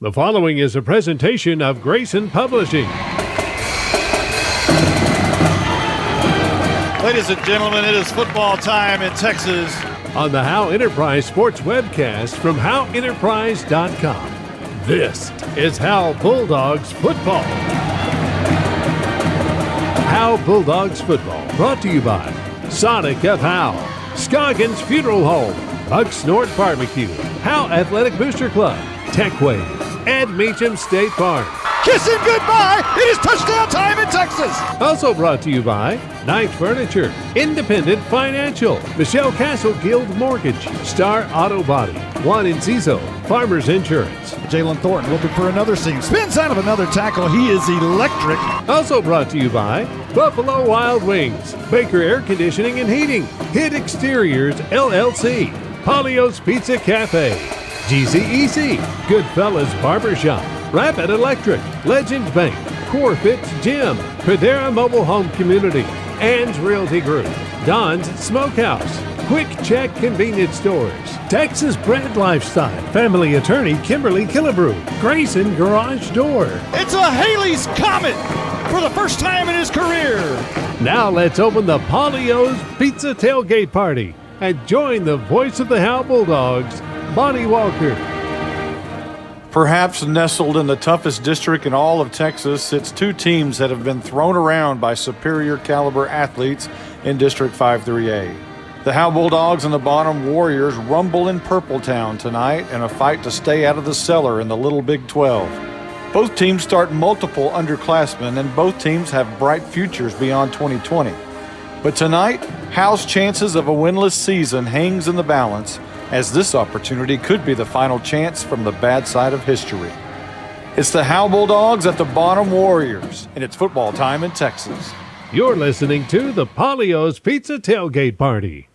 The following is a presentation of Grayson Publishing. Ladies and gentlemen, it is football time in Texas. On the Howe Enterprise Sports webcast from HoweEnterprise.com. This is Howe Bulldogs Football. Howe Bulldogs Football, brought to you by Sonic of Howe, Scoggins Funeral Home, Bucksnort Barbecue, Howe Athletic Booster Club, Techway, and Meacham State Farm. Kiss him goodbye. It is touchdown time in Texas. Also brought to you by Knight Furniture, Independent Financial, Michelle Castle Guild Mortgage, Star Auto Body, Juan Enciso, Farmers Insurance. Jalen Thornton looking for another seam. Spins out of another tackle. He is electric. Also brought to you by Buffalo Wild Wings, Baker Air Conditioning and Heating, Hid Exteriors LLC, Polio's Pizza Cafe, GCEC, Goodfellas Barbershop, Rapid Electric, Legends Bank, Core Fits Gym, Pradera Mobile Home Community, Ann's Realty Group, Don's Smokehouse, Quick Check Convenience Stores, Texas Bred Lifestyle, Family Attorney Kimberly Killebrew, Grayson Garage Door. It's a Haley's Comet for the first time in his career. Now let's open the Polio's Pizza Tailgate Party and join the voice of the Howe Bulldogs, Bonnie Walker. Perhaps nestled in the toughest district in all of Texas sits two teams that have been thrown around by superior caliber athletes in District 5-3A. The Howe Bulldogs and the Bonham Warriors rumble in Purpletown tonight in a fight to stay out of the cellar in the Little Big 12. Both teams start multiple underclassmen, and both teams have bright futures beyond 2020. But tonight, Howe's chances of a winless season hangs in the balance, as this opportunity could be the final chance from the bad side of history. It's the Howe Bulldogs at the Bonham Warriors, and it's football time in Texas. You're listening to the Polio's Pizza Tailgate Party.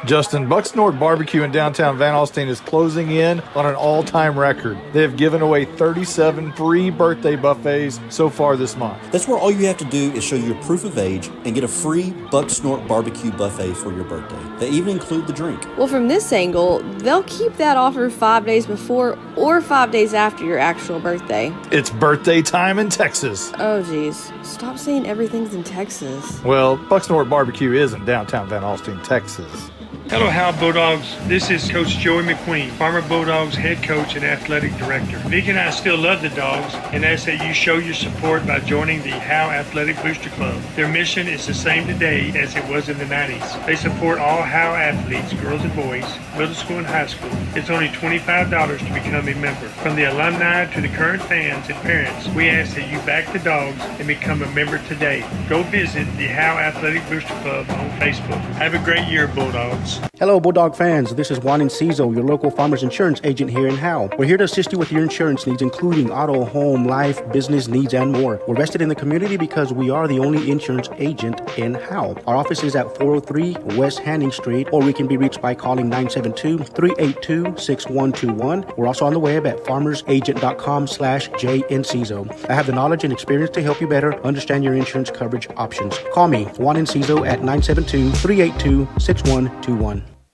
Justin, Bucksnort Barbecue in downtown Van Alstyne is closing in on an all-time record. They have given away 37 free birthday buffets so far this month. That's where all you have to do is show your proof of age and get a free Bucksnort Barbecue buffet for your birthday. They even include the drink. Well, from this angle, they'll keep that offer 5 days before or 5 days after your actual birthday. It's birthday time in Texas. Oh, geez. Stop saying everything's in Texas. Well, Bucksnort Barbecue is in downtown Van Alstyne, Texas. Hello, Howe Bulldogs. This is Coach Joey McQueen, former Bulldogs head coach and athletic director. Vic and I still love the Dogs and ask that you show your support by joining the Howe Athletic Booster Club. Their mission is the same today as it was in the 90s. They support all Howe athletes, girls and boys, middle school and high school. It's only $25 to become a member. From the alumni to the current fans and parents, we ask that you back the Dogs and become a member today. Go visit the Howe Athletic Booster Club on Facebook. Have a great year, Bulldogs. Hello, Bulldog fans. This is Juan Enciso, your local Farmers Insurance agent here in Howe. We're here to assist you with your insurance needs, including auto, home, life, business needs, and more. We're vested in the community because we are the only insurance agent in Howe. Our office is at 403 West Hanning Street, or we can be reached by calling 972-382-6121. We're also on the web at farmersagent.com/JEnciso. I have the knowledge and experience to help you better understand your insurance coverage options. Call me, Juan Enciso, at 972-382-6121.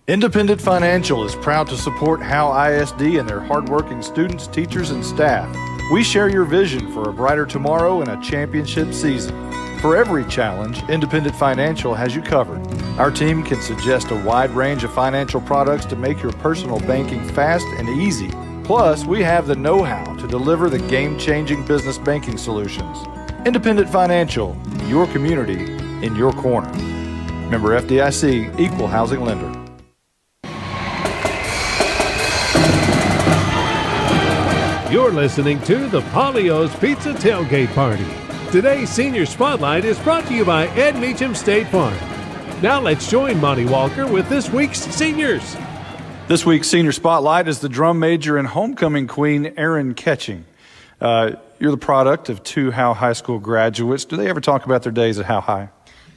Independent Financial is proud to support Howe ISD and their hardworking students, teachers, and staff. We share your vision for a brighter tomorrow and a championship season. For every challenge, Independent Financial has you covered. Our team can suggest a wide range of financial products to make your personal banking fast and easy. Plus, we have the know-how to deliver the game-changing business banking solutions. Independent Financial, your community in your corner. Member FDIC, Equal Housing Lender. You're listening to the Polio's Pizza Tailgate Party. Today's Senior Spotlight is brought to you by Ed Meacham State Farm. Now let's join Monty Walker with this week's seniors. This week's Senior Spotlight is the drum major and homecoming queen, Erin Ketching. You're the product of two Howe High School graduates. Do they ever talk about their days at Howe High?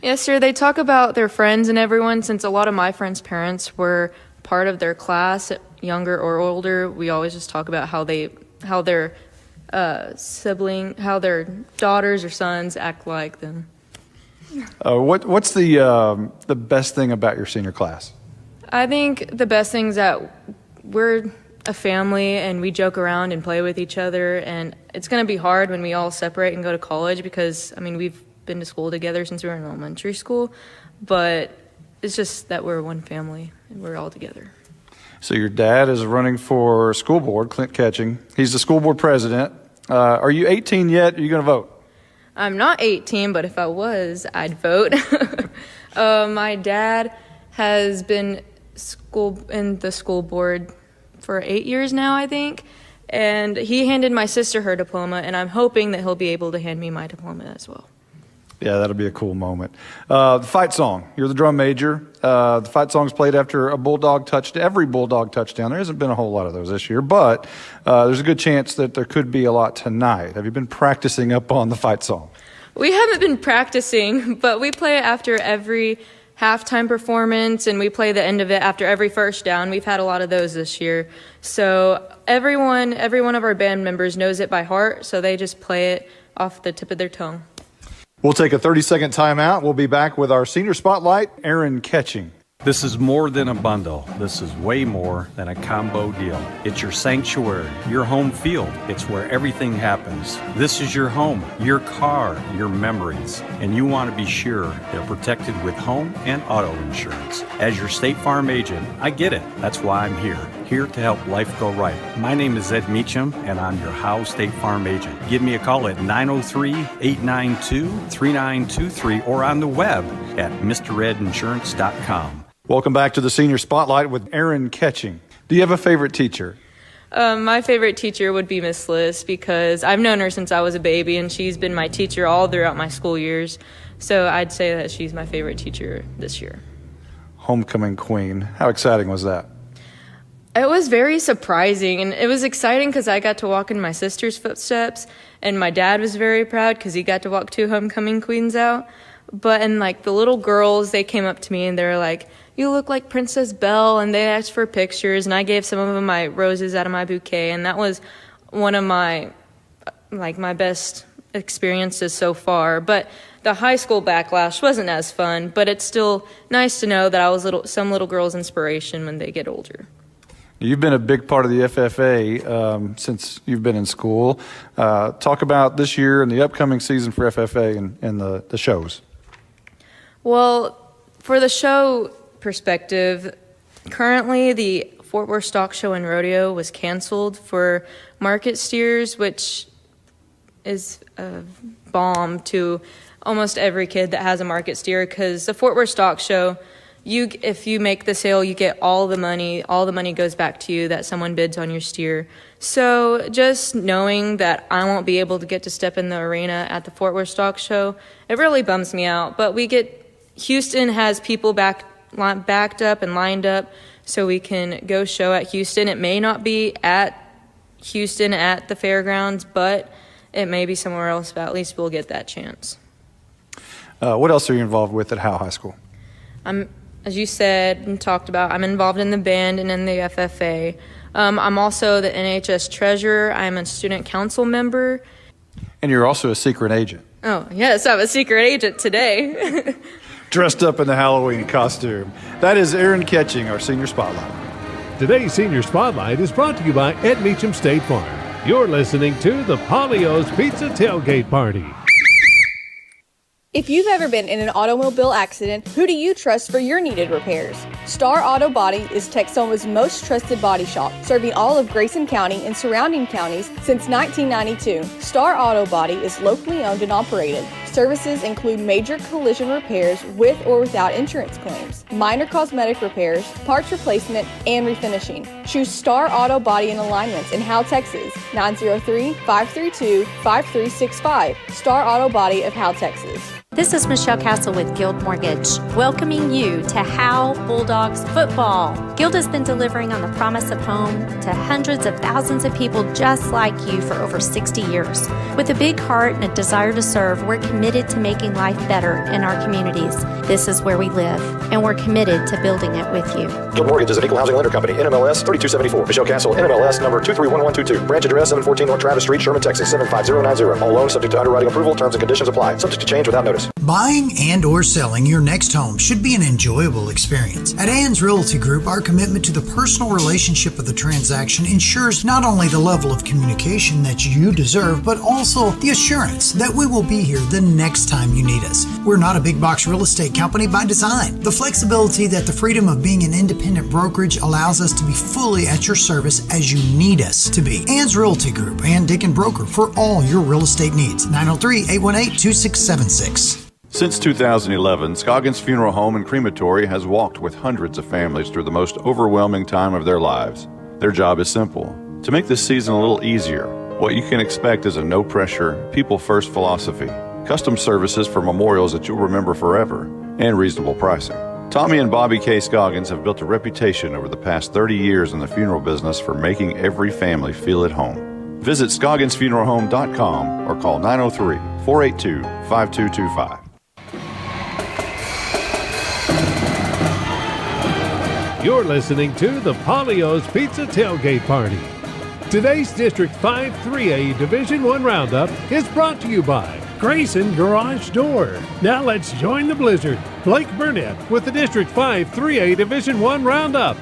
Yes, sir. They talk about their friends and everyone. Since a lot of my friends' parents were part of their class, younger or older, we always just talk about how their daughters or sons act like them. What's the best thing about your senior class? I think the best thing is that we're a family, and we joke around and play with each other. And it's going to be hard when we all separate and go to college because, I mean, we've been to school together since we were in elementary school. But it's just that we're one family and we're all together. So your dad is running for school board, Clint Ketching. He's the school board president. Are you 18 yet? Are you going to vote? I'm not 18, but if I was, I'd vote. My dad has been in the school board for 8 years now, I think. And he handed my sister her diploma, and I'm hoping that he'll be able to hand me my diploma as well. Yeah, that'll be a cool moment. The fight song. You're the drum major. The fight song's played after a Bulldog touchdown. Every Bulldog touchdown. There hasn't been a whole lot of those this year, but there's a good chance that there could be a lot tonight. Have you been practicing up on the fight song? We haven't been practicing, but we play it after every halftime performance, and we play the end of it after every first down. We've had a lot of those this year. So every one of our band members knows it by heart, so they just play it off the tip of their tongue. We'll take a 30-second timeout. We'll be back with our senior spotlight, Aaron Ketching. This is more than a bundle. This is way more than a combo deal. It's your sanctuary, your home field. It's where everything happens. This is your home, your car, your memories. And you want to be sure they're protected with home and auto insurance. As your State Farm agent, I get it. That's why I'm here to help life go right. My name is Ed Meacham, and I'm your Howe State Farm agent. Give me a call at 903-892-3923 or on the web at mredinsurance.com. Welcome back to the Senior Spotlight with Aaron Ketching. Do you have a favorite teacher? My favorite teacher would be Miss Liz because I've known her since I was a baby, and she's been my teacher all throughout my school years. So I'd say that she's my favorite teacher this year. Homecoming queen. How exciting was that? It was very surprising, and it was exciting because I got to walk in my sister's footsteps, and my dad was very proud because he got to walk 2 homecoming queens out. But, and like the little girls, they came up to me and they were like, "You look like Princess Belle," and they asked for pictures, and I gave some of them my roses out of my bouquet, and that was one of my best experiences so far. But the high school backlash wasn't as fun, but it's still nice to know that I was some little girl's inspiration when they get older. You've been a big part of the FFA since you've been in school. Talk about this year and the upcoming season for FFA and the shows. Well, for the show perspective, currently the Fort Worth Stock Show and Rodeo was canceled for market steers, which is a bomb to almost every kid that has a market steer, because the Fort Worth Stock Show, if you make the sale, you get all the money. All the money goes back to you that someone bids on your steer. So just knowing that I won't be able to get to step in the arena at the Fort Worth Stock Show, it really bums me out. But Houston has people backed up and lined up so we can go show at Houston. It may not be at Houston at the fairgrounds, but it may be somewhere else, but at least we'll get that chance. What else are you involved with at Howe High School? As you said and talked about, I'm involved in the band and in the FFA. I'm also the NHS treasurer. I'm a student council member. And you're also a secret agent. Oh, yes, I'm a secret agent today. Dressed up in the Halloween costume. That is Aaron Ketching, our Senior Spotlight. Today's Senior Spotlight is brought to you by Ed Meacham State Farm. You're listening to the Polio's Pizza Tailgate Party. If you've ever been in an automobile accident, who do you trust for your needed repairs? Star Auto Body is Texoma's most trusted body shop, serving all of Grayson County and surrounding counties since 1992. Star Auto Body is locally owned and operated. Services include major collision repairs with or without insurance claims, minor cosmetic repairs, parts replacement, and refinishing. Choose Star Auto Body and Alignments in Howe, Texas, 903-532-5365. Star Auto Body of Howe, Texas. This is Michelle Castle with Guild Mortgage, welcoming you to Howe Bulldogs football. Guild has been delivering on the promise of home to hundreds of thousands of people just like you for over 60 years. With a big heart and a desire to serve, we're committed to making life better in our communities. This is where we live, and we're committed to building it with you. Guild Mortgage is an equal housing lender company, NMLS 3274. Michelle Castle, NMLS number 231122. Branch address 714 North Travis Street, Sherman, Texas 75090. All loans subject to underwriting approval. Terms and conditions apply. Subject to change without notice. Buying and or selling your next home should be an enjoyable experience. At Ann's Realty Group, our commitment to the personal relationship of the transaction ensures not only the level of communication that you deserve, but also the assurance that we will be here the next time you need us. We're not a big box real estate company by design. The flexibility that the freedom of being an independent brokerage allows us to be fully at your service as you need us to be. Ann's Realty Group, Ann Dicken Broker, for all your real estate needs. 903-818-2676. Since 2011, Scoggins Funeral Home and Crematory has walked with hundreds of families through the most overwhelming time of their lives. Their job is simple: to make this season a little easier. What you can expect is a no-pressure, people-first philosophy, custom services for memorials that you'll remember forever, and reasonable pricing. Tommy and Bobby K. Scoggins have built a reputation over the past 30 years in the funeral business for making every family feel at home. Visit ScogginsFuneralHome.com or call 903-482-5225. You're listening to the Polio's Pizza Tailgate Party. Today's District 5 3A Division I Roundup is brought to you by Grayson Garage Door. Now let's join the blizzard. Blake Burnett with the District 5 3A Division I Roundup.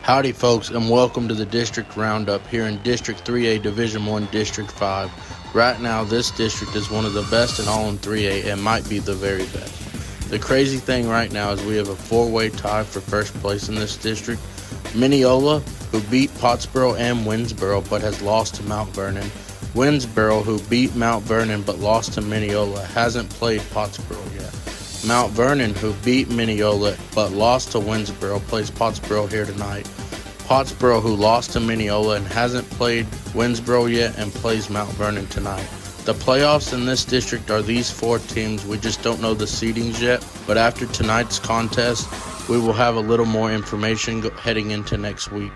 Howdy folks, and welcome to the District Roundup here in District 3A Division I District 5. Right now this district is one of the best in all in 3A and might be the very best. The crazy thing right now is we have a four-way tie for first place in this district. Mineola, who beat Pottsboro and Winsboro but has lost to Mount Vernon. Winsboro, who beat Mount Vernon but lost to Mineola, hasn't played Pottsboro yet. Mount Vernon, who beat Mineola but lost to Winsboro, plays Pottsboro here tonight. Pottsboro, who lost to Mineola and hasn't played Winsboro yet, and plays Mount Vernon tonight. The playoffs in this district are these four teams. We just don't know the seedings yet, but after tonight's contest, we will have a little more information heading into next week.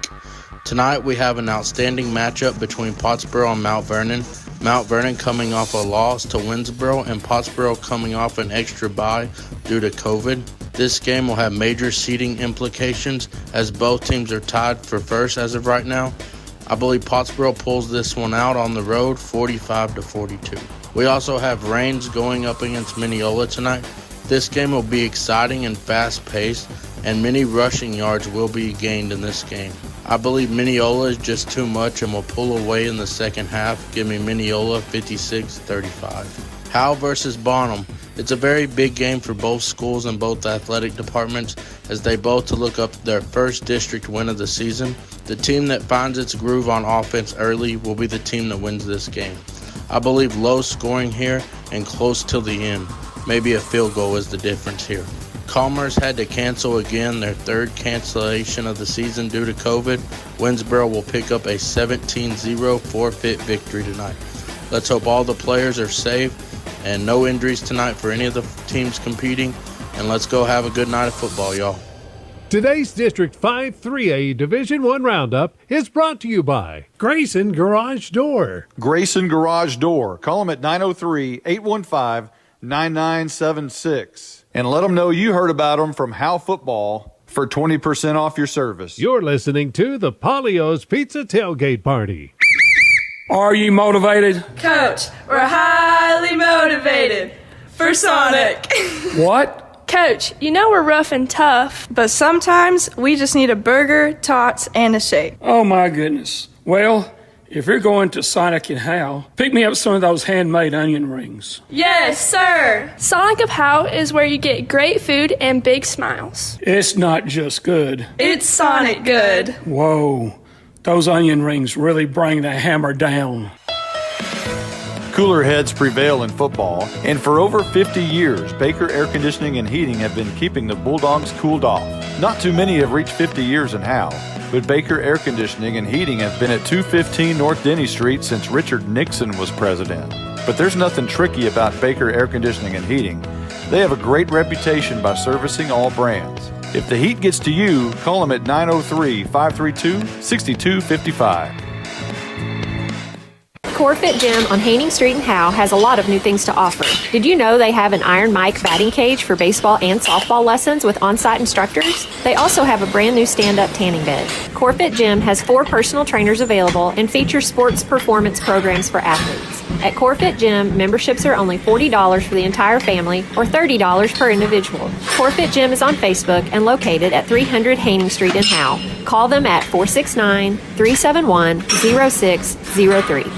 Tonight we have an outstanding matchup between Pottsboro and Mount Vernon. Mount Vernon coming off a loss to Winsboro and Pottsboro coming off an extra bye due to COVID. This game will have major seeding implications as both teams are tied for first as of right now. I believe Pottsboro pulls this one out on the road 45-42. We also have Rains going up against Mineola tonight. This game will be exciting and fast-paced, and many rushing yards will be gained in this game. I believe Mineola is just too much and will pull away in the second half. Give me Mineola 56-35. Howe versus Bonham. It's a very big game for both schools and both athletic departments as they both to look up their first district win of the season. The team that finds its groove on offense early will be the team that wins this game. I believe low scoring here and close till the end. Maybe a field goal is the difference here. Commerce had to cancel again, their third cancellation of the season due to COVID. Winsboro will pick up a 17-0 forfeit victory tonight. Let's hope all the players are safe and no injuries tonight for any of the teams competing. And let's go have a good night of football, y'all. Today's District 5 3A Division I Roundup is brought to you by Grayson Garage Door. Grayson Garage Door. Call them at 903-815-9976. And let them know you heard about them from Howe Football for 20% off your service. You're listening to the Polio's Pizza Tailgate Party. Are you motivated? Coach, we're highly motivated for Sonic. What? Coach, you know we're rough and tough, but sometimes we just need a burger, tots, and a shake. Oh my goodness. Well, if you're going to Sonic and Howe, pick me up some of those handmade onion rings. Yes, sir. Sonic of Howe is where you get great food and big smiles. It's not just good. It's Sonic good. Whoa. Those onion rings really bring the hammer down. Cooler heads prevail in football, and for over 50 years, Baker Air Conditioning and Heating have been keeping the Bulldogs cooled off. Not too many have reached 50 years in Howe, but Baker Air Conditioning and Heating have been at 215 North Denny Street since Richard Nixon was president. But there's nothing tricky about Baker Air Conditioning and Heating. They have a great reputation by servicing all brands. If the heat gets to you, call them at 903-532-6255. Corfit Gym on Haining Street in Howe has a lot of new things to offer. Did you know they have an Iron Mike batting cage for baseball and softball lessons with on-site instructors? They also have a brand new stand-up tanning bed. Corfit Gym has 4 personal trainers available and features sports performance programs for athletes. At Corfit Gym, memberships are only $40 for the entire family or $30 per individual. Corfit Gym is on Facebook and located at 300 Haining Street in Howe. Call them at 469-371-0603.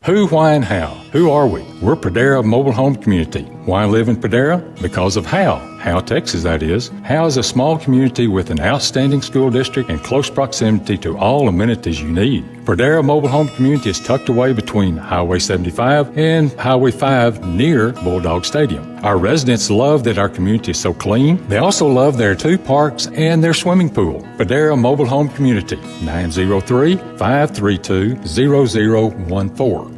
Who, why, and how? Who are we? We're Pradera Mobile Home Community. Why live in Pradera? Because of Howe, Texas, that is. Howe is a small community with an outstanding school district and close proximity to all amenities you need. Pradera Mobile Home Community is tucked away between Highway 75 and Highway 5 near Bulldog Stadium. Our residents love that our community is so clean. They also love their 2 parks and their swimming pool. Pradera Mobile Home Community, 903-532-0014.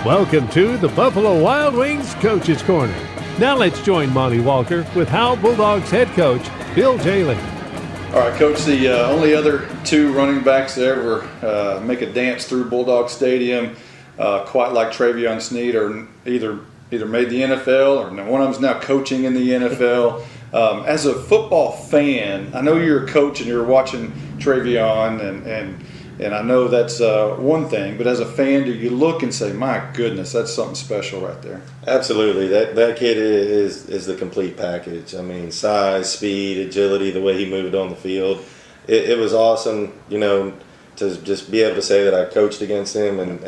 Welcome to the Buffalo Wild Wings Coach's Corner. Now let's join Monty Walker with Howe Bulldogs head coach Bill Jalen. All right, Coach, the only other 2 running backs to ever make a dance through Bulldog Stadium, quite like Travion Sneed, are either made the NFL or one of them's now coaching in the NFL. As a football fan, I know you're a coach and you're watching Travion, and I know that's one thing, but as a fan, do you look and say, my goodness, that's something special right there? Absolutely. That kid is the complete package. I mean, size, speed, agility, the way he moved on the field. It was awesome, to just be able to say that I coached against him and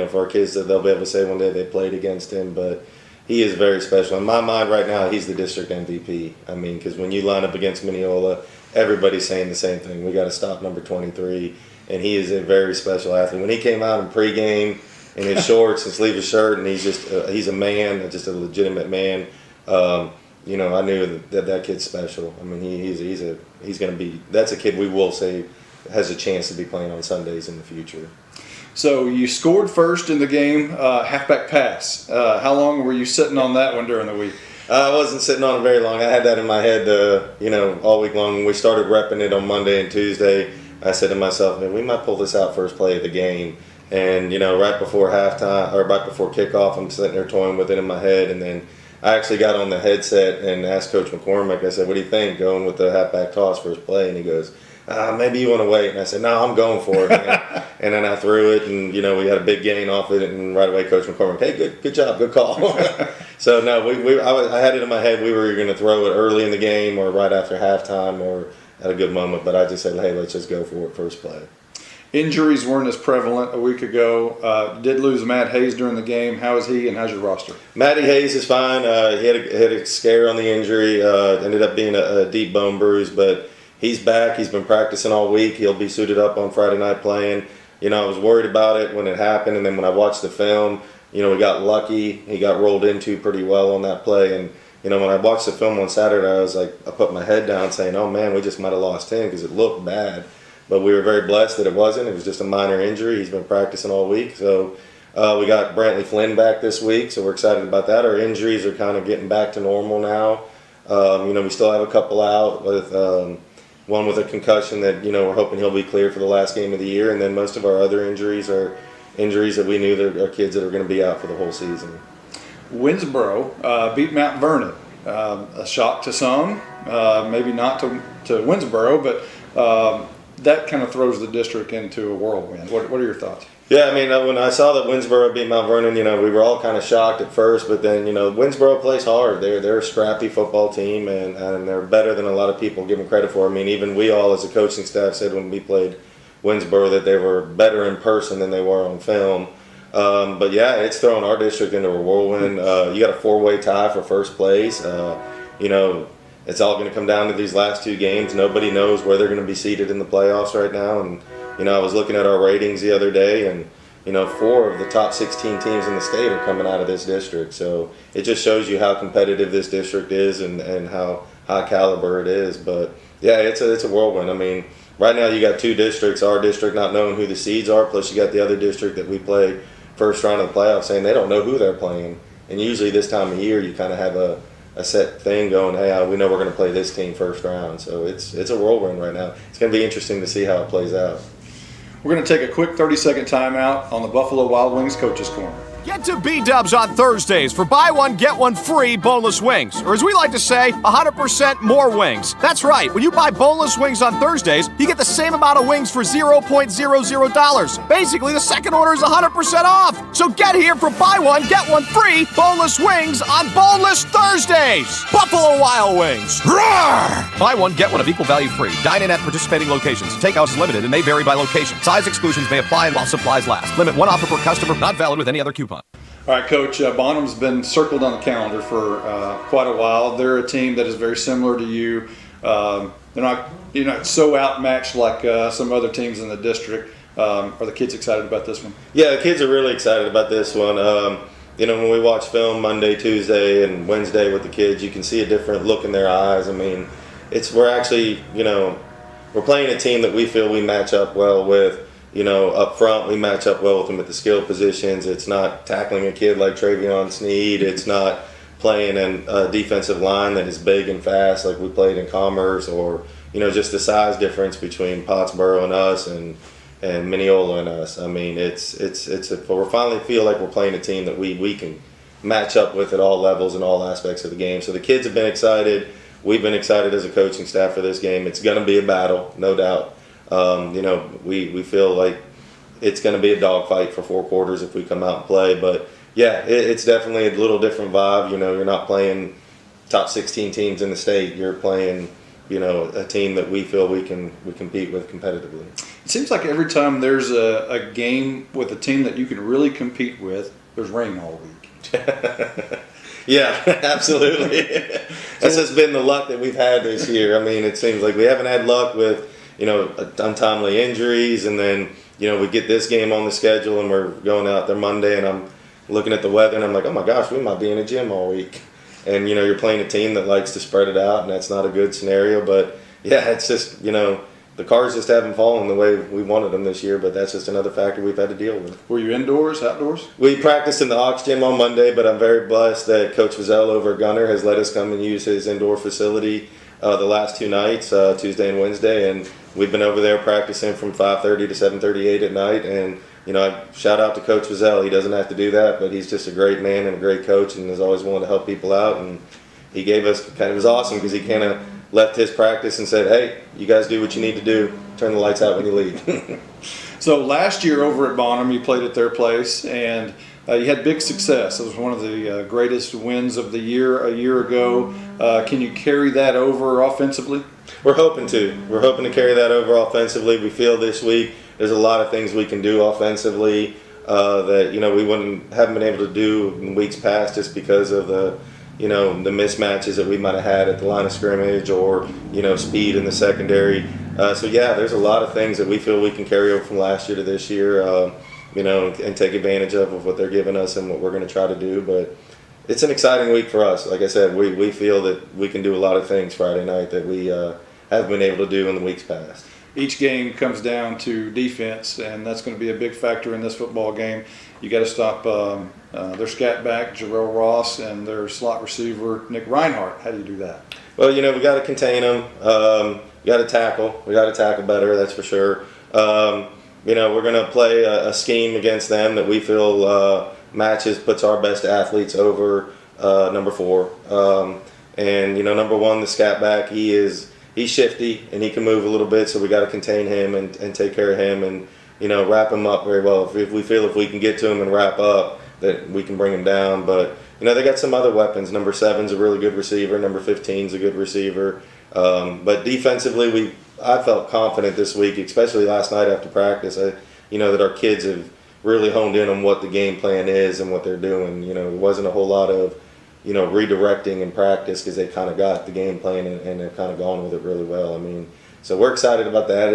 for our kids that they'll be able to say one day they played against him. But he is very special. In my mind right now, he's the district MVP. I mean, because when you line up against Mineola, everybody's saying the same thing. We got to stop number 23. And he is a very special athlete. When he came out in pregame in his shorts and sleeveless shirt, and he's a man, just a legitimate man. I knew that kid's special. I mean, he's going to be. That's a kid we will say has a chance to be playing on Sundays in the future. So you scored first in the game, halfback pass. How long were you sitting on that one during the week? I wasn't sitting on it very long. I had that in my head, all week long. When we started repping it on Monday and Tuesday, I said to myself, man, we might pull this out first play of the game. And, right before halftime or right before kickoff, I'm sitting there toying with it in my head. And then I actually got on the headset and asked Coach McCormick, I said, what do you think going with the halfback toss first play? And he goes, maybe you want to wait. And I said, no, I'm going for it. And then I threw it, and, we had a big gain off it. And right away, Coach McCormick, hey, good job, good call. So, no, I had it in my head we were going to throw it early in the game or right after halftime or at a good moment, but I just said, hey, let's just go for it first play. Injuries weren't as prevalent a week ago. Did lose Matt Hayes during the game. How is he and how's your roster? Matty Hayes is fine. He had a scare on the injury. Ended up being a deep bone bruise, but he's back. He's been practicing all week. He'll be suited up on Friday night playing. I was worried about it when it happened, and then when I watched the film, we got lucky. He got rolled into pretty well on that play, and when I watched the film on Saturday, I was like, I put my head down saying, oh man, we just might have lost him because it looked bad. But we were very blessed that it wasn't. It was just a minor injury. He's been practicing all week. So we got Brantley Flynn back this week, so we're excited about that. Our injuries are kind of getting back to normal now. We still have a couple out, with one with a concussion that, we're hoping he'll be clear for the last game of the year. And then most of our other injuries are injuries that we knew that are kids that are going to be out for the whole season. Winsboro beat Mount Vernon. A shock to some, maybe not to Winsboro, but that kind of throws the district into a whirlwind. What are your thoughts? Yeah, I mean, when I saw that Winsboro beat Mount Vernon, we were all kind of shocked at first, but then, Winsboro plays hard. They're a scrappy football team, and they're better than a lot of people give them credit for. I mean, even we all as a coaching staff said when we played Winsboro that they were better in person than they were on film. But yeah, it's throwing our district into a whirlwind. You got a 4-way tie for first place. It's all going to come down to these last 2 games. Nobody knows where they're going to be seated in the playoffs right now. And I was looking at our ratings the other day, and 4 of the top 16 teams in the state are coming out of this district. So it just shows you how competitive this district is and how high caliber it is. But yeah, it's a whirlwind. I mean, right now you got 2 districts. Our district not knowing who the seeds are, plus you got the other district that we play first round of the playoffs saying they don't know who they're playing. And usually this time of year you kind of have a a set thing going, hey, we know we're going to play this team first round. So it's a whirlwind right now. It's going to be interesting to see how it plays out. We're going to take a quick 30-second timeout on the Buffalo Wild Wings Coaches Corner. Get to B-Dubs on Thursdays for buy one, get one free boneless wings. Or as we like to say, 100% more wings. That's right. When you buy boneless wings on Thursdays, you get the same amount of wings for $0.00. Basically, the second order is 100% off. So get here for buy one, get one free boneless wings on Boneless Thursdays. Buffalo Wild Wings. Roar! Buy one, get one of equal value free. Dine in at participating locations. Takeout is limited and may vary by location. Size exclusions may apply while supplies last. Limit one offer per customer. Not valid with any other coupon. All right, Coach, Bonham's been circled on the calendar for quite a while. They're a team that is very similar to you. You're not so outmatched like some other teams in the district. Are the kids excited about this one? Yeah, the kids are really excited about this one. When we watch film Monday, Tuesday, and Wednesday with the kids, you can see a different look in their eyes. I mean, we're playing a team that we feel we match up well with. Up front, we match up well with them at the skill positions. It's not tackling a kid like Travion Sneed. It's not playing a defensive line that is big and fast like we played in Commerce, or, just the size difference between Pottsboro and us and Mineola and us. I mean, we finally feel like we're playing a team that we can match up with at all levels and all aspects of the game. So the kids have been excited. We've been excited as a coaching staff for this game. It's going to be a battle, no doubt. We feel like it's going to be a dogfight for 4 quarters if we come out and play. But yeah, it's definitely a little different vibe. You're not playing top 16 teams in the state. You're playing, a team that we feel we compete with competitively. It seems like every time there's a game with a team that you can really compete with, there's rain all week. Yeah, absolutely. That's just been the luck that we've had this year. I mean, it seems like we haven't had luck with untimely injuries, and then, we get this game on the schedule and we're going out there Monday, and I'm looking at the weather and I'm like, oh my gosh, we might be in a gym all week. And, you're playing a team that likes to spread it out, and that's not a good scenario. But yeah, it's just, the cars just haven't fallen the way we wanted them this year, but that's just another factor we've had to deal with. Were you indoors, outdoors? We practiced in the Ox Gym on Monday, but I'm very blessed that Coach Vizell over at Gunner has let us come and use his indoor facility the last 2 nights, Tuesday and Wednesday, and we've been over there practicing from 5:30 to 7:38 at night. And I shout out to Coach Vizell. He doesn't have to do that, but he's just a great man and a great coach, and is always willing to help people out. And he gave us it was awesome because he kind of left his practice and said, hey, you guys do what you need to do. Turn the lights out when you leave. So last year over at Bonham, you played at their place, and you had big success. It was one of the greatest wins of the year a year ago. Can you carry that over offensively? We're hoping to. We're hoping to carry that over offensively. We feel this week there's a lot of things we can do offensively that we haven't been able to do in weeks past, just because of the mismatches that we might have had at the line of scrimmage, or speed in the secondary. So yeah, there's a lot of things that we feel we can carry over from last year to this year. And take advantage of what they're giving us and what we're going to try to do. But it's an exciting week for us. Like I said, we feel that we can do a lot of things Friday night that we haven't been able to do in the weeks past. Each game comes down to defense, and that's going to be a big factor in this football game. You got to stop their scat back, Jarrell Ross, and their slot receiver, Nick Reinhardt. How do you do that? Well, we got to contain them. We got to tackle. We got to tackle better, that's for sure. We're going to play a scheme against them that we feel puts our best athletes over number 4. Number 1, the scat back, he's shifty and he can move a little bit, so we got to contain him and take care of him and wrap him up very well. If we can get to him and wrap up, that we can bring him down. But they got some other weapons. Number 7's a really good receiver. Number 15's a good receiver. But defensively, I felt confident this week, especially last night after practice. That our kids have really honed in on what the game plan is and what they're doing. It wasn't a whole lot of redirecting in practice, because they kind of got the game plan and they've kind of gone with it really well. So we're excited about that.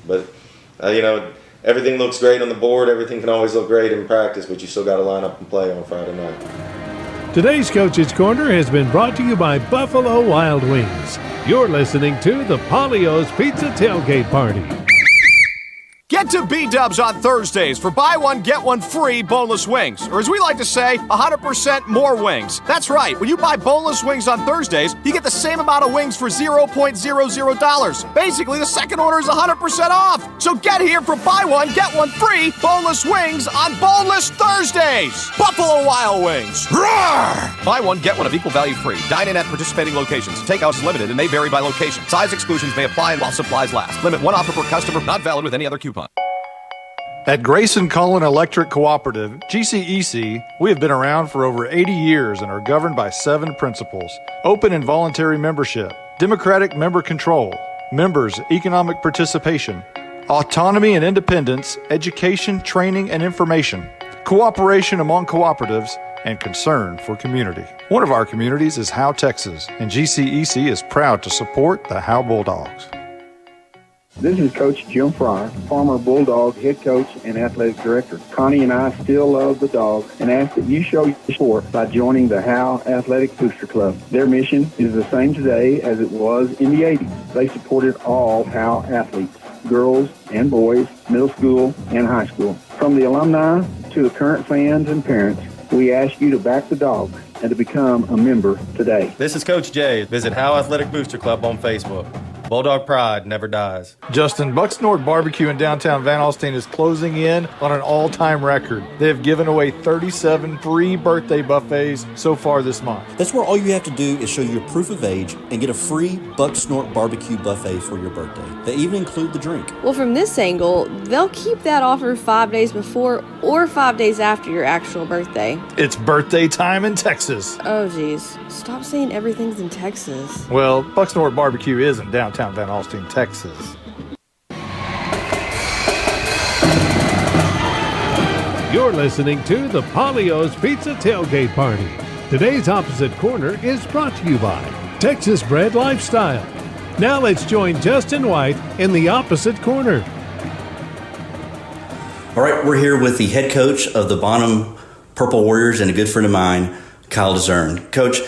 But everything looks great on the board. Everything can always look great in practice, but you still got to line up and play on Friday night. Today's Coach's Corner has been brought to you by Buffalo Wild Wings. You're listening to the Polio's Pizza Tailgate Party. Get Head to B-Dubs on Thursdays for buy one, get one free boneless wings. Or as we like to say, 100% more wings. That's right. When you buy boneless wings on Thursdays, you get the same amount of wings for $0.00. Basically, the second order is 100% off. So get here for buy one, get one free boneless wings on Boneless Thursdays. Buffalo Wild Wings. Roar! Buy one, get one of equal value free. Dine in at participating locations. Takeout is limited and may vary by location. Size exclusions may apply while supplies last. Limit one offer per customer. Not valid with any other coupon. At Grayson Cullen Electric Cooperative, GCEC, we have been around for over 80 years and are governed by 7 principles: open and voluntary membership, democratic member control, members' economic participation, autonomy and independence, education, training, and information, cooperation among cooperatives, and concern for community. One of our communities is Howe, Texas, and GCEC is proud to support the Howe Bulldogs. This is Coach Jim Fryer, former Bulldog head coach and athletic director. Connie and I still love the Dogs and ask that you show your support by joining the Howe Athletic Booster Club. Their mission is the same today as it was in the 80s. They supported all Howe athletes, girls and boys, middle school and high school. From the alumni to the current fans and parents, we ask you to back the Dogs and to become a member today. This is Coach Jay. Visit Howe Athletic Booster Club on Facebook. Bulldog pride never dies. Justin, Bucksnort Barbecue in downtown Van Alstyne is closing in on an all-time record. They have given away 37 free birthday buffets so far this month. That's where all you have to do is show your proof of age and get a free Bucksnort Barbecue buffet for your birthday. They even include the drink. Well, from this angle, they'll keep that offer 5 days before or 5 days after your actual birthday. It's birthday time in Texas. Oh, geez. Stop saying everything's in Texas. Well, Bucksnort Barbecue is in downtown Van Alstyne, Texas. You're listening to the Polio's Pizza Tailgate Party. Today's Opposite Corner is brought to you by Texas Bread Lifestyle. Now let's join Justin White in the Opposite Corner. All right, we're here with the head coach of the Bonham Purple Warriors and a good friend of mine, Kyle DeZern. Coach,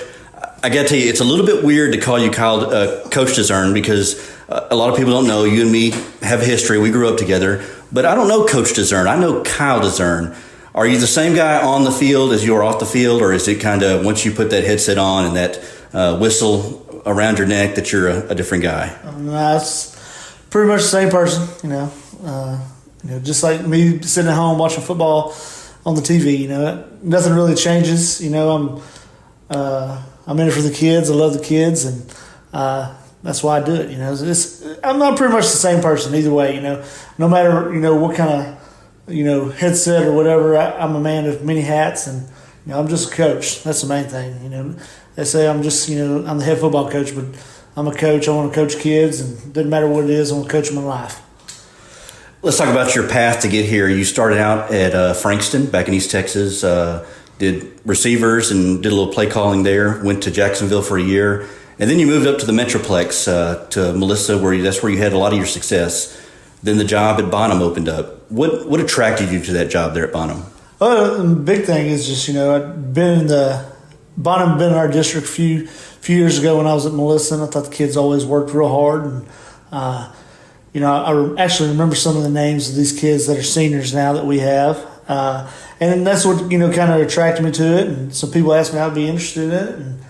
I got to tell you, it's a little bit weird to call you Coach DeZern because a lot of people don't know. You and me have a history. We grew up together. But I don't know Coach DeZern. I know Kyle DeZern. Are you the same guy on the field as you are off the field, or is it kind of once you put that headset on and that whistle around your neck that you're a different guy? It's pretty much the same person, just like me sitting at home watching football on the TV. Nothing really changes. I'm in it for the kids. I love the kids, and that's why I do it. I'm not pretty much the same person either way. No matter what kind of headset or whatever. I'm a man of many hats, and I'm just a coach. That's the main thing. They say I'm just I'm the head football coach, but I'm a coach. I want to coach kids, and it doesn't matter what it is. I want to coach them in life. Let's talk about your path to get here. You started out at Frankston back in East Texas. Did receivers and did a little play calling there, went to Jacksonville for a year, and then you moved up to the Metroplex to Melissa, that's where you had a lot of your success. Then the job at Bonham opened up. What attracted you to that job there at Bonham? Well, the big thing is just, I'd been in Bonham been in our district a few years ago when I was at Melissa, and I thought the kids always worked real hard. And, I actually remember some of the names of these kids that are seniors now that we have. And that's what, kind of attracted me to it. And some people asked me if I'd be interested in it. And,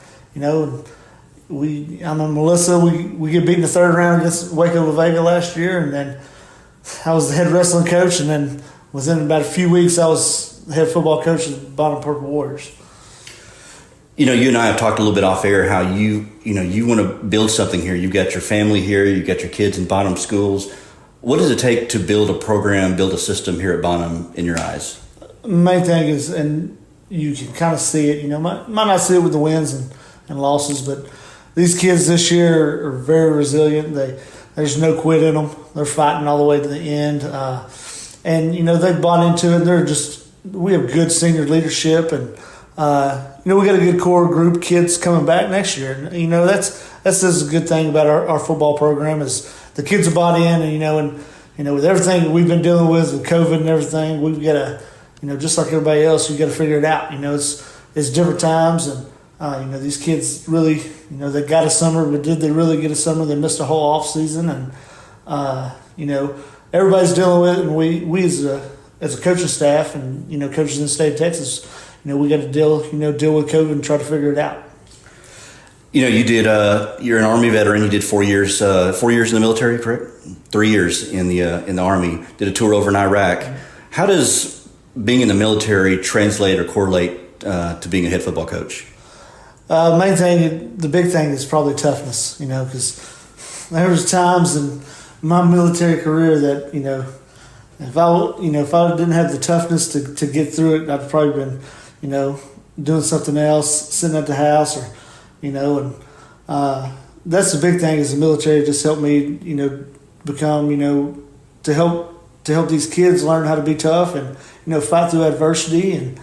I'm in Melissa. We get beat in the third round against Waco La Vega last year. And then I was the head wrestling coach. And then within about a few weeks, I was the head football coach of the Bonham Purple Warriors. You and I have talked a little bit off air how you want to build something here. You've got your family here. You've got your kids in Bonham schools. What does it take to build a program, build a system here at Bonham in your eyes? The main thing is, and you can kind of see it, might not see it with the wins and losses, but these kids this year are very resilient. There's no quit in them. They're fighting all the way to the end. And they've bought into it. We have good senior leadership, and we got a good core group of kids coming back next year. And that's just a good thing about our football program is the kids are bought in, and with everything we've been dealing with COVID and everything, we've got to, just like everybody else, you got to figure it out. It's different times, and these kids really, they got a summer, but did they really get a summer? They missed a whole off season, and everybody's dealing with it, and we as a coaching staff and coaches in the state of Texas, we got to deal with COVID and try to figure it out. You did. You're an Army veteran. You did 4 years. 4 years in the military, correct? 3 years in the Army. Did a tour over in Iraq. How does being in the military translate or correlate to being a head football coach? The big thing is probably toughness. Because there was times in my military career that if I didn't have the toughness to get through it, I'd probably been doing something else, sitting at the house, or and that's the big thing is the military just helped me become to help these kids learn how to be tough and fight through adversity. And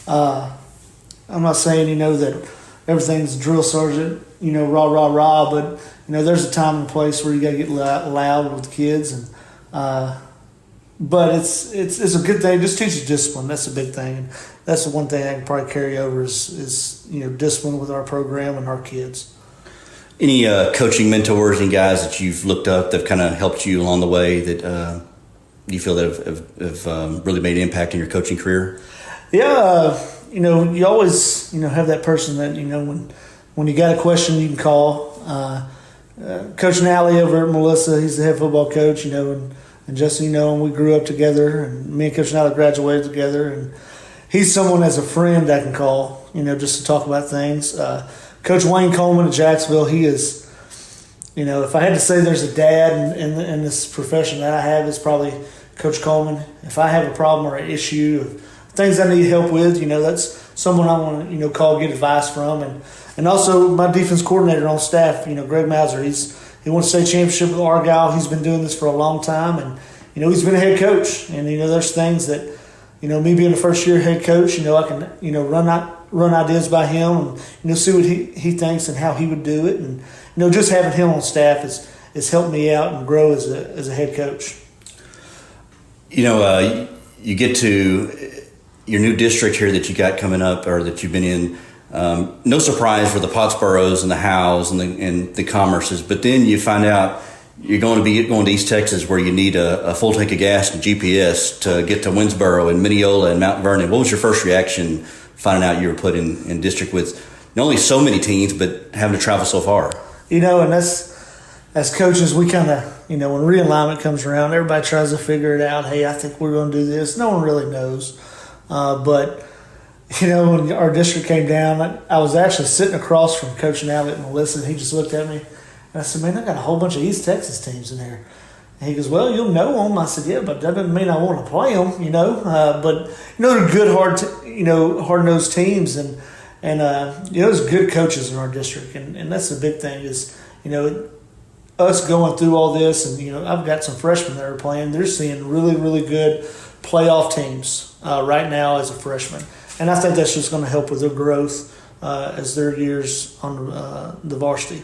I'm not saying that everything's drill sergeant rah rah rah, but there's a time and place where you got to get loud with the kids, and but it's a good thing. It just teaches discipline. That's the big thing, and that's the one thing I can probably carry over is discipline with our program and our kids. Any coaching mentors and guys that you've looked up that have kind of helped you along the way that you feel that have really made an impact in your coaching career? Yeah, you always have that person that when you got a question you can call. Coach Nally over at Melissa, he's the head football coach, and Justin, and we grew up together, and me and Coach Nally graduated together, and he's someone as a friend I can call, just to talk about things. Coach Wayne Coleman at Jacksonville, he is, if I had to say there's a dad in this profession that I have, it's probably Coach Coleman. If I have a problem or an issue, things I need help with, that's someone I want to, call, get advice from. And also my defense coordinator on staff, Greg Mauser, he won a state championship with Argyle. He's been doing this for a long time, and he's been a head coach. And there's things that me being a first year head coach, I can run ideas by him and see what he thinks and how he would do it. And just having him on staff has helped me out and grow as a head coach. You get to your new district here that you got coming up or that you've been in. No surprise for the Pottsboroughs and the Howes and the Commerces, but then you find out you're going to East Texas where you need a full tank of gas and GPS to get to Winsboro and Mineola and Mount Vernon. What was your first reaction finding out you were put in district with not only so many teams, but having to travel so far? And that's, as coaches, we kind of, when realignment comes around, everybody tries to figure it out. Hey, I think we're going to do this. No one really knows. But when our district came down, I was actually sitting across from Coach Nally and Melissa, and he just looked at me, and I said, man, I got a whole bunch of East Texas teams in there. And he goes, well, you'll know them. I said, yeah, but that doesn't mean I want to play them, But, they're good, hard-nosed teams, and there's good coaches in our district, and that's the big thing is, us going through all this, and, I've got some freshmen that are playing. They're seeing really, really good playoff teams right now as a freshman. And I think that's just going to help with their growth as their years on the varsity.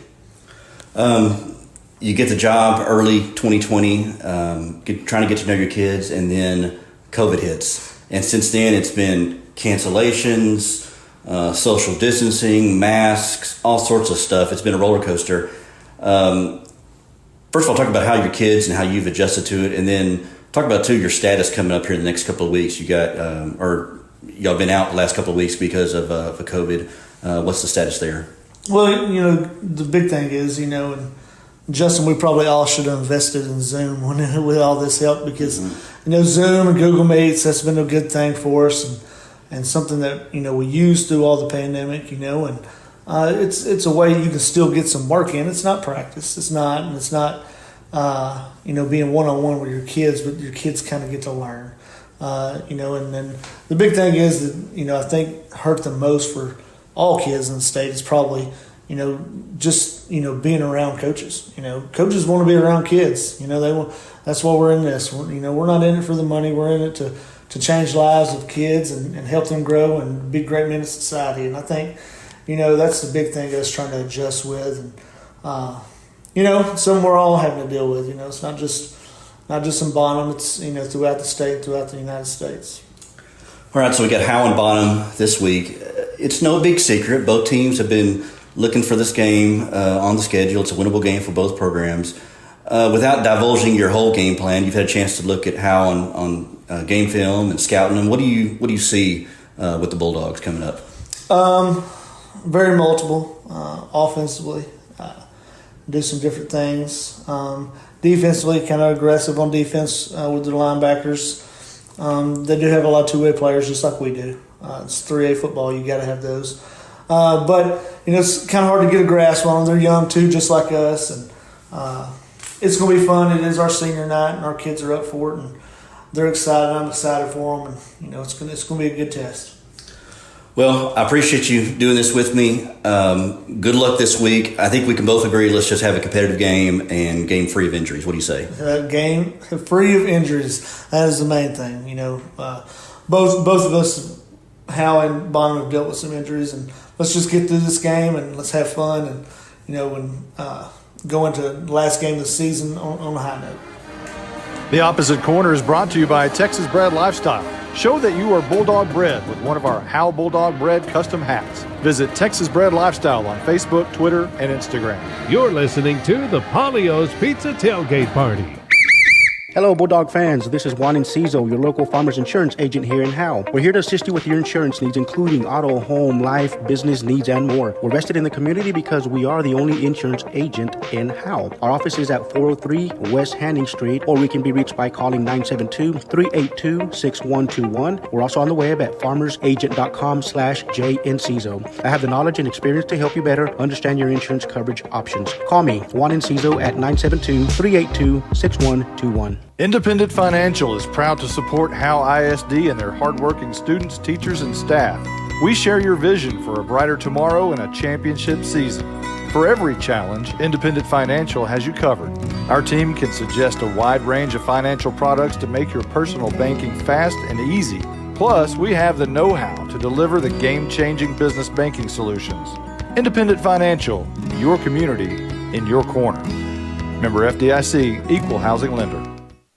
You get the job early 2020, trying to get to know your kids, and then COVID hits. And since then, it's been cancellations, social distancing, masks, all sorts of stuff. It's been a roller coaster. First of all, talk about how your kids and how you've adjusted to it, and then talk about, too, your status coming up here in the next couple of weeks. You got, y'all been out the last couple of weeks because of COVID. What's the status there? Well, the big thing is, and Justin, we probably all should have invested in Zoom with all this help because, Zoom and Google Meets, that's been a good thing for us and something that, we used through all the pandemic, and it's a way you can still get some work in. It's not practice. It's not being one-on-one with your kids, but your kids kind of get to learn. And then the big thing is that, I think hurt the most for all kids in the state is probably, just, being around coaches. Coaches want to be around kids. That's why we're in this. We're not in it for the money. We're in it to change lives of kids and help them grow and be great men in society. And I think, that's the big thing that's trying to adjust with. And, something we're all having to deal with. It's not just in Bonham, it's, throughout the state, throughout the United States. All right, so we got Howe and Bonham this week. It's no big secret. Both teams have been looking for this game on the schedule. It's a winnable game for both programs. without divulging your whole game plan, you've had a chance to look at Howe on game film and scouting them. What do you see with the Bulldogs coming up? Very multiple offensively. Do some different things. Defensively, kind of aggressive on defense with their linebackers. They do have a lot of two-way players, just like we do. It's 3A football; you got to have those. But it's kind of hard to get a grasp on them. They're young too, just like us, and it's going to be fun. It is our senior night, and our kids are up for it, and they're excited. I'm excited for them, and it's going to be a good test. Well, I appreciate you doing this with me. Good luck this week. I think we can both agree, let's just have a competitive game and game free of injuries. What do you say? Game free of injuries. That is the main thing. Both of us, Howe and Bonham, have dealt with some injuries, and let's just get through this game and let's have fun and go into the last game of the season on a high note. The Opposite Corner is brought to you by Texas Bred Lifestyle. Show that you are Bulldog bred with one of our Howe Bulldog Bred custom hats. Visit Texas Bred Lifestyle on Facebook, Twitter, and Instagram. You're listening to the Polio's Pizza Tailgate Party. Hello, Bulldog fans. This is Juan Enciso, your local farmer's insurance agent here in Howe. We're here to assist you with your insurance needs, including auto, home, life, business needs, and more. We're vested in the community because we are the only insurance agent in Howe. Our office is at 403 West Hanning Street, or we can be reached by calling 972-382-6121. We're also on the web at farmersagent.com/JEnciso. I have the knowledge and experience to help you better understand your insurance coverage options. Call me, Juan Enciso, at 972-382-6121. Independent Financial is proud to support Howe ISD and their hardworking students, teachers, and staff. We share your vision for a brighter tomorrow and a championship season. For every challenge, Independent Financial has you covered. Our team can suggest a wide range of financial products to make your personal banking fast and easy. Plus, we have the know-how to deliver the game-changing business banking solutions. Independent Financial, your community in your corner. Member FDIC, Equal Housing Lender.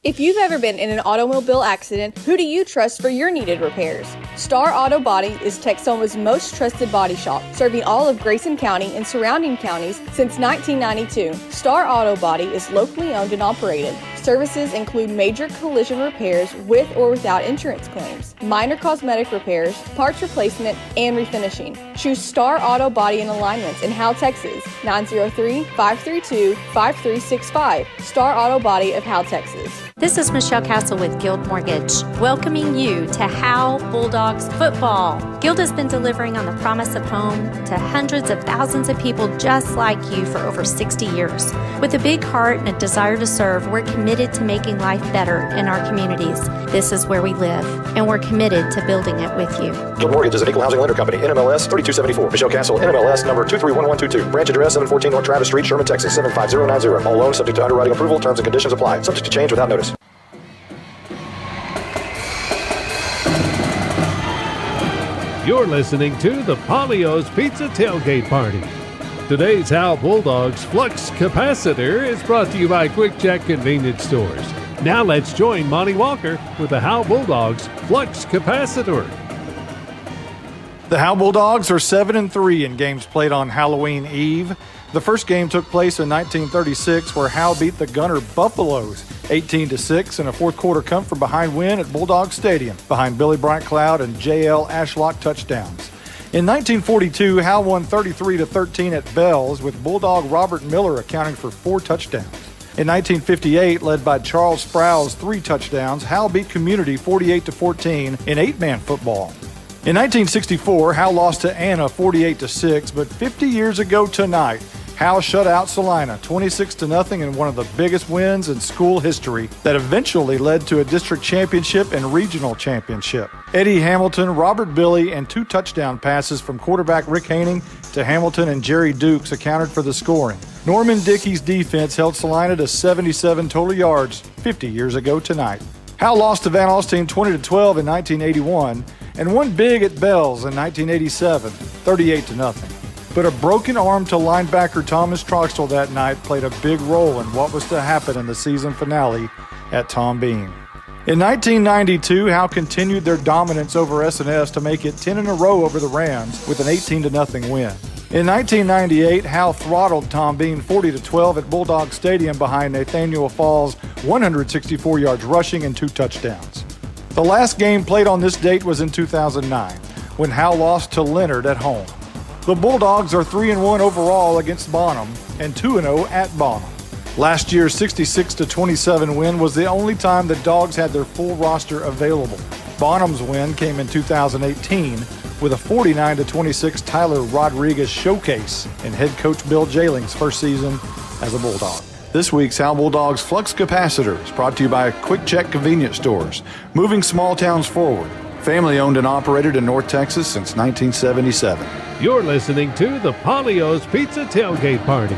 If you've ever been in an automobile accident, who do you trust for your needed repairs? Star Auto Body is Texoma's most trusted body shop, serving all of Grayson County and surrounding counties since 1992. Star Auto Body is locally owned and operated. Services include major collision repairs with or without insurance claims, minor cosmetic repairs, parts replacement, and refinishing. Choose Star Auto Body and Alignments in Howe, Texas, 903-532-5365. Star Auto Body of Howe, Texas. This is Michelle Castle with Guild Mortgage, welcoming you to Howe Bulldogs football. Guild has been delivering on the promise of home to hundreds of thousands of people just like you for over 60 years. With a big heart and a desire to serve, we're committed to making life better in our communities. This is where we live, and we're committed to building it with you. Guild Mortgage is an equal housing lender company, NMLS 3274. Michelle Castle, NMLS number 231122. Branch address 714 North Travis Street, Sherman, Texas 75090. All loans subject to underwriting approval. Terms and conditions apply. Subject to change without notice. You're listening to the Polio's Pizza Tailgate Party. Today's Howe Bulldogs Flux Capacitor is brought to you by Quick Check Convenience Stores. Now let's join Monty Walker with the Howe Bulldogs Flux Capacitor. The Howe Bulldogs are 7-3 in games played on Halloween Eve. The first game took place in 1936, where Howe beat the Gunner Buffaloes 18-6 in a fourth quarter come-from-behind win at Bulldog Stadium behind Billy Bryant Cloud and J.L. Ashlock touchdowns. In 1942, Howe won 33-13 at Bells, with Bulldog Robert Miller accounting for 4 touchdowns. In 1958, led by Charles Sprouse 3 touchdowns, Howe beat Community 48-14 in 8-man football. In 1964, Howe lost to Anna 48-6, but 50 years ago tonight, Howe shut out Salina 26-0 in one of the biggest wins in school history that eventually led to a district championship and regional championship. Eddie Hamilton, Robert Billy, and 2 touchdown passes from quarterback Rick Haining to Hamilton and Jerry Dukes accounted for the scoring. Norman Dickey's defense held Salina to 77 total yards 50 years ago tonight. Howe lost to Van Alstyne 20-12 in 1981 and won big at Bells in 1987, 38-0. But a broken arm to linebacker Thomas Troxell that night played a big role in what was to happen in the season finale at Tom Bean. In 1992, Howe continued their dominance over S&S to make it 10 in a row over the Rams with an 18-0 win. In 1998, Howe throttled Tom Bean 40-12 at Bulldog Stadium behind Nathaniel Falls' 164 yards rushing and 2 touchdowns. The last game played on this date was in 2009, when Howe lost to Leonard at home. The Bulldogs are 3-1 overall against Bonham and 2-0 at Bonham. Last year's 66-27 win was the only time the Dogs had their full roster available. Bonham's win came in 2018 with a 49-26 Tyler Rodriguez showcase in head coach Bill Jailing's first season as a Bulldog. This week's Howe Bulldogs Flux Capacitor is brought to you by Quick Check Convenience Stores, moving small towns forward. Family owned and operated in North Texas since 1977. You're listening to the Polio's Pizza Tailgate Party.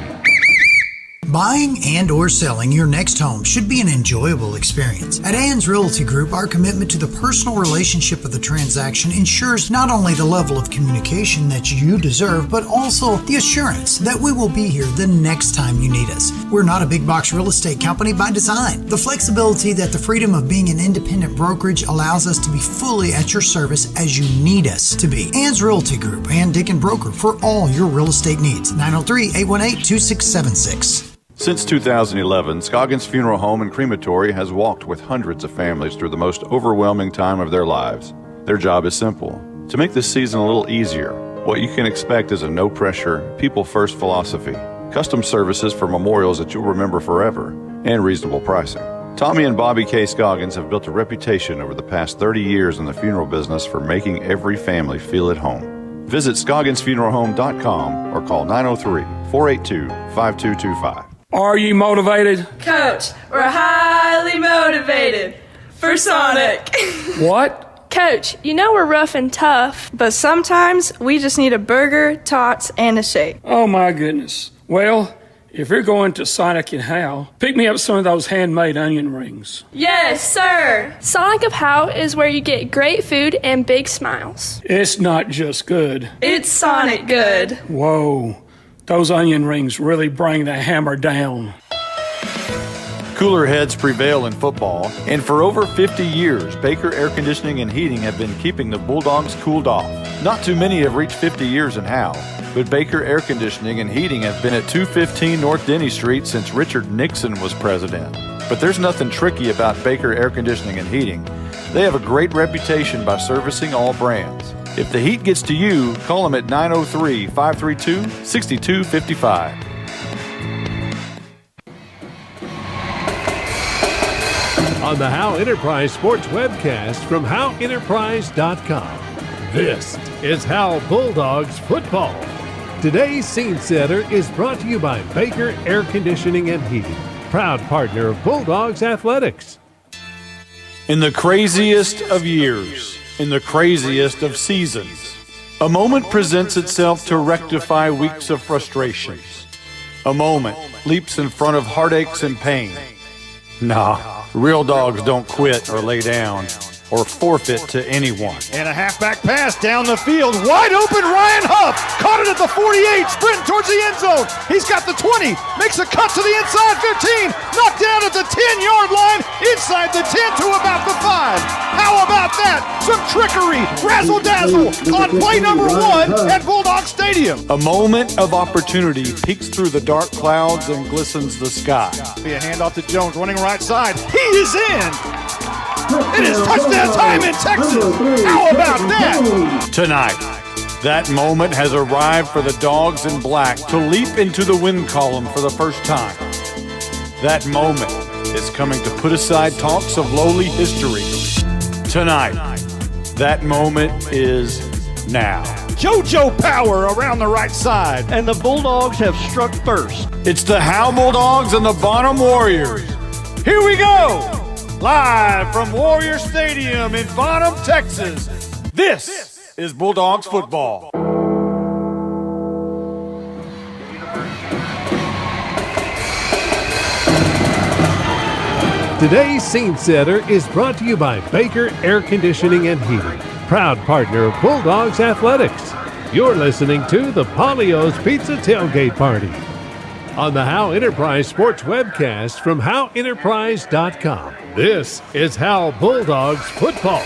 Buying and or selling your next home should be an enjoyable experience. At Ann's Realty Group, our commitment to the personal relationship of the transaction ensures not only the level of communication that you deserve, but also the assurance that we will be here the next time you need us. We're not a big box real estate company by design. The flexibility that the freedom of being an independent brokerage allows us to be fully at your service as you need us to be. Ann's Realty Group, Ann Dicken Broker, for all your real estate needs. 903-818-2676. Since 2011, Scoggins Funeral Home and Crematory has walked with hundreds of families through the most overwhelming time of their lives. Their job is simple: to make this season a little easier. What you can expect is a no-pressure, people-first philosophy, custom services for memorials that you'll remember forever, and reasonable pricing. Tommy and Bobby K. Scoggins have built a reputation over the past 30 years in the funeral business for making every family feel at home. Visit ScogginsFuneralHome.com or call 903-482-5225. Are you motivated? Coach, we're highly motivated for Sonic. What? Coach, you know we're rough and tough, but sometimes we just need a burger, tots, and a shake. Oh my goodness. Well, if you're going to Sonic and Howe, pick me up some of those handmade onion rings. Yes, sir. Sonic of Howe is where you get great food and big smiles. It's not just good. It's Sonic good. Whoa. Those onion rings really bring the hammer down. Cooler heads prevail in football, and for over 50 years, Baker Air Conditioning and Heating have been keeping the Bulldogs cooled off. Not too many have reached 50 years in Howe, but Baker Air Conditioning and Heating have been at 215 North Denny Street since Richard Nixon was president. But there's nothing tricky about Baker Air Conditioning and Heating. They have a great reputation by servicing all brands. If the heat gets to you, call them at 903-532-6255. On the Howe Enterprise Sports webcast from HoweEnterprise.com. This is Howe Bulldogs football. Today's scene setter is brought to you by Baker Air Conditioning and Heating, proud partner of Bulldogs Athletics. In the craziest of years, in the craziest of seasons, a moment presents itself to rectify weeks of frustrations. A moment leaps in front of heartaches and pain. Nah, real dogs don't quit or lay down or forfeit to anyone. And a halfback pass down the field. Wide open, Ryan Huff. Caught it at the 48, sprinting towards the end zone. He's got the 20, makes a cut to the inside 15, knocked down at the 10-yard line, inside the 10 to about the 5. How about that? Some trickery, razzle-dazzle on play number 1 at Bulldog Stadium. A moment of opportunity peeks through the dark clouds and glistens the sky. Be a handoff to Jones, running right side. He is in. It is touchdown time in Texas. How about that? Tonight, that moment has arrived for the Dogs in Black to leap into the win column for the first time. That moment is coming to put aside talks of lowly history. Tonight, that moment is now. JoJo Power around the right side. And the Bulldogs have struck first. It's the Howe Bulldogs and the Bonham Warriors. Here we go! Live from Warrior Stadium in Bonham, Texas. This is Bulldogs football. Today's scene setter is brought to you by Baker Air Conditioning and Heating, proud partner of Bulldogs Athletics. You're listening to the Polio's Pizza Tailgate Party on the Howe Enterprise Sports webcast from HoweEnterprise.com. This is Howe Bulldogs football.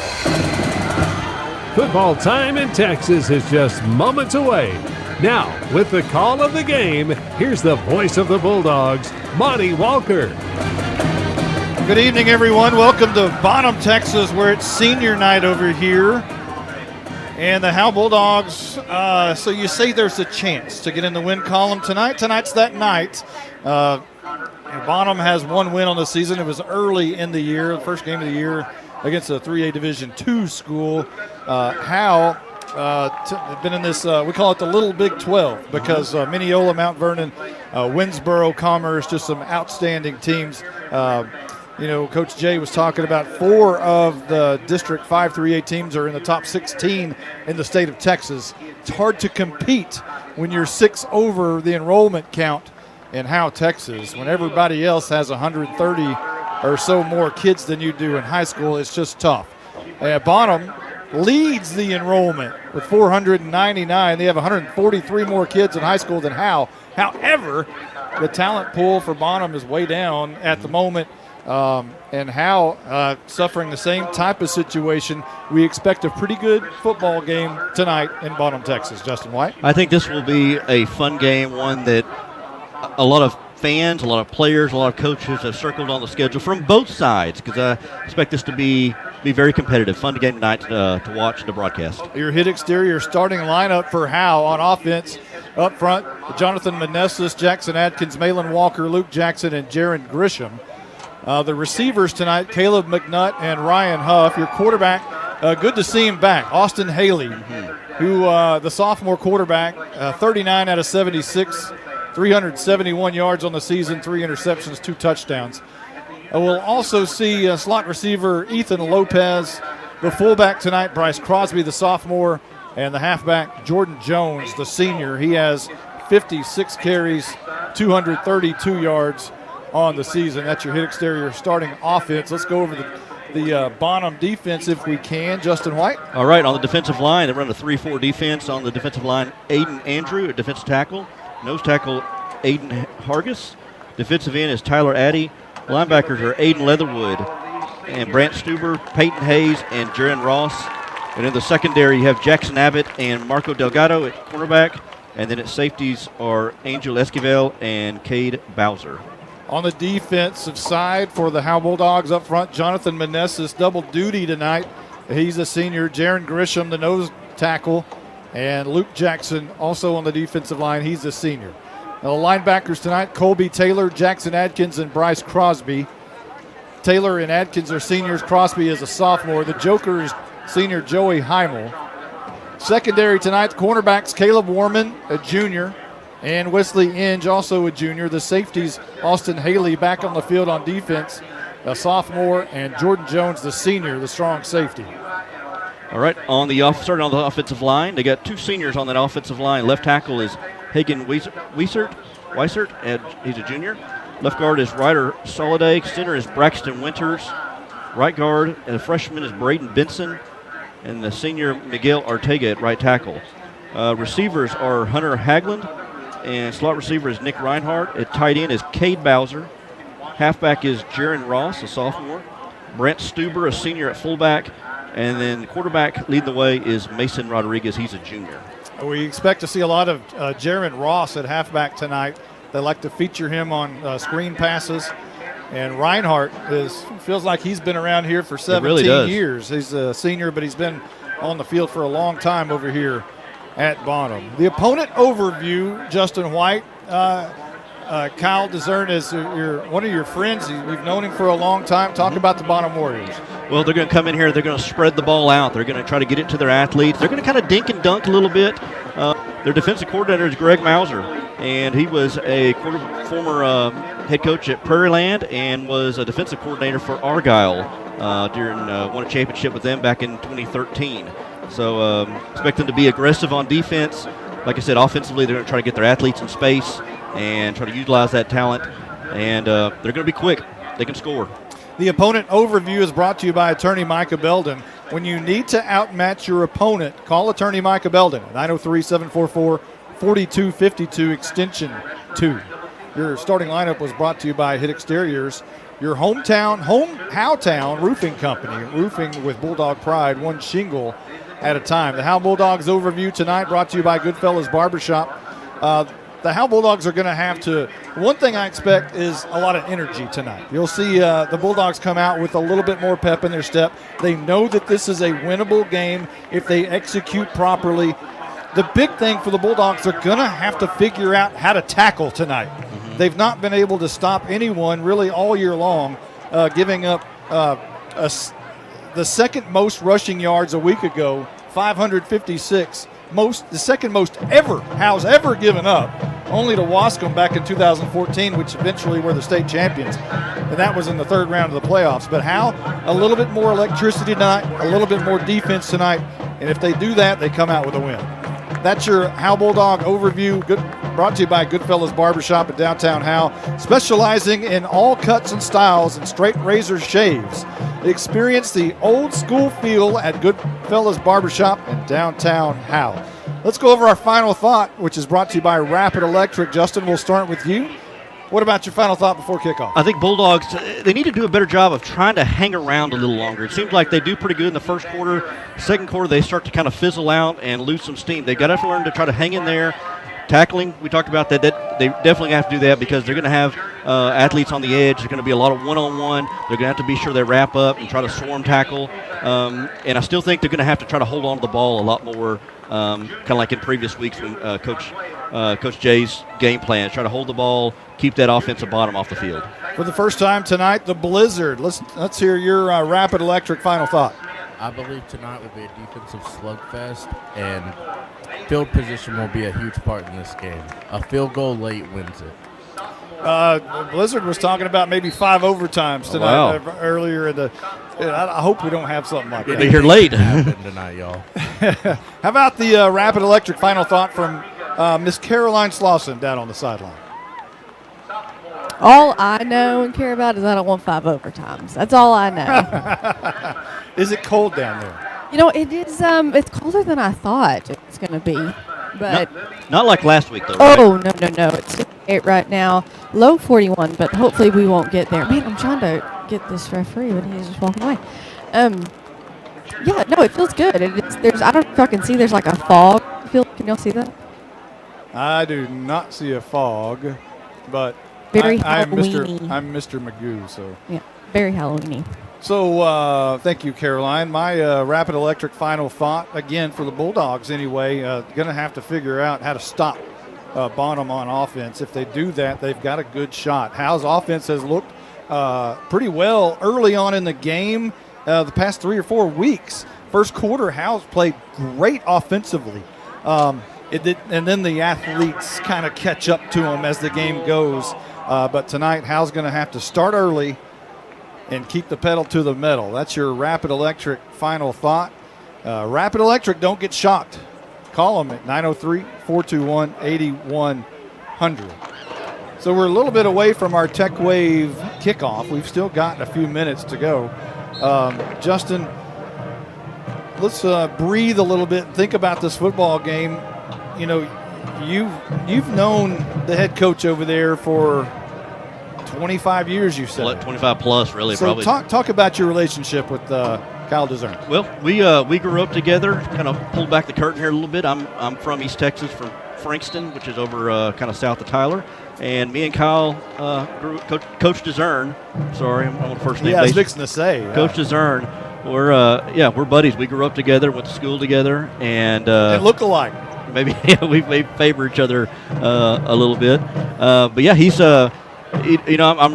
Football time in Texas is just moments away. Now, with the call of the game, here's the voice of the Bulldogs, Monty Walker. Good evening, everyone. Welcome to Bonham, Texas, where it's senior night over here. And the Howe Bulldogs, so you say there's a chance to get in the win column tonight. Tonight's that night. Bonham has one win on the season. It was early in the year, the first game of the year against a 3A Division II school. Howe been in this, we call it the Little Big 12 because Mineola, Mount Vernon, Winnsboro, Commerce, just some outstanding teams. Coach Jay was talking about 4 of the District 5 3A teams are in the top 16 in the state of Texas. It's hard to compete when you're 6 over the enrollment count in Howe, Texas. When everybody else has 130 or so more kids than you do in high school, it's just tough. Bonham leads the enrollment with 499. They have 143 more kids in high school than Howe. However, the talent pool for Bonham is way down at the moment. And Howe suffering the same type of situation. We expect a pretty good football game tonight in Bonham, Texas. Justin White? I think this will be a fun game, one that a lot of fans, a lot of players, a lot of coaches have circled on the schedule from both sides because I expect this to be very competitive. Fun game tonight to watch the broadcast. Your hit exterior starting lineup for Howe on offense. Up front, Jonathan Manessis, Jackson Adkins, Malin Walker, Luke Jackson, and Jaron Grisham. The receivers tonight, Caleb McNutt and Ryan Huff. Your quarterback, good to see him back, Austin Haley, who the sophomore quarterback, 39 out of 76, 371 yards on the season, 3 interceptions, 2 touchdowns. We'll also see slot receiver Ethan Lopez, the fullback tonight, Bryce Crosby, the sophomore, and the halfback, Jordan Jones, the senior. He has 56 carries, 232 yards on the season. That's your hit exterior starting offense. Let's go over the Bonham defense if we can. Justin White. All right, on the defensive line, they run a 3-4 defense. On the defensive line, Aiden Andrew, a defensive tackle. Nose tackle, Aiden Hargis. Defensive end is Tyler Addy. Linebackers are Aiden Leatherwood and Brant Stuber, Peyton Hayes, and Jaron Ross. And in the secondary, you have Jackson Abbott and Marco Delgado at cornerback. And then at safeties are Angel Esquivel and Cade Bowser. On the defensive side for the Howe Bulldogs up front, Jonathan Manessis, double duty tonight. He's a senior. Jaron Grisham, the nose tackle, and Luke Jackson also on the defensive line. He's a senior. Now the linebackers tonight, Colby Taylor, Jackson Adkins, and Bryce Crosby. Taylor and Adkins are seniors. Crosby is a sophomore. The joker is senior Joey Heimel. Secondary tonight, the cornerbacks, Caleb Warman, a junior, and Wesley Inge, also a junior. The safeties, Austin Haley back on the field on defense, a sophomore, and Jordan Jones, the senior, the strong safety. All right, starting on the offensive line, they got 2 seniors on that offensive line. Left tackle is Hagen Weissert, and he's a junior. Left guard is Ryder Soliday. Center is Braxton Winters. Right guard, and the freshman is Braden Benson, and the senior Miguel Ortega at right tackle. Receivers are Hunter Hagland, and slot receiver is Nick Reinhardt. At tight end is Cade Bowser. Halfback is Jaron Ross, a sophomore. Brent Stuber, a senior at fullback. And then quarterback leading the way is Mason Rodriguez. He's a junior. We expect to see a lot of Jaron Ross at halfback tonight. They like to feature him on screen passes. And Reinhardt feels like he's been around here for 17 years. He's a senior, but he's been on the field for a long time over here at Bonham. The opponent overview, Justin White. Kyle DeZern is one of your friends. We've known him for a long time. Talk about the Bonham Warriors. Well, they're going to come in here. They're going to spread the ball out. They're going to try to get it to their athletes. They're going to kind of dink and dunk a little bit. Their defensive coordinator is Greg Mauser, and he was a former head coach at Prairie Land and was a defensive coordinator for Argyle during won a championship with them back in 2013. So expect them to be aggressive on defense. Like I said, offensively, they're going to try to get their athletes in space and try to utilize that talent. And they're going to be quick. They can score. The opponent overview is brought to you by attorney Micah Belden. When you need to outmatch your opponent, call attorney Micah Belden, 903-744-4252, extension 2. Your starting lineup was brought to you by Hit Exteriors, your Howtown Roofing Company. Roofing with Bulldog pride, one shingle at a time. The Howe Bulldogs overview tonight brought to you by Goodfellas Barbershop. The Howe Bulldogs are going to have to – one thing I expect is a lot of energy tonight. You'll see the Bulldogs come out with a little bit more pep in their step. They know that this is a winnable game if they execute properly. The big thing for the Bulldogs, they're going to have to figure out how to tackle tonight. They've not been able to stop anyone really all year long, giving up the second most rushing yards a week ago, 556. The second most ever Howe's ever given up, only to Wascom back in 2014, which eventually were the state champions, and that was in the third round of the playoffs. But Howe, a little bit more electricity tonight, a little bit more defense tonight, and if they do that, they come out with a win. That's your Howe Bulldog overview, brought to you by Goodfellas Barbershop in downtown Howe, specializing in all cuts and styles and straight razor shaves. Experience the old school feel at Goodfellas Barbershop in downtown Howe. Let's go over our final thought, which is brought to you by Rapid Electric. Justin, we'll start with you. What about your final thought before kickoff? I think Bulldogs, they need to do a better job of trying to hang around a little longer. It seems like they do pretty good in the first quarter. Second quarter, they start to kind of fizzle out and lose some steam. They've got to learn to try to hang in there. Tackling, we talked about that. They definitely have to do that because they're going to have athletes on the edge. There's going to be a lot of one-on-one. They're going to have to be sure they wrap up and try to swarm tackle. And I still think they're going to have to try to hold on to the ball a lot more, kind of like in previous weeks when Coach Jay's game plan, try to hold the ball, keep that offensive bottom off the field. For the first time tonight, the Blizzard. Let's hear your Rapid Electric final thought. I believe tonight will be a defensive slugfest, and field position will be a huge part in this game. A field goal late wins it. Blizzard was talking about maybe 5 overtimes tonight. Earlier in the. I hope we don't have something like that. Be here late tonight, y'all. How about the Rapid Electric final thought from Miss Caroline Slauson down on the sideline? All I know and care about is I don't want 5 overtimes. That's all I know. Is it cold down there? You know, it is. It's colder than I thought it was going to be. But not like last week, though. Oh, right? No. It's 58 right now. Low 41, but hopefully we won't get there. Man, I'm trying to get this referee, but he's just walking away. Yeah, no, it feels good. I don't know if I can see there's like a fog. Can y'all see that? I do not see a fog, but very I'm Halloween-y. I'm Mr. Magoo, so. Yeah, very Halloween-y. So thank you, Caroline. My Rapid Electric final thought, again, for the Bulldogs anyway, going to have to figure out how to stop Bonham on offense. If they do that, they've got a good shot. Howe's offense has looked pretty well early on in the game the past 3 or 4 weeks. First quarter, Howe's played great offensively. And then the athletes kind of catch up to them as the game goes. But tonight, Howe's going to have to start early and keep the pedal to the metal. That's your Rapid Electric final thought. Rapid Electric, don't get shocked. Call them at 903-421-8100. So we're a little bit away from our Tech Wave kickoff. We've still got a few minutes to go. Justin, let's breathe a little bit and think about this football game. You know, you've known the head coach over there for 25 years, you said. 25 plus, really, so probably. Talk about your relationship with Kyle DeZern. Well, we grew up together. Kind of pulled back the curtain here a little bit. I'm from East Texas, from Frankston, which is over kind of south of Tyler. And me and Kyle Coach DeZern. Sorry, I'm on the first name. Yeah, I was fixing to say. Coach DeZern. We're buddies. We grew up together, went to school together, and they look alike. Maybe we favor each other a little bit. But yeah, he's I'm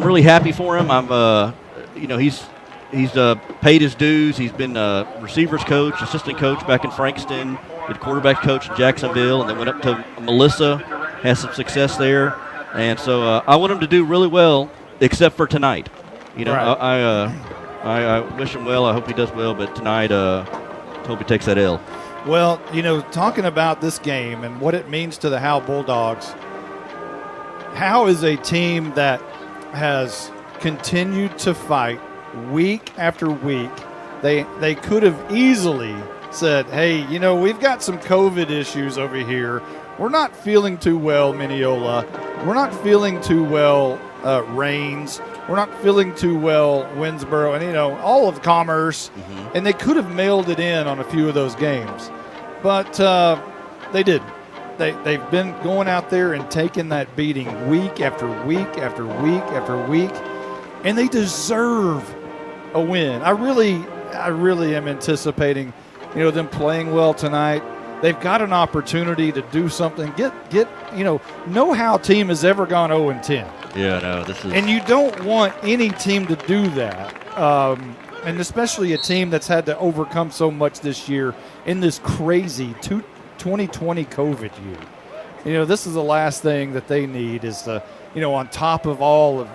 really happy for him. He's paid his dues. He's been receivers coach, assistant coach back in Frankston, did quarterback coach in Jacksonville, and then went up to Melissa, had some success there. And so I want him to do really well, except for tonight. You know, right. I wish him well. I hope he does well, but tonight, hope he takes that L. Well, talking about this game and what it means to the Howe Bulldogs, Howe is a team that has continued to fight week after week. They could have easily said, hey, we've got some COVID issues over here. We're not feeling too well, Mineola. We're not feeling too well, Rains. we're not feeling too well, Winsboro, and all of Commerce, and they could have mailed it in on a few of those games, but they didn't. They've been going out there and taking that beating week after week after week after week, and they deserve a win. I really am anticipating, them playing well tonight. They've got an opportunity to do something. No Howe team has ever gone 0-10. Yeah, no, this is. And you don't want any team to do that, and especially a team that's had to overcome so much this year in this crazy 2020 COVID year. This is the last thing that they need is to, on top of all of,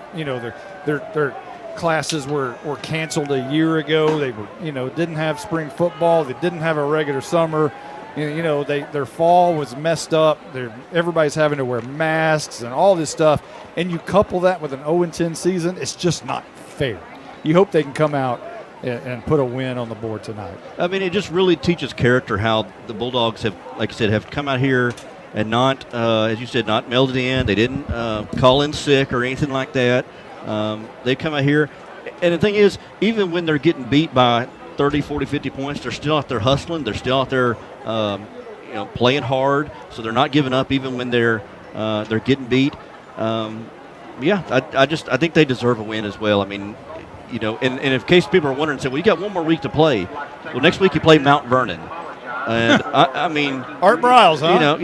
their classes were canceled a year ago. They were, didn't have spring football. They didn't have a regular summer. Their fall was messed up. Everybody's having to wear masks and all this stuff. And you couple that with an 0-10 season, it's just not fair. You hope they can come out and put a win on the board tonight. I mean, it just really teaches character how the Bulldogs have, like I said, have come out here and not, as you said, not mailed it in. They didn't call in sick or anything like that. They come out here. And the thing is, even when they're getting beat by 30, 40, 50 points, they're still out there hustling. They're still out there, playing hard. So they're not giving up even when they're getting beat. I think they deserve a win as well. I mean, and in case people are wondering, say, well, you got one more week to play. Well, next week you play Mount Vernon. And, I mean. Art Briles, huh?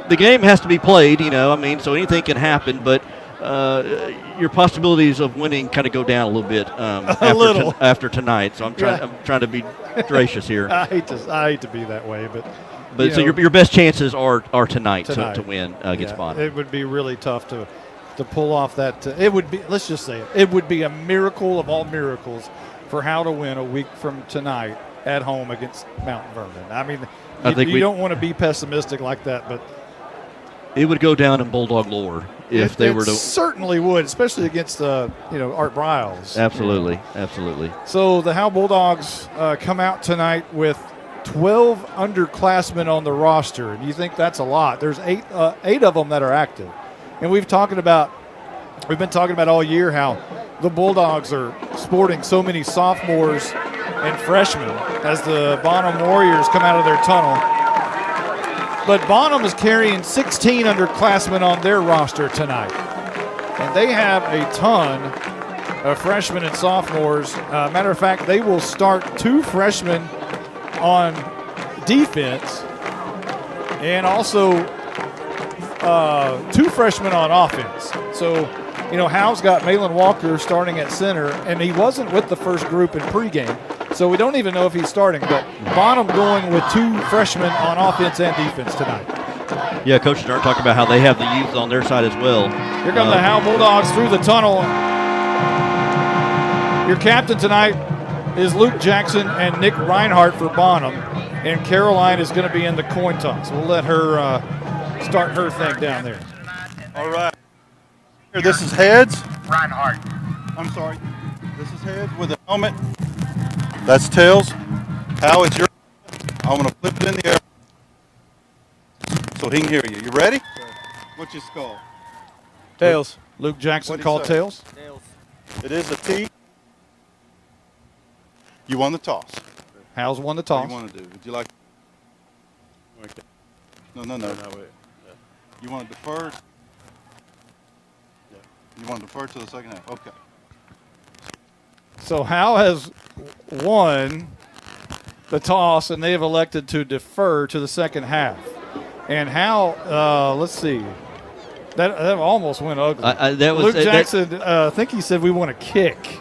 The game has to be played, so anything can happen. But your possibilities of winning kind of go down a little bit after tonight. So I'm trying to be gracious here. I hate to be that way, but so your best chances are tonight. To win against Bonham. It would be really tough to pull off that. It would be. Let's just say it would be a miracle of all miracles for Howe to win a week from tonight at home against Mount Vernon. I mean, you don't want to be pessimistic like that, but it would go down in Bulldog lore if they were to. Certainly would, especially against Art Briles. Absolutely. So the Howe Bulldogs come out tonight with 12 underclassmen on the roster, and you think that's a lot. There's eight of them that are active, and we've been talking about all year how the Bulldogs are sporting so many sophomores and freshmen as the Bonham Warriors come out of their tunnel. But Bonham is carrying 16 underclassmen on their roster tonight, and they have a ton of freshmen and sophomores. Matter of fact, they will start 2 freshmen on defense and also 2 freshmen on offense. So, Howe's got Malin Walker starting at center, and he wasn't with the first group in pregame, so we don't even know if he's starting. But Bonham going with 2 freshmen on offense and defense tonight. Yeah, Coach Stern talked about how they have the youth on their side as well. Here come the Howe Bulldogs through the tunnel. Your captain tonight is Luke Jackson and Nick Reinhardt for Bonham, and Caroline is going to be in the coin toss. We'll let her start her thing down there. All right. Here, this is heads. Reinhardt. I'm sorry. This is heads with a helmet. That's tails. How it's your. I'm going to flip it in the air so he can hear you. You ready? What's your skull? Tails. Luke Jackson called tails. Tails. It is a T. You won the toss. Howe's won the toss. What do you want to do? Would you like? Okay. No. Wait. You want to defer? Yeah. You want to defer to the second half? Okay. So Howe has won the toss, and they have elected to defer to the second half. And Howe, let's see, that almost went ugly. Luke Jackson, I think he said we want to kick.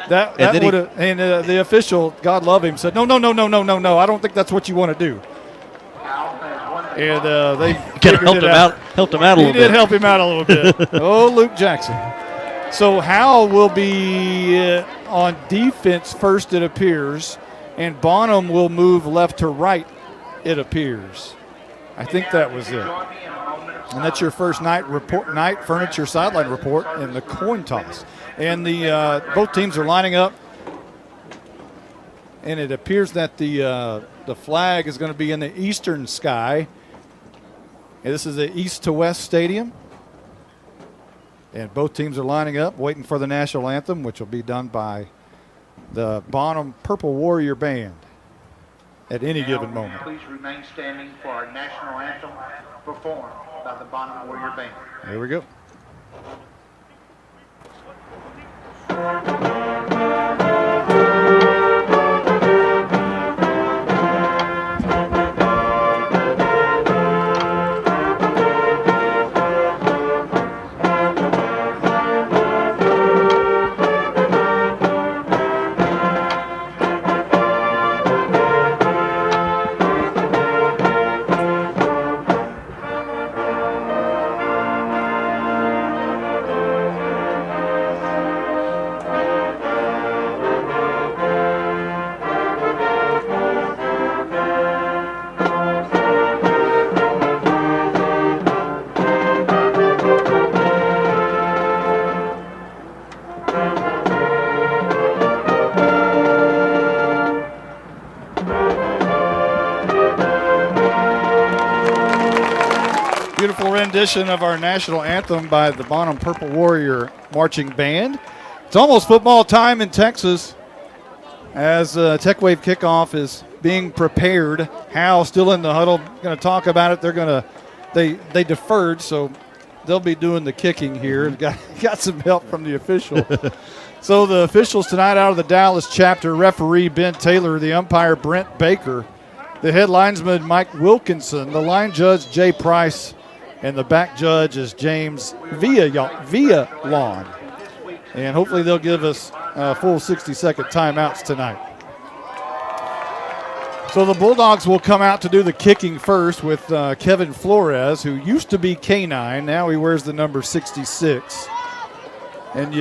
That would have, and the official, God love him, said no. I don't think that's what you want to do. And they helped him out a little bit. He did help him out a little bit. Oh, Luke Jackson. So Howe will be on defense first, it appears, and Bonham will move left to right, it appears. I think that was it. And that's your first night furniture sideline report in the coin toss. And the both teams are lining up, and it appears that the flag is going to be in the eastern sky. And this is the east to west stadium. And both teams are lining up, waiting for the national anthem, which will be done by the Bonham Purple Warrior Band at any given moment. Please remain standing for our national anthem performed by the Bonham Warrior Band. Here we go. Beautiful rendition of our national anthem by the Bonham Purple Warrior Marching Band. It's almost football time in Texas as Tech Wave kickoff is being prepared. Howe still in the huddle, going to talk about it. They deferred, so they'll be doing the kicking here. Got some help from the official. So the officials tonight out of the Dallas chapter: referee Ben Taylor, the umpire Brent Baker, the head linesman Mike Wilkinson, the line judge Jay Price, and the back judge is James Villalon. And hopefully they'll give us full 60-second timeouts tonight. So the Bulldogs will come out to do the kicking first with Kevin Flores, who used to be K9. Now he wears the number 66. And,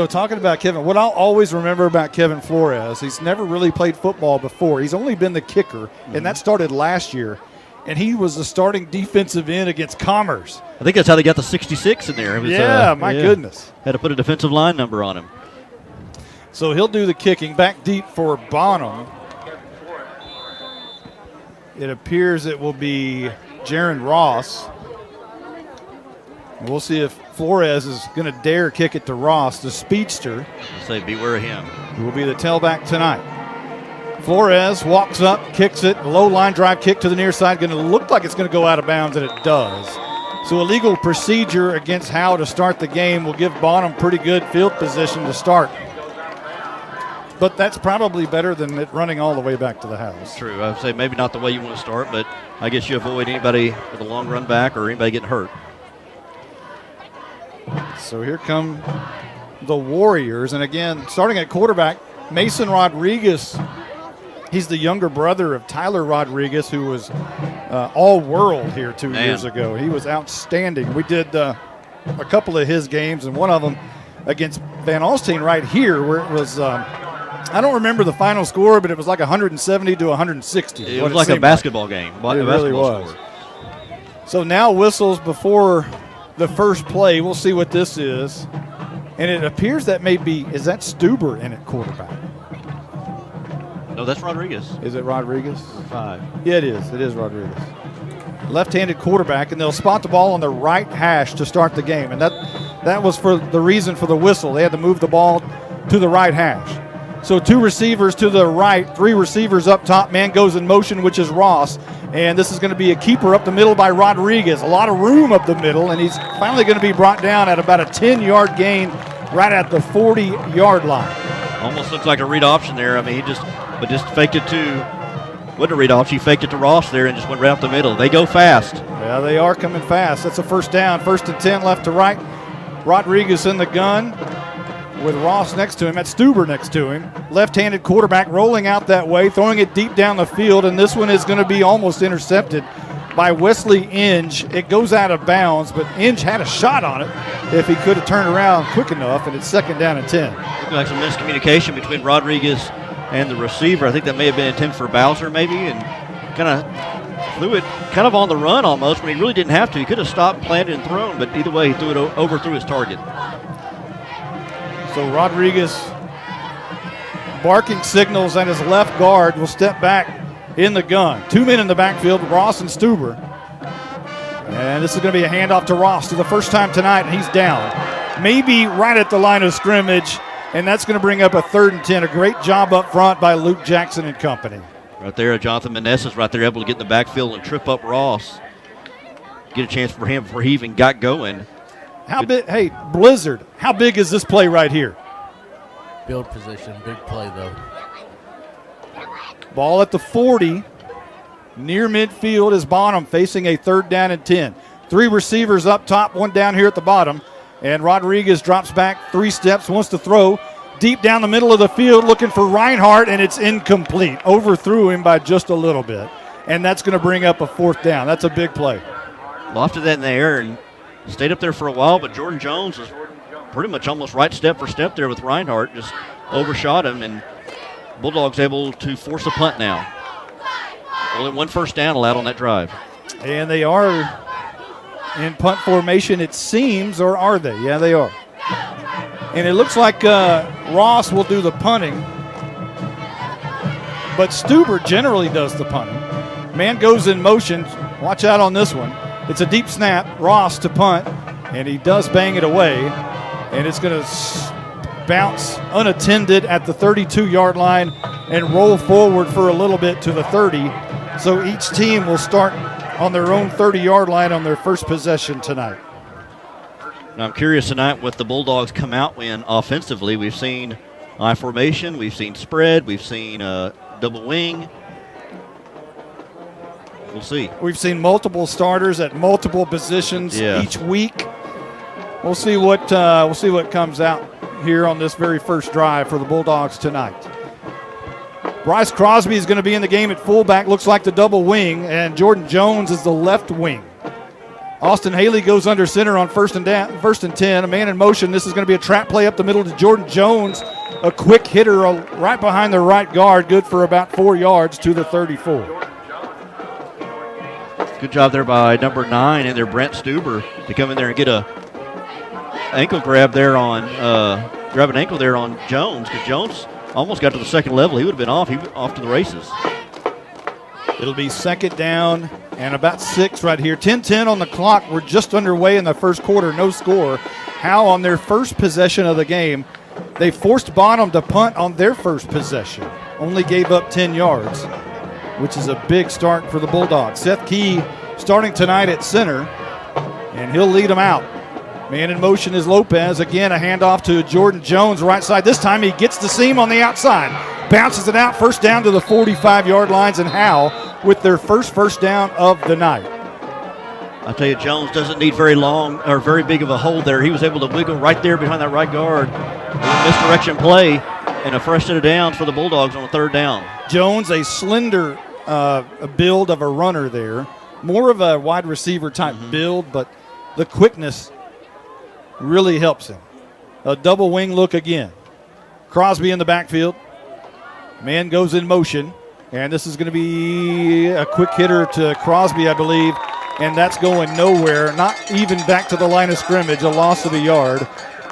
talking about Kevin, what I'll always remember about Kevin Flores, he's never really played football before. He's only been the kicker, and that started last year. And he was the starting defensive end against Commerce. I think that's how they got the 66 in there. It was, my goodness. Had to put a defensive line number on him. So he'll do the kicking back deep for Bonham. It appears it will be Jaron Ross. And we'll see if Flores is going to dare kick it to Ross, the speedster. I'll say beware of him. Who will be the tailback tonight. Flores walks up, kicks it, low line drive kick to the near side, going to look like it's going to go out of bounds, and it does. So a legal procedure against Howe to start the game will give Bonham pretty good field position to start. But that's probably better than it running all the way back to the house. True. I would say maybe not the way you want to start, but I guess you avoid anybody with a long run back or anybody getting hurt. So here come the Warriors. And again, starting at quarterback, Mason Rodriguez. He's the younger brother of Tyler Rodriguez, who was all-world here 2 years ago. He was outstanding. We did a couple of his games, and one of them against Van Alstyne right here, where it was I don't remember the final score, but it was like 170 to 160. It was like a basketball game. It really was. So now whistles before the first play. We'll see what this is. And it appears that is that Stuber in at quarterback? No, that's Rodriguez. Is it Rodriguez? 5. Yeah, it is. It is Rodriguez. Left-handed quarterback, and they'll spot the ball on the right hash to start the game. And that was for the reason for the whistle. They had to move the ball to the right hash. So 2 receivers to the right, 3 receivers up top. Man goes in motion, which is Ross. And this is going to be a keeper up the middle by Rodriguez. A lot of room up the middle, and he's finally going to be brought down at about a 10-yard gain right at the 40-yard line. Almost looks like a read option there. I mean, he just faked it wasn't a read option. He faked it to Ross there and just went right up the middle. They go fast. Yeah, they are coming fast. That's a first down. 1st and 10 left to right. Rodriguez in the gun with Ross next to him. That's Stuber next to him. Left-handed quarterback rolling out that way, throwing it deep down the field, and this one is going to be almost intercepted by Wesley Inge. It goes out of bounds, but Inge had a shot on it if he could have turned around quick enough, and it's 2nd down and 10. Looks like some miscommunication between Rodriguez and the receiver. I think that may have been an attempt for Bowser maybe, and kind of flew it kind of on the run almost when he really didn't have to. He could have stopped, planted, and thrown, but either way, he threw it overthrew his target. So Rodriguez barking signals, and his left guard will step back in the gun. 2 men in the backfield, Ross and Stuber. And this is going to be a handoff to Ross for the first time tonight, and he's down. maybe right at the line of scrimmage, and that's going to bring up a 3rd and 10. A great job up front by Luke Jackson and company. Right there, Jonathan Manessa's right there, able to get in the backfield and trip up Ross. Get a chance for him before he even got going. How big? Hey, Blizzard, how big is this play right here? Field position, big play though. Ball at the 40. Near midfield is Bonham facing a 3rd down and 10. 3 receivers up top, 1 down here at the bottom. And Rodriguez drops back 3 steps, wants to throw deep down the middle of the field, looking for Reinhardt, and it's incomplete. Overthrew him by just a little bit. And that's going to bring up a 4th down. That's a big play. Lofted that in the air and stayed up there for a while, but Jordan Jones was pretty much almost right step for step there with Reinhardt. Just overshot him, and Bulldogs able to force a punt now. Only 1 first down allowed on that drive. And they are in punt formation, it seems, or are they? Yeah, they are. And it looks like Ross will do the punting, but Stuber generally does the punting. Man goes in motion. Watch out on this one. It's a deep snap. Ross to punt, and he does bang it away, and it's going to bounce unattended at the 32-yard line and roll forward for a little bit to the 30. So each team will start on their own 30-yard line on their first possession tonight. Now I'm curious tonight what the Bulldogs come out in offensively. We've seen I formation, we've seen spread, we've seen double wing. We'll see. We've seen multiple starters at multiple positions each week. We'll see what comes out here on this very first drive for the Bulldogs tonight. Bryce Crosby is going to be in the game at fullback, looks like the double wing, and Jordan Jones is the left wing. Austin Haley goes under center on first and 10. A man in motion. This is going to be a trap play up the middle to Jordan Jones. A quick hitter right behind the right guard, good for about 4 yards to the 34. Good job there by number 9 and there, Brent Stuber, to come in there and get a ankle grab there on grab an ankle there on Jones, because Jones almost got to the second level. He would have been off. He was off to the races. It'll be 2nd down and about 6 right here. 10-10 on the clock. We're just underway in the first quarter. No score. Howe on their first possession of the game. They forced Bonham to punt on their first possession. Only gave up 10 yards, which is a big start for the Bulldogs. Seth Key starting tonight at center, and he'll lead them out. Man in motion is Lopez. Again, a handoff to Jordan Jones, right side. This time he gets the seam on the outside. Bounces it out, first down to the 45-yard lines, and Howe with their first down of the night. I tell you, Jones doesn't need very long or very big of a hold there. He was able to wiggle right there behind that right guard. A misdirection play and a fresh set of downs for the Bulldogs on a 3rd down. Jones, a slender build of a runner there. More of a wide receiver type build, but the quickness really helps him. A double wing look again. Crosby in the backfield. Man goes in motion, and this is going to be a quick hitter to Crosby, I believe, and that's going nowhere. Not even back to the line of scrimmage, a loss of a yard.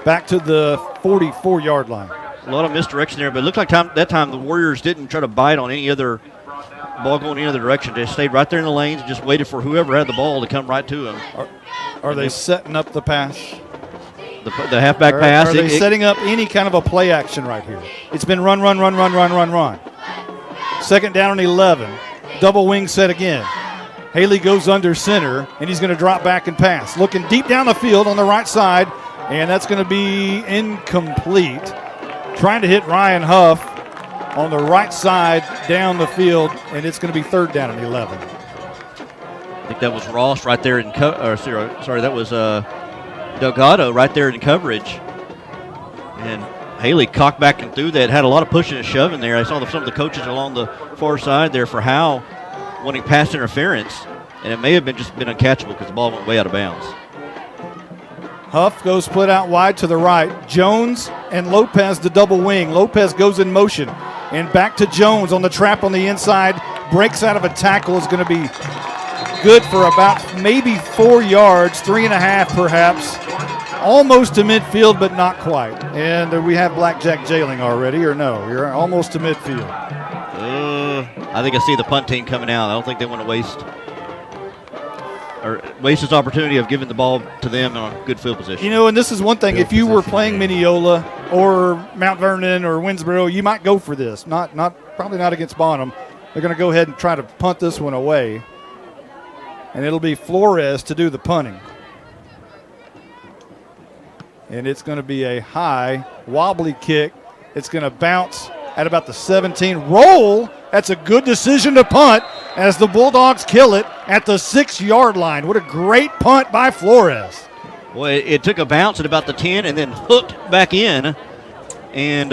Back to the 44-yard line. A lot of misdirection there, but it looked like that time the Warriors didn't try to bite on any other ball going any other direction. They stayed right there in the lanes and just waited for whoever had the ball to come right to them. Are they setting up the pass? The halfback pass. Are they setting up any kind of a play action right here? It's been run. 2nd down and 11. Double wing set again. Haley goes under center, and he's going to drop back and pass. Looking deep down the field on the right side, and that's going to be incomplete. Trying to hit Ryan Huff on the right side down the field, and it's going to be 3rd down and 11. I think that was Ross right there in that was Delgado right there in coverage. And Haley cocked back and threw that. Had a lot of pushing and shoving there. I saw some of the coaches along the far side there for Howe wanting pass interference, and it may have been uncatchable because the ball went way out of bounds. Huff goes split out wide to the right. Jones and Lopez the double wing. Lopez goes in motion and back to Jones on the trap on the inside. Breaks out of a tackle. Is going to be good for about maybe 4 yards, 3.5 perhaps. Almost to midfield, but not quite. And we have blackjack jailing already, or no? You're almost to midfield. I think I see the punt team coming out. I don't think they want to waste. or waste his opportunity of giving the ball to them on a good field position. You know, and this is one thing. If you were playing Mineola or Mount Vernon or Winsboro, you might go for this. Probably not against Bonham. They're going to go ahead and try to punt this one away. And it'll be Flores to do the punting. And it's going to be a high, wobbly kick. It's going to bounce at about the 17. Roll. That's a good decision to punt as the Bulldogs kill it at the 6-yard line. What a great punt by Flores. Well, it took a bounce at about the 10 and then hooked back in and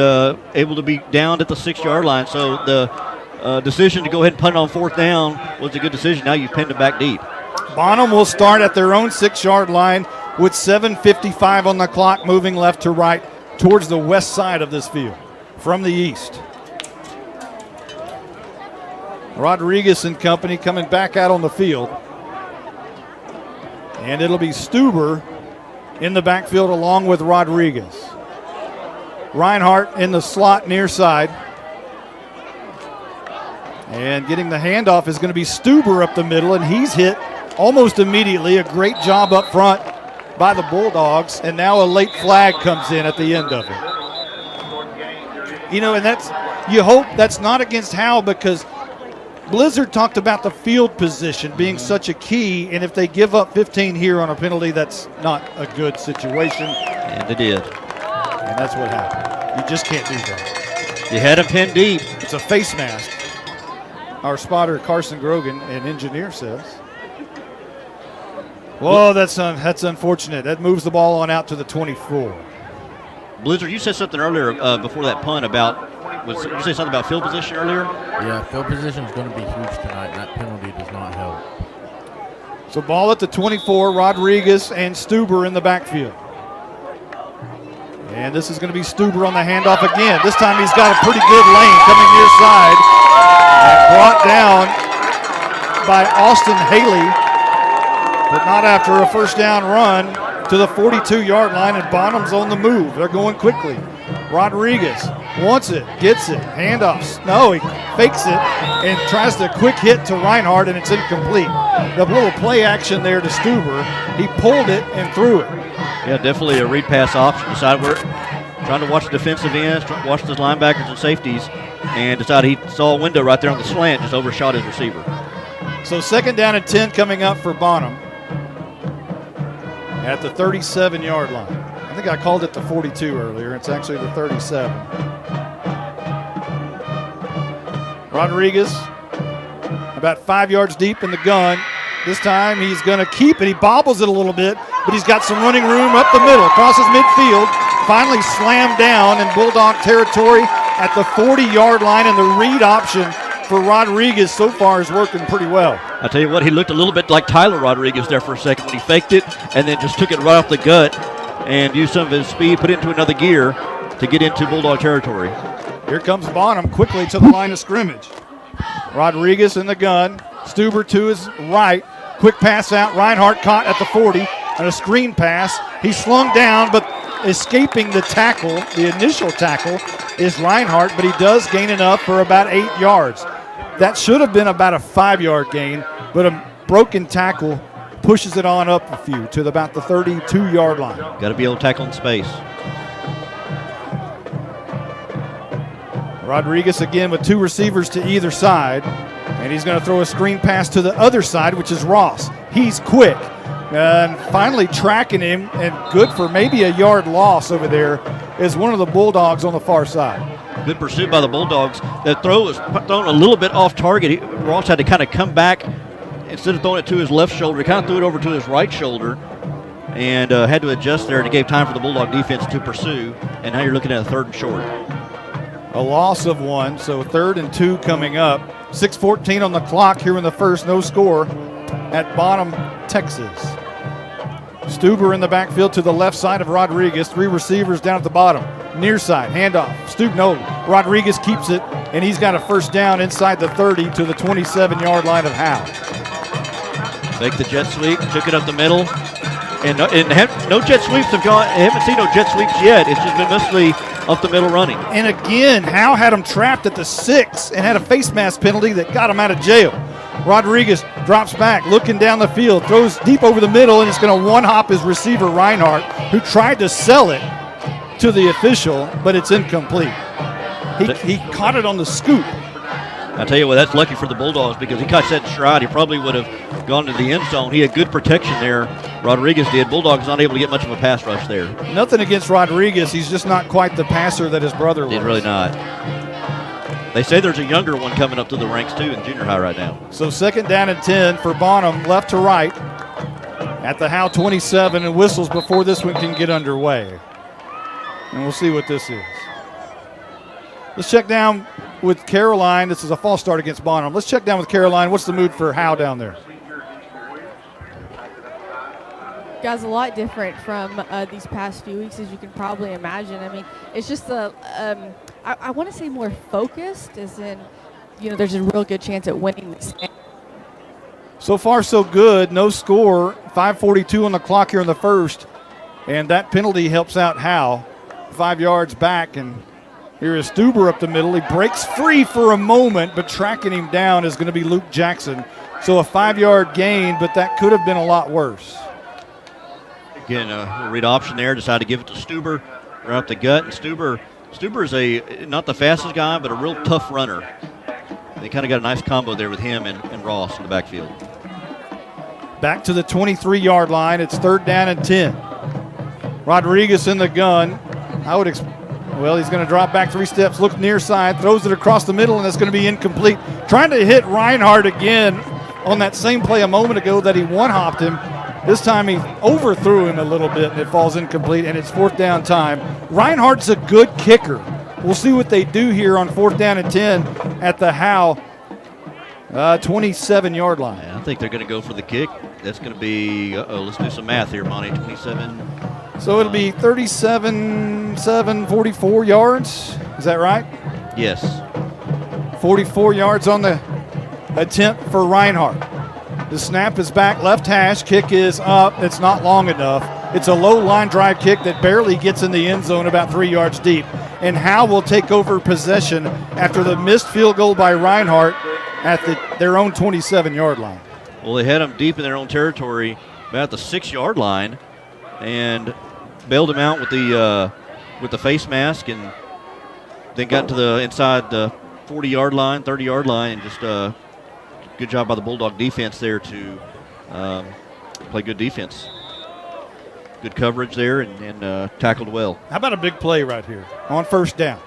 able to be down at the 6-yard line. So the decision to go ahead and punt it on 4th down was a good decision. Now you've pinned it back deep. Bonham will start at their own 6-yard line with 7:55 on the clock, moving left to right towards the west side of this field from the east. Rodriguez and company coming back out on the field. And it'll be Stuber in the backfield along with Rodriguez. Reinhardt in the slot near side. And getting the handoff is going to be Stuber up the middle, and he's hit almost immediately. A great job up front by the Bulldogs, and now a late flag comes in at the end of it. You know, and you hope that's not against Howe, because Blizzard talked about the field position being such a key, and if they give up 15 here on a penalty, that's not a good situation. And they did. And that's what happened. You just can't do that. You had him pinned deep. It's a face mask. Our spotter, Carson Grogan, an engineer, says. Whoa, that's unfortunate. That moves the ball on out to the 24. Blizzard, you said something earlier before that punt about, did you say something about field position earlier? Yeah, field position is going to be huge tonight, and that penalty does not help. So ball at the 24, Rodriguez and Stuber in the backfield. And this is going to be Stuber on the handoff again. This time he's got a pretty good lane coming near side. And brought down by Austin Haley, but not after a first down run to the 42-yard line, and Bonham's on the move. They're going quickly. Rodriguez wants it, gets it, handoffs. No, he fakes it and tries to quick hit to Reinhardt, and it's incomplete. The little play action there to Stuber. He pulled it and threw it. Yeah, definitely a read pass option. Decided we're trying to watch the defensive ends, watch the linebackers and safeties, and decided he saw a window right there on the slant, just overshot his receiver. So 2nd down and 10 coming up for Bonham at the 37-yard line. I think I called it the 42 earlier. It's actually the 37. Rodriguez about 5 yards deep in the gun. This time he's going to keep it. He bobbles it a little bit, but he's got some running room up the middle. Crosses midfield, finally slammed down in Bulldog territory at the 40-yard line, and the read option for Rodriguez so far is working pretty well. I tell you what, he looked a little bit like Tyler Rodriguez there for a second when he faked it and then just took it right off the gut and used some of his speed, put it into another gear to get into Bulldog territory. Here comes Bonham quickly to the line of scrimmage. Rodriguez in the gun. Stuber to his right. Quick pass out. Reinhardt caught at the 40 on a screen pass. He's slung down, but escaping the tackle, the initial tackle, is Reinhardt, but he does gain enough for about 8 yards. That should have been about a 5-yard gain, but a broken tackle pushes it on up a few to about the 32-yard line. Got to be able to tackle in space. Rodriguez again with 2 receivers to either side, and he's going to throw a screen pass to the other side, which is Ross. He's quick, and finally tracking him, and good for maybe a yard loss over there is one of the Bulldogs on the far side. Good pursuit by the Bulldogs. That throw was thrown a little bit off target. Ross had to kind of come back. Instead of throwing it to his left shoulder, he kind of threw it over to his right shoulder and had to adjust there, and it gave time for the Bulldog defense to pursue, and now you're looking at a 3rd and short. A loss of 1, so 3rd and 2 coming up. 6:14 on the clock here in the first, no score at Bonham, Texas. Stuber in the backfield to the left side of Rodriguez. 3 receivers down at the bottom. Near side, handoff. Rodriguez keeps it, and he's got a first down inside the 30 to the 27-yard line of Howe. Fake the jet sweep, took it up the middle. And no jet sweeps have gone. I haven't seen no jet sweeps yet. It's just been mostly up the middle running. And again, Howe had him trapped at the 6 and had a face mask penalty that got him out of jail. Rodriguez drops back, looking down the field, throws deep over the middle, and it's going to one-hop his receiver, Reinhardt, who tried to sell it to the official, but it's incomplete. He caught it on the scoop. I tell you what, that's lucky for the Bulldogs because he caught that in stride. He probably would have gone to the end zone. He had good protection there. Rodriguez did. Bulldogs not able to get much of a pass rush there. Nothing against Rodriguez. He's just not quite the passer that his brother was. He's really not. They say there's a younger one coming up through the ranks, too, in junior high right now. So 2nd down and 10 for Bonham, left to right at the Howe 27, and whistles before this one can get underway. And we'll see what this is. Let's check down with Caroline. This is a false start against Bonham. Let's check down with Caroline. What's the mood for Howe down there? Guys, a lot different from these past few weeks, as you can probably imagine. I mean, it's just I want to say more focused, as in, there's a real good chance at winning this game. So far, so good. No score. 5:42 on the clock here in the first. And that penalty helps out Howe. 5 yards back, and here is Stuber up the middle. He breaks free for a moment, but tracking him down is going to be Luke Jackson. So a 5-yard gain, but that could have been a lot worse. Again, a read option there. Decided to give it to Stuber right up the gut. And Stuber is not the fastest guy, but a real tough runner. They kind of got a nice combo there with him and Ross in the backfield. Back to the 23-yard line. It's 3rd down and 10. Rodriguez in the gun. He's going to drop back 3 steps, look near side, throws it across the middle, and it's going to be incomplete. Trying to hit Reinhardt again on that same play a moment ago that he one-hopped him. This time he overthrew him a little bit, and it falls incomplete, and it's 4th down time. Reinhardt's a good kicker. We'll see what they do here on 4th down and 10 at the Howe 27-yard line. Yeah, I think they're going to go for the kick. That's going to be, let's do some math here, Monty. 27. So it'll be 37, 44 yards. Is that right? Yes. 44 yards on the attempt for Reinhardt. The snap is back, left hash, kick is up. It's not long enough. It's a low line drive kick that barely gets in the end zone about 3 yards deep. And Howe will take over possession after the missed field goal by Reinhardt at their own 27-yard line. Well, they had them deep in their own territory, about the 6-yard line, and bailed him out with the face mask, and then got to the inside the 40-yard line, 30-yard line, and just good job by the Bulldog defense there to play good defense. Good coverage there and tackled well. How about a big play right here on 1st down?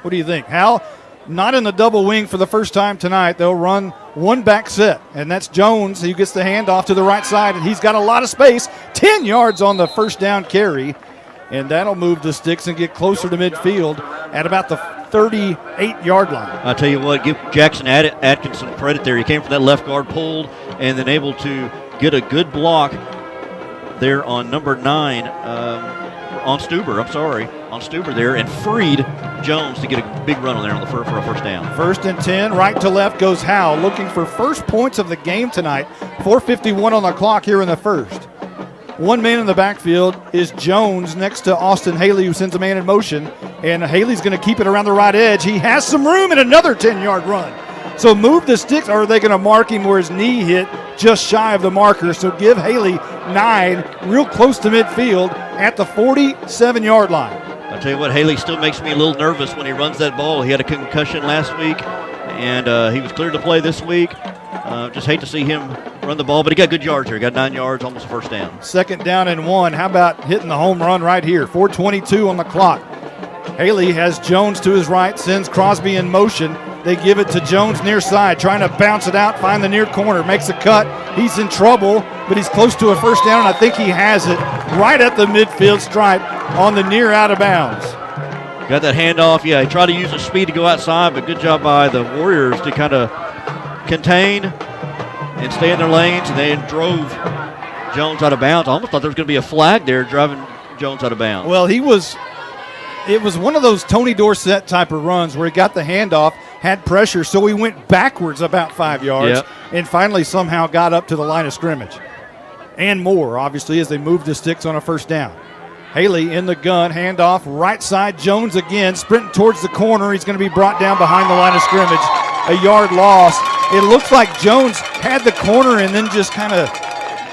What do you think? Howe not in the double wing for the first time tonight. They'll run one back set, and that's Jones who gets the handoff to the right side, and he's got a lot of space. 10 yards on the 1st down carry, and that'll move the sticks and get closer to midfield at about the 38-yard line. I'll tell you what, give Jackson Atkinson credit there. He came from that left guard, pulled, and then able to get a good block there on number 9, on Stuber there, and freed Jones to get a big run on there for a 1st down. 1st and 10, right to left goes Howe, looking for first points of the game tonight. 4:51 on the clock here in the first. One man in the backfield is Jones next to Austin Haley, who sends a man in motion, and Haley's going to keep it around the right edge. He has some room and another 10-yard run. So move the sticks, or are they going to mark him where his knee hit just shy of the marker? So give Haley 9, real close to midfield at the 47-yard line. I'll tell you what, Haley still makes me a little nervous when he runs that ball. He had a concussion last week, and he was cleared to play this week. Just hate to see him run the ball, but he got good yards here. He got 9 yards, almost a 1st down. 2nd down and 1. How about hitting the home run right here? 4:22 on the clock. Haley has Jones to his right, sends Crosby in motion. They give it to Jones near side, trying to bounce it out, find the near corner, makes a cut. He's in trouble, but he's close to a 1st down, and I think he has it right at the midfield stripe on the near out of bounds. Got that handoff. Yeah, he tried to use his speed to go outside, but good job by the Warriors to kind of contain and stay in their lanes, and then drove Jones out of bounds. I almost thought there was going to be a flag there driving Jones out of bounds. Well, it was one of those Tony Dorsett type of runs where he got the handoff, had pressure, so he went backwards about 5 yards, and finally somehow got up to the line of scrimmage. And more, obviously, as they moved the sticks on a 1st down. Haley in the gun, handoff, right side, Jones again, sprinting towards the corner. He's going to be brought down behind the line of scrimmage. A yard loss, it looks like Jones had the corner and then just kind of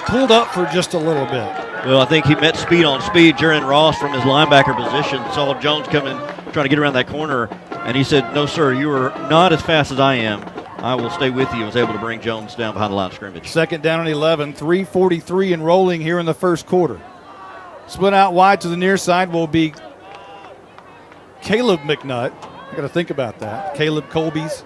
pulled up for just a little bit. Well, I think he met speed on speed. Jaron Ross from his linebacker position saw Jones coming, trying to get around that corner, and he said, "No, sir, you are not as fast as I am. I will stay with you." And was able to bring Jones down behind the line of scrimmage. 2nd down and 11, 3:43 and rolling here in the first quarter. Split out wide to the near side will be Caleb McNutt. I got to think about that. Caleb Colby's.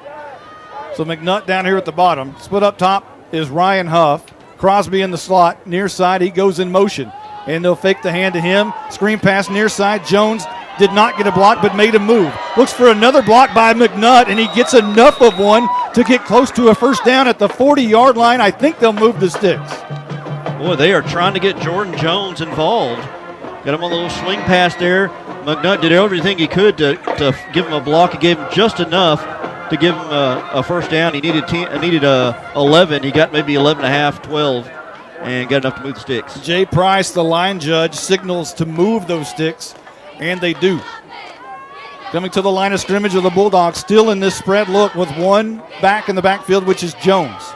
So McNutt down here at the bottom. Split up top is Ryan Huff. Crosby in the slot, near side. He goes in motion, and they'll fake the hand to him. Screen pass near side. Jones did not get a block, but made a move. Looks for another block by McNutt, and he gets enough of one to get close to a first down at the 40-yard line. I think they'll move the sticks. Boy, they are trying to get Jordan Jones involved. Got him on the little swing pass there. McNutt did everything he could to give him a block. He gave him just enough to give him a first down. He needed 11. He got maybe 11 and a half, 12, and got enough to move the sticks. Jay Price, the line judge, signals to move those sticks, and they do. Coming to the line of scrimmage of the Bulldogs, still in this spread look with one back in the backfield, which is Jones.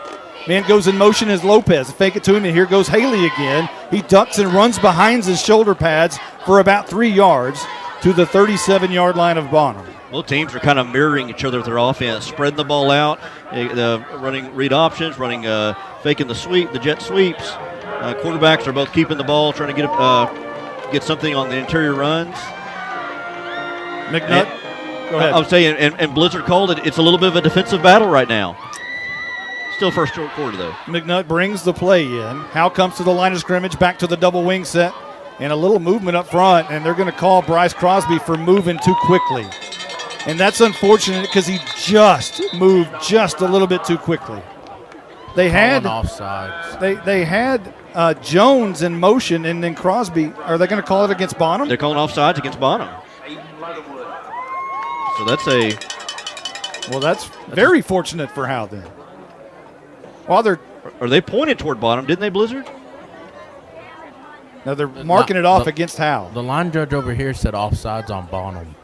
Man goes in motion is Lopez. Fake it to him, and here goes Haley again. He ducks and runs behind his shoulder pads for about 3 yards to the 37-yard line of Bonham. Both teams are kind of mirroring each other with their offense, spreading the ball out, running read options, running faking the sweep, the jet sweeps. Quarterbacks are both keeping the ball, trying to get something on the interior runs. McNutt, go ahead. I was saying, and Blizzard called it. It's a little bit of a defensive battle right now. Still first quarter, though. McNutt brings the play in. Howe comes to the line of scrimmage, back to the double wing set, and a little movement up front, and they're going to call Bryce Crosby for moving too quickly. And that's unfortunate because he just moved just a little bit too quickly. They had offsides. They had Jones in motion, and then Crosby. Are they going to call it against Bonham? They're calling offsides against Bonham. So that's very fortunate for Howe then. While they're are they pointed toward Bonham? Didn't they, Blizzard? No, they're marking it off against Howe. The line judge over here said offsides on Bonham.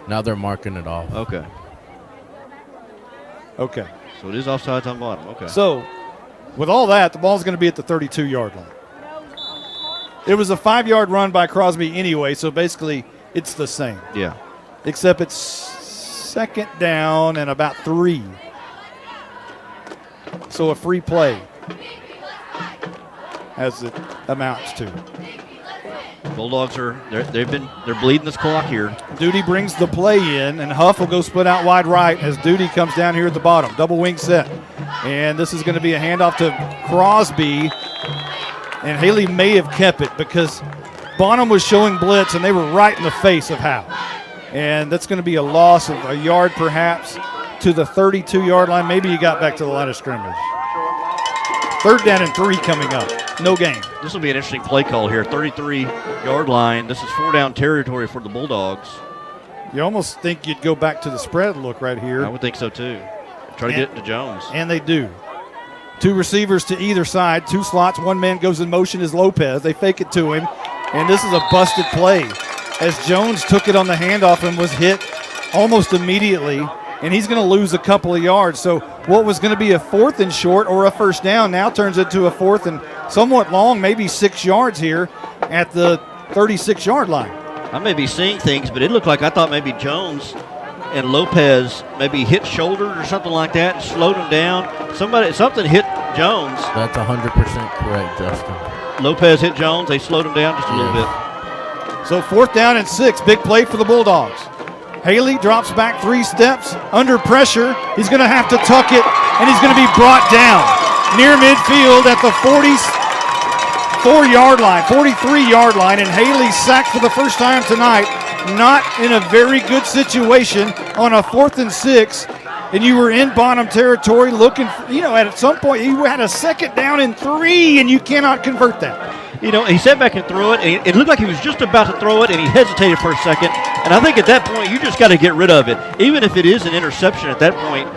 Now they're marking it off. Okay. So it is offsides on Bonham. Okay. So with all that, the ball's going to be at the 32-yard line. It was a 5-yard run by Crosby anyway, so basically it's the same. Yeah. Except it's 2nd down and about 3. So a free play, as it amounts to. Bulldogs they're bleeding this clock here. Duty brings the play in, and Huff will go split out wide right as Duty comes down here at the bottom. Double wing set. And this is going to be a handoff to Crosby. And Haley may have kept it because Bonham was showing blitz, and they were right in the face of Howe. And that's going to be a loss of a yard perhaps to the 32-yard line. Maybe he got back to the line of scrimmage. 3rd down and 3 coming up. No gain. This will be an interesting play call here. 33-yard line. This is 4-down territory for the Bulldogs. You almost think you'd go back to the spread look right here. I would think so too. Try to get it to Jones. And they do. 2 receivers to either side, 2 slots. 1 man goes in motion is Lopez. They fake it to him. And this is a busted play as Jones took it on the handoff and was hit almost immediately. And he's going to lose a couple of yards. So what was going to be a 4th and short or a first down now turns into a 4th and somewhat long, maybe 6 yards here at the 36-yard line. I may be seeing things, but it looked like I thought maybe Jones and Lopez maybe hit shoulders or something like that and slowed him down. Something hit Jones. That's 100% correct, Justin. Lopez hit Jones. They slowed him down just a little bit. So 4th down and 6. Big play for the Bulldogs. Haley drops back 3 steps under pressure. He's going to have to tuck it, and he's going to be brought down near midfield at the 44-yard line, 43-yard line, and Haley sacked for the first time tonight. Not in a very good situation on a 4th and 6, and you were in Bonham territory looking for, at some point you had a 2nd down and 3, and you cannot convert that. He sat back and threw it, and it looked like he was just about to throw it, and he hesitated for a second. And I think at that point, you just got to get rid of it. Even if it is an interception at that point,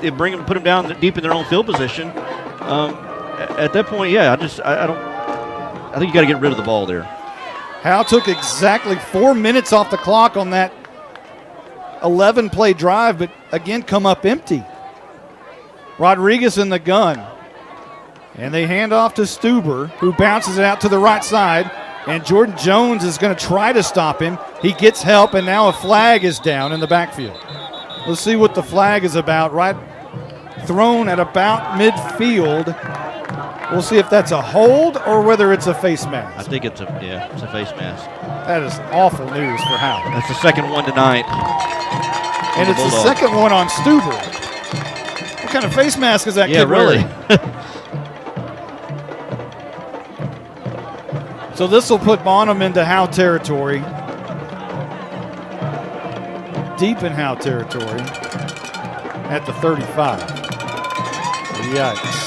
it put him down deep in their own field position. At that point, I think you got to get rid of the ball there. Howe took exactly 4 minutes off the clock on that 11-play drive, but again come up empty. Rodriguez in the gun. And they hand off to Stuber, who bounces it out to the right side. And Jordan Jones is going to try to stop him. He gets help, and now a flag is down in the backfield. Let's see what the flag is about. Right, thrown at about midfield. We'll see if that's a hold or whether it's a face mask. I think it's a face mask. That is awful news for Howe. That's the second one tonight. And it's the second one on Stuber. What kind of face mask is that kid wearing? So this will put Bonham into Howe territory. Deep in Howe territory at the 35. Yikes.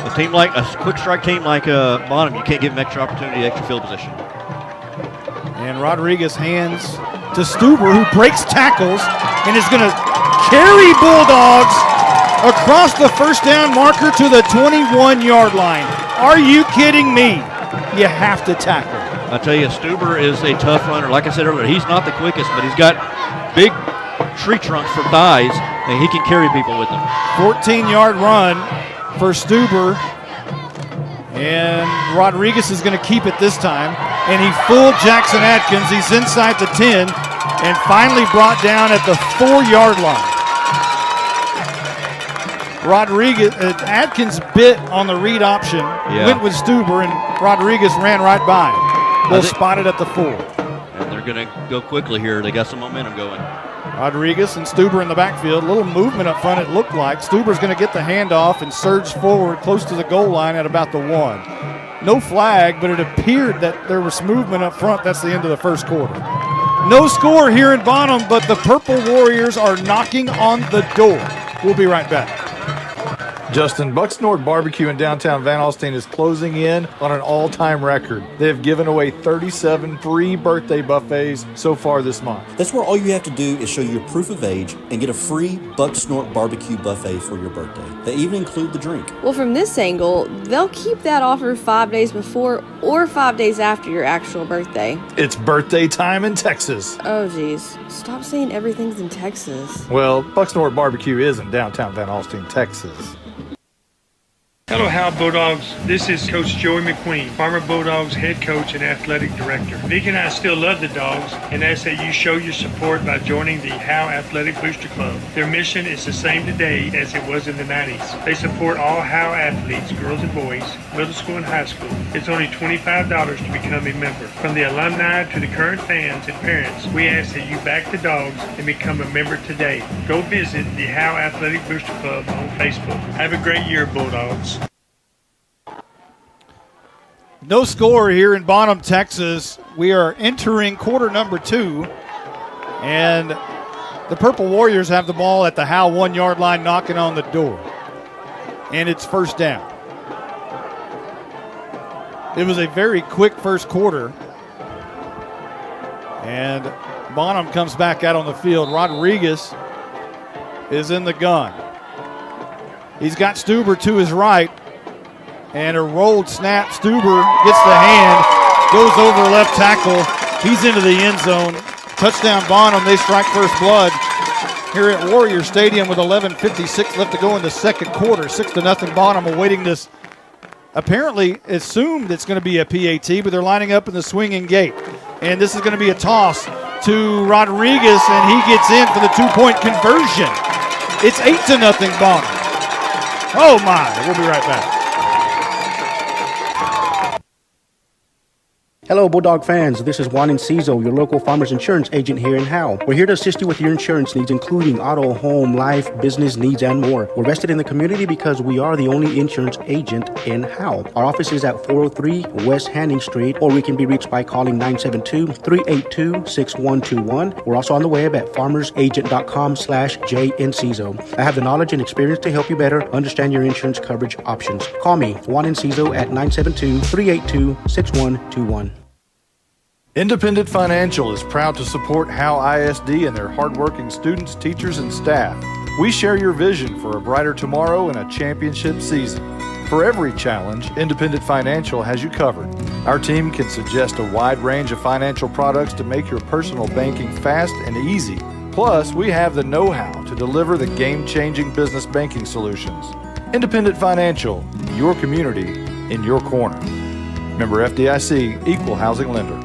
A team like a quick strike team like Bonham, you can't give them extra opportunity, extra field position. And Rodriguez hands to Stuber, who breaks tackles and is going to carry Bulldogs across the first down marker to the 21-yard line. Are you kidding me? You have to tackle. I tell you, Stuber is a tough runner. Like I said earlier, he's not the quickest, but he's got big tree trunks for thighs, and he can carry people with him. 14-yard run for Stuber. And Rodriguez is going to keep it this time. And he fooled Jackson Atkins. He's inside the 10 and finally brought down at the 4-yard line. Atkins bit on the read option, went with Stuber, and Rodriguez ran right by him. They'll spot it at the 4. And they're going to go quickly here. They got some momentum going. Rodriguez and Stuber in the backfield. A little movement up front, it looked like. Stuber's going to get the handoff and surge forward close to the goal line at about the 1. No flag, but it appeared that there was movement up front. That's the end of the first quarter. No score here in Bonham, but the Purple Warriors are knocking on the door. We'll be right back. Justin, Bucks North Barbecue in downtown Van Alstyne is closing in on an all-time record. They have given away 37 free birthday buffets so far this month. That's where all you have to do is show your proof of age and get a free Buck Snort Barbecue buffet for your birthday. They even include the drink. Well, from this angle, they'll keep that offer 5 days before or 5 days after your actual birthday. It's birthday time in Texas. Oh, geez. Stop saying everything's in Texas. Well, Buck Snort Barbecue is in downtown Van Alstyne, Texas. Hello, Howe Bulldogs. This is Coach Joey McQueen, former Bulldogs head coach and athletic director. Vic and I still love the Dogs and ask that you show your support by joining the Howe Athletic Booster Club. Their mission is the same today as it was in the 90s. They support all Howe athletes, girls and boys, middle school and high school. It's only $25 to become a member. From the alumni to the current fans and parents, we ask that you back the Dogs and become a member today. Go visit the Howe Athletic Booster Club on Facebook. Have a great year, Bulldogs. No score here in Bonham, Texas. We are entering quarter number 2. And the Purple Warriors have the ball at the Howe 1-yard line knocking on the door. And it's first down. It was a very quick first quarter. And Bonham comes back out on the field. Rodriguez is in the gun. He's got Stuber to his right. And a rolled snap. Stuber gets the hand, goes over left tackle. He's into the end zone. Touchdown Bonham. They strike first blood here at Warrior Stadium with 11:56 left to go in the second quarter. 6-0 Bonham awaiting this. Apparently assumed it's going to be a PAT, but they're lining up in the swinging gate. And this is going to be a toss to Rodriguez, and he gets in for the 2-point conversion. It's 8-0 Bonham. Oh my, we'll be right back. Hello, Bulldog fans. This is Juan Enciso, your local farmer's insurance agent here in Howe. We're here to assist you with your insurance needs, including auto, home, life, business needs, and more. We're vested in the community because we are the only insurance agent in Howe. Our office is at 403 West Hanning Street, or we can be reached by calling 972-382-6121. We're also on the web at farmersagent.com/JEnciso. I have the knowledge and experience to help you better understand your insurance coverage options. Call me, Juan Enciso, at 972-382-6121. Independent Financial is proud to support Howe ISD and their hardworking students, teachers, and staff. We share your vision for a brighter tomorrow and a championship season. For every challenge, Independent Financial has you covered. Our team can suggest a wide range of financial products to make your personal banking fast and easy. Plus, we have the know-how to deliver the game-changing business banking solutions. Independent Financial, your community in your corner. Member FDIC, Equal Housing Lender.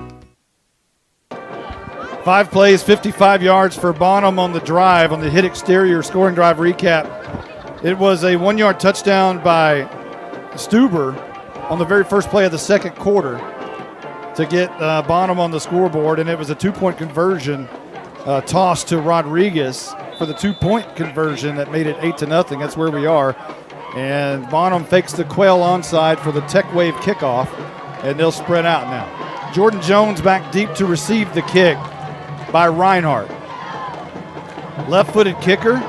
5 plays, 55 yards for Bonham on the drive, on the hit exterior scoring drive recap. It was a 1-yard touchdown by Stuber on the very first play of the second quarter to get Bonham on the scoreboard, and it was a 2-point conversion toss to Rodriguez for the 2-point conversion that made it 8-0. That's where we are. And Bonham fakes the Quail onside for the Tech Wave kickoff, and they'll spread out now. Jordan Jones back deep to receive the kick by Reinhardt. Left-footed kicker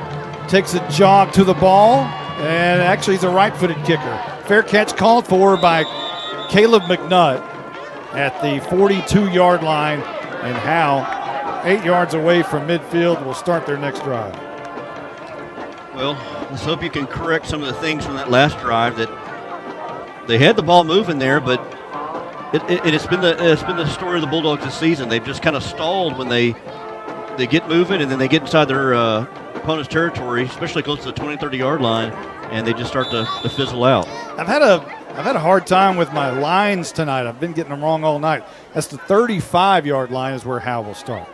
takes a jog to the ball, and actually he's a right-footed kicker. Fair catch called for by Caleb McNutt at the 42-yard line, and Howe, 8 yards away from midfield, will start their next drive. Well, let's hope you can correct some of the things from that last drive. That they had the ball moving there, but it's been the story of the Bulldogs this season. They've just kind of stalled when they get moving, and then they get inside their opponent's territory, especially close to the 20, 30-yard line, and they just start to fizzle out. I've had a hard time with my lines tonight. I've been getting them wrong all night. That's the 35-yard line is where Howe will start.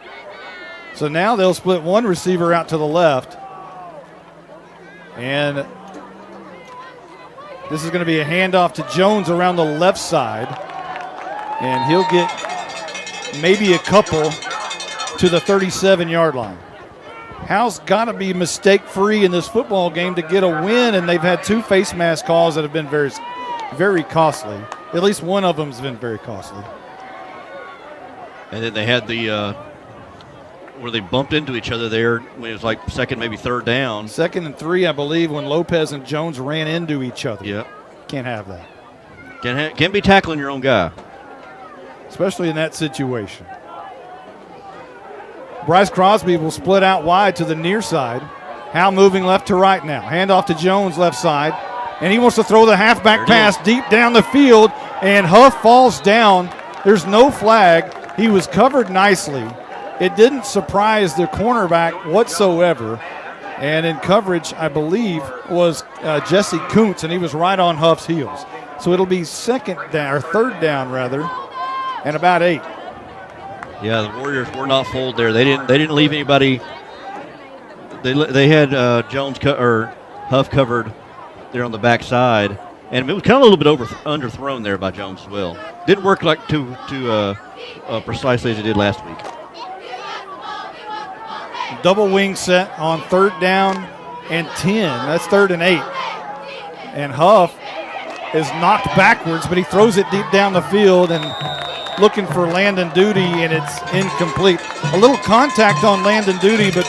So now they'll split one receiver out to the left, and this is going to be a handoff to Jones around the left side, and he'll get maybe a couple to the 37-yard line. Howe's got to be mistake-free in this football game to get a win, and they've had 2 face mask calls that have been very, very costly. At least one of them has been very costly. And then they had the where they bumped into each other there when it was like second, maybe third down. 2nd and 3, I believe, when Lopez and Jones ran into each other. Yep. Can't have that. Can't be tackling your own guy. Especially in that situation. Bryce Crosby will split out wide to the near side. Howe moving left to right now. Handoff to Jones left side. And he wants to throw the halfback pass deep down the field. And Huff falls down. There's no flag. He was covered nicely. It didn't surprise the cornerback whatsoever. And in coverage, I believe, was Jesse Kuntz, and he was right on Huff's heels. So it'll be third down, and about 8. Yeah, the Warriors were not fooled there. They didn't leave anybody. They had Jones or Huff covered there on the backside, and it was kind of a little bit underthrown there by Jones as well. Didn't work like too precisely as it did last week. Double wing set on 3rd down and 10. That's 3rd and 8. And Huff is knocked backwards, but he throws it deep down the field and looking for Landon Duty, and it's incomplete. A little contact on Landon Duty, but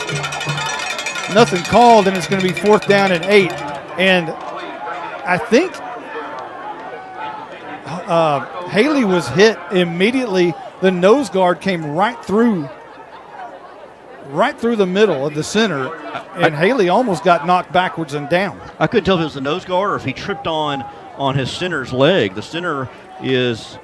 nothing called, and it's going to be 4th down and 8. And I think Haley was hit immediately. The nose guard came right through the middle of the center, and Haley almost got knocked backwards and down. I couldn't tell if it was the nose guard or if he tripped on his center's leg. The center is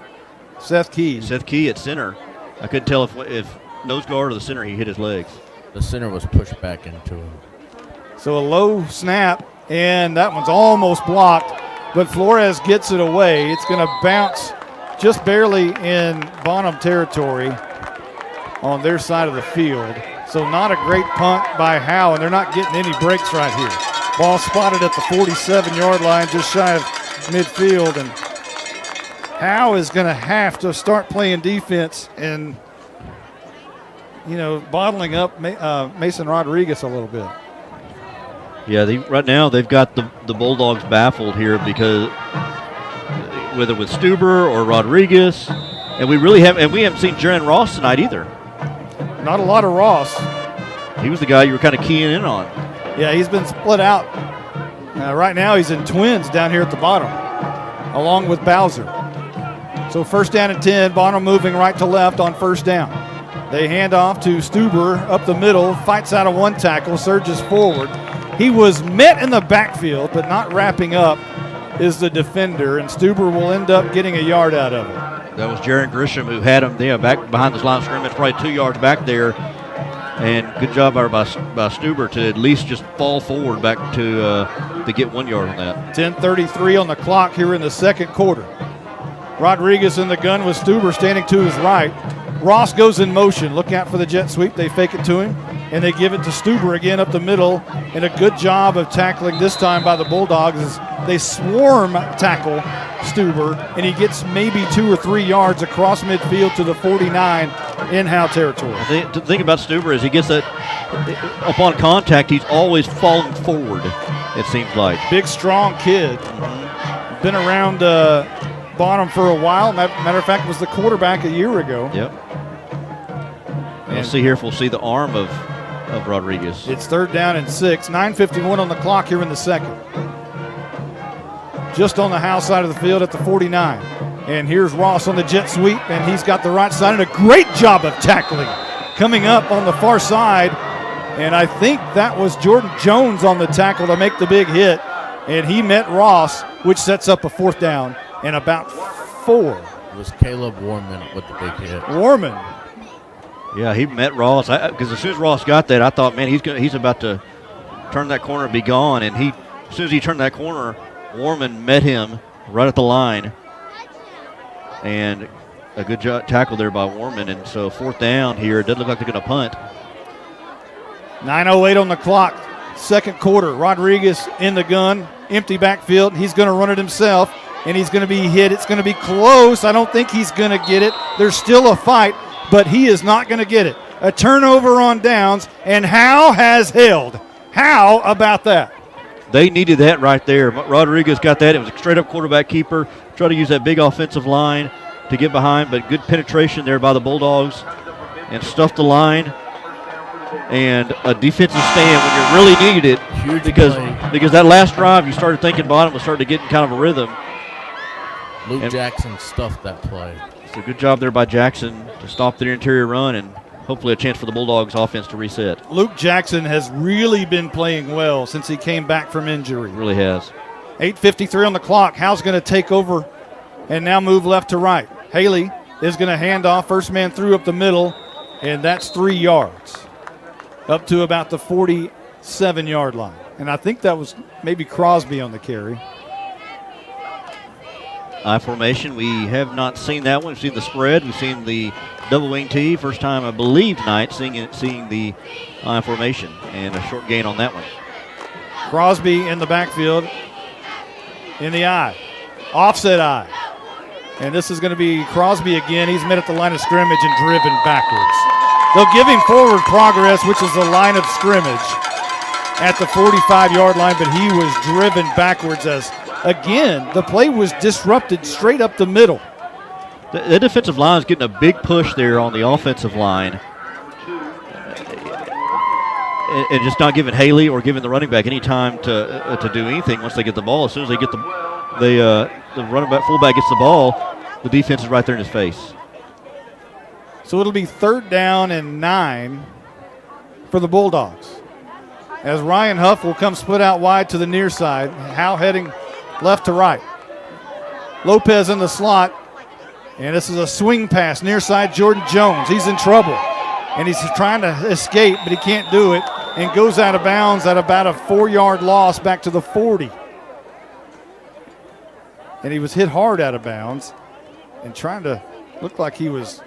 Seth Key. Seth Key at center. I couldn't tell if nose guard or the center he hit his legs. The center was pushed back into him. So a low snap, and that one's almost blocked, but Flores gets it away. It's going to bounce just barely in Bonham territory on their side of the field. So not a great punt by Howe, and they're not getting any breaks right here. Ball spotted at the 47-yard line, just shy of midfield, and Howe is going to have to start playing defense and, bottling up Mason Rodriguez a little bit. Yeah, right now they've got the Bulldogs baffled here because whether with Stuber or Rodriguez, and we haven't seen Jaron Ross tonight either. Not a lot of Ross. He was the guy you were kind of keying in on. Yeah, he's been split out. Right now he's in twins down here at the bottom, along with Bowser. So 1st down and 10, Bonham moving right to left on 1st down. They hand off to Stuber up the middle, fights out of 1 tackle, surges forward. He was met in the backfield, but not wrapping up is the defender, and Stuber will end up getting a yard out of it. That was Jaron Grisham who had him there back behind this line of scrimmage, probably 2 yards back there. And good job by Stuber to at least just fall forward back to get 1 yard on that. 10:33 on the clock here in the second quarter. Rodriguez in the gun with Stuber standing to his right. Ross goes in motion. Look out for the jet sweep. They fake it to him, and they give it to Stuber again up the middle. And a good job of tackling this time by the Bulldogs as they swarm tackle Stuber, and he gets maybe 2 or 3 yards across midfield to the 49 in Howe territory. The thing about Stuber is he gets that, upon contact, he's always falling forward, it seems like. Big, strong kid. Been around Bonham for a while. Matter of fact, was the quarterback a year ago. Yep. We'll see here if we'll see the arm of Rodriguez. It's 3rd down and 6. 9:51 on the clock here in the second. Just on the Howe side of the field at the 49. And here's Ross on the jet sweep, and he's got the right side, and a great job of tackling. Coming up on the far side, and I think that was Jordan Jones on the tackle to make the big hit, and he met Ross, which sets up a 4th down and about 4. It was Caleb Warman with the big hit. Warman. Yeah, he met Ross, because as soon as Ross got that, I thought, man, he's about to turn that corner and be gone, and as soon as he turned that corner, Warman met him right at the line, and a good tackle there by Warman. And so 4th down here. It doesn't look like they're going to punt. 9:08 on the clock. Second quarter. Rodriguez in the gun. Empty backfield. He's going to run it himself, and he's going to be hit. It's going to be close. I don't think he's going to get it. There's still a fight, but he is not going to get it. A turnover on downs, and Howe has held. How about that? They needed that right there. Rodriguez got that. It was a straight-up quarterback keeper. Try to use that big offensive line to get behind, but good penetration there by the Bulldogs and stuffed the line. And a defensive stand when you really needed it. Huge because that last drive you started thinking Bonham was starting to get in kind of a rhythm. Luke Jackson stuffed that play. So good job there by Jackson to stop their interior run and hopefully a chance for the Bulldogs offense to reset. Luke Jackson has really been playing well since he came back from injury. Really has. 8:53 on the clock. Howe's going to take over and now move left to right. Haley is going to hand off, first man through up the middle, and that's 3 yards. Up to about the 47-yard line. And I think that was maybe Crosby on the carry. I formation, we have not seen that one. We've seen the spread. We've seen the double wing tee. First time, I believe, tonight seeing the I formation. And a short gain on that one. Crosby in the backfield. In the I. Offset I. And this is going to be Crosby again. He's met at the line of scrimmage and driven backwards. They'll give him forward progress, which is the line of scrimmage at the 45-yard line, but he was driven backwards as, again, the play was disrupted straight up the middle. The defensive line is getting a big push there on the offensive line. And just not giving Haley or giving the running back any time to do anything once they get the ball. As soon as they get the running back, fullback gets the ball, the defense is right there in his face. So it'll be 3rd down and 9 for the Bulldogs. As Ryan Huff will come split out wide to the near side. Howe heading left to right. Lopez in the slot. And this is a swing pass near side. Jordan Jones. He's in trouble. And he's trying to escape, but he can't do it. And goes out of bounds at about a 4-yard loss back to the 40. And he was hit hard out of bounds and trying to look like he was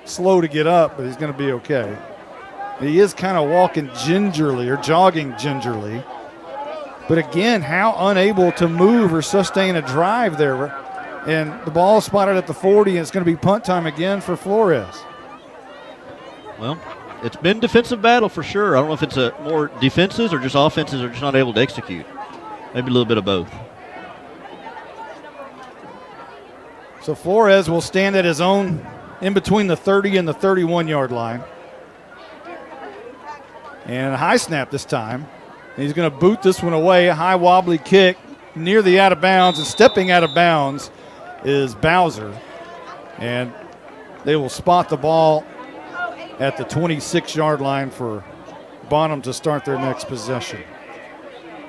slow to get up, but he's going to be okay. He is kind of walking gingerly or jogging gingerly. But again, Howe unable to move or sustain a drive there. And the ball is spotted at the 40, and it's going to be punt time again for Flores. Well, it's been defensive battle for sure. I don't know if it's more defenses or just offenses are just not able to execute. Maybe a little bit of both. So Flores will stand at his own in between the 30 and the 31-yard line. And a high snap this time. And he's going to boot this one away. A high wobbly kick near the out of bounds. And stepping out of bounds is Bowser. And they will spot the ball at the 26-yard line for Bonham to start their next possession.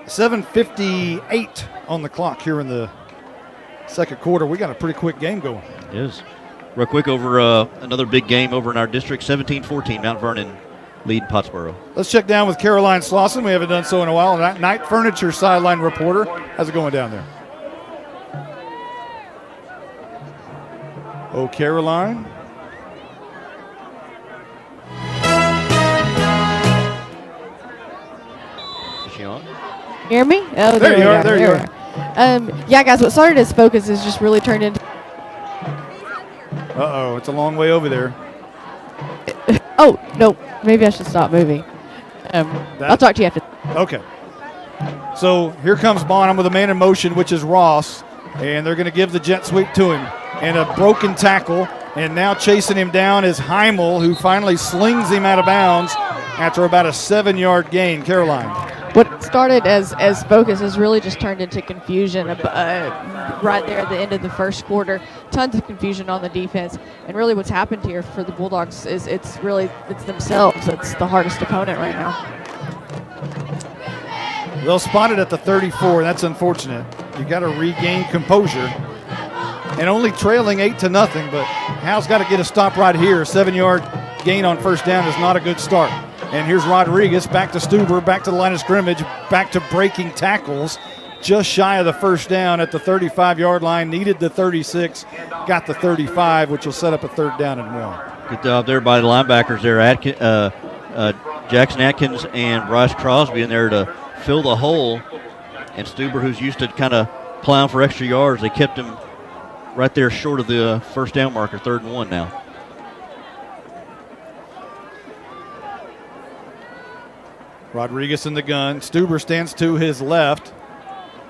7:58 on the clock here in the second quarter. We got a pretty quick game going. It is. Real quick over another big game over in our district, 17-14, Mount Vernon lead Pottsboro. Let's check down with Caroline Slauson. We haven't done so in a while. Night Furniture sideline reporter. How's it going down there? Oh, Caroline. Is she on? Hear me? Oh, there you are. There you are. Yeah, guys, what started as focus has just really turned into. Uh-oh, it's a long way over there. Oh, no. Maybe I should stop moving. I'll talk to you after. Okay. So here comes Bonham with a man in motion, which is Ross, and they're going to give the jet sweep to him. And a broken tackle, and now chasing him down is Heimel, who finally slings him out of bounds after about a 7-yard gain. Caroline. What started as focus has really just turned into confusion right there at the end of the first quarter. Tons of confusion on the defense. And really what's happened here for the Bulldogs is it's themselves. It's the hardest opponent right now. They'll spot it at the 34. That's unfortunate. You got to regain composure. And only trailing 8-0, but Howe's got to get a stop right here. A 7-yard gain on first down is not a good start. And here's Rodriguez back to Stuber, back to the line of scrimmage, back to breaking tackles. Just shy of the first down at the 35-yard line. Needed the 36, got the 35, which will set up a 3rd down and 1. Good job there by the linebackers there. Jackson Atkins and Bryce Crosby in there to fill the hole. And Stuber, who's used to kind of plowing for extra yards, they kept him right there short of the first down marker, 3rd and 1 now. Rodriguez in the gun. Stuber stands to his left.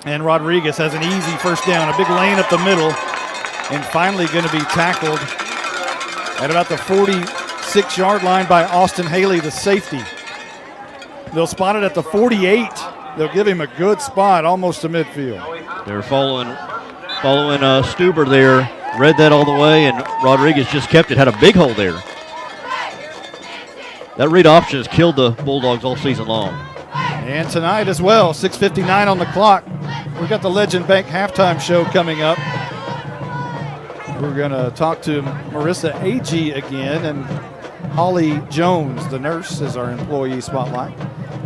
And Rodriguez has an easy first down. A big lane up the middle. And finally going to be tackled at about the 46-yard line by Austin Haley, the safety. They'll spot it at the 48. They'll give him a good spot almost to midfield. They're following Stuber there. Read that all the way, and Rodriguez just kept it. Had a big hole there. That read option has killed the Bulldogs all season long. And tonight as well, 6:59 on the clock. We've got the Legend Bank halftime show coming up. We're going to talk to Marissa Agee again, and Holly Jones, the nurse, is our employee spotlight.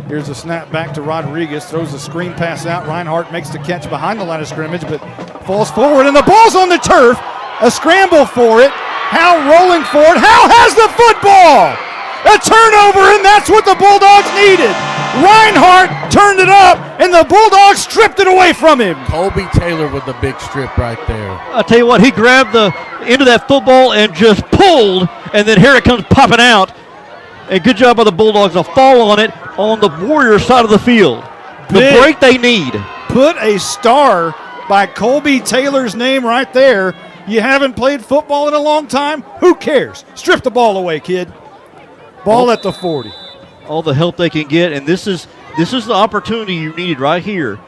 Here's a snap back to Rodriguez, throws a screen pass out. Reinhardt makes the catch behind the line of scrimmage, but falls forward, and the ball's on the turf. A scramble for it. Howe rolling for it. Howe has the football. A turnover, and that's what the Bulldogs needed. Reinhardt turned it up, and the Bulldogs stripped it away from him. Colby Taylor with the big strip right there. I'll tell you what, he grabbed the end of that football and just pulled, and then here it comes popping out. And good job by the Bulldogs to fall on it on the Warriors side of the field. The break they need. Put a star by Colby Taylor's name right there. You haven't played football in a long time? Who cares? Strip the ball away, kid. Ball at the 40. All the help they can get, and this is the opportunity you needed right here.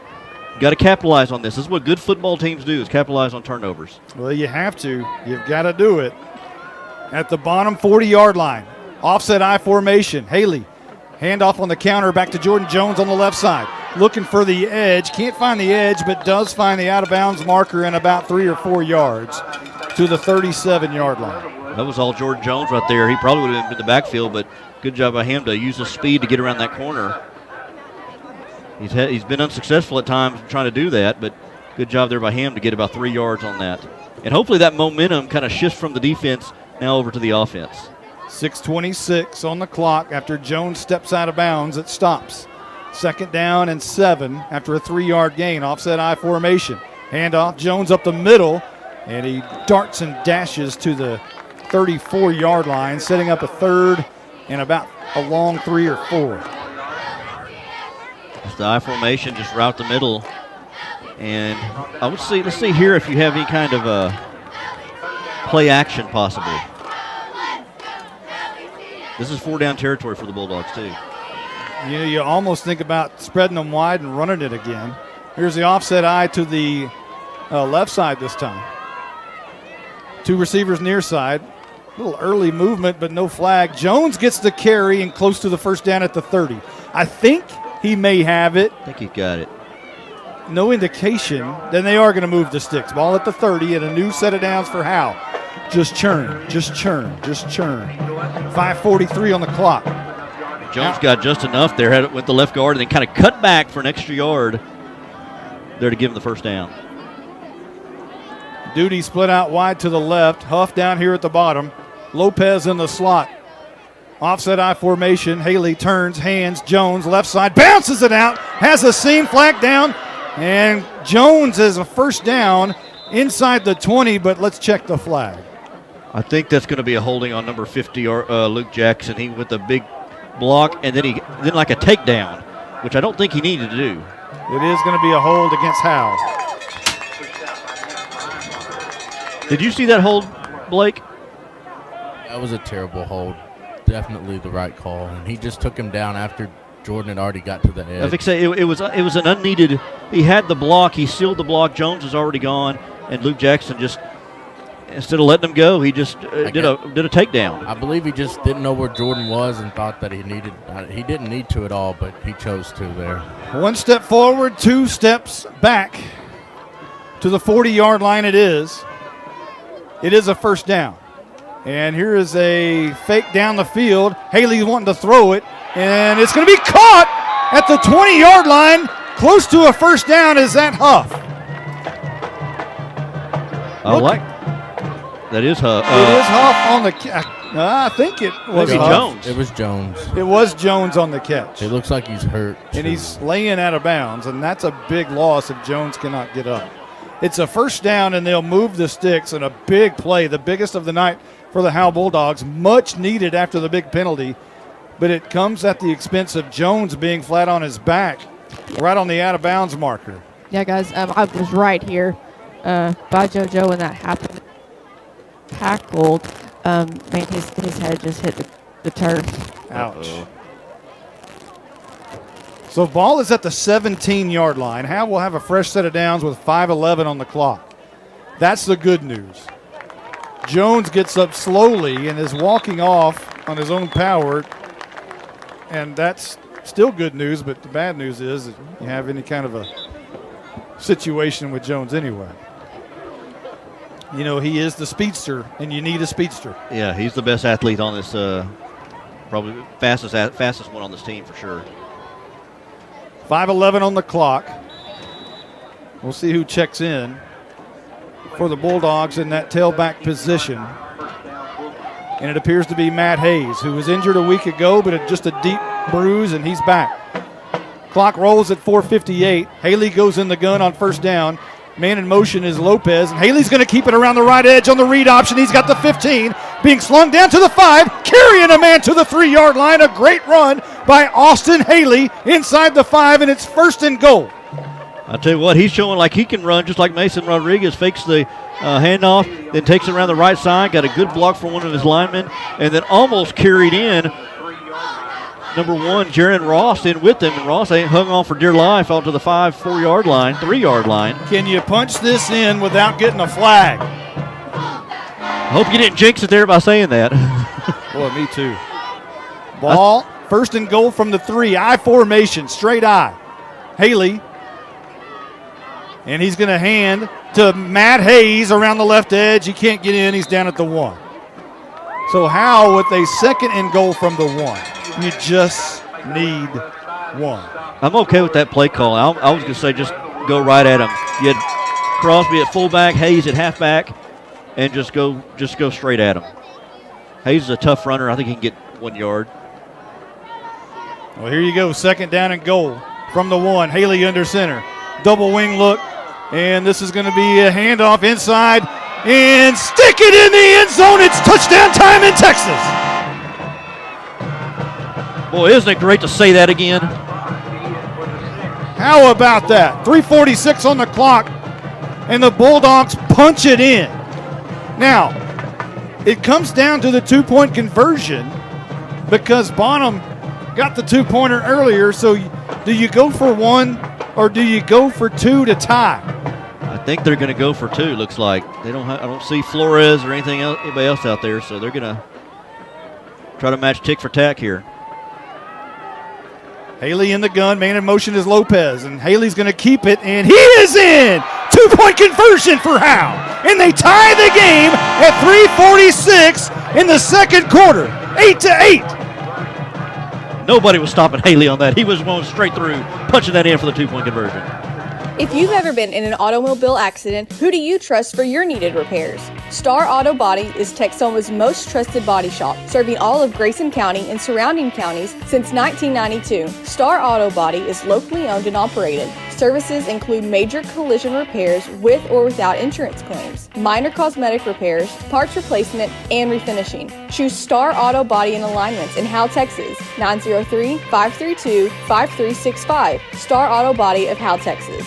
You got to capitalize on this. This is what good football teams do, is capitalize on turnovers. Well, you have to. You've got to do it. At the bottom 40-yard line. Offset I formation. Haley, handoff on the counter back to Jordan Jones on the left side. Looking for the edge. Can't find the edge, but does find the out-of-bounds marker in about 3 or 4 yards to the 37-yard line. That was all Jordan Jones right there. He probably would have been in the backfield, but good job by him to use the speed to get around that corner. He's been unsuccessful at times trying to do that, but good job there by him to get about 3 yards on that. And hopefully that momentum kind of shifts from the defense now over to the offense. 6:26 on the clock. After Jones steps out of bounds, it stops. 2nd down and 7 after a 3-yard gain. Offset I formation. Handoff, Jones up the middle, and he darts and dashes to the 34-yard line, setting up a 3rd and about a long 3 or 4. It's the I formation, just route the middle. And let's see here if you have any kind of a play action possibly. This is 4-down territory for the Bulldogs too. You know, you almost think about spreading them wide and running it again. Here's the offset I to the left side this time. 2 receivers near side. A little early movement, but no flag. Jones gets the carry and close to the first down at the 30. I think he may have it. I think he's got it. no indication, then they are going to move the sticks. Ball at the 30 and a new set of downs for Howe. Just churn, just churn, just churn. 5:43 on the clock. Jones got just enough there, had it with the left guard, and then kind of cut back for an extra yard there to give him the first down. Duty split out wide to the left. Huff down here at the bottom. Lopez in the slot. Offset I formation. Haley turns, hands. Jones left side, bounces it out. Has a seam, flag down, and Jones is a first down inside the 20. But let's check the flag. I think that's going to be a holding on number 50, Luke Jackson. He with a big block, and then like a takedown, which I don't think he needed to do. It is going to be a hold against Howe. Did you see that hold, Blake? That was a terrible hold. Definitely the right call, and he just took him down after Jordan had already got to the edge. I think it was an unneeded. He had the block. He sealed the block. Jones was already gone, and Luke Jackson just, instead of letting him go, he just did a takedown. I believe he just didn't know where Jordan was and thought that he didn't need to at all, but he chose to there. One step forward, 2 steps back to the 40-yard line. It is a first down. And here is a fake down the field. Haley wanting to throw it, and it's going to be caught at the 20-yard line, close to a first down. Is that Huff? That is Huff. It is Huff on the I think it was Jones. It was Jones. It was Jones on the catch. It looks like he's hurt. And he's laying out of bounds, and that's a big loss if Jones cannot get up. It's a first down, and they'll move the sticks, and a big play, the biggest of the night for the Howe Bulldogs, much needed after the big penalty, but it comes at the expense of Jones being flat on his back, right on the out-of-bounds marker. Yeah, guys, I was right here by JoJo when that happened. Tackled, man, his head just hit the turf. Ouch. So ball is at the 17-yard line. Howe will have a fresh set of downs with 5:11 on the clock. That's the good news. Jones gets up slowly and is walking off on his own power, and that's still good news, but the bad news is that you have any kind of a situation with Jones anyway. You know, he is the speedster, and you need a speedster. Yeah, he's the best athlete on this, probably fastest one on this team for sure. 5:11 on the clock. We'll see who checks in for the Bulldogs in that tailback position. And it appears to be Matt Hayes, who was injured a week ago, but just a deep bruise, and he's back. Clock rolls at 4:58. Haley goes in the gun on first down. Man in motion is Lopez, and Haley's going to keep it around the right edge on the read option. He's got the 15, being slung down to the 5, carrying a man to the 3-yard line. A great run by Austin Haley inside the 5, and it's 1st and goal. I'll tell you what, he's showing like he can run just like Mason Rodriguez. Fakes the handoff, then takes it around the right side, got a good block from one of his linemen, and then almost carried in number 1, Jaron Ross, in with him, and Ross ain't hung on for dear life out to the 4-yard line, 3-yard line. Can you punch this in without getting a flag? I hope you didn't jinx it there by saying that. Boy, me too. Ball, 1st and goal from the 3, I formation, straight I. Haley, and he's going to hand to Matt Hayes around the left edge. He can't get in, he's down at the 1. So Howe with a 2nd and goal from the 1. You just need 1. I'm okay with that play call. I was going to say just go right at him. You had Crosby at fullback, Hayes at halfback, and just go straight at him. Hayes is a tough runner. I think he can get 1 yard. Well, here you go, 2nd down and goal from the 1. Haley under center. Double wing look, and this is going to be a handoff inside, and stick it in the end zone. It's touchdown time in Texas. Boy, isn't it great to say that again? How about that? 3:46 on the clock, and the Bulldogs punch it in. Now, it comes down to the 2-point conversion because Bonham got the 2-pointer earlier, so do you go for 1 or do you go for 2 to tie? I think they're going to go for 2, looks like. I don't see Flores or anybody else out there, so they're going to try to match tick for tack here. Haley in the gun, man in motion is Lopez, and Haley's going to keep it, and he is in! 2-point conversion for Howe, and they tie the game at 3:46 in the second quarter, 8-8. Nobody was stopping Haley on that. He was going straight through, punching that in for the 2-point conversion. If you've ever been in an automobile accident, who do you trust for your needed repairs? Star Auto Body is Texoma's most trusted body shop, serving all of Grayson County and surrounding counties since 1992. Star Auto Body is locally owned and operated. Services include major collision repairs with or without insurance claims, minor cosmetic repairs, parts replacement, and refinishing. Choose Star Auto Body and Alignments in Howe, Texas, 903-532-5365. Star Auto Body of Howe, Texas.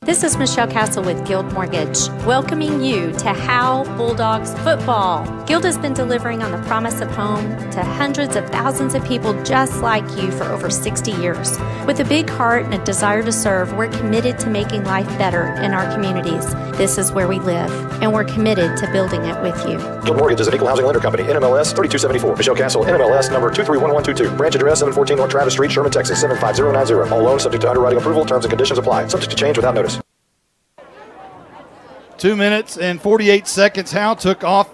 This is Michelle Castle with Guild Mortgage, welcoming you to Howe Bulldogs football. Guild has been delivering on the promise of home to hundreds of thousands of people just like you for over 60 years. With a big heart and a desire to serve, we're committed to making life better in our communities. This is where we live, and we're committed to building it with you. Guild Mortgage is an equal housing lender company. NMLS 3274. Michelle Castle, NMLS number 231122. Branch address 714 North Travis Street, Sherman, Texas 75090. All loans subject to underwriting approval. Terms and conditions apply. Subject to change without notice. 2 minutes and 48 seconds. Howe took off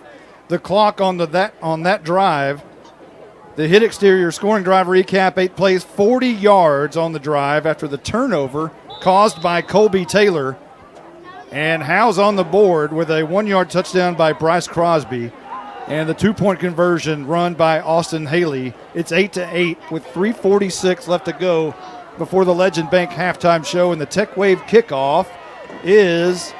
the clock on that drive. The hit exterior scoring drive recap, 8 plays, 40 yards on the drive after the turnover caused by Colby Taylor. And Howe's on the board with a 1-yard touchdown by Bryce Crosby and the 2-point conversion run by Austin Haley. It's 8-8 with 3:46 left to go before the Legend Bank halftime show, and the Tech Wave kickoff is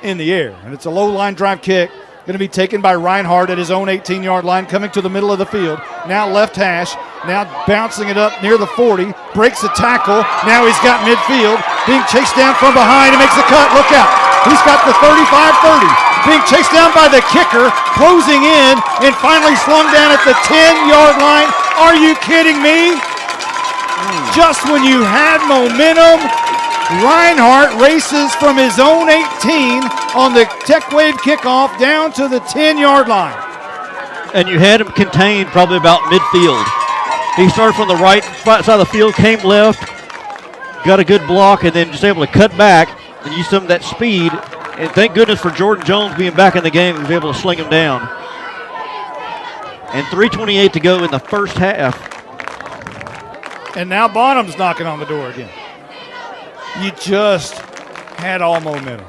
in the air. And it's a low line drive kick, going to be taken by Reinhardt at his own 18-yard line, coming to the middle of the field. Now left hash, now bouncing it up near the 40, breaks a tackle. Now he's got midfield, being chased down from behind, and makes the cut. Look out. He's got the 35-30, being chased down by the kicker, closing in, and finally slung down at the 10-yard line. Are you kidding me? Just when you had momentum, Reinhardt races from his own 18 on the Tech Wave kickoff down to the 10-yard line. And you had him contained probably about midfield. He started from the right side of the field, came left, got a good block, and then just able to cut back and use some of that speed. And thank goodness for Jordan Jones being back in the game. He was able to sling him down. And 3:28 to go in the first half. And now Bonham's knocking on the door again. You just had all momentum.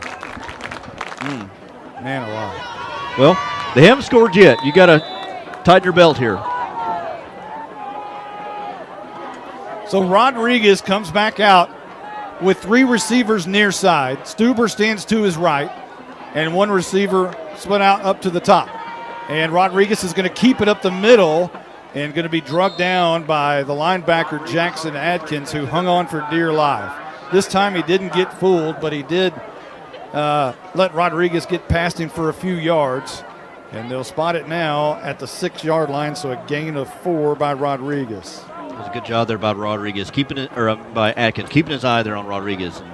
Man alive. Well, they haven't scored yet. You got to tighten your belt here. So Rodriguez comes back out with 3 receivers near side. Stuber stands to his right, and 1 receiver split out up to the top. And Rodriguez is going to keep it up the middle and going to be drugged down by the linebacker Jackson Adkins, who hung on for dear life. This time he didn't get fooled, but he did let Rodriguez get past him for a few yards. And they'll spot it now at the 6-yard line, so a gain of 4 by Rodriguez. It was a good job there by Rodriguez, by Atkins, keeping his eye there on Rodriguez and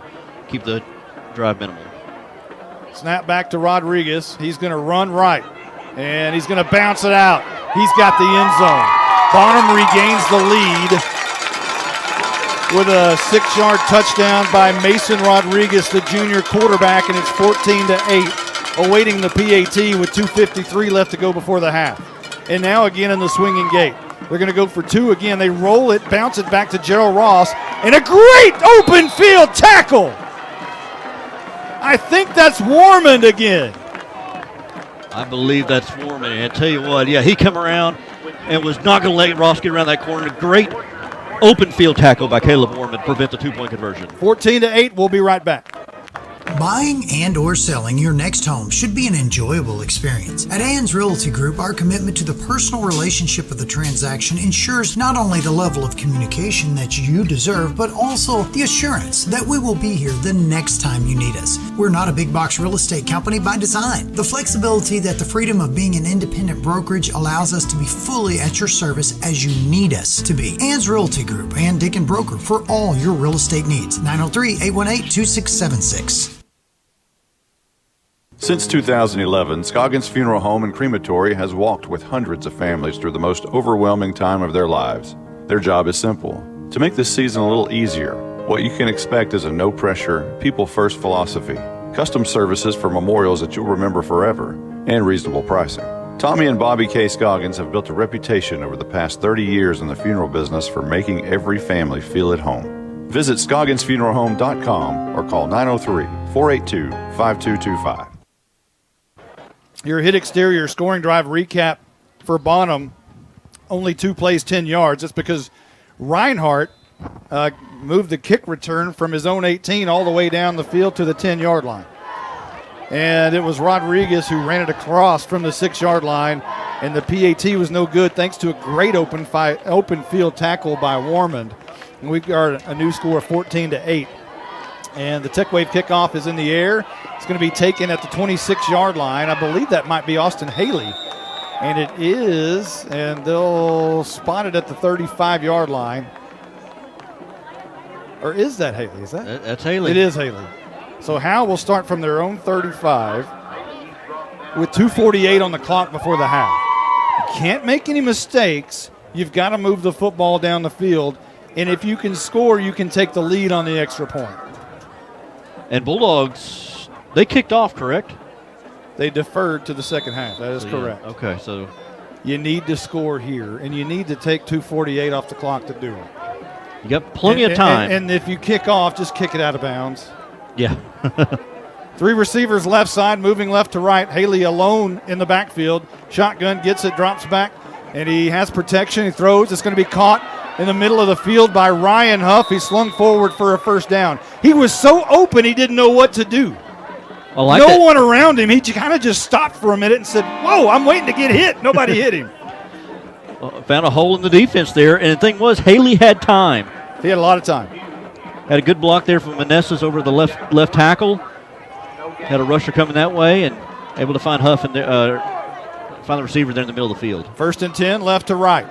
keep the drive minimal. Snap back to Rodriguez. He's going to run right, and he's going to bounce it out. He's got the end zone. Bonham regains the lead with a 6-yard touchdown by Mason Rodriguez, the junior quarterback, and it's 14-8, awaiting the PAT with 2:53 left to go before the half. And now again in the swinging gate. They're going to go for 2 again. They roll it, bounce it back to Gerald Ross, and a great open field tackle. I think that's Warmond again. I believe that's Foreman. And I tell you what, yeah, he come around and was not going to let Ross get around that corner. Great open field tackle by Caleb Warman to prevent the 2-point conversion. 14-8, we'll be right back. Buying and or selling your next home should be an enjoyable experience. At Ann's Realty Group, our commitment to the personal relationship of the transaction ensures not only the level of communication that you deserve, but also the assurance that we will be here the next time you need us. We're not a big box real estate company by design. The flexibility that the freedom of being an independent brokerage allows us to be fully at your service as you need us to be. Ann's Realty Group and Dick & Broker for all your real estate needs. 903-818-2676. Since 2011, Scoggins Funeral Home and Crematory has walked with hundreds of families through the most overwhelming time of their lives. Their job is simple: To make this season a little easier, what you can expect is a no-pressure, people-first philosophy, custom services for memorials that you'll remember forever, and reasonable pricing. Tommy and Bobby K. Scoggins have built a reputation over the past 30 years in the funeral business for making every family feel at home. Visit ScogginsFuneralHome.com or call 903-482-5225. Your hit exterior scoring drive recap for Bonham, only 2 plays, 10 yards. That's because Reinhardt moved the kick return from his own 18 all the way down the field to the 10-yard line. And it was Rodriguez who ran it across from the 6-yard line, and the PAT was no good thanks to a great open field tackle by Warmond. And we got a new score of 14-8. And the Tech Wave kickoff is in the air. It's going to be taken at the 26-yard line. I believe that might be Austin Haley. And it is, and they'll spot it at the 35-yard line. Or is that Haley? Is that? That's Haley. It is Haley. So Howe will start from their own 35 with 2:48 on the clock before the half. You can't make any mistakes. You've got to move the football down the field. And if you can score, you can take the lead on the extra point. And Bulldogs, they kicked off, correct? They deferred to the second half. That is correct. Yeah. Okay, so you need to score here, and you need to take 2:48 off the clock to do it. You got plenty of time. And if you kick off, just kick it out of bounds. Yeah. 3 receivers left side, moving left to right. Haley alone in the backfield. Shotgun gets it, drops back, and he has protection. He throws. It's going to be caught in the middle of the field by Ryan Huff. He slung forward for a first down. He was so open he didn't know what to do. No one around him. He kind of just stopped for a minute and said, whoa, I'm waiting to get hit. Nobody hit him. Found a hole in the defense there, and the thing was Haley had time. He had a lot of time. Had a good block there from Meneses over the left tackle. Had a rusher coming that way and able to find Huff and find the receiver there in the middle of the field. 1st and 10, left to right.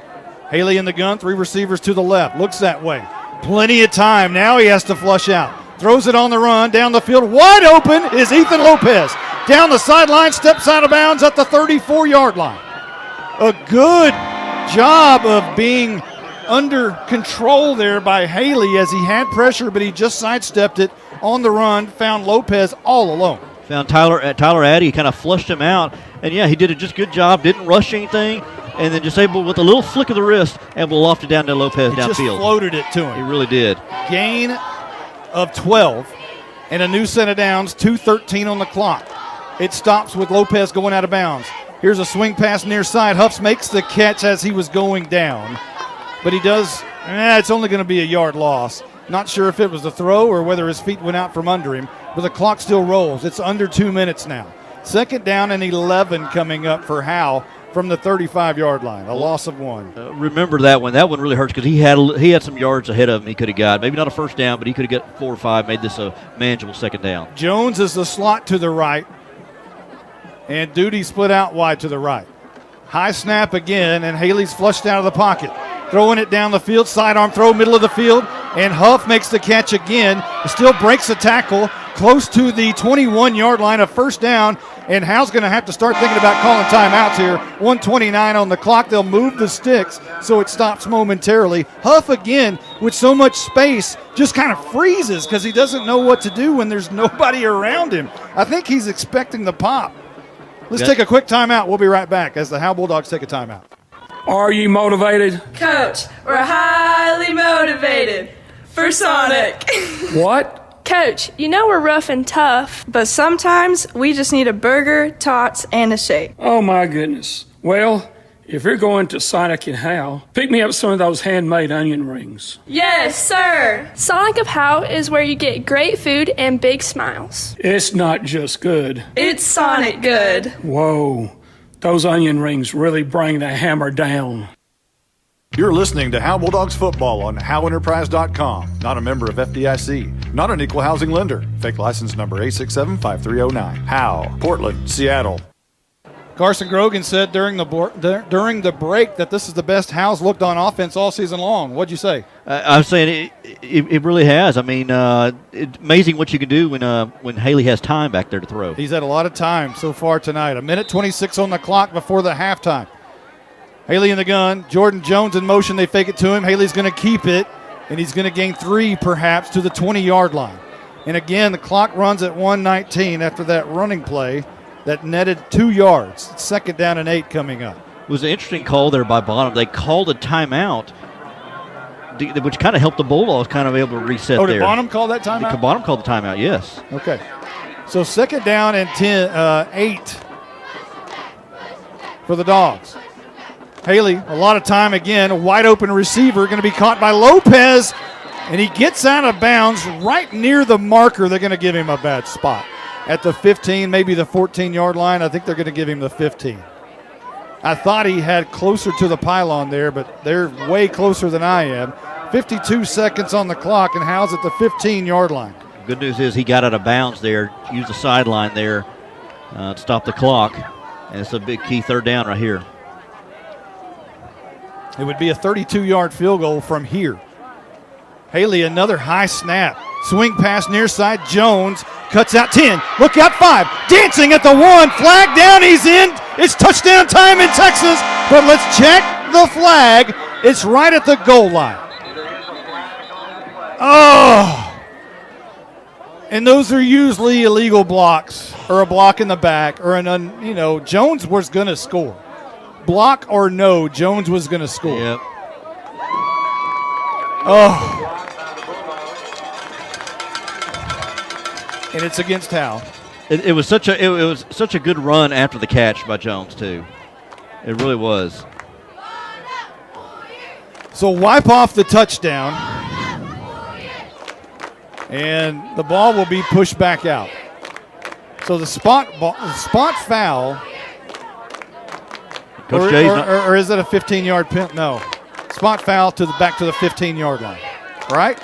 Haley in the gun, 3 receivers to the left. Looks that way. Plenty of time. Now he has to flush out. Throws it on the run. Down the field. Wide open is Ethan Lopez. Down the sideline, steps out of bounds at the 34-yard line. A good job of being under control there by Haley as he had pressure, but he just sidestepped it on the run, found Lopez all alone. Found Tyler Addy. He kind of flushed him out. And, yeah, he did a just good job. Didn't rush anything. And then just able, with a little flick of the wrist, able to loft it down to Lopez downfield. Just floated it to him. He really did. Gain of 12 and a new set of downs, 2:13 on the clock. It stops with Lopez going out of bounds. Here's a swing pass near side. Huffs makes the catch as he was going down. But he does, it's only going to be a yard loss. Not sure if it was the throw or whether his feet went out from under him, but the clock still rolls. It's under 2 minutes now. 2nd down and 11 coming up for Howe from the 35-yard line, a loss of 1. Remember that one. That one really hurts because he had some yards ahead of him he could have got. Maybe not a first down, but he could have got 4 or 5, made this a manageable 2nd down. Jones is the slot to the right, and Duty split out wide to the right. High snap again, and Haley's flushed out of the pocket. Throwing it down the field, sidearm throw, middle of the field, and Huff makes the catch again. Still breaks the tackle, close to the 21-yard line of 1st down, and Howe's going to have to start thinking about calling timeouts here. 1:29 on the clock. They'll move the sticks so it stops momentarily. Huff again, with so much space, just kind of freezes because he doesn't know what to do when there's nobody around him. I think he's expecting the pop. Let's take a quick timeout. We'll be right back as the Howe Bulldogs take a timeout. Are you motivated? Coach, we're highly motivated for Sonic. What? Coach, you know we're rough and tough, but sometimes we just need a burger, tots, and a shake. Oh, my goodness. Well, if you're going to Sonic and Howe, pick me up some of those handmade onion rings. Yes, sir. Sonic of Howe is where you get great food and big smiles. It's not just good. It's Sonic good. Whoa. Those onion rings really bring the hammer down. You're listening to Howe Bulldogs football on HoweEnterprise.com. Not a member of FDIC. Not an equal housing lender. Fake license number 8675309. Howe, Portland, Seattle. Carson Grogan said during the break that this is the best Howe's looked on offense all season long. What'd you say? I'm saying it really has. I mean, it's amazing what you can do when Haley has time back there to throw. He's had a lot of time so far tonight. 1:26 on the clock before the halftime. Haley in the gun. Jordan Jones in motion. They fake it to him. Haley's going to keep it. and he's going to gain 3 perhaps to the 20-yard line. And again, the clock runs at 1:19 after that running play that netted 2 yards. It's 2nd down and 8 coming up. It was an interesting call there by Bonham. They called a timeout, which kind of helped the Bulldogs kind of able to reset there. Oh, did Bonham call that timeout? Bonham called the timeout, yes. Okay. So 2nd down and 8 for the Dogs. Haley, a lot of time again, a wide open receiver going to be caught by Lopez, and he gets out of bounds right near the marker. They're going to give him a bad spot. At the 15, maybe the 14-yard line, I think they're going to give him the 15. I thought he had closer to the pylon there, but they're way closer than I am. 52 seconds on the clock, and Howe's at the 15-yard line. Good news is he got out of bounds there, used the sideline there to stop the clock, and it's a big key 3rd down right here. It would be a 32-yard field goal from here. Haley, another high snap. Swing pass near side. Jones cuts out 10. Look out 5. Dancing at the 1. Flag down. He's in. It's touchdown time in Texas. But let's check the flag. It's right at the goal line. Oh. And those are usually illegal blocks or a block in the back or Jones was going to score. Block or no, Jones was going to score. Yep. Oh. And it's against Howe. It was such a good run after the catch by Jones too. It really was. So wipe off the touchdown, and the ball will be pushed back out. So the spot foul. Coach or is it a 15-yard pin? No. Spot foul back to the 15-yard line. Right?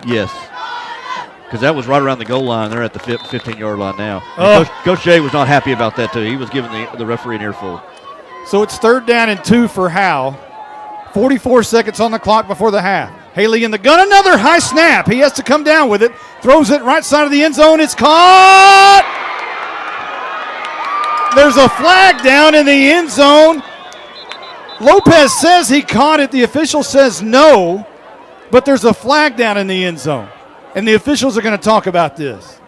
Yes. Because that was right around the goal line. They're at the 15-yard line now. Oh. Coach Jay was not happy about that, too. He was giving the referee an earful. So it's 3rd down and 2 for Howe. 44 seconds on the clock before the half. Haley in the gun. Another high snap. He has to come down with it. Throws it right side of the end zone. It's caught. There's a flag down in the end zone. Lopez says he caught it. The official says no, but there's a flag down in the end zone, and the officials are going to talk about this.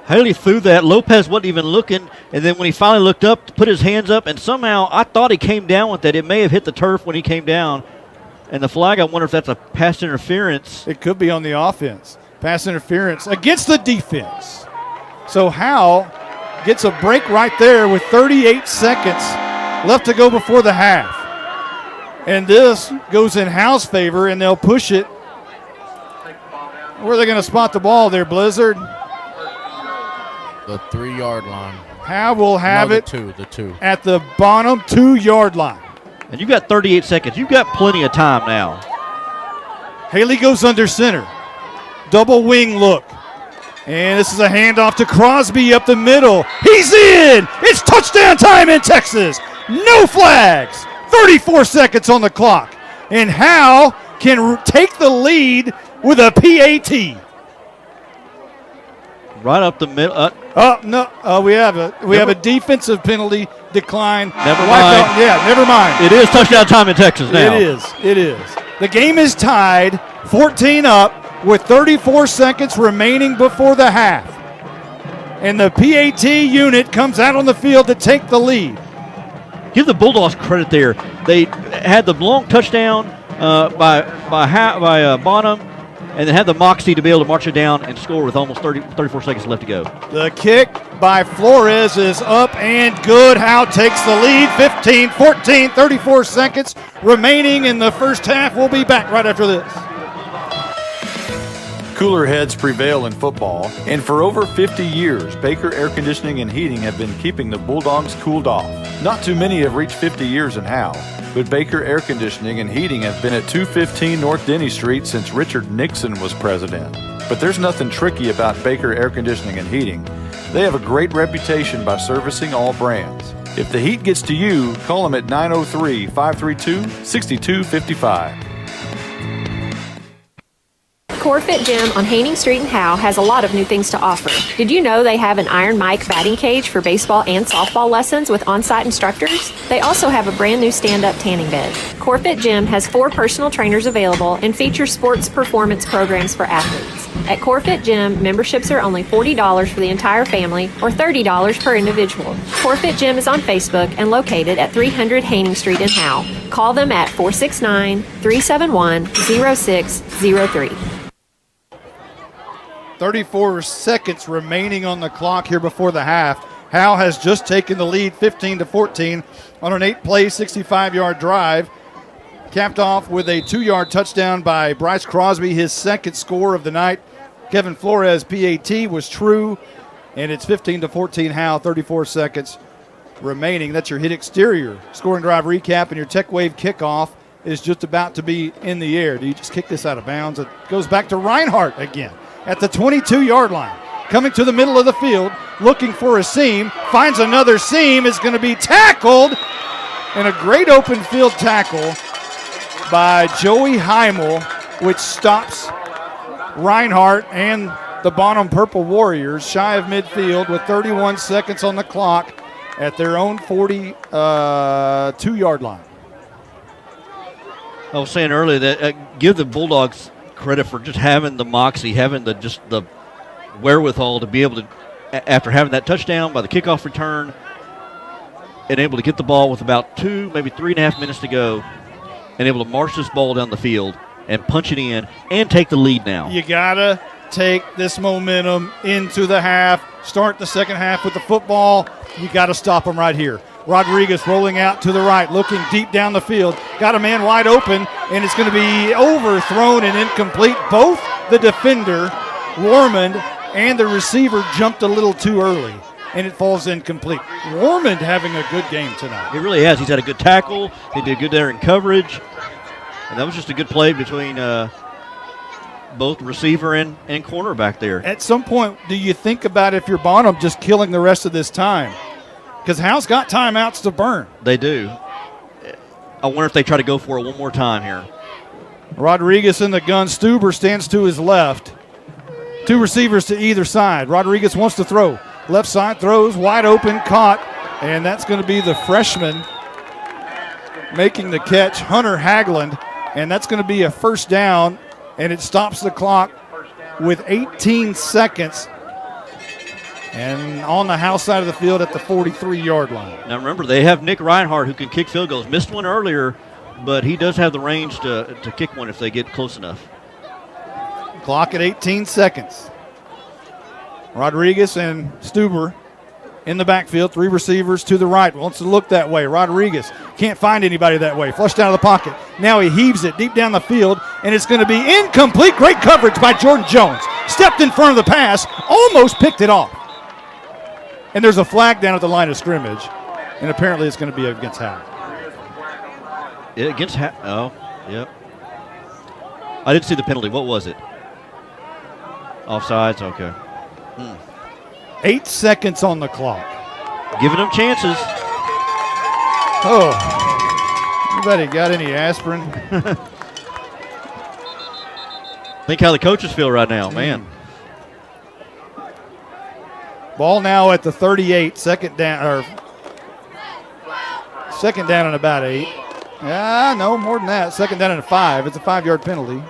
Haley threw that. Lopez wasn't even looking, and then when he finally looked up, put his hands up, and somehow I thought he came down with that. It may have hit the turf when he came down, and the flag, I wonder if that's a pass interference. It could be on the offense. Pass interference against the defense. So Howe gets a break right there with 38 seconds left to go before the half. And this goes in Howe's favor, and they'll push it. Where are they going to spot the ball there, Blizzard? The 3-yard line. Howe will have it the two. At the Bonham 2-yard line. And you got 38 seconds. You've got plenty of time now. Haley goes under center. Double wing look. And this is a handoff to Crosby up the middle. He's in! It's touchdown time in Texas. No flags. 34 seconds on the clock. And Howe can take the lead with a PAT. Right up the middle. We have a defensive penalty decline. Never mind. Never mind. It is touchdown time in Texas now. It is. The game is tied, 14 up, with 34 seconds remaining before the half. And the PAT unit comes out on the field to take the lead. Give the Bulldogs credit there. They had the long touchdown by Bonham, and then had the moxie to be able to march it down and score with almost 34 seconds left to go. The kick by Flores is up and good. Howe takes the lead, 15-14, 34 seconds remaining in the first half. We'll be back right after this. Cooler heads prevail in football, and for over 50 years, Baker Air Conditioning and Heating have been keeping the Bulldogs cooled off. Not too many have reached 50 years in Howe, but Baker Air Conditioning and Heating have been at 215 North Denny Street since Richard Nixon was president. But there's nothing tricky about Baker Air Conditioning and Heating. They have a great reputation by servicing all brands. If the heat gets to you, call them at 903-532-6255. Corfit Gym on Haining Street in Howe has a lot of new things to offer. Did you know they have an Iron Mike batting cage for baseball and softball lessons with on-site instructors? They also have a brand new stand-up tanning bed. Corfit Gym has 4 personal trainers available and features sports performance programs for athletes. At Corfit Gym, memberships are only $40 for the entire family or $30 per individual. Corfit Gym is on Facebook and located at 300 Haining Street in Howe. Call them at 469-371-0603. 34 seconds remaining on the clock here before the half. Howe has just taken the lead 15-14 on an 8-play, 65-yard drive. Capped off with a 2-yard touchdown by Bryce Crosby, his second score of the night. Kevin Flores' PAT was true, and it's 15-14 Howe, 34 seconds remaining. That's your hit exterior scoring drive recap, and your Tech Wave kickoff is just about to be in the air. Do you just kick this out of bounds? It goes back to Reinhardt again at the 22-yard line. Coming to the middle of the field, looking for a seam, finds another seam, is going to be tackled, and a great open field tackle by Joey Heimel, which stops Reinhardt and the Bonham Purple Warriors shy of midfield with 31 seconds on the clock at their own 42-yard line. I was saying earlier that give the Bulldogs credit for just having the moxie, having the wherewithal to be able to, after having that touchdown by the kickoff return, and able to get the ball with about 2, maybe 3.5 minutes to go, and able to march this ball down the field and punch it in and take the lead now. You got to take this momentum into the half, start the second half with the football. You got to stop them right here. Rodriguez rolling out to the right, looking deep down the field. Got a man wide open, and it's going to be overthrown and incomplete. Both the defender, Warmond, and the receiver jumped a little too early, and it falls incomplete. Warmond having a good game tonight. He really has. He's had a good tackle. He did good there in coverage. And that was just a good play between both receiver and cornerback there. At some point, do you think about if you're Bonham just killing the rest of this time? Because Howe's got timeouts to burn. They do. I wonder if they try to go for it one more time here. Rodriguez in the gun. Stuber stands to his left. 2 receivers to either side. Rodriguez wants to throw. Left side throws, wide open, caught. And that's going to be the freshman making the catch, Hunter Hagland. And that's going to be a first down. And it stops the clock with 18 seconds. And on the Howe side of the field at the 43-yard line. Now remember, they have Nick Reinhardt who can kick field goals. Missed one earlier, but he does have the range to kick one if they get close enough. Clock at 18 seconds. Rodriguez and Stuber in the backfield. 3 receivers to the right. Wants to look that way. Rodriguez can't find anybody that way. Flushed out of the pocket. Now he heaves it deep down the field, and it's going to be incomplete. Great coverage by Jordan Jones. Stepped in front of the pass, almost picked it off. And there's a flag down at the line of scrimmage, and apparently it's going to be against Howe. Yeah, against Howe. Oh, yep. I didn't see the penalty. What was it? Offsides? Okay. 8 seconds on the clock. Giving them chances. Oh. Anybody got any aspirin? Think how the coaches feel right now, man. Ball now at the 38, second down and about 8. No, more than that. Second down and 5. It's a 5-yard penalty.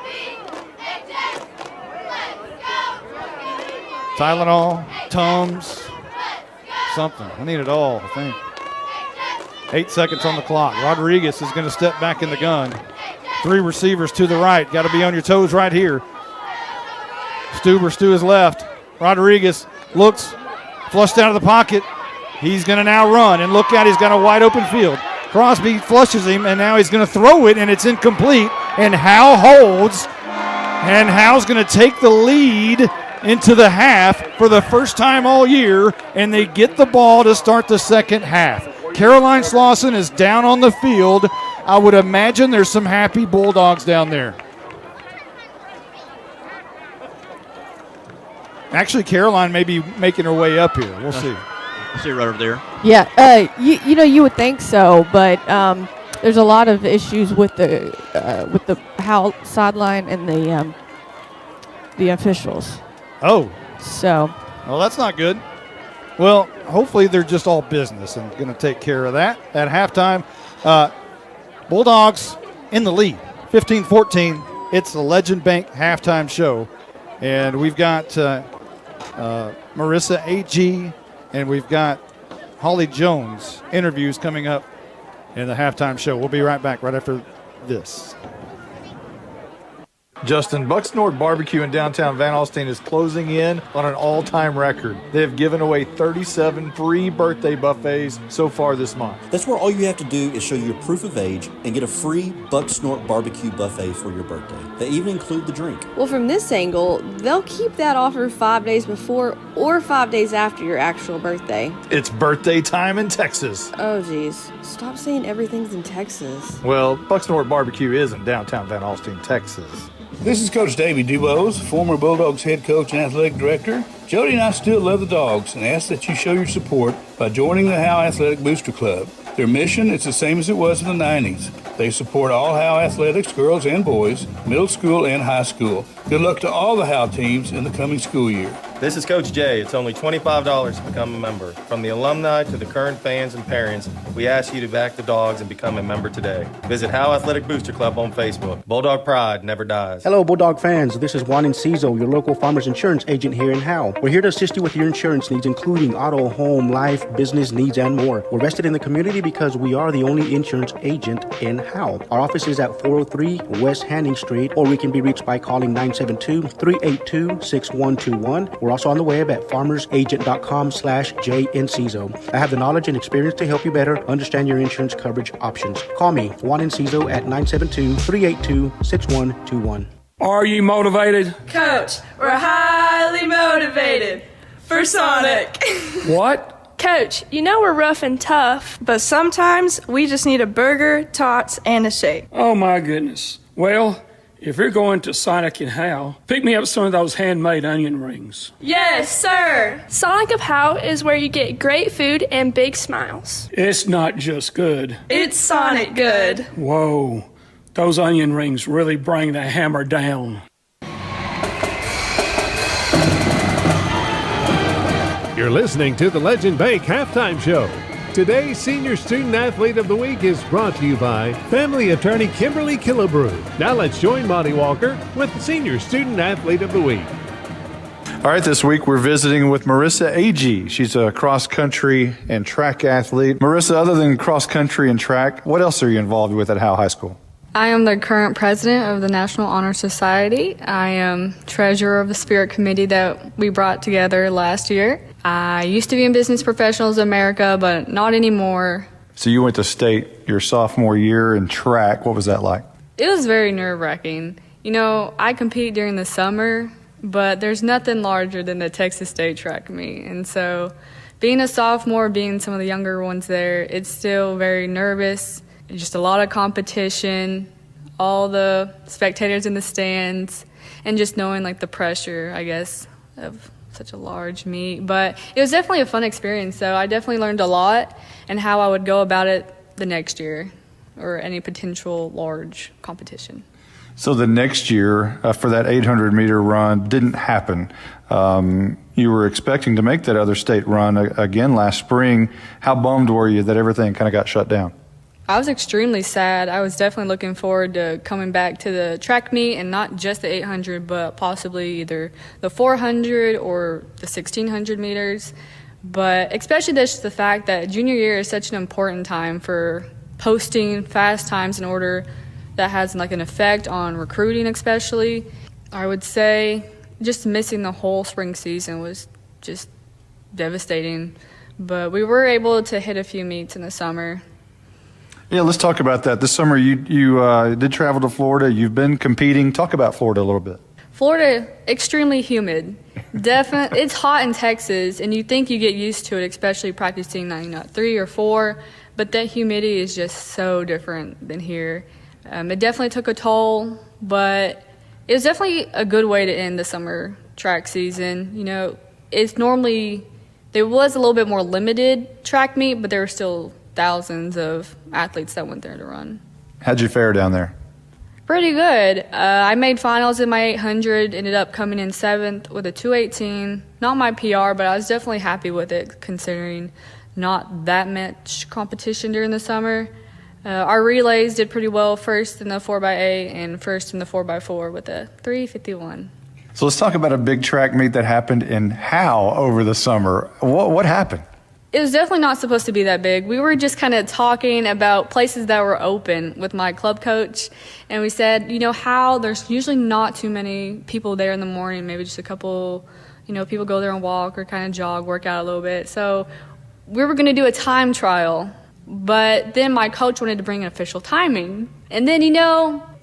Tylenol, Tums, something. I need it all, I think. 8 seconds on the clock. Rodriguez is going to step back in the gun. 3 receivers to the right. Got to be on your toes right here. Stuber to his left. Rodriguez looks, flushed out of the pocket. He's going to now run, and look out, he's got a wide open field. Crosby flushes him, and now he's going to throw it, and it's incomplete. And Howe holds, and Howe's going to take the lead into the half for the first time all year, and they get the ball to start the second half. Caroline Slauson is down on the field. I would imagine there's some happy Bulldogs down there. Actually, Caroline may be making her way up here. We'll see. I see right over there. Yeah, you would think so, but there's a lot of issues with the Howe sideline and the the officials. Oh. So. Well, that's not good. Well, hopefully they're just all business and going to take care of that. At halftime, Bulldogs in the lead, 15-14. It's the Legend Bank halftime show. And we've got Marissa A.G. and we've got Holly Jones interviews coming up in the halftime show. We'll be right back right after this. Justin, Bucksnort Barbecue in downtown Van Alstyne is closing in on an all-time record. They have given away 37 free birthday buffets so far this month. That's where all you have to do is show your proof of age and get a free Bucksnort Barbecue buffet for your birthday. They even include the drink. Well, from this angle, they'll keep that offer 5 days before or 5 days after your actual birthday. It's birthday time in Texas. Oh, geez. Stop saying everything's in Texas. Well, Bucksnort Barbecue is in downtown Van Alstyne, Texas. This is Coach Davey Dubose, former Bulldogs head coach and athletic director. Jody and I still love the Dogs and ask that you show your support by joining the Howe Athletic Booster Club. Their mission is the same as it was in the 90s. They support all Howe athletics, girls and boys, middle school and high school. Good luck to all the Howe teams in the coming school year. This is Coach Jay. It's only $25 to become a member. From the alumni to the current fans and parents, we ask you to back the Dogs and become a member today. Visit Howe Athletic Booster Club on Facebook. Bulldog pride never dies. Hello, Bulldog fans. This is Juan Enciso, your local farmers insurance agent here in Howe. We're here to assist you with your insurance needs, including auto, home, life, business needs, and more. We're vested in the community because we are the only insurance agent in Howe. Our office is at 403 West Hanning Street, or we can be reached by calling 972-382-6121. We're also on the web at farmersagent.com/JEnciso. I have the knowledge and experience to help you better understand your insurance coverage options. Call me, Juan Enciso, at 972-382-6121. Are you motivated? Coach, we're highly motivated for Sonic. What? Coach, you know we're rough and tough, but sometimes we just need a burger, tots, and a shake. Oh my goodness. Well, if you're going to Sonic and Howe, pick me up some of those handmade onion rings. Yes, sir. Sonic of Howe is where you get great food and big smiles. It's not just good. It's Sonic good. Whoa, those onion rings really bring the hammer down. You're listening to the Legend Bank Halftime Show. Today's Senior Student Athlete of the Week is brought to you by family attorney Kimberly Killebrew. Now let's join Monty Walker with the Senior Student Athlete of the Week. All right, this week we're visiting with Marissa A.G. She's a cross-country and track athlete. Marissa, other than cross-country and track, what else are you involved with at Howe High School? I am the current president of the National Honor Society. I am treasurer of the Spirit Committee that we brought together last year. I used to be in Business Professionals of America, but not anymore. So you went to state your sophomore year in track. What was that like? It was very nerve-wracking. You know, I compete during the summer, but there's nothing larger than the Texas State track meet. And so being a sophomore, being some of the younger ones there, it's still very nervous. Just a lot of competition, all the spectators in the stands, and just knowing like the pressure, I guess, of such a large meet. But it was definitely a fun experience, so I definitely learned a lot and how I would go about it the next year or any potential large competition. So the next year for that 800-meter run didn't happen. You were expecting to make that other state run again last spring. How bummed were you that everything kind of got shut down? I was extremely sad. I was definitely looking forward to coming back to the track meet, and not just the 800, but possibly either the 400 or the 1600 meters. But especially just the fact that junior year is such an important time for posting fast times in order that has like an effect on recruiting especially. I would say just missing the whole spring season was just devastating. But we were able to hit a few meets in the summer. Yeah, let's talk about that. This summer you did travel to Florida. You've been competing. Talk about Florida a little bit. Florida, extremely humid. Definitely, it's hot in Texas, and you think you get used to it, especially practicing 3 or 4, but that humidity is just so different than here. It definitely took a toll, but it was definitely a good way to end the summer track season. You know, it's normally, there was a little bit more limited track meet, but there were still thousands of athletes that went there to run. How'd you fare down there? Pretty good. I made finals in my 800, ended up coming in 7th with a 218. Not my PR, but I was definitely happy with it considering not that much competition during the summer. Our relays did pretty well, first in the 4x8 and first in the 4x4 with a 351. So let's talk about a big track meet that happened in Howe over the summer. What happened? It was definitely not supposed to be that big. We were just kind of talking about places that were open with my club coach, and we said, Howe, there's usually not too many people there in the morning, maybe just a couple, people go there and walk or kind of jog, work out a little bit. So we were going to do a time trial, but then my coach wanted to bring in official timing. And then,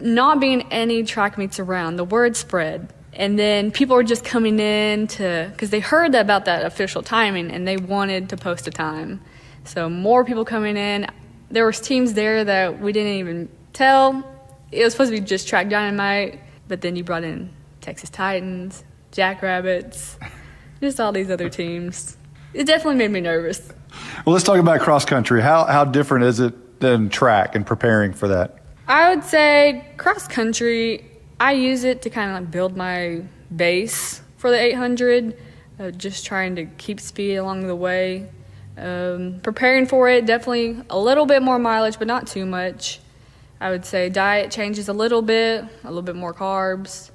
not being any track meets around, the word spread. And then people were just coming in because they heard about that official timing and they wanted to post a time. So more people coming in. There was teams there that we didn't even tell. It was supposed to be just Track Dynamite, but then you brought in Texas Titans, Jackrabbits, just all these other teams. It definitely made me nervous. Well, let's talk about cross country. How different is it than track and preparing for that? I would say cross country, I use it to kind of like build my base for the 800, just trying to keep speed along the way. Preparing for it, definitely a little bit more mileage, but not too much. I would say diet changes a little bit more carbs.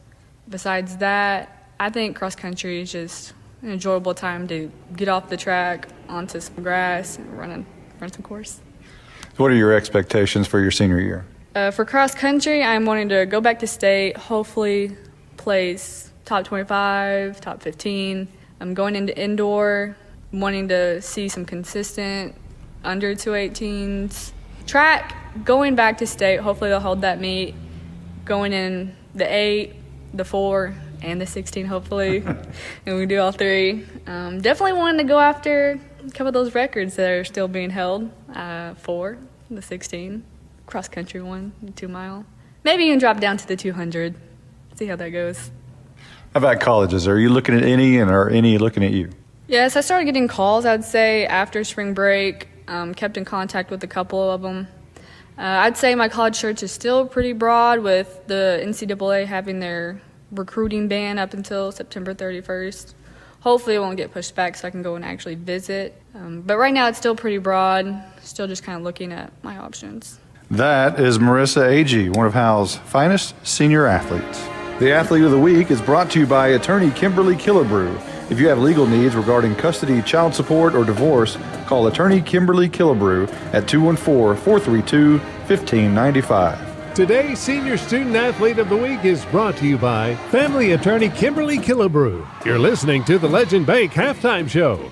Besides that, I think cross country is just an enjoyable time to get off the track onto some grass and run some course. What are your expectations for your senior year? For cross country, I'm wanting to go back to state, hopefully place top 25, top 15. I'm going into indoor, wanting to see some consistent under 218s. Track, going back to state, hopefully they'll hold that meet. Going in the 8, the 4, and the 16, hopefully, and we do all 3. Definitely wanting to go after a couple of those records that are still being held, 4, the 16. Cross-country one, the 2 mile. Maybe even drop down to the 200. See how that goes. How about colleges? Are you looking at any, and are any looking at you? Yes, I started getting calls, I'd say, after spring break. Kept in contact with a couple of them. I'd say my college search is still pretty broad, with the NCAA having their recruiting ban up until September 31st. Hopefully it won't get pushed back so I can go and actually visit. But right now it's still pretty broad. Still just kind of looking at my options. That is Marissa Agee, one of Howe's finest senior athletes. The Athlete of the Week is brought to you by attorney Kimberly Killebrew. If you have legal needs regarding custody, child support, or divorce, call attorney Kimberly Killebrew at 214-432-1595. Today's Senior Student Athlete of the Week is brought to you by family attorney Kimberly Killebrew. You're listening to the Legend Bank Halftime Show.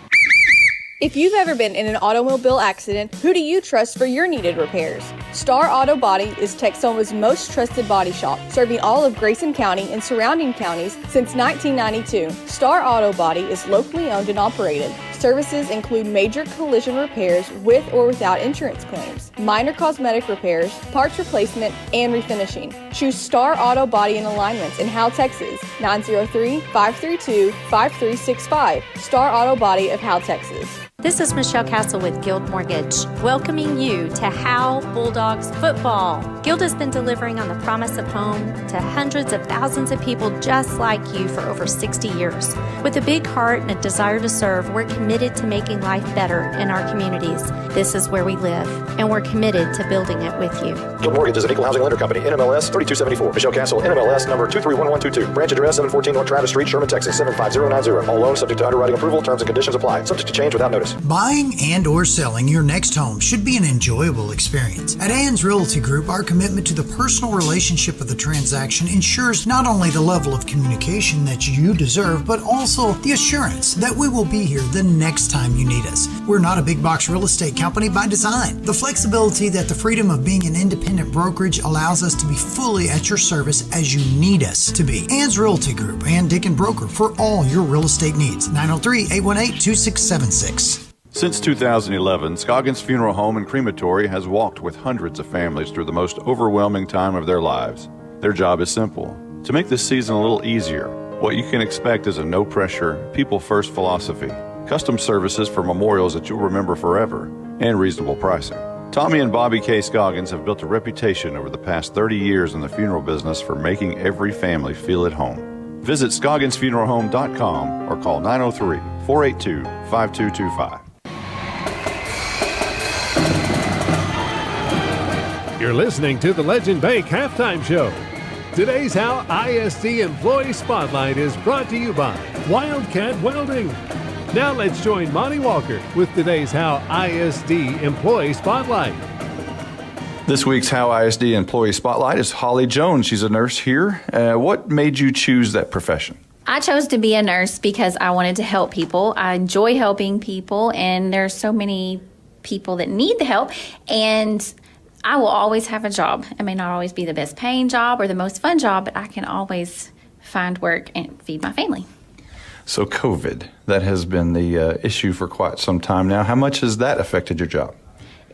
If you've ever been in an automobile accident, who do you trust for your needed repairs? Star Auto Body is Texoma's most trusted body shop, serving all of Grayson County and surrounding counties since 1992. Star Auto Body is locally owned and operated. Services include major collision repairs with or without insurance claims, minor cosmetic repairs, parts replacement, and refinishing. Choose Star Auto Body and Alignments in Howe, Texas, 903-532-5365. Star Auto Body of Howe, Texas. This is Michelle Castle with Guild Mortgage, welcoming you to Howe Bulldogs football. Guild has been delivering on the promise of home to hundreds of thousands of people just like you for over 60 years. With a big heart and a desire to serve, we're committed to making life better in our communities. This is where we live, and we're committed to building it with you. Guild Mortgage is an equal housing lender company, NMLS 3274. Michelle Castle, NMLS number 231122. Branch address 714 North Travis Street, Sherman, Texas 75090. All loans subject to underwriting approval. Terms and conditions apply. Subject to change without notice. Buying and or selling your next home should be an enjoyable experience. At Ann's Realty Group, our commitment to the personal relationship of the transaction ensures not only the level of communication that you deserve, but also the assurance that we will be here the next time you need us. We're not a big box real estate company by design. The flexibility that the freedom of being an independent brokerage allows us to be fully at your service as you need us to be. Ann's Realty Group and Dick & Broker for all your real estate needs. 903-818-2676. Since 2011, Scoggins Funeral Home and Crematory has walked with hundreds of families through the most overwhelming time of their lives. Their job is simple: to make this season a little easier. What you can expect is a no-pressure, people-first philosophy, custom services for memorials that you'll remember forever, and reasonable pricing. Tommy and Bobby K. Scoggins have built a reputation over the past 30 years in the funeral business for making every family feel at home. Visit ScogginsFuneralHome.com or call 903-482-5225. You're listening to the Legend Bank Halftime Show. Today's Howe ISD Employee Spotlight is brought to you by Wildcat Welding. Now let's join Monty Walker with today's Howe ISD Employee Spotlight. This week's Howe ISD Employee Spotlight is Holly Jones. She's a nurse here. What made you choose that profession? I chose to be a nurse because I wanted to help people. I enjoy helping people, and there's so many people that need the help, and I will always have a job. It may not always be the best paying job or the most fun job, but I can always find work and feed my family. So COVID, that has been the issue for quite some time now. How much has that affected your job?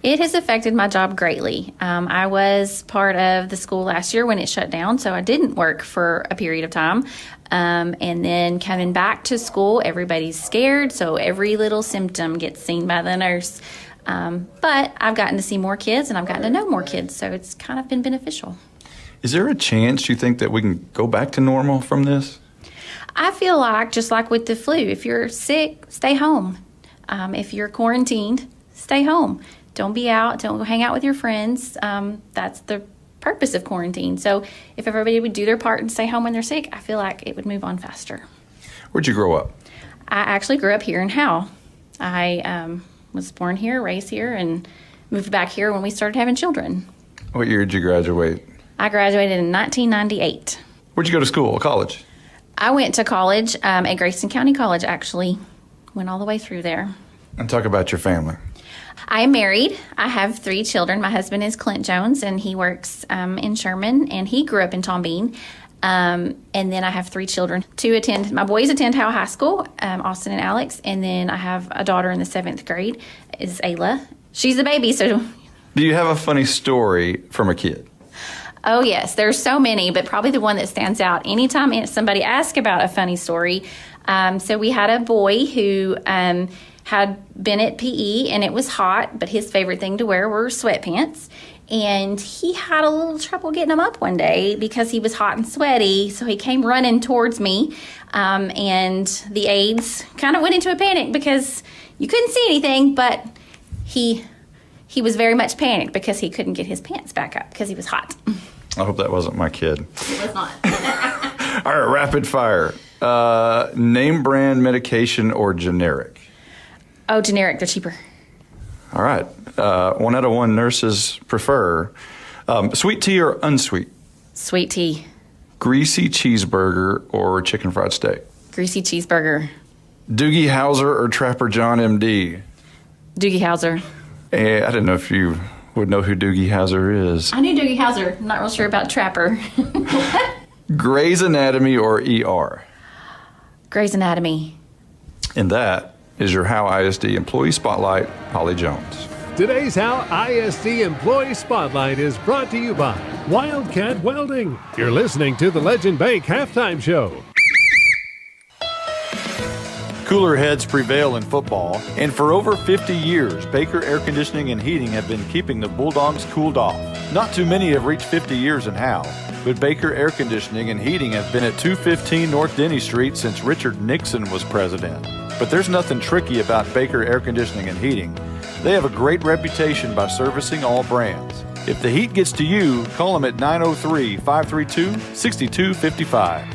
It has affected my job greatly. I was part of the school last year when it shut down, so I didn't work for a period of time. And then coming back to school, everybody's scared, so every little symptom gets seen by the nurse. But I've gotten to see more kids and I've gotten to know more kids, so it's kind of been beneficial. Is there a chance you think that we can go back to normal from this? I feel like, just like with the flu, if you're sick, stay home. If you're quarantined, stay home. Don't be out. Don't go hang out with your friends. That's the purpose of quarantine. So if everybody would do their part and stay home when they're sick, I feel like it would move on faster. Where'd you grow up? I actually grew up here in Howe. I was born here, raised here, and moved back here when we started having children. What year did you graduate? I graduated in 1998. Where'd you go to school, college? I went to college at Grayson County College, actually. Went all the way through there. And talk about your family. I am married. I have 3 children. My husband is Clint Jones, and he works in Sherman, and he grew up in Tombeen. And then I have 3 children. My boys attend Howe High School, Austin and Alex, and then I have a daughter in the 7th grade, is Ayla. She's a baby, so... Do you have a funny story from a kid? Oh, yes. There's so many, but probably the one that stands out anytime somebody asks about a funny story. So we had a boy who had been at PE, and it was hot, but his favorite thing to wear were sweatpants. And he had a little trouble getting them up one day because he was hot and sweaty. So he came running towards me, and the aides kind of went into a panic because you couldn't see anything, but he was very much panicked because he couldn't get his pants back up because he was hot. I hope that wasn't my kid. It was not. All right, rapid fire. Name brand medication or generic? Oh, generic. They're cheaper. All right. 1 out of 1 nurses prefer sweet tea or unsweet? Sweet tea. Greasy cheeseburger or chicken fried steak? Greasy cheeseburger. Doogie Howser or Trapper John MD? Doogie Howser. I didn't know if you would know who Doogie Howser is. I knew Doogie Howser. I'm not real sure about Trapper. Grey's Anatomy or ER? Grey's Anatomy. And that is your Howe ISD Employee Spotlight, Holly Jones. Today's Howe ISD Employee Spotlight is brought to you by Wildcat Welding. You're listening to the Legend Bank Halftime Show. Cooler heads prevail in football, and for over 50 years, Baker Air Conditioning and Heating have been keeping the Bulldogs cooled off. Not too many have reached 50 years in Howe, but Baker Air Conditioning and Heating have been at 215 North Denny Street since Richard Nixon was president. But there's nothing tricky about Baker Air Conditioning and Heating. They have a great reputation by servicing all brands. If the heat gets to you, call them at 903-532-6255.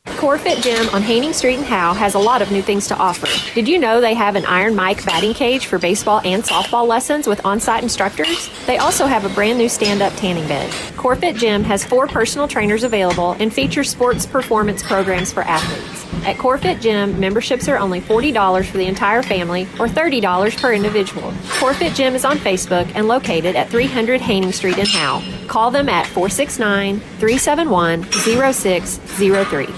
Corfit Gym on Haining Street in Howe has a lot of new things to offer. Did you know they have an iron mic batting cage for baseball and softball lessons with on-site instructors? They also have a brand new stand-up tanning bed. Corfit Gym has 4 personal trainers available and features sports performance programs for athletes. At Corfit Gym, memberships are only $40 for the entire family or $30 per individual. Corfit Gym is on Facebook and located at 300 Haining Street in Howe. Call them at 469-371-0603.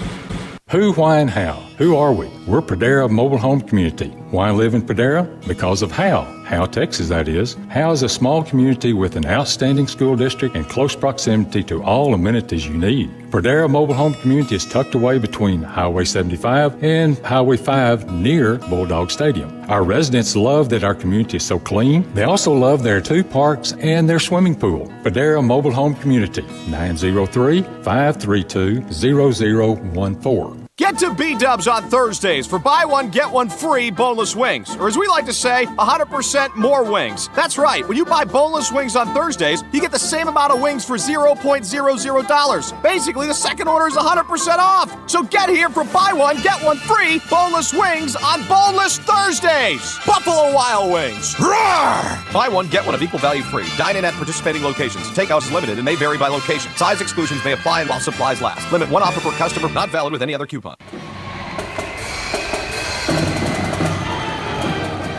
Who, Why, and How. Who are we? We're Pradera Mobile Home Community. Why live in Pradera? Because of Howe. Howe, Texas, that is. Howe is a small community with an outstanding school district and close proximity to all amenities you need. Pradera Mobile Home Community is tucked away between Highway 75 and Highway 5 near Bulldog Stadium. Our residents love that our community is so clean. They also love their 2 parks and their swimming pool. Pradera Mobile Home Community, 903-532-0014. Get to B-Dubs on Thursdays for buy one, get one free boneless wings. Or as we like to say, 100% more wings. That's right. When you buy boneless wings on Thursdays, you get the same amount of wings for $0.00. Basically, the second order is 100% off. So get here for buy one, get one free boneless wings on Boneless Thursdays. Buffalo Wild Wings. Roar! Buy one, get one of equal value free. Dine in at participating locations. Takeout is limited and may vary by location. Size exclusions may apply while supplies last. Limit 1 offer per customer. Not valid with any other coupon.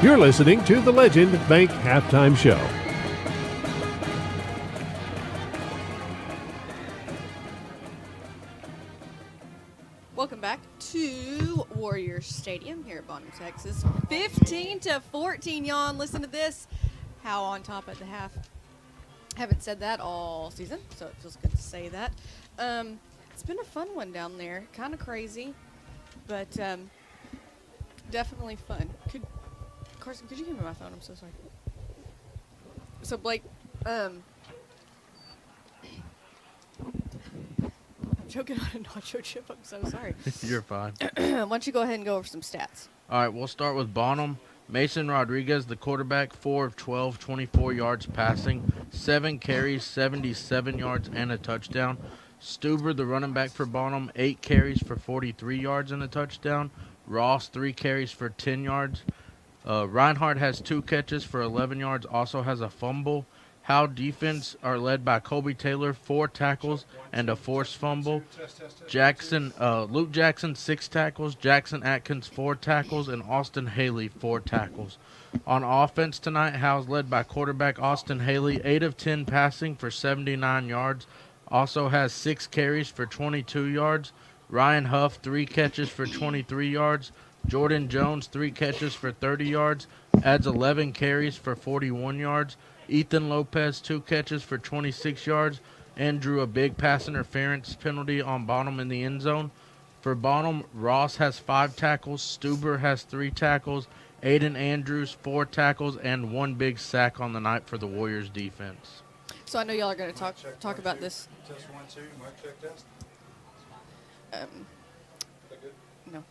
You're listening to the Legend Bank Halftime Show. Welcome back to Warriors Stadium here at Bonham, Texas. 15-14, y'all. Listen to this. Howe on top at the half. Haven't said that all season, so it feels good to say that. It's been a fun one down there. Kind of crazy, but definitely fun. Carson, could you give me my phone? I'm so sorry. So, Blake, I'm choking on a nacho chip. I'm so sorry. You're fine. Why don't you go ahead and go over some stats? All right, we'll start with Bonham. Mason Rodriguez, the quarterback, 4 of 12, 24 yards passing, 7 carries, 77 yards, and a touchdown. Stuber, the running back for Bonham, 8 carries for 43 yards and a touchdown. Ross, 3 carries for 10 yards. Reinhardt has 2 catches for 11 yards, also has a fumble. Howe defense are led by Kobe Taylor, 4 tackles and a forced fumble. Luke Jackson, 6 tackles. Jackson Atkins, 4 tackles. And Austin Haley, 4 tackles. On offense tonight, Howe's led by quarterback Austin Haley, 8 of 10 passing for 79 yards. Also has 6 carries for 22 yards. Ryan Huff, 3 catches for 23 yards. Jordan Jones, 3 catches for 30 yards. Adds 11 carries for 41 yards. Ethan Lopez, 2 catches for 26 yards. And drew a big pass interference penalty on Bonham in the end zone. For Bonham, Ross has 5 tackles. Stuber has 3 tackles. Aiden Andrews, 4 tackles. And 1 big sack on the night for the Warriors defense. So I know y'all are going to talk about this. Test 1, 2, mic check test. No.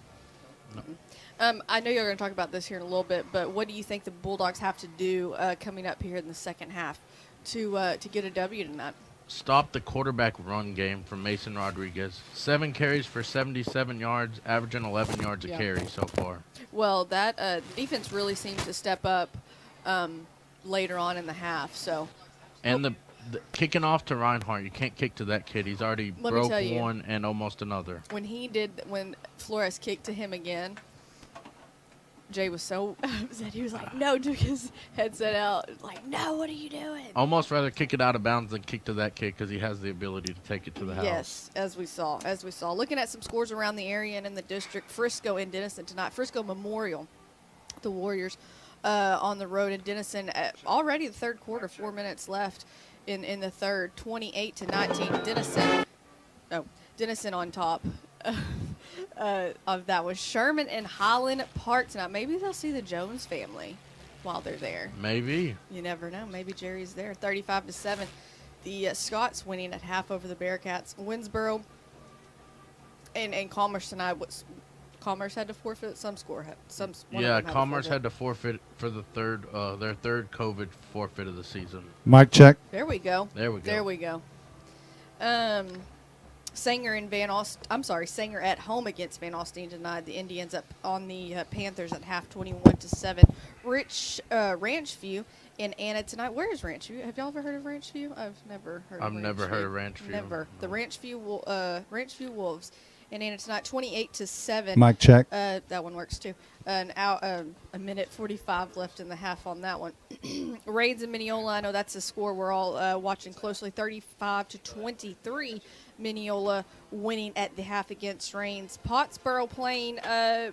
I know you're going to talk about this here in a little bit, but what do you think the Bulldogs have to do coming up here in the second half to get a W tonight? Stop the quarterback run game from Mason Rodriguez. 7 carries for 77 yards, averaging 11 yards a carry so far. Well, that defense really seems to step up later on in the half. So, and the kicking off to Reinhardt, you can't kick to that kid. He's already broke one and almost another. When Flores kicked to him again, Jay was so upset. He was like, no, took his headset out. Like, no, what are you doing? Almost rather kick it out of bounds than kick to that kid because he has the ability to take it to the house. Yes, as we saw. Looking at some scores around the area and in the district, Frisco and Denison tonight. Frisco Memorial, the Warriors on the road in Denison. Already the third quarter, 4 minutes left in the third, 28-19. Denison on top. Of that was Sherman and Highland Park tonight. Maybe they'll see the Jones family while they're there. Maybe. You never know. Maybe Jerry's there. 35-7. The Scots winning at half over the Bearcats. Winsboro and Commerce tonight. Commerce had to forfeit some score. Commerce had to forfeit for the their third COVID forfeit of the season. Mic check. There we go. Sanger at home against Van Alstyne tonight. The Indians up on the Panthers at half, 21-7. Ranchview and Anna tonight. Where is Ranchview? Have y'all ever heard of Ranchview? I've never heard of Ranchview. Never. The Ranchview Wolves and Anna tonight, 28-7. Mic check. That one works too. A minute 45 left in the half on that one. Raids and Mineola, I know that's a score we're all watching closely. 35-23. Mineola winning at the half against Rains. Pottsboro playing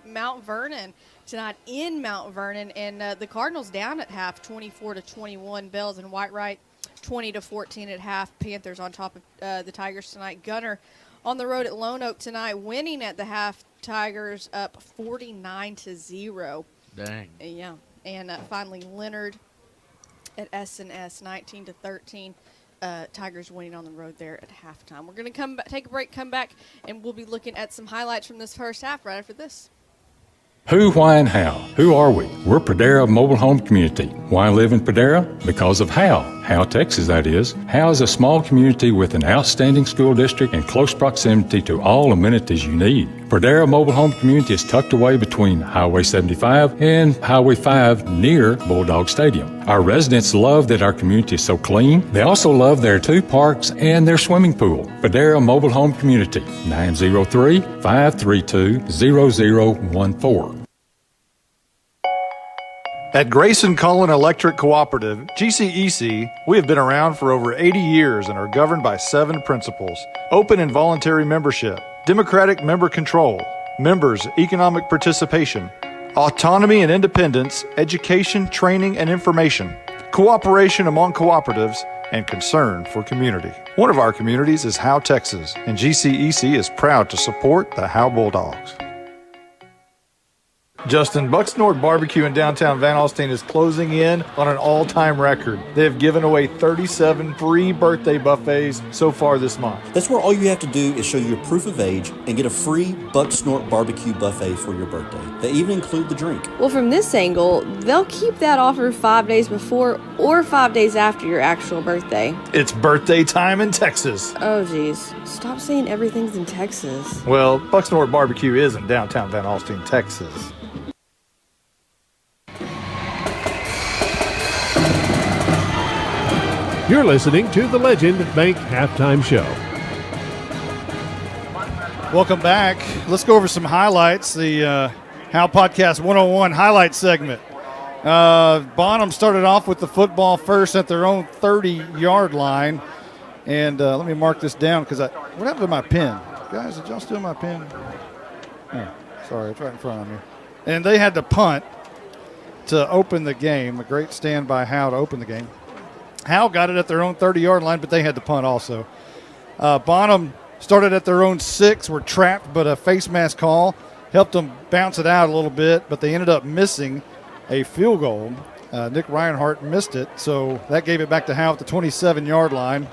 Mount Vernon tonight in Mount Vernon, and the Cardinals down at half, 24-21. Bells and Whitewright 20-14 at half. Panthers on top of the Tigers tonight. Gunner on the road at Lone Oak tonight, winning at the half. Tigers up 49-0. Dang. Yeah, and finally Leonard at S&S 19-13. Tigers winning on the road there at halftime. We're going to take a break, come back, and we'll be looking at some highlights from this first half right after this. Who, why, and how? Who are we? We're Pradera Mobile Home Community. Why live in Pradera? Because of Howe. Howe, Texas, that is. Howe is a small community with an outstanding school district and close proximity to all amenities you need. Pradera Mobile Home Community is tucked away between Highway 75 and Highway 5 near Bulldog Stadium. Our residents love that our community is so clean. They also love their 2 parks and their swimming pool. Pradera Mobile Home Community, 903-532-0014. At Grayson Cullen Electric Cooperative, GCEC, we have been around for over 80 years and are governed by 7 principles: open and voluntary membership, democratic member control, members' economic participation, autonomy and independence, education, training, and information, cooperation among cooperatives, and concern for community. One of our communities is Howe, Texas, and GCEC is proud to support the Howe Bulldogs. Justin, Bucksnort Barbecue in downtown Van Alstyne is closing in on an all-time record. They have given away 37 free birthday buffets so far this month. That's where all you have to do is show your proof of age and get a free Bucksnort Barbecue buffet for your birthday. They even include the drink. Well, from this angle, they'll keep that offer 5 days before or 5 days after your actual birthday. It's birthday time in Texas. Oh, geez. Stop saying everything's in Texas. Well, Bucksnort Barbecue is in downtown Van Alstyne, Texas. You're listening to the Legend Bank Halftime Show. Welcome back. Let's go over some highlights. The How Podcast 101 highlight segment. Bonham started off with the football first at their own 30-yard line. And let me mark this down because what happened to my pen? Guys, did y'all steal my pen? Oh, sorry, it's right in front of me. And they had to punt to open the game. A great stand by Howe to open the game. Howe got it at their own 30-yard line, but they had to punt also. Bonham started at their own 6, were trapped, but a face mask call helped them bounce it out a little bit, but they ended up missing a field goal. Nick Reinhardt missed it, so that gave it back to Howe at the 27-yard line.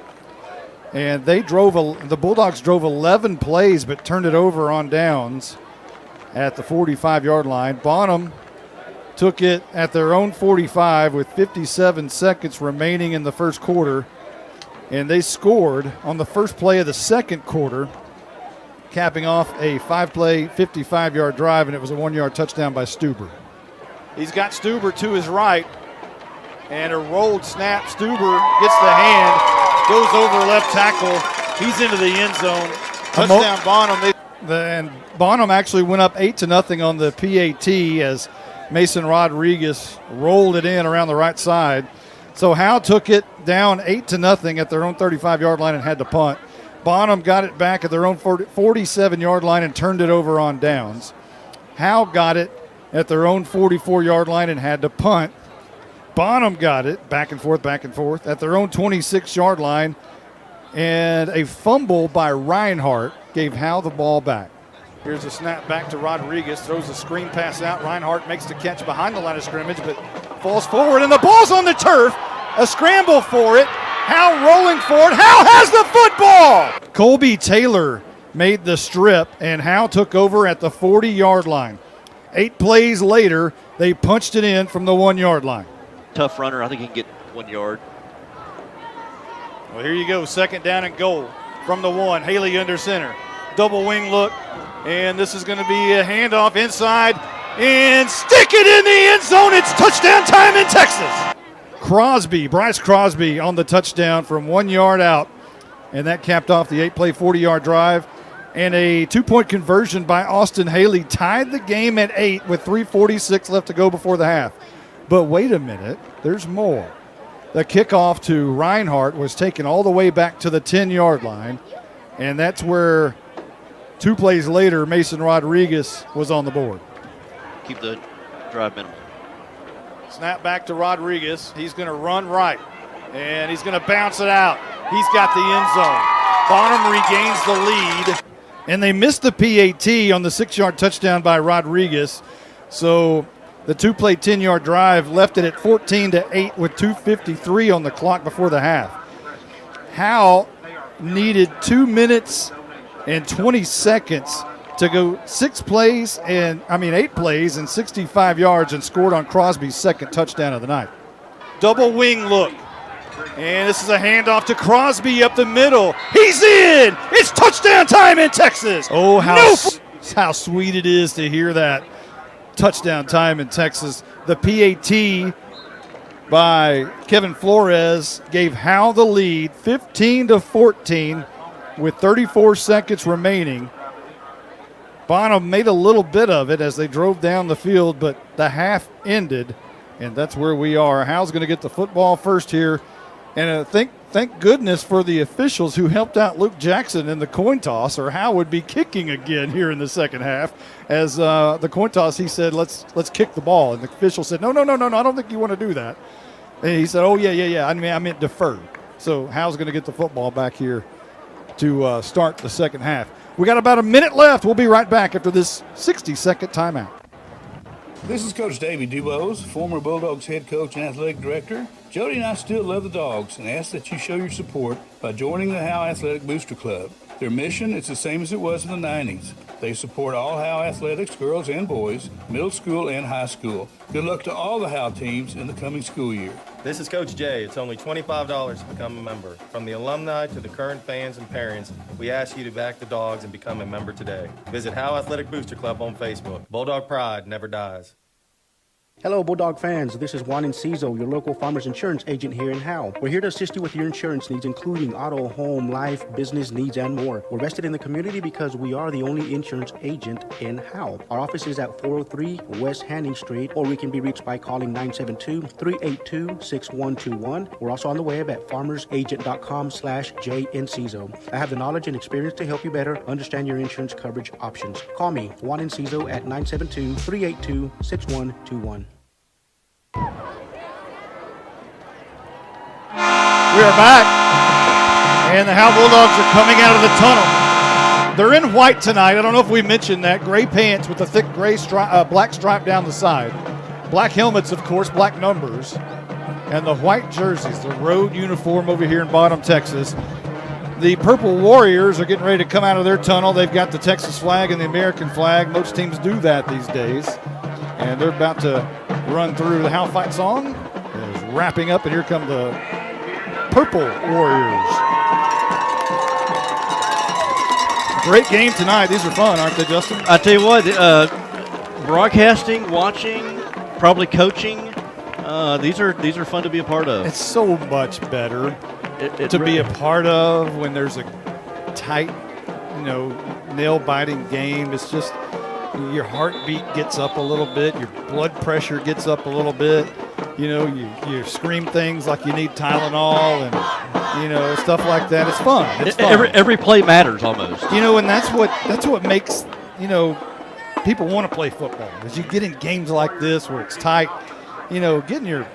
And the Bulldogs drove 11 plays, but turned it over on downs at the 45-yard line. Bonham took it at their own 45 with 57 seconds remaining in the first quarter, and they scored on the first play of the second quarter, capping off a 5-play, 55-yard drive, and it was a 1-yard touchdown by Stuber. He's got Stuber to his right, and a rolled snap. Stuber gets the hand, goes over left tackle. He's into the end zone. Touchdown Bonham. And Bonham actually went up 8-0 on the PAT as Mason Rodriguez rolled it in around the right side. So Howe took it down 8-0 at their own 35-yard line and had to punt. Bonham got it back at their own 47-yard line and turned it over on downs. Howe got it at their own 44-yard line and had to punt. Bonham got it back and forth at their own 26-yard line, and a fumble by Reinhardt gave Howe the ball back. Here's a snap back to Rodriguez, throws a screen pass out. Reinhardt makes the catch behind the line of scrimmage, but falls forward, and the ball's on the turf. A scramble for it. Howe rolling for it. Howe has the football! Colby Taylor made the strip, and Howe took over at the 40-yard line. 8 plays later, they punched it in from the 1-yard line. Tough runner. I think he can get 1 yard. Well, here you go. 2nd down and goal from the 1. Haley under center. Double wing look. And this is going to be a handoff inside and stick it in the end zone. It's touchdown time in Texas. Bryce Crosby on the touchdown from 1 yard out. And that capped off the 8-play, 40-yard drive. And a 2-point conversion by Austin Haley tied the game at 8 with 3:46 left to go before the half. But wait a minute, there's more. The kickoff to Reinhardt was taken all the way back to the 10-yard line. And that's where 2 plays later, Mason Rodriguez was on the board. Keep the drive minimal. Snap back to Rodriguez. He's going to run right, and he's going to bounce it out. He's got the end zone. Bonham regains the lead, and they missed the PAT on the 6-yard touchdown by Rodriguez. So the 2-play 10-yard drive left it at 14-8 with 2:53 on the clock before the half. Howe needed 2 minutes and 20 seconds to go 8 plays and 65 yards and scored on Crosby's second touchdown of the night. Double wing look. And this is a handoff to Crosby up the middle. He's in! It's touchdown time in Texas! Oh, how sweet it is to hear that. Touchdown time in Texas. The PAT by Kevin Flores gave Howe the lead, 15-14 with 34 seconds remaining. Bonham made a little bit of it as they drove down the field, but the half ended, and that's where we are. Howe's going to get the football first here, and thank goodness for the officials who helped out Luke Jackson in the coin toss, or Howe would be kicking again here in the second half. As the coin toss, he said, let's kick the ball, and the official said, no, I don't think you want to do that. And he said, oh, yeah, I meant deferred. So Howe's going to get the football back here to start the second half. We got about a minute left. We'll be right back after this 60-second timeout. This is Coach Davey Dubose, former Bulldogs head coach and athletic director. Jody and I still love the Dogs and ask that you show your support by joining the Howe Athletic Booster Club. Their mission is the same as it was in the 90s. They support all Howe athletics, girls and boys, middle school and high school. Good luck to all the Howe teams in the coming school year. This is Coach Jay. It's only $25 to become a member. From the alumni to the current fans and parents, we ask you to back the Dogs and become a member today. Visit Howe Athletic Booster Club on Facebook. Bulldog pride never dies. Hello, Bulldog fans. This is Juan Enciso, your local farmers insurance agent here in Howe. We're here to assist you with your insurance needs, including auto, home, life, business needs, and more. We're vested in the community because we are the only insurance agent in Howe. Our office is at 403 West Hanning Street, or we can be reached by calling 972-382-6121. We're also on the web at farmersagent.com/JEnciso. I have the knowledge and experience to help you better understand your insurance coverage options. Call me, Juan Enciso, at 972-382-6121. We are back, and the Howe Bulldogs are coming out of the tunnel. They're in white tonight. I don't know if we mentioned that. Gray pants with a thick gray black stripe down the side. Black helmets, of course, black numbers, and the white jerseys, the road uniform over here in Bonham, Texas. The Purple Warriors are getting ready to come out of their tunnel. They've got the Texas flag and the American flag. Most teams do that these days, and they're about to run through. The Howe Fight song is wrapping up, and here come the Purple Warriors. Great game tonight. These are fun, aren't they, Justin? I tell you what, broadcasting, watching, probably coaching, these are fun to be a part of. It's so much better to be a part of when there's a tight, nail-biting game. It's just your heartbeat gets up a little bit, your blood pressure gets up a little bit. You scream things like you need Tylenol and stuff like that. It's fun. It's fun. Every play matters almost. And that's what makes people want to play football. Is you get in games like this where it's tight. Getting your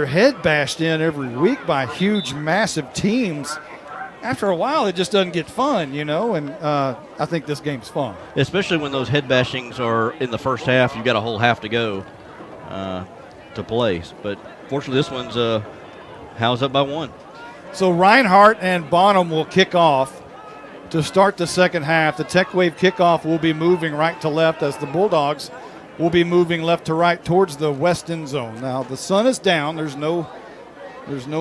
head bashed in every week by huge, massive teams. After a while, it just doesn't get fun, and I think this game's fun. Especially when those head bashings are in the first half. You've got a whole half to go to play. But fortunately, this one's Howe's up by 1. So Reinhardt and Bonham will kick off to start the second half. The Tech Wave kickoff will be moving right to left as the Bulldogs will be moving left to right towards the west end zone. Now, the sun is down. There's no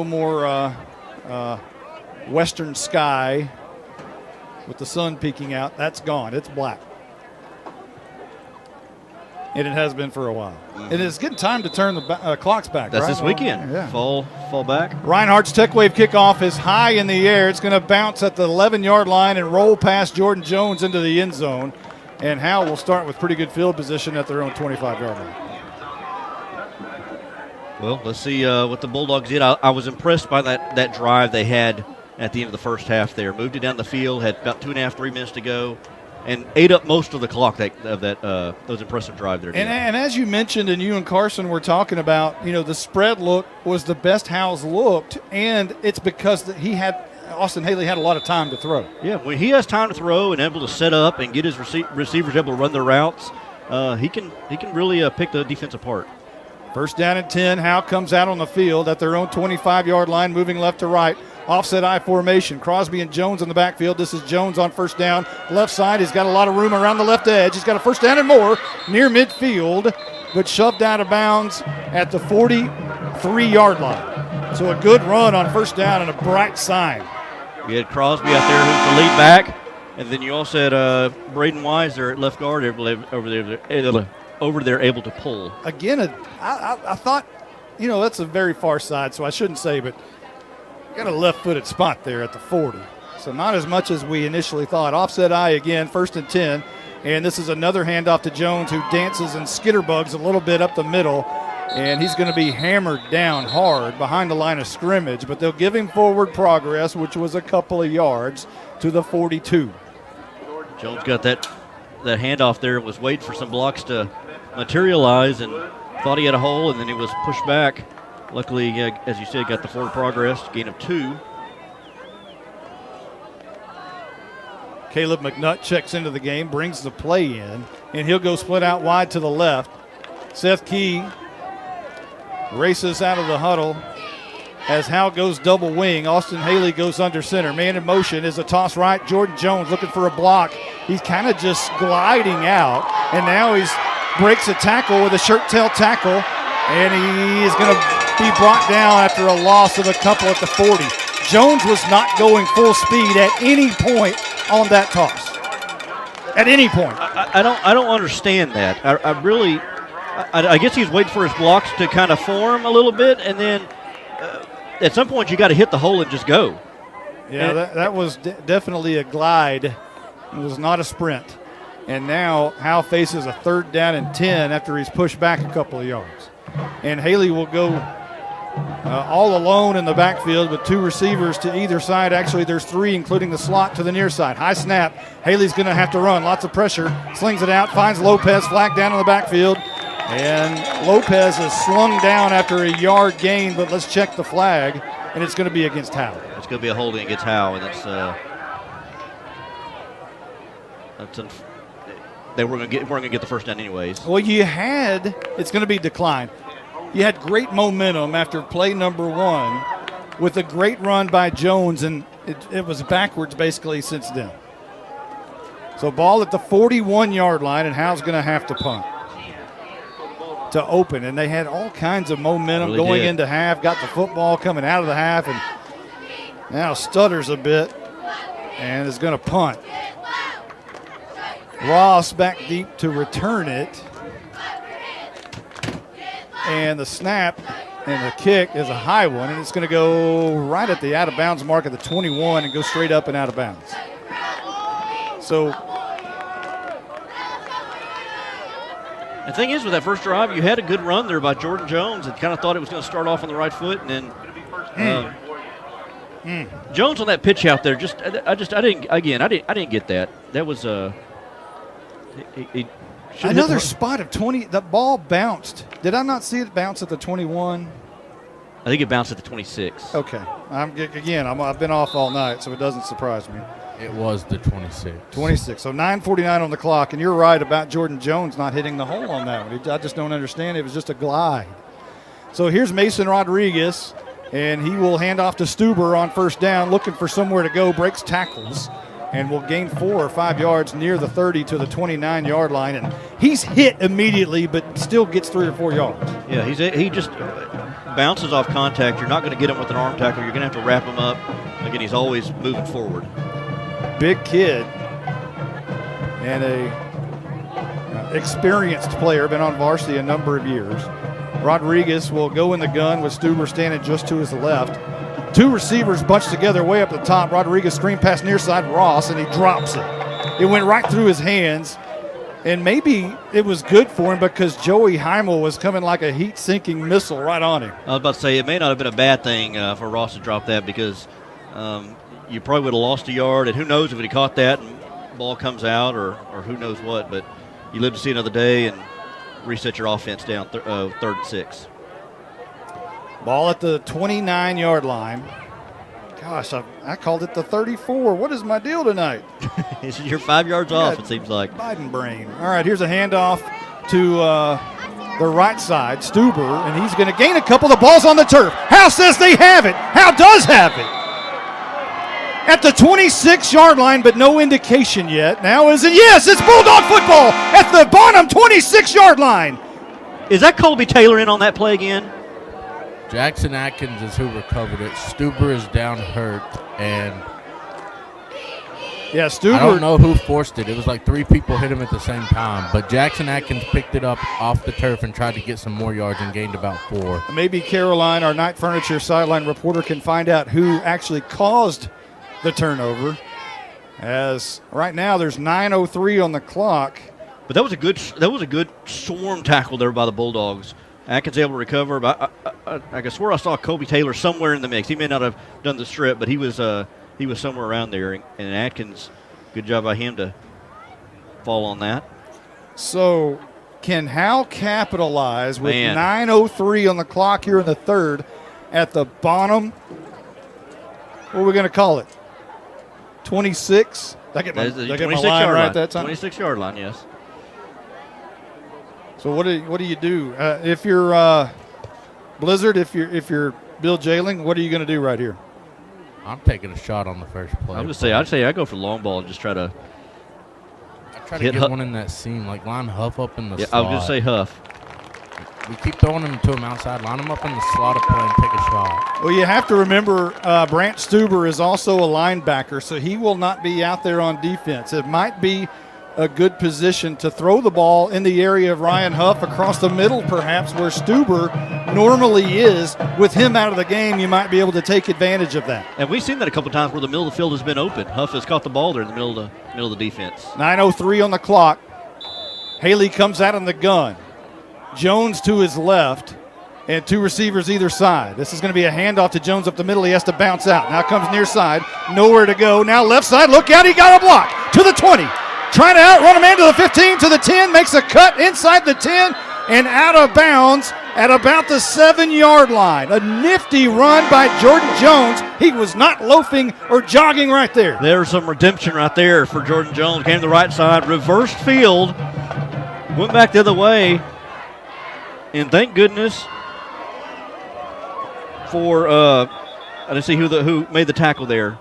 more western sky with the sun peeking out. That's gone. It's black. And it has been for a while. Mm-hmm. It is getting time to turn the clocks back. That's right? this weekend. Yeah. Fall back. Reinhardt's Tech Wave kickoff is high in the air. It's going to bounce at the 11-yard line and roll past Jordan Jones into the end zone. And Howe will start with pretty good field position at their own 25-yard line. Well, let's see what the Bulldogs did. I was impressed by that drive they had at the end of the first half there. Moved it down the field, had about 2.5, 3 minutes to go, and ate up most of the clock those impressive drive there. And as you mentioned, and you and Carson were talking about, the spread look was the best Howe's looked, and it's because Austin Haley had a lot of time to throw. Yeah, when he has time to throw and able to set up and get his receivers able to run their routes, he can really pick the defense apart. First down and 10. Howe comes out on the field at their own 25-yard line, moving left to right. Offset I formation. Crosby and Jones in the backfield. This is Jones on first down. Left side. He's got a lot of room around the left edge. He's got a first down and more near midfield, but shoved out of bounds at the 43-yard line. So a good run on first down and a bright sign. You had Crosby out there who's the lead back, and then you also had Braden Wise there at left guard over there able to pull. Again, I thought, that's a very far side, so I shouldn't say, but got a left-footed spot there at the 40. So not as much as we initially thought. Offset I again, first and 10. And this is another handoff to Jones, who dances and skitterbugs a little bit up the middle. And he's going to be hammered down hard behind the line of scrimmage. But they'll give him forward progress, which was a couple of yards, to the 42. Jones got that handoff there, was waiting for some blocks to materialize and thought he had a hole, and then he was pushed back. Luckily, as you said, got the forward progress, gain of 2. Caleb McNutt checks into the game, brings the play in, and he'll go split out wide to the left. Seth Key races out of the huddle as Howe goes double wing. Austin Haley goes under center. Man in motion is a toss right. Jordan Jones looking for a block. He's kind of just gliding out, and now he's breaks a tackle with a shirt tail tackle, and he is going to be brought down after a loss of a couple at the 40. Jones was not going full speed at any point on that toss. At any point. I don't understand that. I guess he's waiting for his blocks to kind of form a little bit, and then at some point you got to hit the hole and just go. Yeah, that was definitely a glide. It was not a sprint. And now Howe faces a third down and 10 after he's pushed back a couple of yards. And Haley will go all alone in the backfield with 2 receivers to either side. Actually, there's 3, including the slot to the near side. High snap. Haley's going to have to run. Lots of pressure. Slings it out. Finds Lopez. Flag down in the backfield. And Lopez is slung down after a yard gain, but let's check the flag, and it's going to be against Howe. It's going to be a holding against Howe, and they weren't going to get the first down anyways. Well, it's going to be declined. You had great momentum after play number 1 with a great run by Jones, and it was backwards basically since then. So ball at the 41-yard line, and Howe's going to have to punt to open. And they had all kinds of momentum going into half, got the football coming out of the half, and now stutters a bit and is going to punt. Ross back deep to return it. And the snap and the kick is a high one, and it's going to go right at the out-of-bounds mark of the 21 and go straight up and out of bounds. So the thing is, with that first drive, you had a good run there by Jordan Jones and kind of thought it was going to start off on the right foot, and then Jones on that pitch out there, I didn't get that. That was another spot of 20. The ball bounced. Did I not see it bounce at the 21? I think it bounced at the 26. Okay. I've been off all night, so it doesn't surprise me. It was the 26. 26. So 9:49 on the clock, and you're right about Jordan Jones not hitting the hole on that one. I just don't understand. It was just a glide. So here's Mason Rodriguez, and he will hand off to Stuber on first down, looking for somewhere to go, breaks tackles, and will gain 4 or 5 yards near the 30 to the 29-yard line. And he's hit immediately, but still gets 3 or 4 yards. Yeah, he just bounces off contact. You're not going to get him with an arm tackle. You're going to have to wrap him up. Again, he's always moving forward. Big kid and a experienced player, been on varsity a number of years. Rodriguez will go in the gun with Stuber standing just to his left. 2 receivers bunched together way up the top. Rodriguez screen pass near side Ross, and he drops it. It went right through his hands, and maybe it was good for him because Joey Heimel was coming like a heat-sinking missile right on him. I was about to say, it may not have been a bad thing for Ross to drop that because you probably would have lost a yard, and who knows if he caught that and ball comes out or who knows what, but you live to see another day and reset your offense down 3rd and 6. Ball at the 29-yard line. Gosh, I called it the 34. What is my deal tonight? You're 5 yards off, it seems like. Biden brain. All right, here's a handoff to the right side, Stuber, and he's going to gain a couple. The ball's on the turf. Howe says they have it. Howe does have it. At the 26-yard line, but no indication yet. Now is it? Yes, it's Bulldog football at the Bonham 26-yard line. Is that Colby Taylor in on that play again? Jackson Atkins is who recovered it. Stuber is down hurt, and yeah, Stuber. I don't know who forced it. It was like 3 people hit him at the same time, but Jackson Atkins picked it up off the turf and tried to get some more yards and gained about 4. Maybe Caroline, our Night Furniture sideline reporter, can find out who actually caused the turnover, as right now there's 9:03 on the clock. But that was a good swarm tackle there by the Bulldogs. Atkins able to recover, but I swear I saw Colby Taylor somewhere in the mix. He may not have done the strip, but he was somewhere around there. And Atkins, good job by him to fall on that. So can Howe capitalize with 9:03 on the clock here in the 3rd at the Bonham? What are we going to call it? 26? Did I get my line right that time? 26-yard line, yes. So what do you do if you're Blizzard? If you're Bill Jailing, what are you going to do right here? I'm taking a shot on the first play. I'd say I go for the long ball and just try to. I get one in that seam, like line Huff up in the slot. I was going to say Huff. We keep throwing them to him outside. Line him up in the slot of play and take a shot. Well, you have to remember Brant Stuber is also a linebacker, so he will not be out there on defense. It might be a good position to throw the ball in the area of Ryan Huff across the middle, perhaps, where Stuber normally is. With him out of the game, you might be able to take advantage of that. And we've seen that a couple times where the middle of the field has been open. Huff has caught the ball there in the middle of the defense. 9:03 on the clock. Haley comes out on the gun. Jones to his left, and 2 receivers either side. This is going to be a handoff to Jones up the middle. He has to bounce out. Now comes near side. Nowhere to go. Now left side. Look out. He got a block to the 20. Trying to outrun a man to the 15, to the 10. Makes a cut inside the 10 and out of bounds at about the 7-yard line. A nifty run by Jordan Jones. He was not loafing or jogging right there. There's some redemption right there for Jordan Jones. Came to the right side. Reversed field. Went back the other way. And thank goodness for I didn't see who made the tackle there.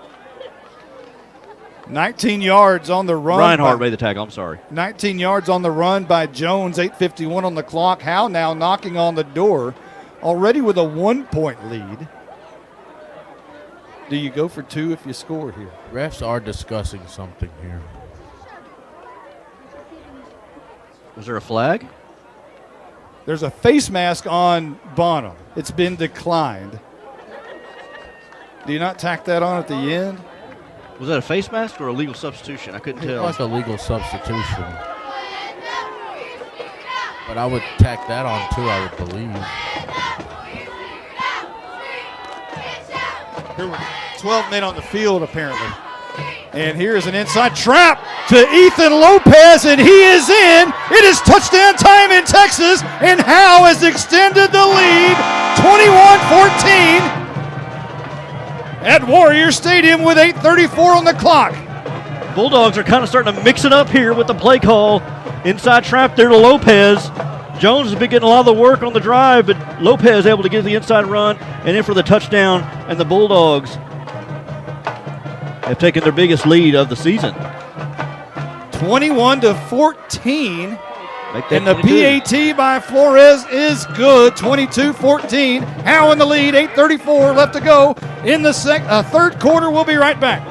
19 yards on the run. Reinhardt made the tackle. I'm sorry. 19 yards on the run by Jones. 8:51 on the clock. Howe now knocking on the door, already with a 1-point lead. Do you go for 2 if you score here? Refs are discussing something here. Was there a flag? There's a face mask on Bonham. It's been declined. Do you not tack that on at the end? Was that a face mask or a legal substitution? I couldn't tell. It's like a legal substitution. But I would tack that on too, I would believe. There were 12 men on the field apparently. And here's an inside trap to Ethan Lopez, and he is in. It is touchdown time in Texas, and Howe has extended the lead 21-14 at Warrior Stadium with 8:34 on the clock. Bulldogs are kind of starting to mix it up here with the play call. Inside trap there to Lopez. Jones has been getting a lot of the work on the drive, but Lopez able to get the inside run and in for the touchdown, and the Bulldogs have taken their biggest lead of the season. 21-14. And the PAT by Flores is good. 22-14. Howe in the lead. 8:34 left to go in the third quarter. We'll be right back.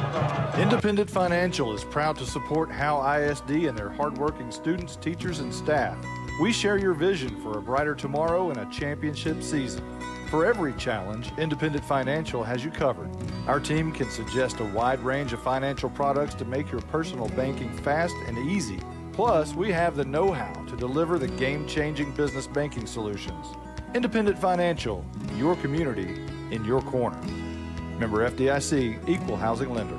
Independent Financial is proud to support Howe ISD and their hardworking students, teachers, and staff. We share your vision for a brighter tomorrow and a championship season. For every challenge, Independent Financial has you covered. Our team can suggest a wide range of financial products to make your personal banking fast and easy. Plus, we have the know-how to deliver the game-changing business banking solutions. Independent Financial, your community in your corner. Member FDIC, equal housing lender.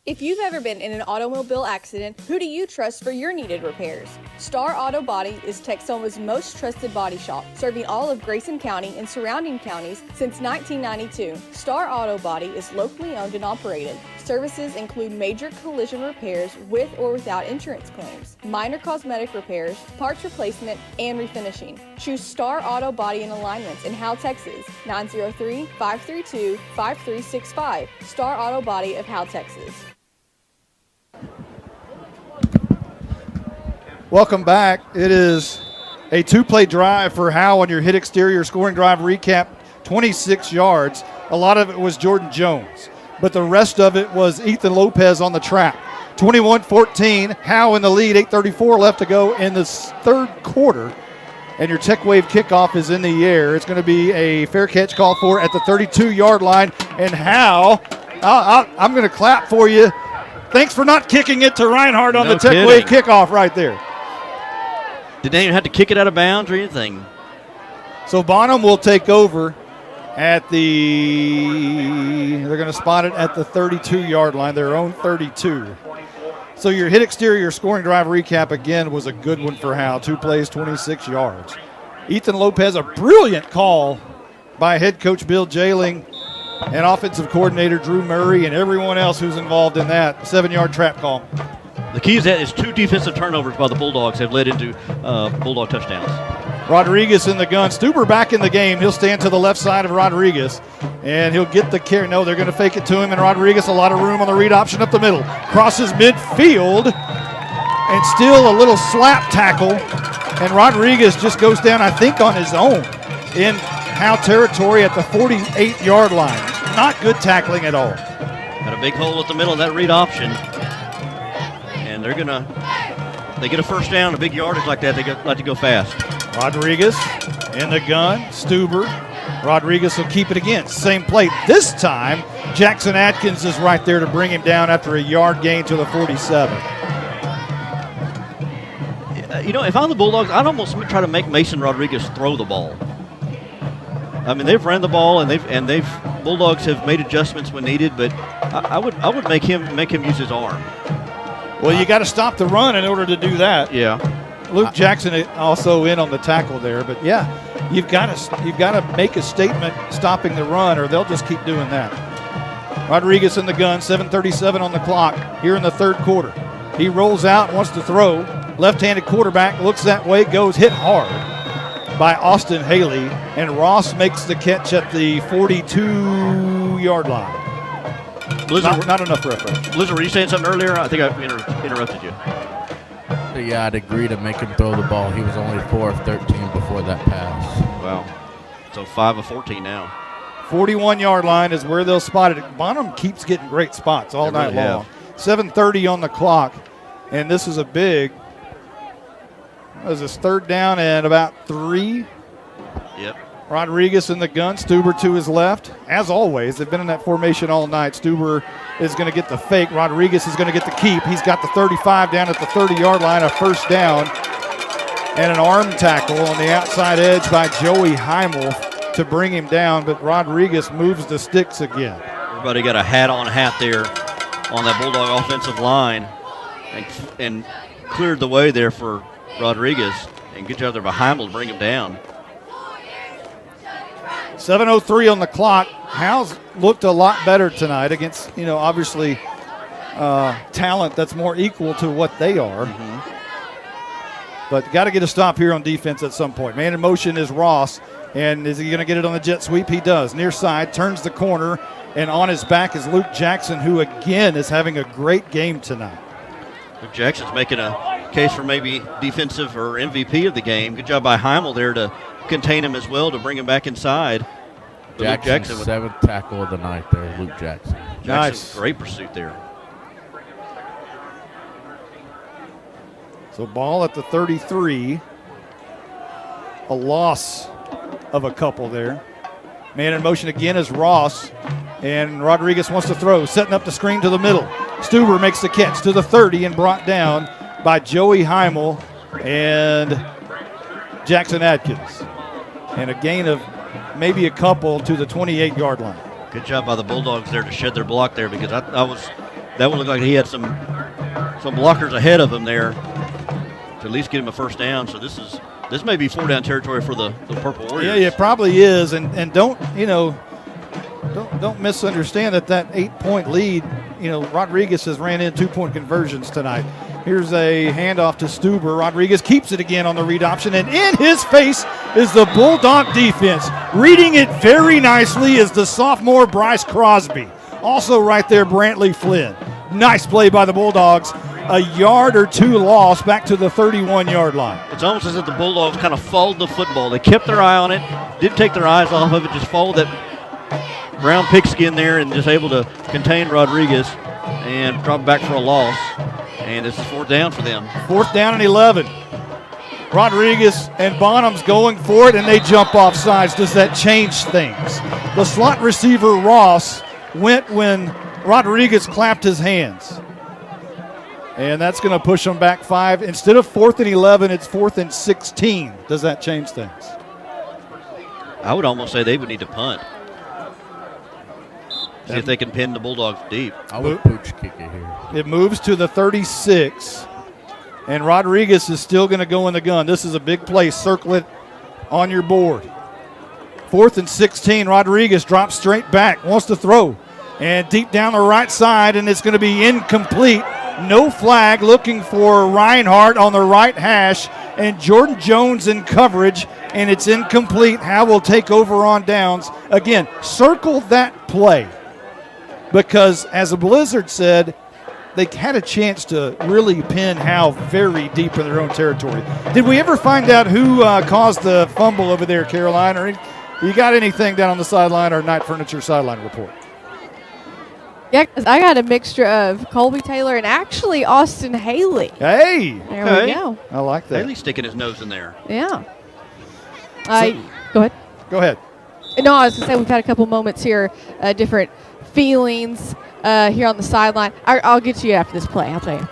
If you've ever been in an automobile accident, who do you trust for your needed repairs? Star Auto Body is Texoma's most trusted body shop, serving all of Grayson County and surrounding counties since 1992. Star Auto Body is locally owned and operated. Services include major collision repairs with or without insurance claims, minor cosmetic repairs, parts replacement, and refinishing. Choose Star Auto Body and Alignments in Howe, Texas, 903-532-5365. Star Auto Body of Howe, Texas. Welcome back. It is a two-play drive for Howe on your hit exterior scoring drive recap, 26 yards. A lot of it was Jordan Jones, but the rest of it was Ethan Lopez on the track. 21-14, Howe in the lead, 8:34 left to go in the third quarter. And your Tech Wave kickoff is in the air. It's going to be a fair catch call for at the 32-yard line. And Howe, I'm going to clap for you. Thanks for not kicking it to Reinhardt on the Tech Wave kickoff right there. Didn't even have to kick it out of bounds or anything. So Bonham will take over at they're going to spot it at the 32-yard line, their own 32. So your hit exterior scoring drive recap again was a good one for Howe. 2 plays, 26 yards. Ethan Lopez, a brilliant call by head coach Bill Jailing and offensive coordinator Drew Murray and everyone else who's involved in that 7-yard trap call. The key is 2 defensive turnovers by the Bulldogs have led into Bulldog touchdowns. Rodriguez in the gun. Stuber back in the game. He'll stand to the left side of Rodriguez, and he'll get the carry. No, they're going to fake it to him, and Rodriguez, a lot of room on the read option up the middle. Crosses midfield, and still a little slap tackle, and Rodriguez just goes down, I think, on his own in Howe territory at the 48-yard line. Not good tackling at all. Got a big hole at the middle of that read option. And they get a first down, a big yardage like that, they like to go fast. Rodriguez in the gun, Stuber. Rodriguez will keep it again. Same play. This time, Jackson Atkins is right there to bring him down after a yard gain to the 47. If I'm the Bulldogs, I'd almost try to make Mason Rodriguez throw the ball. I mean, they've ran the ball, and Bulldogs have made adjustments when needed, but I would make him use his arm. Well, you got to stop the run in order to do that. Yeah. Luke Jackson also in on the tackle there, but yeah, you've got to make a statement stopping the run, or they'll just keep doing that. Rodriguez in the gun, 7:37 on the clock here in the third quarter. He rolls out, wants to throw. Left-handed quarterback looks that way, goes hit hard by Austin Haley, and Ross makes the catch at the 42-yard line. Blizzard, not enough reference. Blizzard, were you saying something earlier? I think I interrupted you. Yeah, I'd agree to make him throw the ball. He was only 4 of 13 before that pass. Wow. So 5 of 14 now. 41-yard line is where they'll spot it. Bonham keeps getting great spots all night long. 7:30 on the clock, and this is a big. This is third down and about 3. Yep. Rodriguez in the gun, Stuber to his left. As always, they've been in that formation all night. Stuber is going to get the fake. Rodriguez is going to get the keep. He's got the 35 down at the 30-yard line, a first down, and an arm tackle on the outside edge by Joey Heimel to bring him down, but Rodriguez moves the sticks again. Everybody got a hat-on hat there on that Bulldog offensive line and cleared the way there for Rodriguez, and good job there by Heimel to bring him down. 7:03 on the clock. Howe's looked a lot better tonight against, obviously talent that's more equal to what they are. Mm-hmm. But got to get a stop here on defense at some point. Man in motion is Ross, and is he going to get it on the jet sweep? He does. Near side, turns the corner, and on his back is Luke Jackson, who again is having a great game tonight. Luke Jackson's making a case for maybe defensive or MVP of the game. Good job by Heimel there to contain him as well, to bring him back inside. Jackson, 7th tackle of the night there, Luke Jackson. Nice. Great pursuit there. So ball at the 33. A loss of a couple there. Man in motion again is Ross, and Rodriguez wants to throw, setting up the screen to the middle. Stuber makes the catch to the 30 and brought down by Joey Heimel and Jackson Atkins. And a gain of maybe a couple to the 28-yard line. Good job by the Bulldogs there to shed their block there, because that would look like he had some blockers ahead of him there to at least get him a first down. So this may be 4-down territory for the Purple Warriors. Yeah, it probably is. And don't misunderstand that 8-point lead. Rodriguez has ran in 2-point conversions tonight. Here's a handoff to Stuber. Rodriguez keeps it again on the read option, and in his face is the Bulldog defense. Reading it very nicely is the sophomore Bryce Crosby. Also right there, Brantley Flynn. Nice play by the Bulldogs. A yard or two lost back to the 31-yard line. It's almost as if the Bulldogs kind of followed the football. They kept their eye on it, didn't take their eyes off of it, just followed that brown pigskin there and just able to contain Rodriguez and drop back for a loss. And this is 4th down for them. 4th down and 11. Rodriguez and Bonham's going for it, and they jump off sides. Does that change things? The slot receiver, Ross, went when Rodriguez clapped his hands. And that's going to push them back 5. Instead of 4th and 11, it's 4th and 16. Does that change things? I would almost say they would need to punt. See if they can pin the Bulldogs deep. I would pooch kick it here. It moves to the 36. And Rodriguez is still going to go in the gun. This is a big play. Circle it on your board. 4th and 16. Rodriguez drops straight back. Wants to throw. And deep down the right side, and it's going to be incomplete. No flag, looking for Reinhardt on the right hash, and Jordan Jones in coverage, and it's incomplete. Howe will take over on downs. Again, circle that play, because as a Blizzard said, they had a chance to really pin Howe very deep in their own territory. Did we ever find out who caused the fumble over there, Caroline? Or you got anything down on the sideline or Night Furniture sideline report? Yeah, because I got a mixture of Colby Taylor and actually Austin Haley. Hey! There we go. I like that. Haley's sticking his nose in there. Yeah. Go Go ahead. ahead. No, I was going to say we've had a couple moments here, different feelings here on the sideline. I'll get to you after this play, I'll tell you.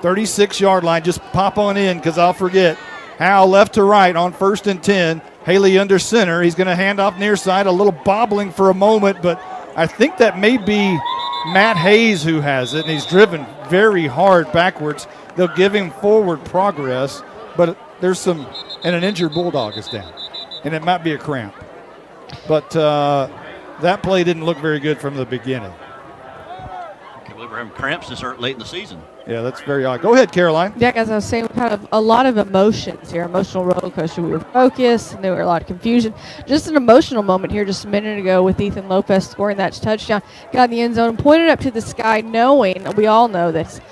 36-yard line. Just pop on in because I'll forget. Howe left to right on 1st and 10. Haley under center. He's going to hand off near side. A little bobbling for a moment, but I think that may be Matt Hayes who has it, and he's driven very hard backwards. They'll give him forward progress, but there's and an injured Bulldog is down, and it might be a cramp. But that play didn't look very good from the beginning. I can't believe we're having cramps this late in the season. Yeah, that's very odd. Go ahead, Caroline. Yeah, as I was saying, kind of a lot of emotions here, emotional roller coaster. We were focused, and there were a lot of confusion. Just an emotional moment here just a minute ago with Ethan Lopez scoring that touchdown. Got in the end zone, pointed up to the sky, knowing, we all know that's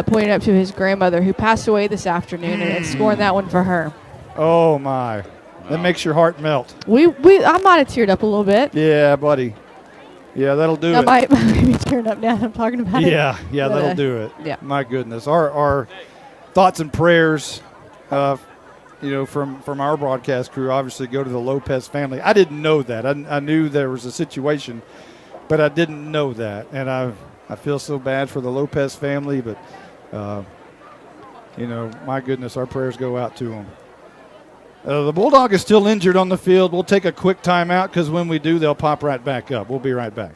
pointed up to his grandmother who passed away this afternoon, and scoring that one for her. Oh, my. That makes your heart melt. I might have teared up a little bit. Yeah, buddy. Yeah, that'll do it. I might be tearing up now that I'm talking about it. Yeah, that'll do it. Yeah. My goodness. Our thoughts and prayers, from our broadcast crew, obviously go to the Lopez family. I didn't know that. I knew there was a situation, but I didn't know that. And I feel so bad for the Lopez family, but, my goodness, our prayers go out to them. The Bulldog is still injured on the field. We'll take a quick timeout because when we do, they'll pop right back up. We'll be right back.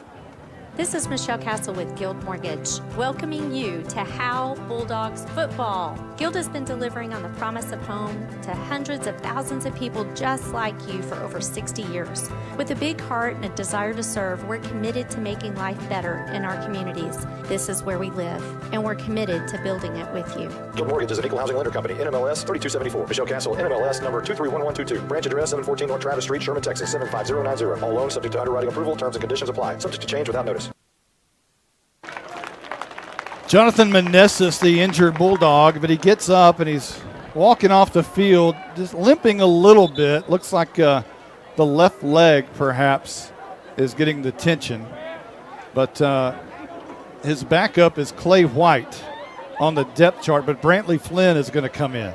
This is Michelle Castle with Guild Mortgage, welcoming you to Howe Bulldogs football. Guild has been delivering on the promise of home to hundreds of thousands of people just like you for over 60 years. With a big heart and a desire to serve, we're committed to making life better in our communities. This is where we live, and we're committed to building it with you. Guild Mortgage is an equal housing lender company. NMLS 3274. Michelle Castle, NMLS number 231122. Branch address 714 North Travis Street, Sherman, Texas 75090. All loans subject to underwriting approval. Terms and conditions apply. Subject to change without notice. Jonathan Meneses, the injured Bulldog, but he gets up and he's walking off the field, just limping a little bit. Looks like the left leg perhaps is getting the tension. But his backup is Clay White on the depth chart, but Brantley Flynn is going to come in.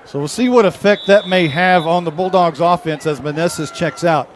So we'll see what effect that may have on the Bulldogs offense as Meneses checks out.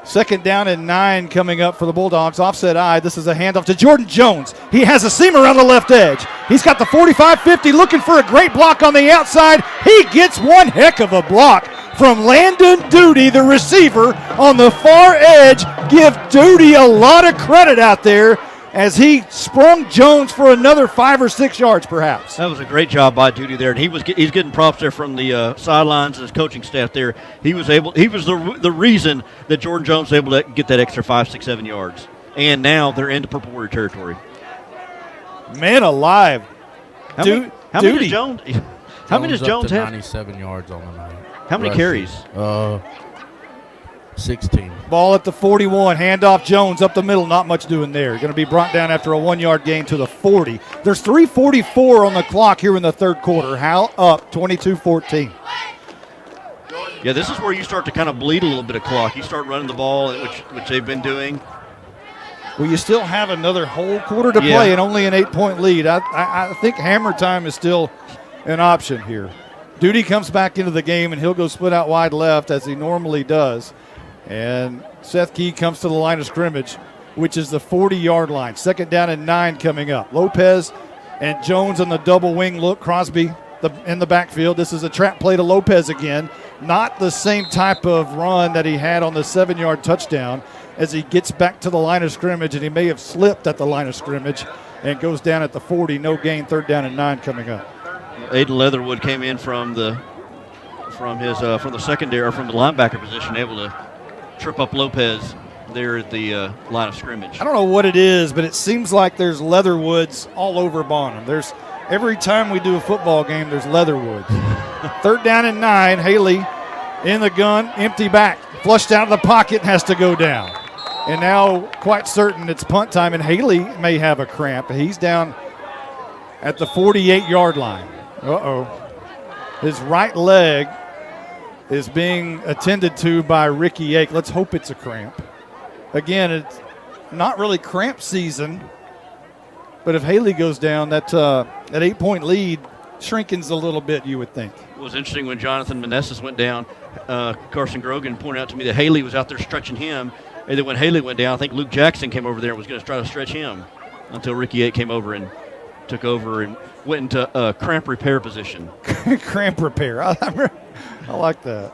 2nd down and 9 coming up for the Bulldogs. Offset eye. This is a handoff to Jordan Jones. He has a seam around the left edge. He's got the 45-50 looking for a great block on the outside. He gets one heck of a block from Landon Duty, the receiver on the far edge. Give Duty a lot of credit out there as he sprung Jones for another 5 or 6 yards, perhaps. That was a great job by Duty there, and he's getting props there from the sidelines and his coaching staff there. He was the reason that Jordan Jones was able to get that extra 5, 6, 7 yards, and now they're into Purple Warrior territory. Man alive, How many does Jones? How many does Jones have? 97 yards on the night. How many carries? 16. Ball at the 41. Handoff Jones up the middle. Not much doing there. Going to be brought down after a 1-yard gain to the 40. There's 3:44 on the clock here in the third quarter. Howe up 22-14. Yeah, this is where you start to kind of bleed a little bit of clock. You start running the ball, which they've been doing. Well, you still have another whole quarter to play and only an 8-point lead. I think hammer time is still an option here. Duty comes back into the game, and he'll go split out wide left as he normally does. And Seth Key comes to the line of scrimmage, which is the 40-yard line. 2nd down and 9 coming up. Lopez and Jones on the double wing look. Crosby in the backfield. This is a trap play to Lopez again. Not the same type of run that he had on the 7-yard touchdown as he gets back to the line of scrimmage, and he may have slipped at the line of scrimmage and goes down at the 40. No gain, 3rd down and 9 coming up. Aiden Leatherwood came in from the secondary, or from the linebacker position, able to trip up Lopez there at the line of scrimmage. I don't know what it is, but it seems like there's Leatherwoods all over Bonham. Every time we do a football game, there's Leatherwoods. 3rd down and 9. Haley in the gun, empty back, flushed out of the pocket, has to go down. And now quite certain it's punt time, and Haley may have a cramp. He's down at the 48-yard line. His right leg is being attended to by Ricky Ake. Let's hope it's a cramp. Again, it's not really cramp season, but if Haley goes down, that 8-point lead shrinkens a little bit, you would think. It was interesting when Jonathan Meneses went down. Carson Grogan pointed out to me that Haley was out there stretching him. And then when Haley went down, I think Luke Jackson came over there and was going to try to stretch him until Ricky Ake came over and took over and went into cramp repair position. Cramp repair. I like that.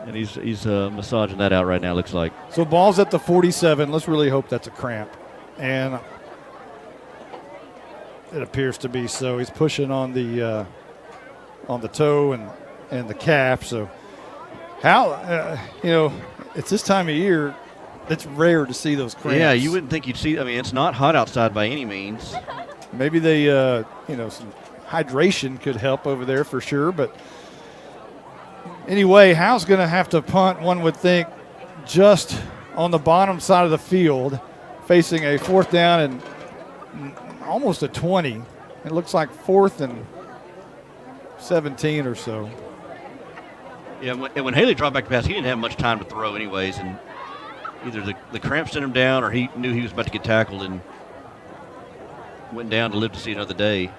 And he's massaging that out right now, looks like. So ball's at the 47. Let's really hope that's a cramp. And it appears to be so. He's pushing on the toe and the calf. So how, it's this time of year, it's rare to see those cramps. Yeah, you wouldn't think you'd see. I mean, it's not hot outside by any means. Maybe they, some hydration could help over there for sure. But anyway, Howe's going to have to punt, one would think, just on the bottom side of the field, facing a 4th down and almost a 20. It looks like 4th and 17 or so. Yeah, and when Haley dropped back the pass, he didn't have much time to throw anyways, and either the cramp sent him down or he knew he was about to get tackled and went down to live to see another day.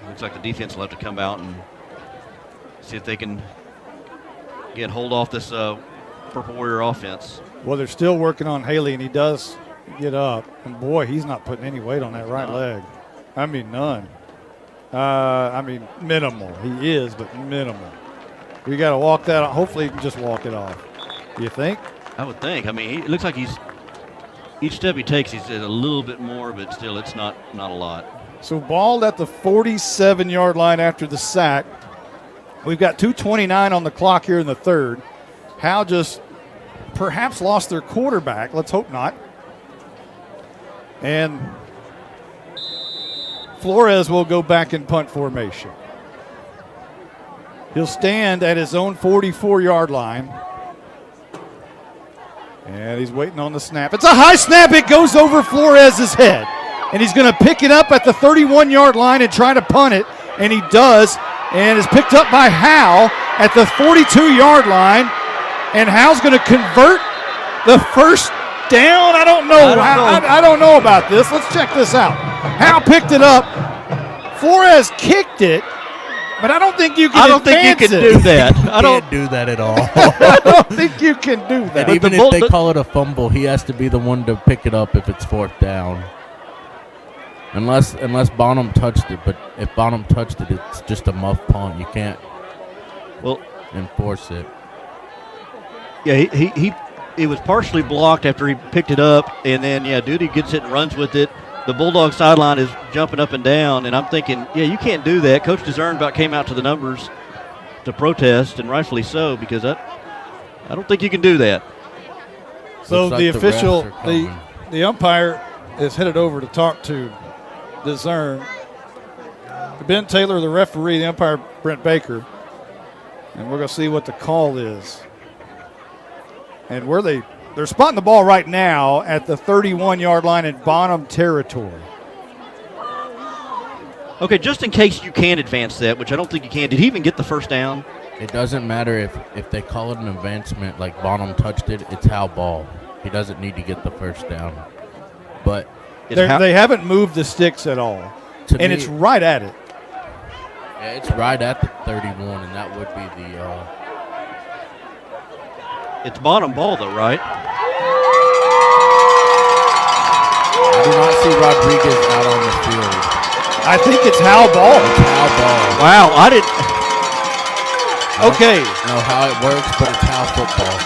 Looks like the defense will have to come out and see if they can hold off this Purple Warrior offense. Well, they're still working on Haley, and he does get up. And, boy, he's not putting any weight on that right leg. I mean, none. Minimal. He is, but minimal. We got to walk that off. Hopefully he can just walk it off. You think? I would think. I mean, it looks like each step he takes, he's a little bit more, but still it's not a lot. So ball at the 47-yard line after the sack. We've got 2:29 on the clock here in the third. Howe just perhaps lost their quarterback. Let's hope not. And Flores will go back in punt formation. He'll stand at his own 44-yard line. And he's waiting on the snap. It's a high snap. It goes over Flores' head. And he's going to pick it up at the 31-yard line and try to punt it. And he does. And is picked up by Howe at the 42-yard line. And Howe's going to convert the first down. I don't know. I don't know about this. Let's check this out. Howe picked it up. Flores kicked it. But I don't think you can. I don't think you can do that. I don't do that at all. I don't think you can do that. And even if they call it a fumble, he has to be the one to pick it up if it's 4th down. Unless Bonham touched it, but if Bonham touched it, it's just a muff punt. You can't enforce it. Yeah, he was partially blocked after he picked it up, and then, Duty gets it and runs with it. The Bulldog sideline is jumping up and down, and I'm thinking, you can't do that. Coach DeZern about came out to the numbers to protest, and rightfully so, because I don't think you can do that. So the official, the umpire is headed over to talk to DeZern. Ben Taylor, the referee, the umpire, Brent Baker. And we're going to see what the call is. And they're spotting the ball right now at the 31-yard line in Bonham territory. Okay, just in case you can advance that, which I don't think you can. Did he even get the first down? It doesn't matter if they call it an advancement, like Bonham touched it, it's Howe ball. He doesn't need to get the first down. But they haven't moved the sticks at all. And it's right at it. Yeah, it's right at the 31, and that would be the It's Bonham ball, though, right? I do not see Rodriguez out on the field. I think it's Howe ball. It's Howe ball. Wow, I didn't. Okay. I don't know how it works, but it's Howe football.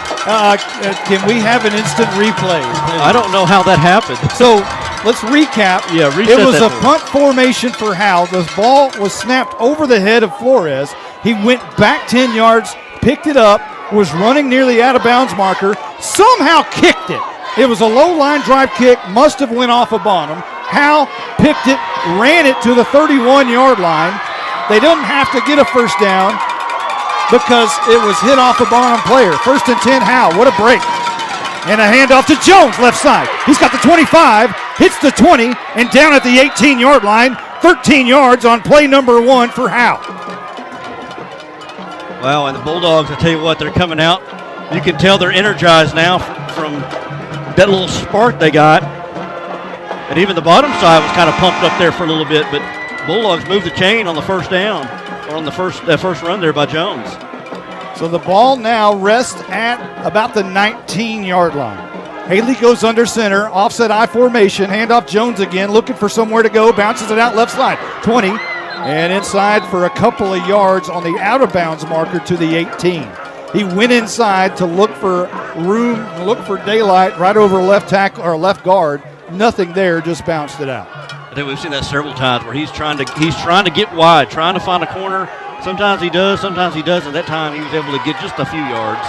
Can we have an instant replay, please? I don't know how that happened. So let's recap. Yeah, reset it was that a punt formation for Howe. The ball was snapped over the head of Flores. He went back 10 yards, picked it up, was running near the out-of-bounds marker, somehow kicked it. It was a low-line drive kick, must have went off of Bonham. Howe picked it, ran it to the 31-yard line. They didn't have to get a first down because it was hit off a Bonham player. 1st and 10, Howe. What a break. And a handoff to Jones, left side. He's got the 25, hits the 20, and down at the 18-yard line, 13 yards on play number 1 for Howe. Wow, and the Bulldogs, I tell you what, they're coming out. You can tell they're energized now from that little spark they got. And even the bottom side was kind of pumped up there for a little bit, but Bulldogs moved the chain on the first down, or on the first run there by Jones. So the ball now rests at about the 19-yard line. Haley goes under center, offset I formation, handoff Jones again, looking for somewhere to go, bounces it out left side, 20, and inside for a couple of yards on the out-of-bounds marker to the 18. He went inside to look for room, look for daylight right over left tackle or left guard. Nothing there, just bounced it out. I think we've seen that several times where he's trying to get wide, trying to find a corner. Sometimes he does, sometimes he doesn't. That time he was able to get just a few yards.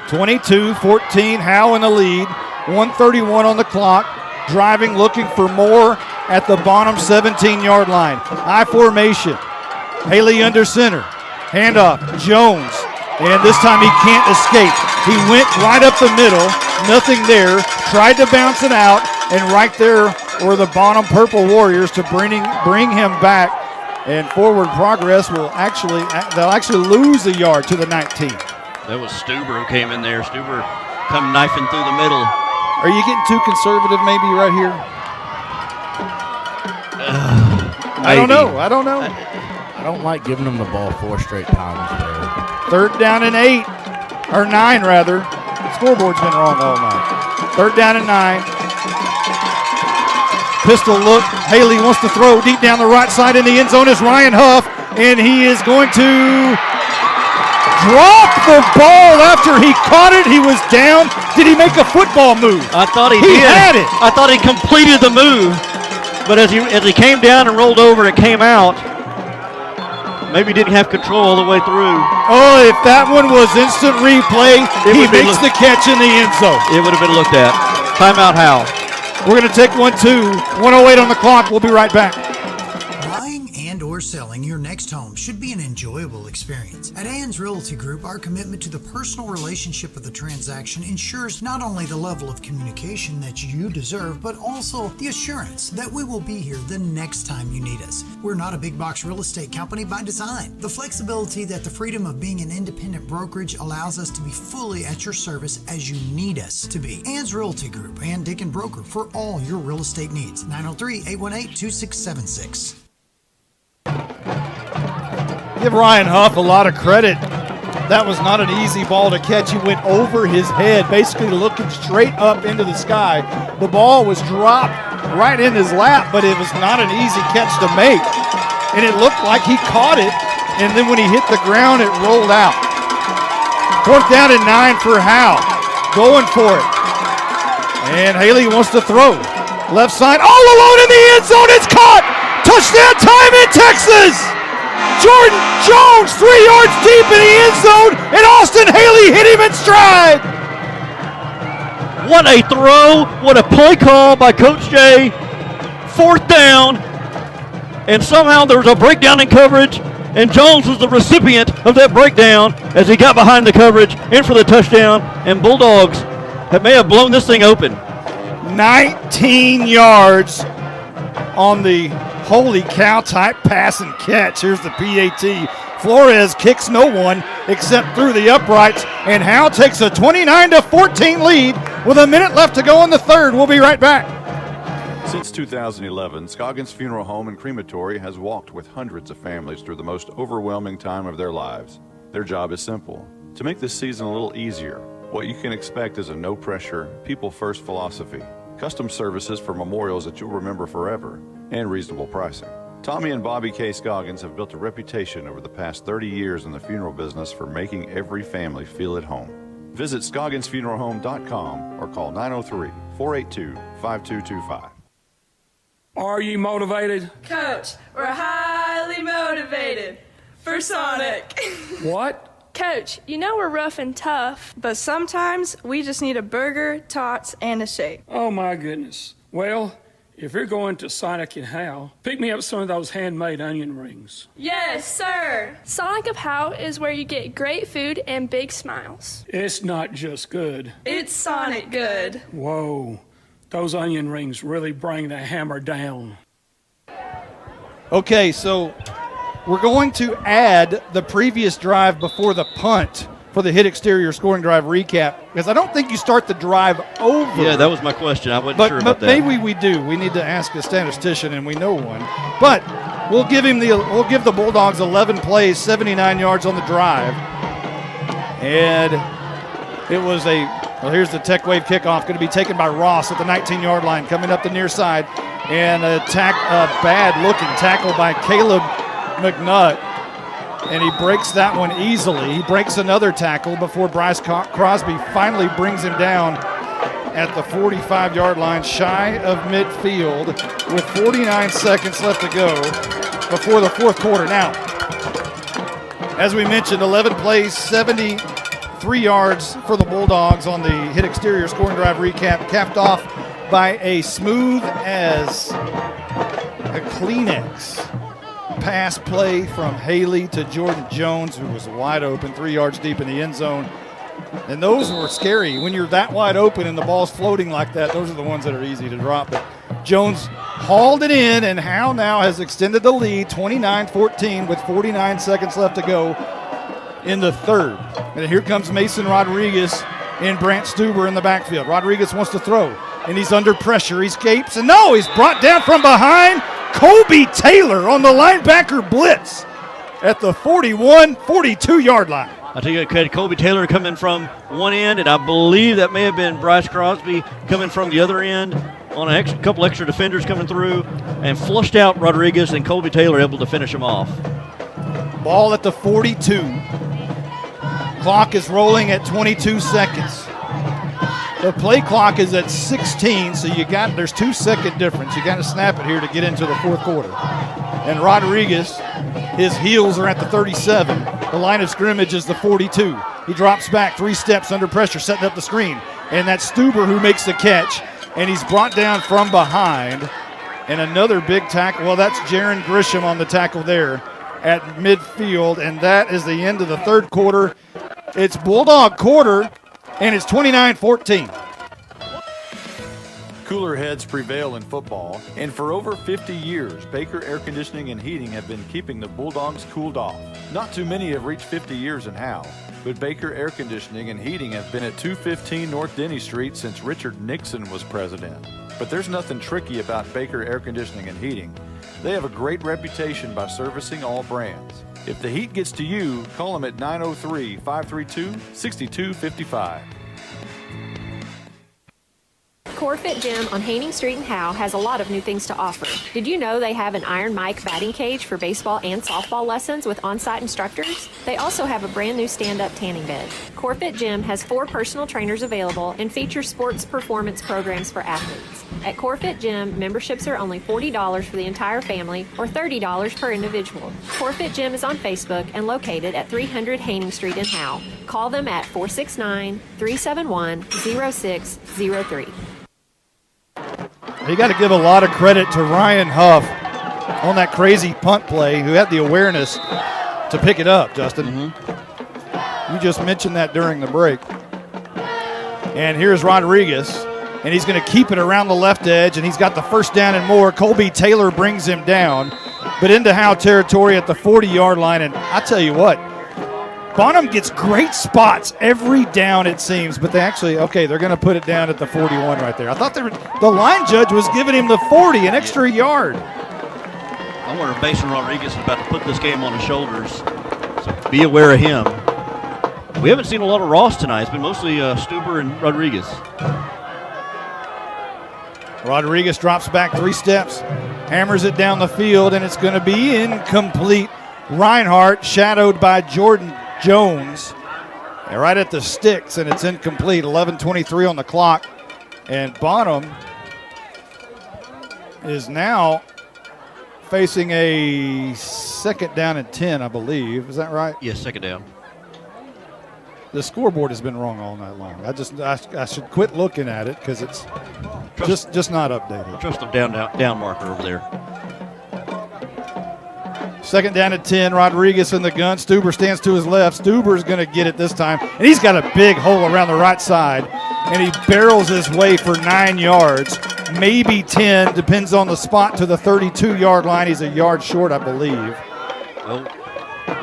22-14, Howe in the lead. 1:31 on the clock. Driving, looking for more at the Bonham 17-yard line. I formation. Haley under center. Handoff, Jones. And this time he can't escape. He went right up the middle. Nothing there. Tried to bounce it out. And right there were the Bonham Purple Warriors to bring him back. And forward progress they'll actually lose a yard to the 19. That was Stuber who came in there. Stuber come knifing through the middle. Are you getting too conservative maybe right here? I don't know. I don't like giving them the ball 4 straight times there. 3rd down and 8, or 9 rather. The scoreboard's been wrong all night. 3rd down and 9. Pistol look. Haley wants to throw deep down the right side in the end zone is Ryan Huff, and he is going to drop the ball after he caught it. He was down. Did he make a football move? I thought he did. He had it. I thought he completed the move, but as he came down and rolled over, it came out. Maybe didn't have control all the way through. Oh, if that one was instant replay, he makes the catch in the end zone. It would have been looked at. Timeout, Howe. We're going to take 1-2. 1:08 on the clock. We'll be right back. Buying and or selling your next home should be an enjoyable experience. At Ann's Realty Group, our commitment to the personal relationship of the transaction ensures not only the level of communication that you deserve, but also the assurance that we will be here the next time you need us. We're not a big box real estate company by design. The flexibility that the freedom of being an independent brokerage allows us to be fully at your service as you need us to be. Ann's Realty Group, Ann Dick and Broker for all your real estate needs. 903-818-2676. Give Ryan Huff a lot of credit. That was not an easy ball to catch. He went over his head, basically looking straight up into the sky. The ball was dropped right in his lap, but it was not an easy catch to make. And it looked like he caught it, and then when he hit the ground, it rolled out. 4th down and 9 for Howe. Going for it. And Haley wants to throw. Left side, all alone in the end zone. It's caught. Touchdown time in Texas. Jordan Jones, 3 yards deep in the end zone, and Austin Haley hit him in stride. What a throw. What a play call by Coach J. 4th down. And somehow there was a breakdown in coverage, and Jones was the recipient of that breakdown as he got behind the coverage, in for the touchdown, and Bulldogs may have blown this thing open. 19 yards on the holy cow type pass and catch. Here's the PAT. Flores kicks no one except through the uprights, and Howe takes a 29-14 lead with a minute left to go in the third. We'll be right back. Since 2011, Scoggins Funeral Home and Crematory has walked with hundreds of families through the most overwhelming time of their lives. Their job is simple: to make this season a little easier. What you can expect is a no-pressure, people-first philosophy, custom services for memorials that you'll remember forever, and reasonable pricing. Tommy and Bobby K. Scoggins have built a reputation over the past 30 years in the funeral business for making every family feel at home. Visit ScogginsFuneralHome.com or call 903-482-5225. Are you motivated? Coach, we're highly motivated for Sonic. What? Coach, you know we're rough and tough, but sometimes we just need a burger, tots, and a shake. Oh my goodness. Well, if you're going to Sonic and Howe, pick me up some of those handmade onion rings. Yes, sir. Sonic of Howe is where you get great food and big smiles. It's not just good. It's Sonic good. Whoa. Those onion rings really bring the hammer down. Okay, so we're going to add the previous drive before the punt for the hit exterior scoring drive recap, because I don't think you start the drive over. Yeah, that was my question. I wasn't sure about that. But maybe we do. We need to ask a statistician, and we know one. But we'll give the Bulldogs 11 plays, 79 yards on the drive, and it was well, here's the Tech Wave kickoff, going to be taken by Ross at the 19-yard line, coming up the near side, and a bad-looking tackle by Caleb McNutt, and he breaks that one easily. He breaks another tackle before Bryce Crosby finally brings him down at the 45-yard line, shy of midfield, with 49 seconds left to go before the fourth quarter. Now, as we mentioned, 11 plays, 73 yards for the Bulldogs on the hit exterior scoring drive recap, capped off by a smooth as a Kleenex pass play from Haley to Jordan Jones, who was wide open, 3 yards deep in the end zone. And those were scary. When you're that wide open and the ball's floating like that, those are the ones that are easy to drop. But Jones hauled it in, and Howe now has extended the lead, 29-14, with 49 seconds left to go in the third. And here comes Mason Rodriguez and Brant Stuber in the backfield. Rodriguez wants to throw, and he's under pressure. He escapes, and no, he's brought down from behind. Kobe Taylor on the linebacker blitz at the 42-yard line. I tell you, Kobe Taylor coming from one end, and I believe that may have been Bryce Crosby coming from the other end on a couple extra defenders coming through, and flushed out Rodriguez, and Kobe Taylor able to finish him off. Ball at the 42. Clock is rolling at 22 seconds. The play clock is at 16, so there's 2 second difference. You got to snap it here to get into the fourth quarter. And Rodriguez, his heels are at the 37. The line of scrimmage is the 42. He drops back 3 steps under pressure, setting up the screen. And that's Stuber who makes the catch, and he's brought down from behind. And another big tackle. Well, that's Jaron Grisham on the tackle there at midfield, and that is the end of the third quarter. It's Bulldog quarter, and it's 29-14. Cooler heads prevail in football, and for over 50 years, Baker Air Conditioning and Heating have been keeping the Bulldogs cooled off. Not too many have reached 50 years in Howe, but Baker Air Conditioning and Heating have been at 215 North Denny Street since Richard Nixon was president. But there's nothing tricky about Baker Air Conditioning and Heating. They have a great reputation by servicing all brands. If the heat gets to you, call them at 903-532-6255. Corfit Gym on Haining Street in Howe has a lot of new things to offer. Did you know they have an Iron Mike batting cage for baseball and softball lessons with on-site instructors? They also have a brand new stand-up tanning bed. Corfit Gym has 4 personal trainers available and features sports performance programs for athletes. At Corfit Gym, memberships are only $40 for the entire family or $30 per individual. Corfit Gym is on Facebook and located at 300 Haining Street in Howe. Call them at 469-371-0603. You got to give a lot of credit to Ryan Huff on that crazy punt play, who had the awareness to pick it up, Justin. You just mentioned that during the break. And here's Rodriguez, and he's going to keep it around the left edge, and he's got the first down and more. Colby Taylor brings him down, but into Howe territory at the 40-yard line. And I tell you what, Bonham gets great spots every down, it seems, but they actually, they're going to put it down at the 41 right there. I thought the line judge was giving him the 40, an extra yard. I wonder if Mason Rodriguez is about to put this game on his shoulders, so be aware of him. We haven't seen a lot of Ross tonight. It's been mostly Stuber and Rodriguez. Rodriguez drops back 3 steps, hammers it down the field, and it's going to be incomplete. Reinhardt shadowed by Jordan Jones right at the sticks, and it's incomplete. 11:23 on the clock, and Bonham is now facing a second down and 10, I believe. Is that right? Yes, second down. The scoreboard has been wrong all night long. I should quit looking at it because it's just not updated. Trust the down marker over there. Second down and 10. Rodriguez in the gun. Stuber stands to his left. Stuber's going to get it this time, and he's got a big hole around the right side, and he barrels his way for 9 yards, maybe 10, depends on the spot, to the 32-yard line. He's a yard short, I believe. Well,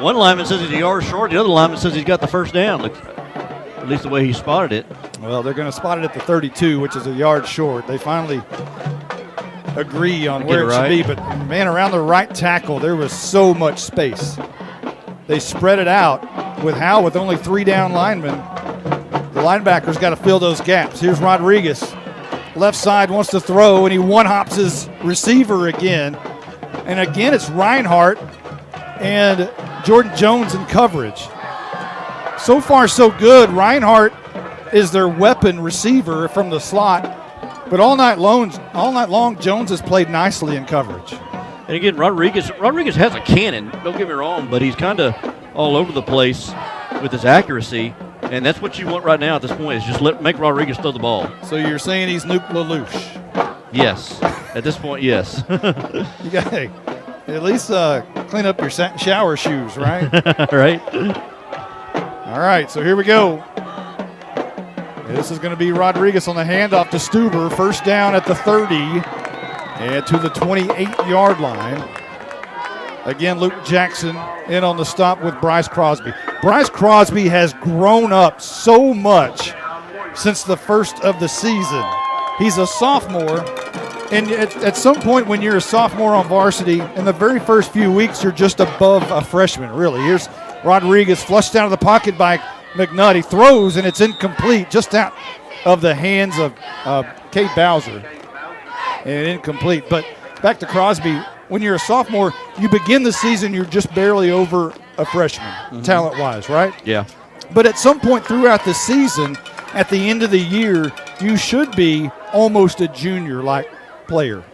one lineman says he's a yard short. The other lineman says he's got the first down, at least the way he spotted it. Well, they're going to spot it at the 32, which is a yard short. They finally agree on where it should be. But, man, around the right tackle, there was so much space. They spread it out with Howe with only 3 down linemen. The linebackers got to fill those gaps. Here's Rodriguez. Left side wants to throw, and he one-hops his receiver again. And again, it's Reinhardt and Jordan Jones in coverage. So far, so good. Reinhardt is their weapon receiver from the slot. But all night long, Jones has played nicely in coverage. And again, Rodriguez has a cannon, don't get me wrong, but he's kind of all over the place with his accuracy. And that's what you want right now at this point, is just make Rodriguez throw the ball. So you're saying he's Nuke LaLoosh? Yes. At this point, yes. You got to at least clean up your shower shoes, right? Right. All right, so here we go. This is going to be Rodriguez on the handoff to Stuber. First down at the 30 and to the 28-yard line. Again, Luke Jackson in on the stop with Bryce Crosby. Bryce Crosby has grown up so much since the first of the season. He's a sophomore, and at some point when you're a sophomore on varsity, in the very first few weeks, you're just above a freshman, really. Here's Rodriguez flushed out of the pocket by McNutt. He throws, and it's incomplete, just out of the hands of Kate Bowser, and incomplete. But back to Crosby, when you're a sophomore, you begin the season, you're just barely over a freshman, talent-wise, right? Yeah. But at some point throughout the season, at the end of the year, you should be almost a junior-like player.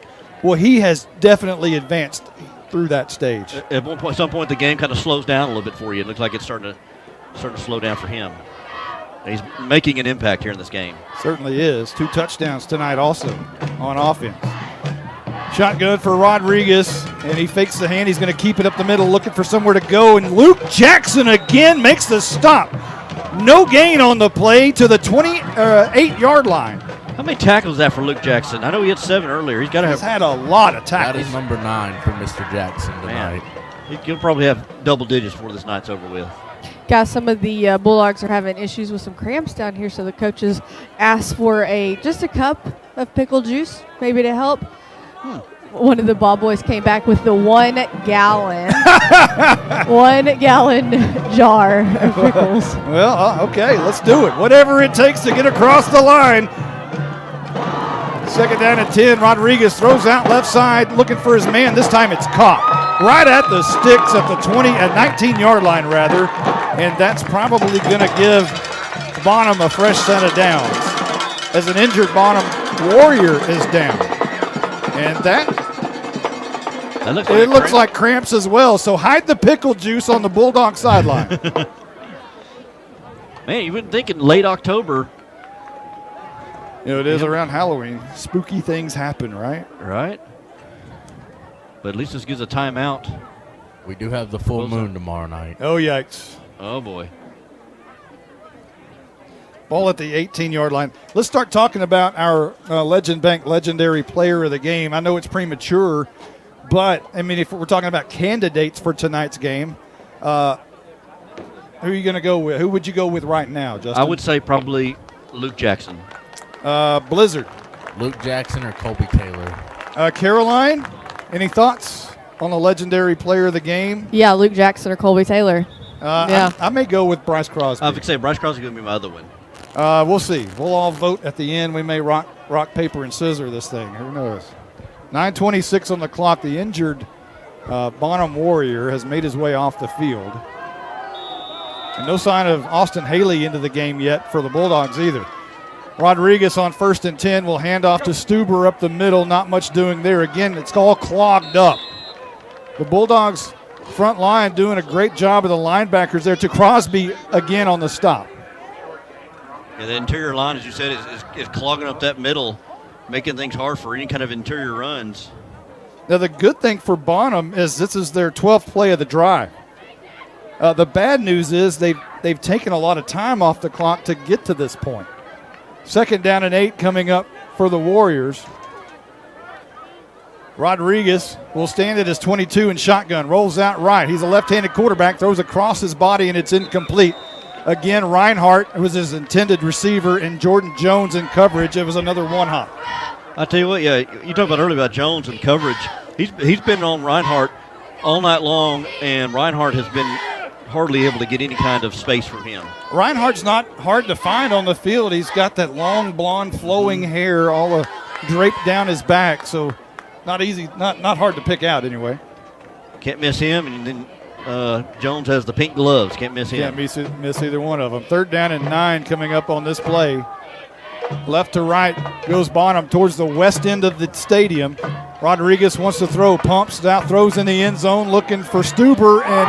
Well, he has definitely advanced through that stage. At some point, the game kind of slows down a little bit for you. It looks like it's starting to slow down for him. He's making an impact here in this game. Certainly is. 2 touchdowns tonight also on offense. Shotgun for Rodriguez, and he fakes the hand. He's going to keep it up the middle, looking for somewhere to go, and Luke Jackson again makes the stop. No gain on the play to the 28-yard line. How many tackles is that for Luke Jackson? I know he had 7 earlier. He's had a lot of tackles. That is number 9 for Mr. Jackson tonight. Man, he'll probably have double digits before this night's over with. Guys, some of the Bulldogs are having issues with some cramps down here, so the coaches asked for just a cup of pickle juice, maybe to help. One of the ball boys came back with the 1 gallon jar of pickles. Well, okay, let's do it. Whatever it takes to get across the line. Second down and 10. Rodriguez throws out left side, looking for his man. This time it's caught right at the sticks at the 19-yard line, rather. And that's probably going to give Bonham a fresh set of downs, as an injured Bonham Warrior is down. And it looks like cramps as well. So hide the pickle juice on the Bulldog sideline. Man, you wouldn't think in late October. It is around Halloween. Spooky things happen, right? Right. But at least this gives a timeout. We do have the full moon tomorrow night. Oh, yikes. Oh, boy. Ball at the 18-yard line. Let's start talking about our Legend Bank legendary player of the game. I know it's premature, but, I mean, if we're talking about candidates for tonight's game, who are you going to go with? Who would you go with right now, Justin? I would say probably Luke Jackson. Blizzard. Luke Jackson or Colby Taylor. Caroline, any thoughts on the legendary player of the game? Yeah, Luke Jackson or Colby Taylor. Yeah. I may go with Bryce Crosby. I would say Bryce Crosby is going to be my other one. We'll see. We'll all vote at the end. We may rock, paper, and scissor this thing. Who knows? 9:26 on the clock. The injured Bonham Warrior has made his way off the field. And no sign of Austin Haley into the game yet for the Bulldogs either. Rodriguez on 1st and 10 will hand off to Stuber up the middle. Not much doing there. Again, it's all clogged up. The Bulldogs front line doing a great job of the linebackers there. To Crosby again on the stop. Yeah, the interior line, as you said, is clogging up that middle, making things hard for any kind of interior runs. Now, the good thing for Bonham is this is their 12th play of the drive. The bad news is they've taken a lot of time off the clock to get to this point. 2nd down and 8 coming up for the Warriors. Rodriguez will stand at his 22 and shotgun, rolls out right. He's a left-handed quarterback, throws across his body, and it's incomplete. Again, Reinhardt was his intended receiver, and Jordan Jones in coverage. It was another one-hop. I tell you what, yeah, you talked about earlier about Jones and coverage. He's been on Reinhardt all night long, and Reinhardt has been hardly able to get any kind of space from him. Reinhardt's not hard to find on the field. He's got that long, blonde, flowing hair all draped down his back, so not easy, not hard to pick out anyway. Can't miss him, and then Jones has the pink gloves. Can't miss him. Can't miss either one of them. 3rd down and 9 coming up on this play. Left to right goes Bonham towards the west end of the stadium. Rodriguez wants to throw, pumps it out, throws in the end zone, looking for Stuber, and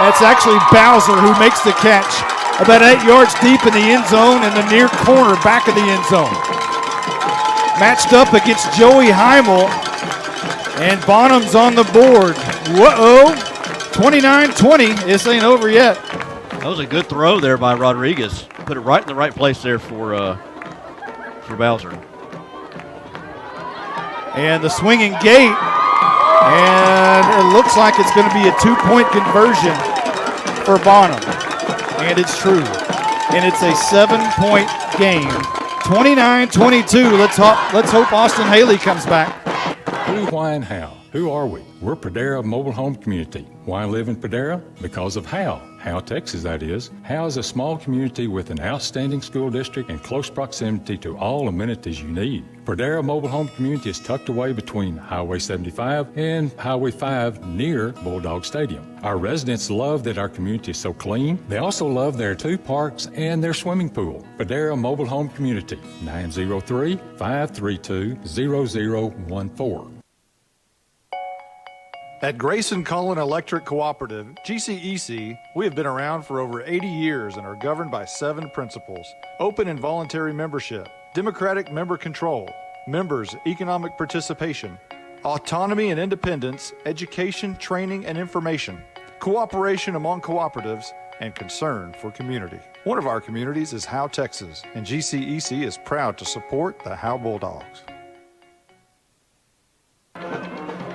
it's actually Bowser who makes the catch about 8 yards deep in the end zone in the near corner back of the end zone. Matched up against Joey Heimel, and Bonham's on the board. Whoa, 29-20. This ain't over yet. That was a good throw there by Rodriguez. Put it right in the right place there for Bowser. And the swinging gate, and it looks like it's going to be a 2-point conversion for Bonham. And it's true. And it's a 7-point game. 29-22. Let's hope Austin Haley comes back. Who, why, and how? Who are we? We're Pradera Mobile Home Community. Why live in Pradera? Because of Howe, Texas, that is. Howe is a small community with an outstanding school district and close proximity to all amenities you need. Pradera Mobile Home Community is tucked away between Highway 75 and Highway 5 near Bulldog Stadium. Our residents love that our community is so clean. They also love their 2 parks and their swimming pool. Pradera Mobile Home Community, 903-532-0014. At Grayson Cullen Electric Cooperative, GCEC, we have been around for over 80 years and are governed by 7 principles: open and voluntary membership, democratic member control, members' economic participation, autonomy and independence, education, training, and information, cooperation among cooperatives, and concern for community. One of our communities is Howe, Texas, and GCEC is proud to support the Howe Bulldogs.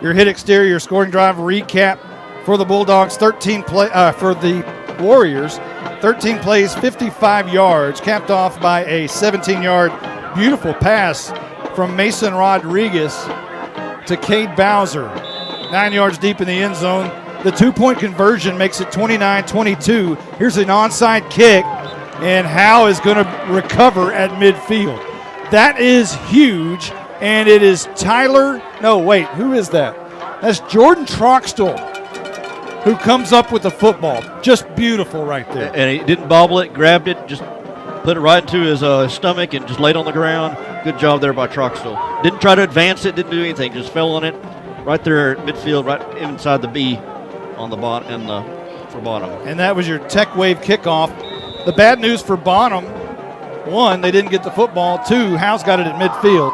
Your hit exterior scoring drive recap for the Bulldogs. For the Warriors, 13 plays, 55 yards, capped off by a 17-yard beautiful pass from Mason Rodriguez to Cade Bowser. 9 yards deep in the end zone. The 2-point conversion makes it 29-22. Here's an onside kick, and Howe is going to recover at midfield. That is huge And it is Tyler. No, wait, who is that? That's Jordan Troxtel, who comes up with the football. Just beautiful right there. And he didn't bobble it, grabbed it, just put it right into his stomach and just laid on the ground. Good job there by Troxtel. Didn't try to advance it, didn't do anything, just fell on it right there at midfield, right inside the B on the bottom for Bonham. And that was your Tech Wave kickoff. The bad news for Bonham, one, they didn't get the football. Two, Howe's got it at midfield.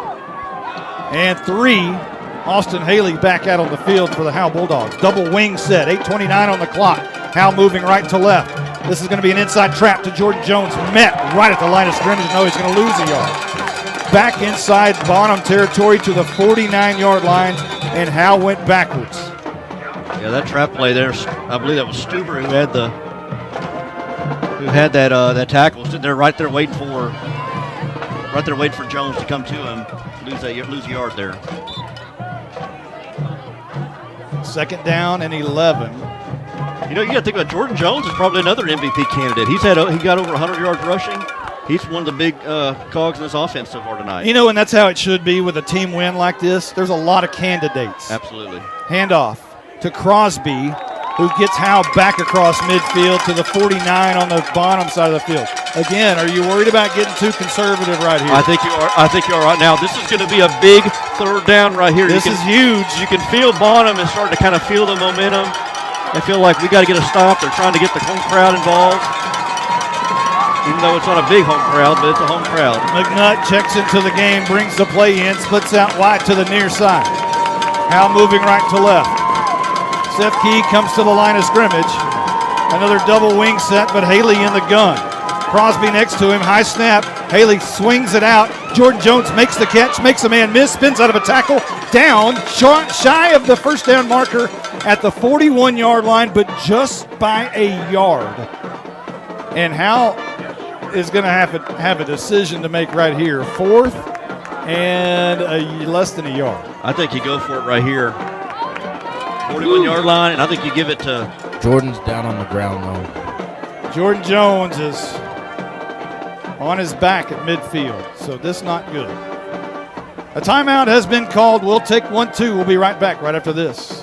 And three, Austin Haley back out on the field for the Howe Bulldogs. Double wing set, 8:29 on the clock. Howe moving right to left. This is going to be an inside trap to Jordan Jones. Met right at the line of scrimmage. No, he's going to lose a yard. Back inside Bonham territory to the 49-yard line, and Howe went backwards. Yeah, that trap play there, I believe that was Stuber who had that tackle, sitting there right there waiting for Jones to come to him, lose a yard there. 2nd down and 11. You know, you got to think about Jordan Jones is probably another MVP candidate. He got over 100 yards rushing. He's one of the big cogs in this offense so far tonight. You know, and that's how it should be with a team win like this. There's a lot of candidates. Absolutely. Handoff to Crosby, who gets Howe back across midfield to the 49 on the bottom side of the field. Again, are you worried about getting too conservative right here? I think you are. I think you are right now. This is going to be a big 3rd down right here. This is huge. You can feel Bonham is starting to kind of feel the momentum. They feel like we got to get a stop. They're trying to get the home crowd involved. Even though it's not a big home crowd, but it's a home crowd. McNutt checks into the game, brings the play in, splits out wide to the near side. Howe moving right to left. Seth Key comes to the line of scrimmage. Another double wing set, but Haley in the gun. Crosby next to him, high snap. Haley swings it out. Jordan Jones makes the catch, makes a man miss, spins out of a tackle, down, shy of the 1st down marker at the 41-yard line, but just by a yard. And Howe is going to have a decision to make right here. 4th and less than a yard. I think you go for it right here. 41-yard line, and I think you give it to... Jordan's down on the ground, though. Jordan Jones is on his back at midfield, so this not good. A timeout has been called. We'll take 1-2. We'll be right back right after this.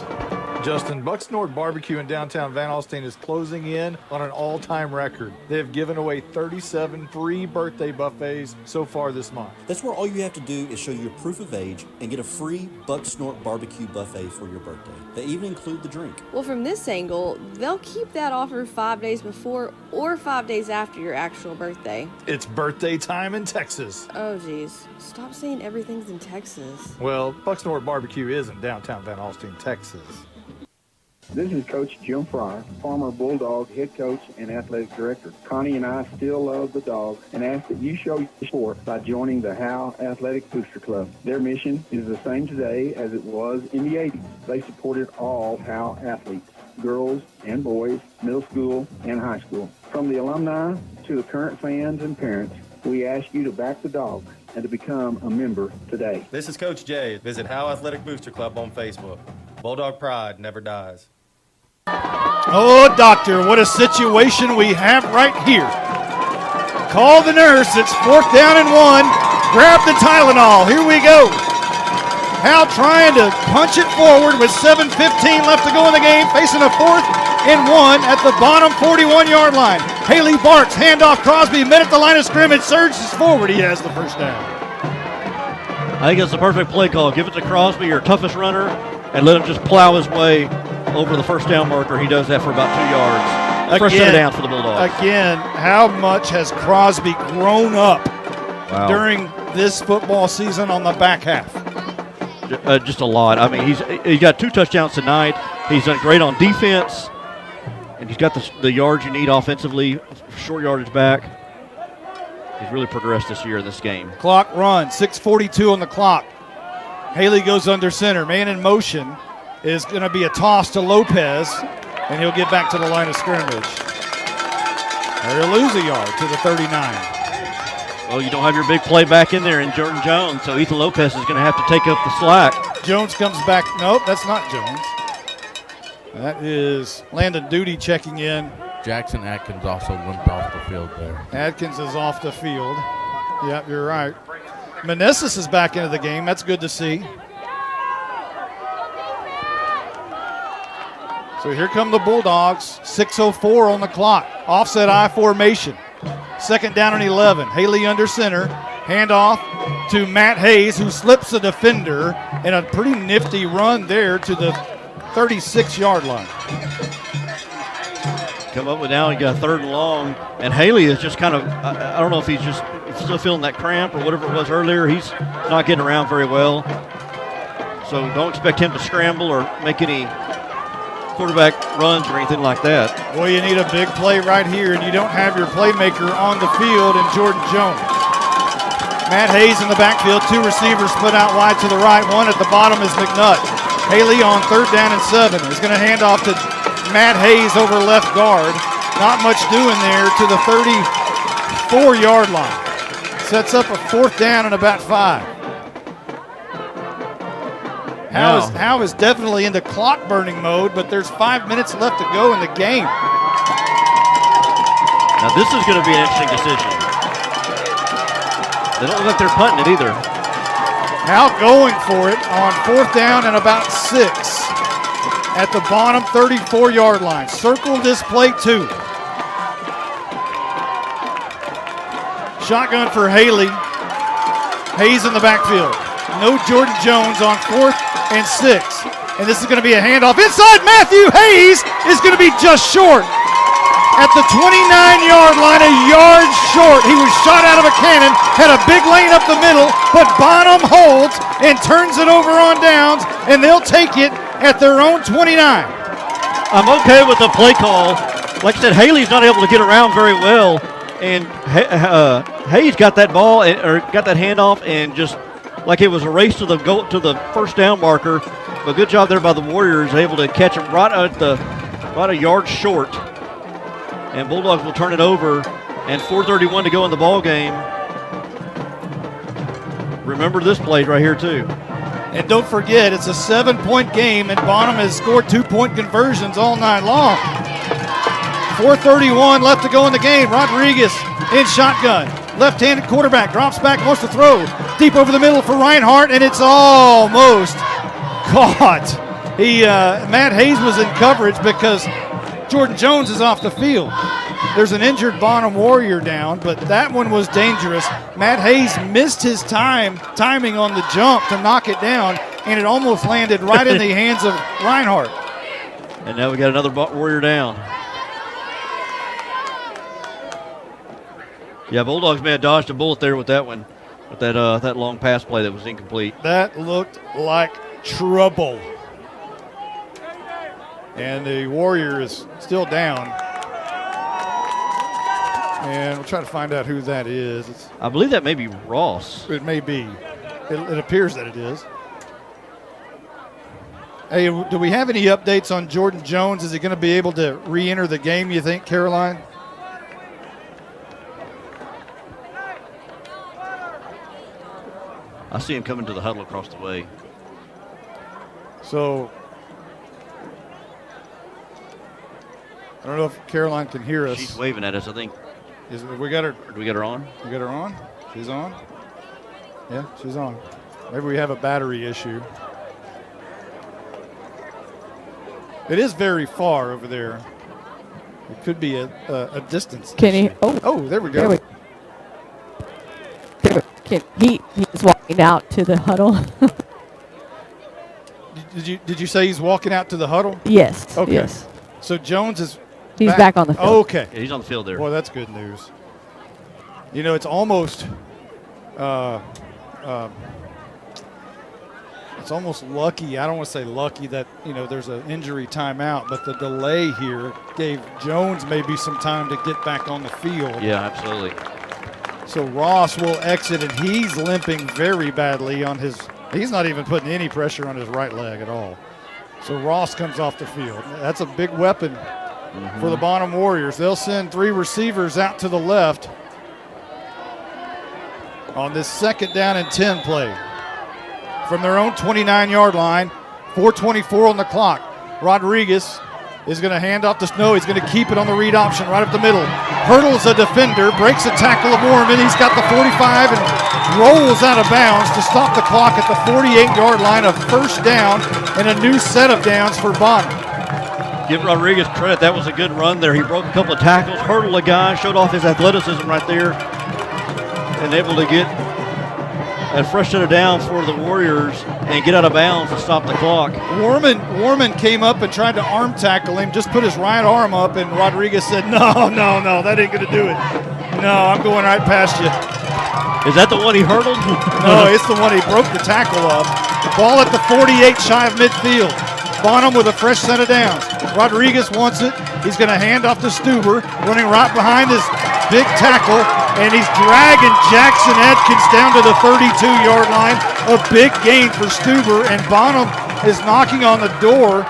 Justin, Bucksnort Barbecue in downtown Van Alstyne is closing in on an all-time record. They have given away 37 free birthday buffets so far this month. That's where all you have to do is show your proof of age and get a free Bucksnort Barbecue buffet for your birthday. They even include the drink. Well, from this angle, they'll keep that offer 5 days before or 5 days after your actual birthday. It's birthday time in Texas. Oh, geez. Stop saying everything's in Texas. Well, Bucksnort Barbecue is in downtown Van Alstyne, Texas. This is Coach Jim Fryer, former Bulldog head coach and athletic director. Connie and I still love the Dogs and ask that you show your support by joining the Howe Athletic Booster Club. Their mission is the same today as it was in the 80s. They supported all Howe athletes, girls and boys, middle school and high school. From the alumni to the current fans and parents, we ask you to back the Dogs and to become a member today. This is Coach Jay. Visit Howe Athletic Booster Club on Facebook. Bulldog pride never dies. Oh, doctor, what a situation we have right here. Call the nurse. It's 4th down and 1. Grab the Tylenol. Here we go. Howe trying to punch it forward with 7:15 left to go in the game, facing a 4th and 1 at the bottom 41-yard line. Haley Barks, handoff Crosby, met at the line of scrimmage, surges forward. He has the 1st down. I think it's the perfect play call. Give it to Crosby, your toughest runner, and let him just plow his way over the 1st down marker. He does that for about 2 yards. First set down for the Bulldogs. Again, how much has Crosby grown up during this football season on the back half? Just a lot. I mean, he's got 2 touchdowns tonight. He's done great on defense, and he's got the yards you need offensively, short yardage back. He's really progressed this year in this game. Clock run, 6:42 on the clock. Haley goes under center. Man in motion is going to be a toss to Lopez, and he'll get back to the line of scrimmage. Or he'll lose a yard to the 39. Well, you don't have your big play back in there in Jordan Jones, so Ethan Lopez is going to have to take up the slack. Jones comes back. Nope, that's not Jones. That is Landon Duty checking in. Jackson Atkins also limped off the field there. Atkins is off the field. Yep, you're right. Meneses is back into the game. That's good to see. So here come the Bulldogs. 6:04 on the clock. Offset I formation. Second down and 11. Haley under center. Handoff to Matt Hayes, who slips the defender in a pretty nifty run there to the 36-yard line. Come up with now, he got 3rd and long, and Haley is just kind of, I don't know if he's just still feeling that cramp or whatever it was earlier. He's not getting around very well. So don't expect him to scramble or make any quarterback runs or anything like that. Well, you need a big play right here, and you don't have your playmaker on the field in Jordan Jones. Matt Hayes in the backfield, 2 receivers split out wide to the right. One at the bottom is McNutt. Haley on 3rd down and 7 is going to hand off to Matt Hayes over left guard. Not much doing there to the 34-yard line. Sets up a 4th down and about 5. Howe is definitely into clock burning mode, but there's 5 minutes left to go in the game. Now this is going to be an interesting decision. They don't look like they're punting it either. Howe going for it on 4th down and about 6 at the Bonham 34-yard line. Circle this play 2. Shotgun for Haley. Hayes in the backfield. No Jordan Jones on 4th and 6. And this is going to be a handoff inside. Matthew Hayes is going to be just short. At the 29-yard line, a yard short. He was shot out of a cannon, had a big lane up the middle, but Bonham holds and turns it over on downs, and they'll take it at their own 29. I'm okay with the play call. Like I said, Haley's not able to get around very well, and Hayes got that ball or got that handoff, and just like it was a race to the goal to the 1st down marker. But good job there by the Warriors, able to catch him right a yard short. And Bulldogs will turn it over, and 4:31 to go in the ball game. Remember this play right here too. And don't forget, it's a 7-point game, and Bonham has scored 2-point conversions all night long. 4:31 left to go in the game. Rodriguez in shotgun. Left-handed quarterback drops back, wants to throw. Deep over the middle for Reinhardt, and it's almost caught. Matt Hayes was in coverage because Jordan Jones is off the field. There's an injured Bonham Warrior down, but that one was dangerous. Matt Hayes missed his timing on the jump to knock it down, and it almost landed right in the hands of Reinhardt. And now we got another Warrior down. Yeah, Bulldogs may have dodged a bullet there with that one, with that long pass play that was incomplete. That looked like trouble. And the Warrior is still down. And we'll try to find out who that is. I believe that may be Ross. It may be. It appears that it is. Hey, do we have any updates on Jordan Jones? Is he going to be able to re-enter the game, you think, Caroline? I see him coming to the huddle across the way. So I don't know if Caroline can hear us. She's waving at us, I think. We got her. Do we get her on? We got her on? She's on? Yeah, she's on. Maybe we have a battery issue. It is very far over there. It could be a distance. Can he? Oh, there we go. He's walking out to the huddle. Did you say he's walking out to the huddle? Yes. Okay. Yes. So Jones is He's back on the field. Okay. Yeah, he's on the field there. Boy, that's good news. You know, it's almost lucky. I don't want to say lucky that, there's an injury timeout, but the delay here gave Jones maybe some time to get back on the field. Yeah, absolutely. So Ross will exit, and he's limping very badly on his – he's not even putting any pressure on his right leg at all. So Ross comes off the field. That's a big weapon for the Bonham Warriors. They'll send 3 receivers out to the left on this 2nd down and 10 play. From their own 29-yard line, 4:24 on the clock. Rodriguez is going to hand off to Snow. He's going to keep it on the read option right up the middle. Hurdles a defender, breaks a tackle of Mormon. He's got the 45 and rolls out of bounds to stop the clock at the 48-yard line, of first down and a new set of downs for Bonham. Give Rodriguez credit. That was a good run there. He broke a couple of tackles, hurdled a guy, showed off his athleticism right there, and able to get a fresh set of downs for the Warriors and get out of bounds to stop the clock. Warman came up and tried to arm tackle him, just put his right arm up, and Rodriguez said, no, that ain't going to do it. No, I'm going right past you. Is that the one he hurdled? No, it's the one he broke the tackle of. Ball at the 48, shy of midfield. Bonham with a fresh set of downs. Rodriguez wants it. He's going to hand off to Stuber, running right behind his big tackle, and he's dragging Jackson Adkins down to the 32-yard line. A big gain for Stuber, and Bonham is knocking on the door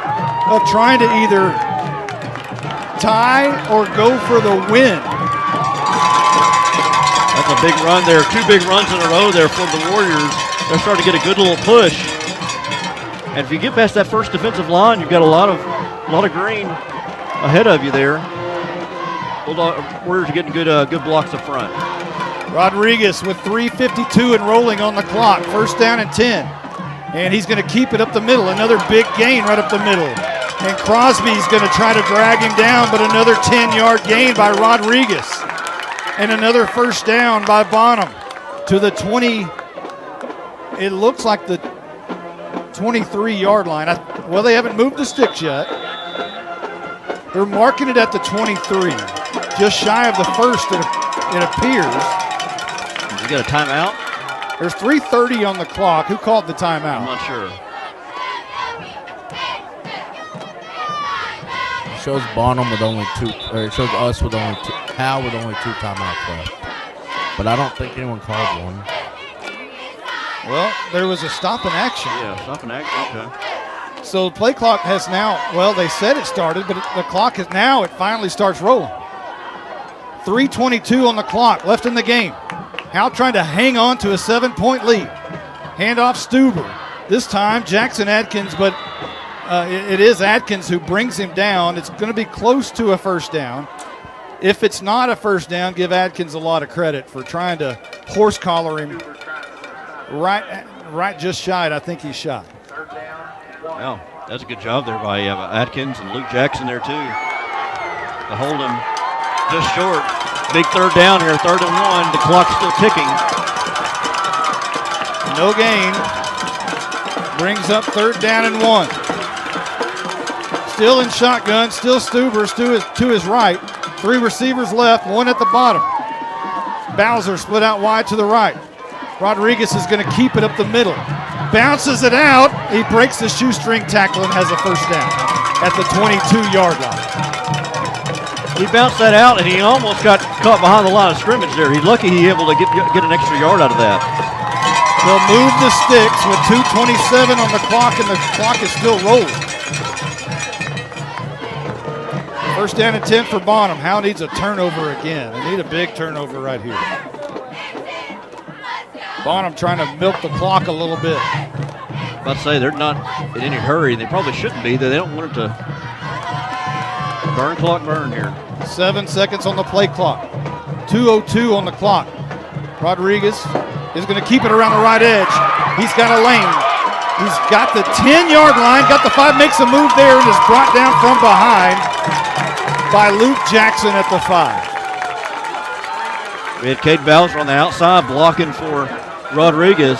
of trying to either tie or go for the win. That's a big run there. 2 big runs in a row there for the Warriors. They're starting to get a good little push. And if you get past that first defensive line, you've got a lot of green ahead of you there. Warriors are getting good blocks up front. Rodriguez with 3:52 and rolling on the clock. First down and 10. And he's going to keep it up the middle. Another big gain right up the middle. And Crosby's going to try to drag him down, but another 10-yard gain by Rodriguez. And another first down by Bonham to the 20. It looks like the 23-yard line. Well, they haven't moved the sticks yet. They're marking it at the 23. Just shy of the first, it appears. You got a timeout? There's 3:30 on the clock. Who called the timeout? I'm not sure. It shows Bonham with only 2, or it shows us with only 2, Howe with only 2 timeouts left. But I don't think anyone called one. Well, there was a stop in action. Yeah, stop in action, okay. So the play clock has now, well, they said it started, but the clock is now, it finally starts rolling. 3:22 on the clock, left in the game. Howe trying to hang on to a 7-point lead. Handoff Stuber. This time Jackson Adkins, but it is Adkins who brings him down. It's going to be close to a first down. If it's not a first down, give Adkins a lot of credit for trying to horse collar him right just shy. I think he's shot. Well, that's a good job there by Adkins and Luke Jackson there too. To hold him just short. Big third down here, 3rd and 1. The clock's still ticking. No gain. Brings up 3rd down and 1. Still in shotgun, still Stuber to his right. 3 receivers left, 1 at the bottom. Bowser split out wide to the right. Rodriguez is going to keep it up the middle. Bounces it out. He breaks the shoestring tackle and has a first down at the 22-yard line. He bounced that out, and he almost got caught behind the line of scrimmage there. He's lucky he able to get an extra yard out of that. They'll move the sticks with 2:27 on the clock, and the clock is still rolling. First down and 10 for Bonham. Howe needs a turnover again. They need a big turnover right here. Bonham trying to milk the clock a little bit. About to say, they're not in any hurry. They probably shouldn't be. They don't want it to burn clock burn here. 7 seconds on the play clock. 2:02 on the clock. Rodriguez is going to keep it around the right edge. He's got a lane. He's got the 10-yard line, got the 5, makes a move there, and is brought down from behind by Luke Jackson at the 5. We had Cade Bowser on the outside blocking for Rodriguez.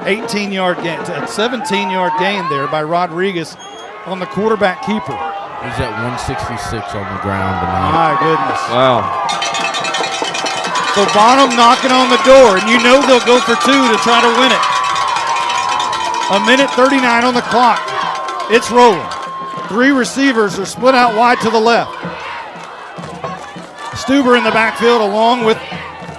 18-yard gain, a 17-yard gain there by Rodriguez on the quarterback keeper. He's at 166 on the ground tonight. My goodness. Wow. So Bonham knocking on the door, and you know they'll go for 2 to try to win it. 1:39 on the clock. It's rolling. 3 receivers are split out wide to the left. Stuber in the backfield along with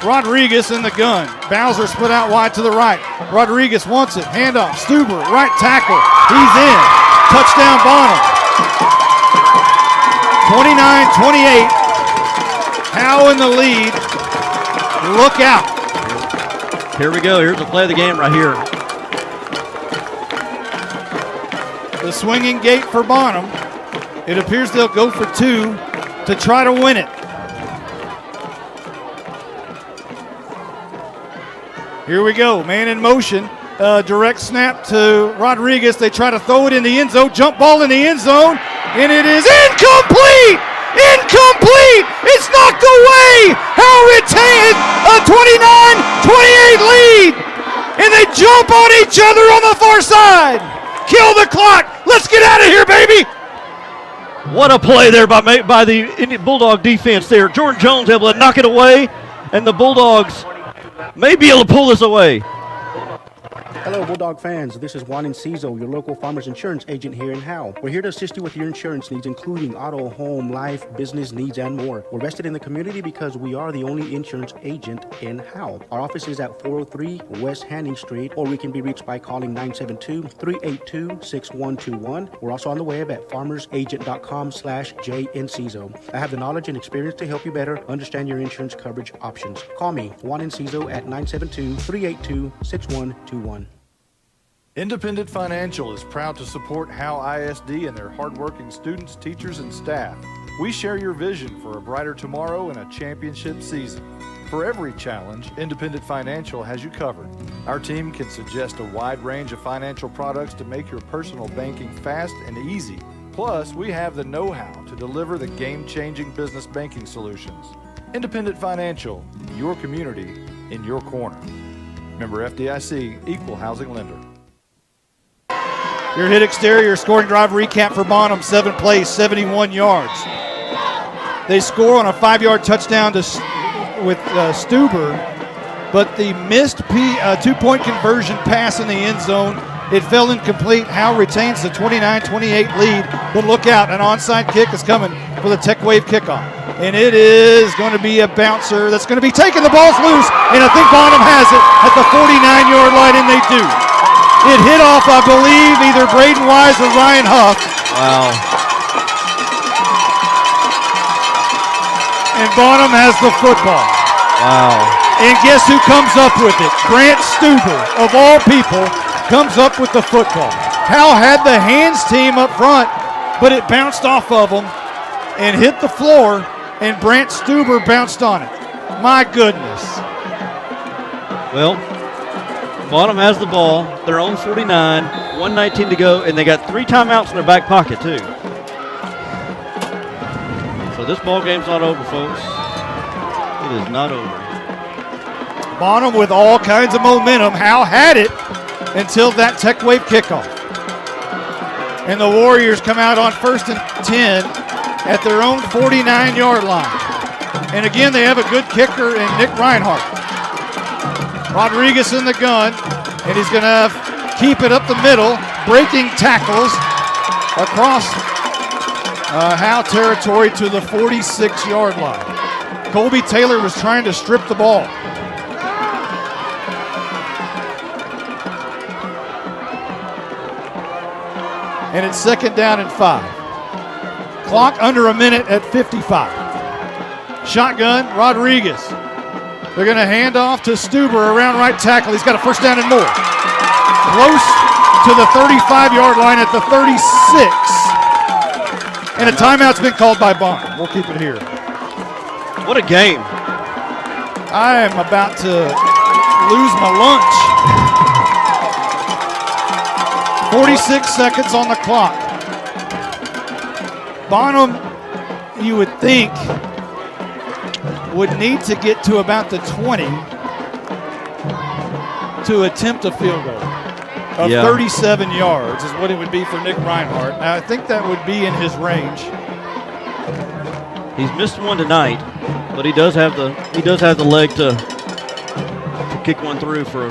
Rodriguez in the gun. Bowser split out wide to the right. Rodriguez wants it. Handoff. Stuber, right tackle. He's in. Touchdown Bonham. 29-28. Howe in the lead. Look out. Here we go. Here's the play of the game right here. The swinging gate for Bonham. It appears they'll go for 2 to try to win it. Here we go, man in motion. Direct snap to Rodriguez. They try to throw it in the end zone. Jump ball in the end zone, and it is incomplete! Incomplete! It's knocked away! Howe retains a 29-28 lead! And they jump on each other on the far side! Kill the clock! Let's get out of here, baby! What a play there by the Bulldog defense there. Jordan Jones able to knock it away, and the Bulldogs may be able to pull this away. Hello, Bulldog fans. This is Juan Enciso, your local farmers insurance agent here in Howe. We're here to assist you with your insurance needs, including auto, home, life, business needs, and more. We're vested in the community because we are the only insurance agent in Howe. Our office is at 403 West Hanning Street, or we can be reached by calling 972-382-6121. We're also on the web at farmersagent.com/JEnciso. I have the knowledge and experience to help you better understand your insurance coverage options. Call me, Juan Enciso, at 972-382-6121. Independent Financial is proud to support Howe ISD and their hardworking students, teachers, and staff. We share your vision for a brighter tomorrow and a championship season. For every challenge, Independent Financial has you covered. Our team can suggest a wide range of financial products to make your personal banking fast and easy. Plus, we have the know-how to deliver the game-changing business banking solutions. Independent Financial, your community in your corner. Member FDIC, Equal Housing Lender. Your hit exterior scoring drive recap for Bonham, 7 plays, 71 yards. They score on a 5-yard touchdown with Stuber, but the missed two-point conversion pass in the end zone, it fell incomplete. Howe retains the 29-28 lead, but look out, an onside kick is coming for the Tech Wave kickoff. And it is going to be a bouncer that's going to be taking the balls loose, and I think Bonham has it at the 49-yard line, and they do. It hit off, I believe, either Braden Wise or Ryan Huff. Wow. And Bonham has the football. Wow. And guess who comes up with it? Grant Stuber, of all people, comes up with the football. Howe had the hands team up front, but it bounced off of them and hit the floor, and Brant Stuber bounced on it. My goodness. Well, Bonham has the ball. Their own 49, 1:19 to go, and they got 3 timeouts in their back pocket, too. So this ball game's not over, folks. It is not over. Bonham with all kinds of momentum. Howe had it until that Tech Wave kickoff. And the Warriors come out on 1st and 10 at their own 49-yard line. And again, they have a good kicker in Nick Reinhardt. Rodriguez in the gun, and he's going to keep it up the middle, breaking tackles across Howe territory to the 46-yard line. Colby Taylor was trying to strip the ball. And it's 2nd down and 5. Clock under a minute at 55. Shotgun, Rodriguez. They're going to hand off to Stuber around right tackle. He's got a 1st down and more. Close to the 35-yard line at the 36. And a timeout's been called by Bonham. We'll keep it here. What a game. I am about to lose my lunch. 46 seconds on the clock. Bonham, you would think, would need to get to about the 20 to attempt a field goal of 37 yards is what it would be for Nick Reinhardt. Now, I think that would be in his range. He's missed one tonight, but he does have the leg to kick one through for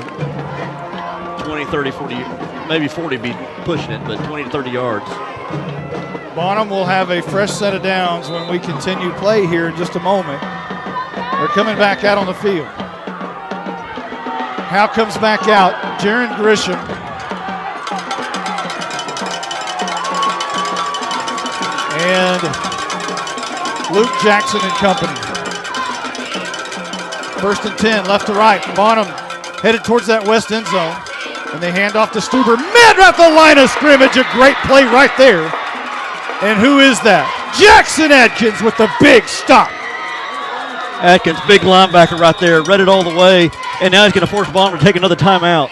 20, 30, 40, maybe 40 be pushing it, but 20 to 30 yards. Bonham will have a fresh set of downs when we continue play here in just a moment. They're coming back out on the field. Howe comes back out. Jaron Grisham. And Luke Jackson and company. 1st and 10, left to right. Bonham headed towards that west end zone. And they hand off to Stuber. Mid at the line of scrimmage. A great play right there. And who is that? Jackson Adkins with the big stop. Atkins, big linebacker right there, read it all the way, And now he's going to force Bonham to take another timeout.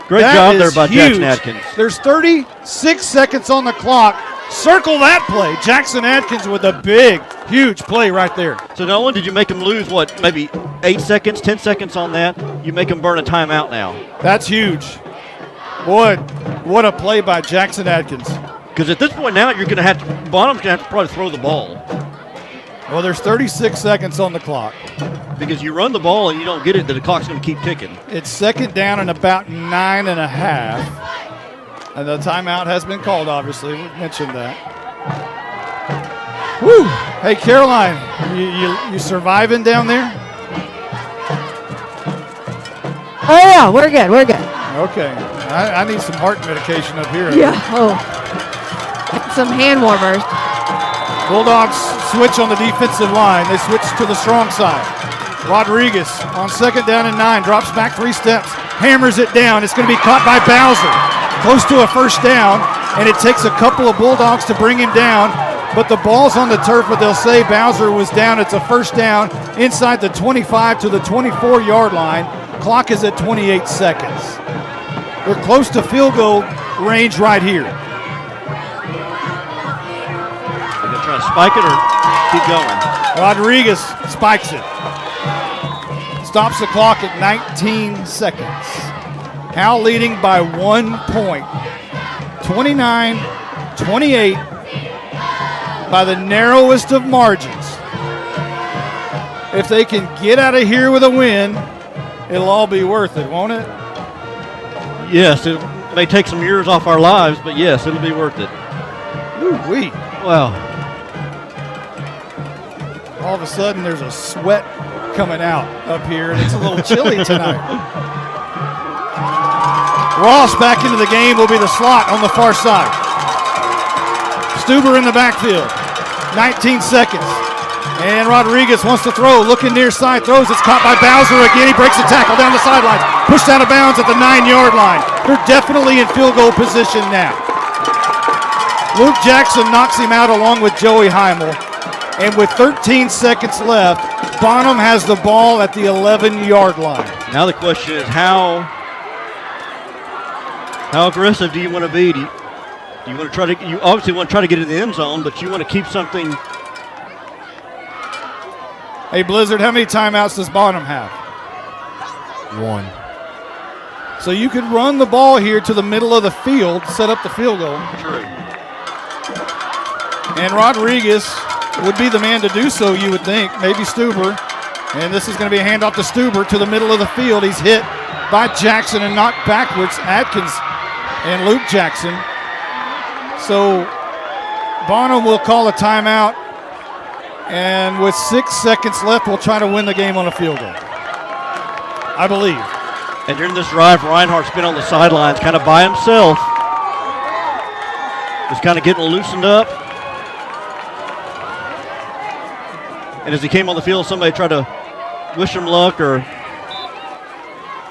Great That job is there by huge. Jackson Atkins. There's 36 seconds on the clock. Circle that play. Jackson Atkins with a big, huge play right there. So not only did you make him lose, maybe 8 seconds, 10 seconds on that, you make him burn a timeout now. That's huge. Boy, what a play by Jackson Atkins. Because at this point now, you're going to have to, Bonham's going to have to probably throw the ball. Well, there's 36 seconds on the clock. Because you run the ball and you don't get it, then the clock's going to keep ticking. It's second down and about 9.5. And the timeout has been called, obviously. We mentioned that. Woo! Hey, Caroline, you surviving down there? Oh, yeah, we're good. We're good. Okay. I need some heart medication up here. Yeah. Oh. Some hand warmers. Bulldogs switch on the defensive line. They switch to the strong side. Rodriguez on second down and 9. Drops back 3 steps. Hammers it down. It's going to be caught by Bowser. Close to a first down. And it takes a couple of Bulldogs to bring him down. But the ball's on the turf, but they'll say Bowser was down. It's a first down inside the 25 to the 24-yard line. Clock is at 28 seconds. They're close to field goal range right here. They're going to try to spike it or keep going? Rodriguez spikes it. Stops the clock at 19 seconds. Howe leading by 1 point. 29-28 by the narrowest of margins. If they can get out of here with a win, it'll all be worth it, won't it? Yes, it may take some years off our lives, but yes, it'll be worth it. Woo-wee. Wow. All of a sudden, there's a sweat coming out up here, and it's a little chilly tonight. Ross back into the game will be the slot on the far side. Stuber in the backfield. 19 seconds. And Rodriguez wants to throw. Looking near side. Throws. It's caught by Bowser again. He breaks the tackle down the sideline. Pushed out of bounds at the 9-yard line. They're definitely in field goal position now. Luke Jackson knocks him out along with Joey Heimel. And with 13 seconds left, Bonham has the ball at the 11-yard line. Now the question is how aggressive do you want to be? Do you want to try to? You obviously want to try to get in the end zone, but you want to keep something. Hey, Blizzard, how many timeouts does Bonham have? 1. So you could run the ball here to the middle of the field, set up the field goal. True. And Rodriguez would be the man to do so, you would think. Maybe Stuber. And this is going to be a handoff to Stuber to the middle of the field. He's hit by Jackson and knocked backwards. Atkins and Luke Jackson. So Bonham will call a timeout. And with 6 seconds left, we'll try to win the game on a field goal, I believe. And during this drive, Reinhardt's been on the sidelines kind of by himself. Just kind of getting loosened up. And as he came on the field, somebody tried to wish him luck or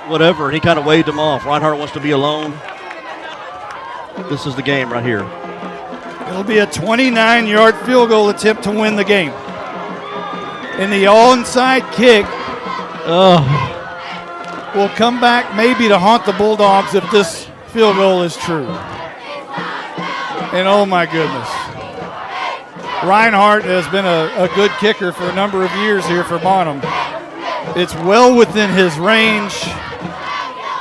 whatever, and he kind of waved him off. Reinhardt wants to be alone. This is the game right here. It'll be a 29-yard field goal attempt to win the game. And the onside kick will come back maybe to haunt the Bulldogs if this field goal is true. And oh my goodness. Reinhardt has been a good kicker for a number of years here for Bonham. It's well within his range.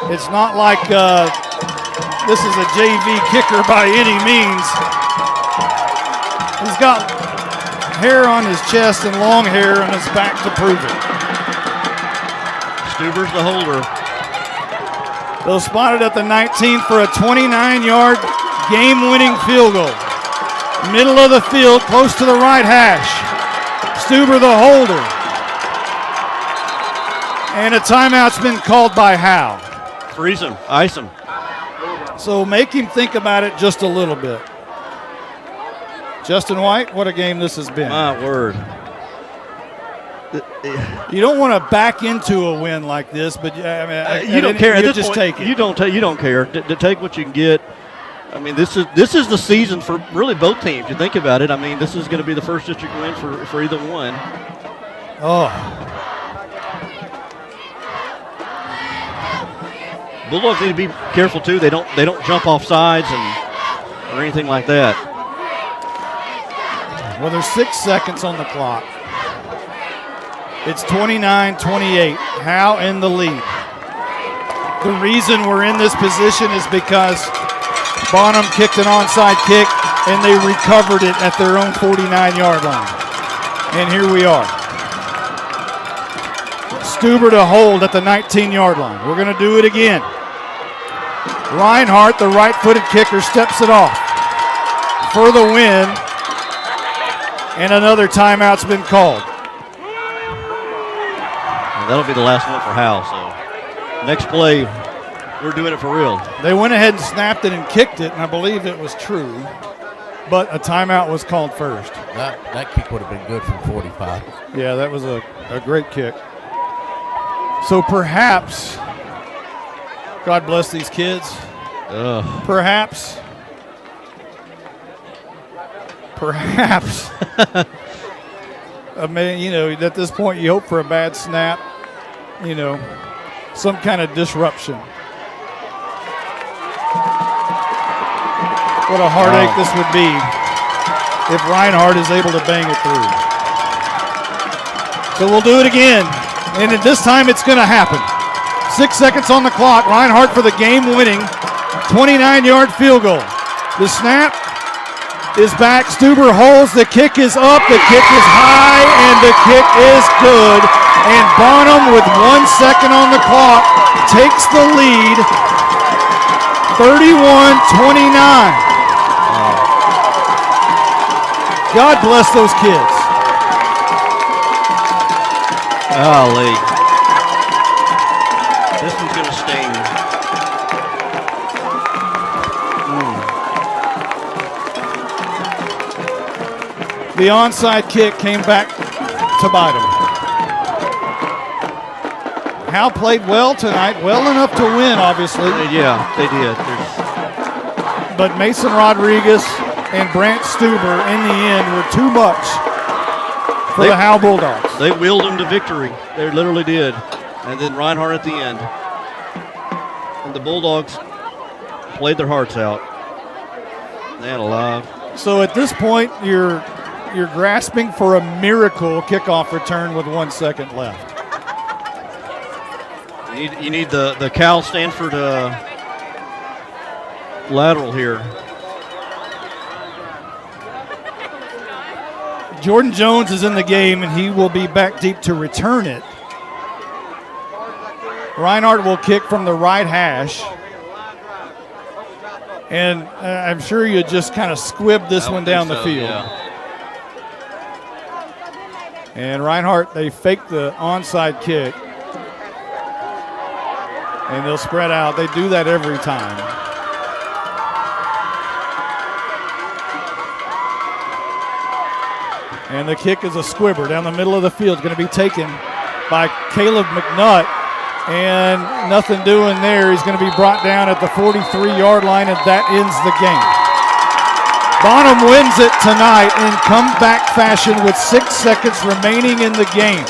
It's not like this is a JV kicker by any means. He's got hair on his chest and long hair on his back to prove it. Stuber's the holder. They'll spot it at the 19 for a 29-yard game-winning field goal. Middle of the field, close to the right hash. Stuber the holder. And a timeout's been called by Howe. Freeze him, ice him. So make him think about it just a little bit. Justin White, what a game this has been. My word. You don't want to back into a win like this, but I mean, you don't care. You just take it. You don't care. To take what you can get. I mean, this is the season for really both teams. You think about it. I mean, this is going to be the first district win for either one. Oh. Bulldogs need to be careful too. They don't jump off sides or anything like that. Well, there's 6 seconds on the clock. It's 29-28. Howe in the lead. The reason we're in this position is because Bonham kicked an onside kick and they recovered it at their own 49-yard line. And here we are. Stuber to hold at the 19-yard line. We're going to do it again. Reinhardt, the right-footed kicker, steps it off for the win. And another timeout's been called. And that'll be the last one for Howe. So next play, we're doing it for real. They went ahead and snapped it and kicked it, and I believe it was true. But a timeout was called first. That kick would have been good from 45. Yeah, that was a great kick. So perhaps, God bless these kids, perhaps, I mean, you know, at this point you hope for a bad snap, you know, some kind of disruption. What a heartache this would be if Reinhardt is able to bang it through. So we'll do it again, and this time it's going to happen. 6 seconds on the clock. Reinhardt for the game-winning 29-yard field goal. The snap is back. Stuber holds. The kick is up. The kick is high, and the kick is good. And Bonham, with 1 second on the clock, takes the lead, 31-29. God bless those kids. Golly. This one's going to sting. The onside kick came back to bite him. Howe played well tonight, well enough to win, obviously. Yeah, they did. But Mason Rodriguez and Brant Stuber, in the end, were too much for the Howe Bulldogs. They willed them to victory. They literally did. And then Reinhardt at the end. And the Bulldogs played their hearts out. Man alive. So at this point, you're grasping for a miracle kickoff return with 1 second left. You need the Cal Stanford lateral here. Jordan Jones is in the game, and he will be back deep to return it. Reinhardt will kick from the right hash. And I'm sure you just kind of squibbed this one down the field. Yeah. And Reinhardt, they fake the onside kick. And they'll spread out. They do that every time. And the kick is a squibber down the middle of the field. It's going to be taken by Caleb McNutt. And nothing doing there. He's going to be brought down at the 43-yard line, and that ends the game. Bonham wins it tonight in comeback fashion with 6 seconds remaining in the game.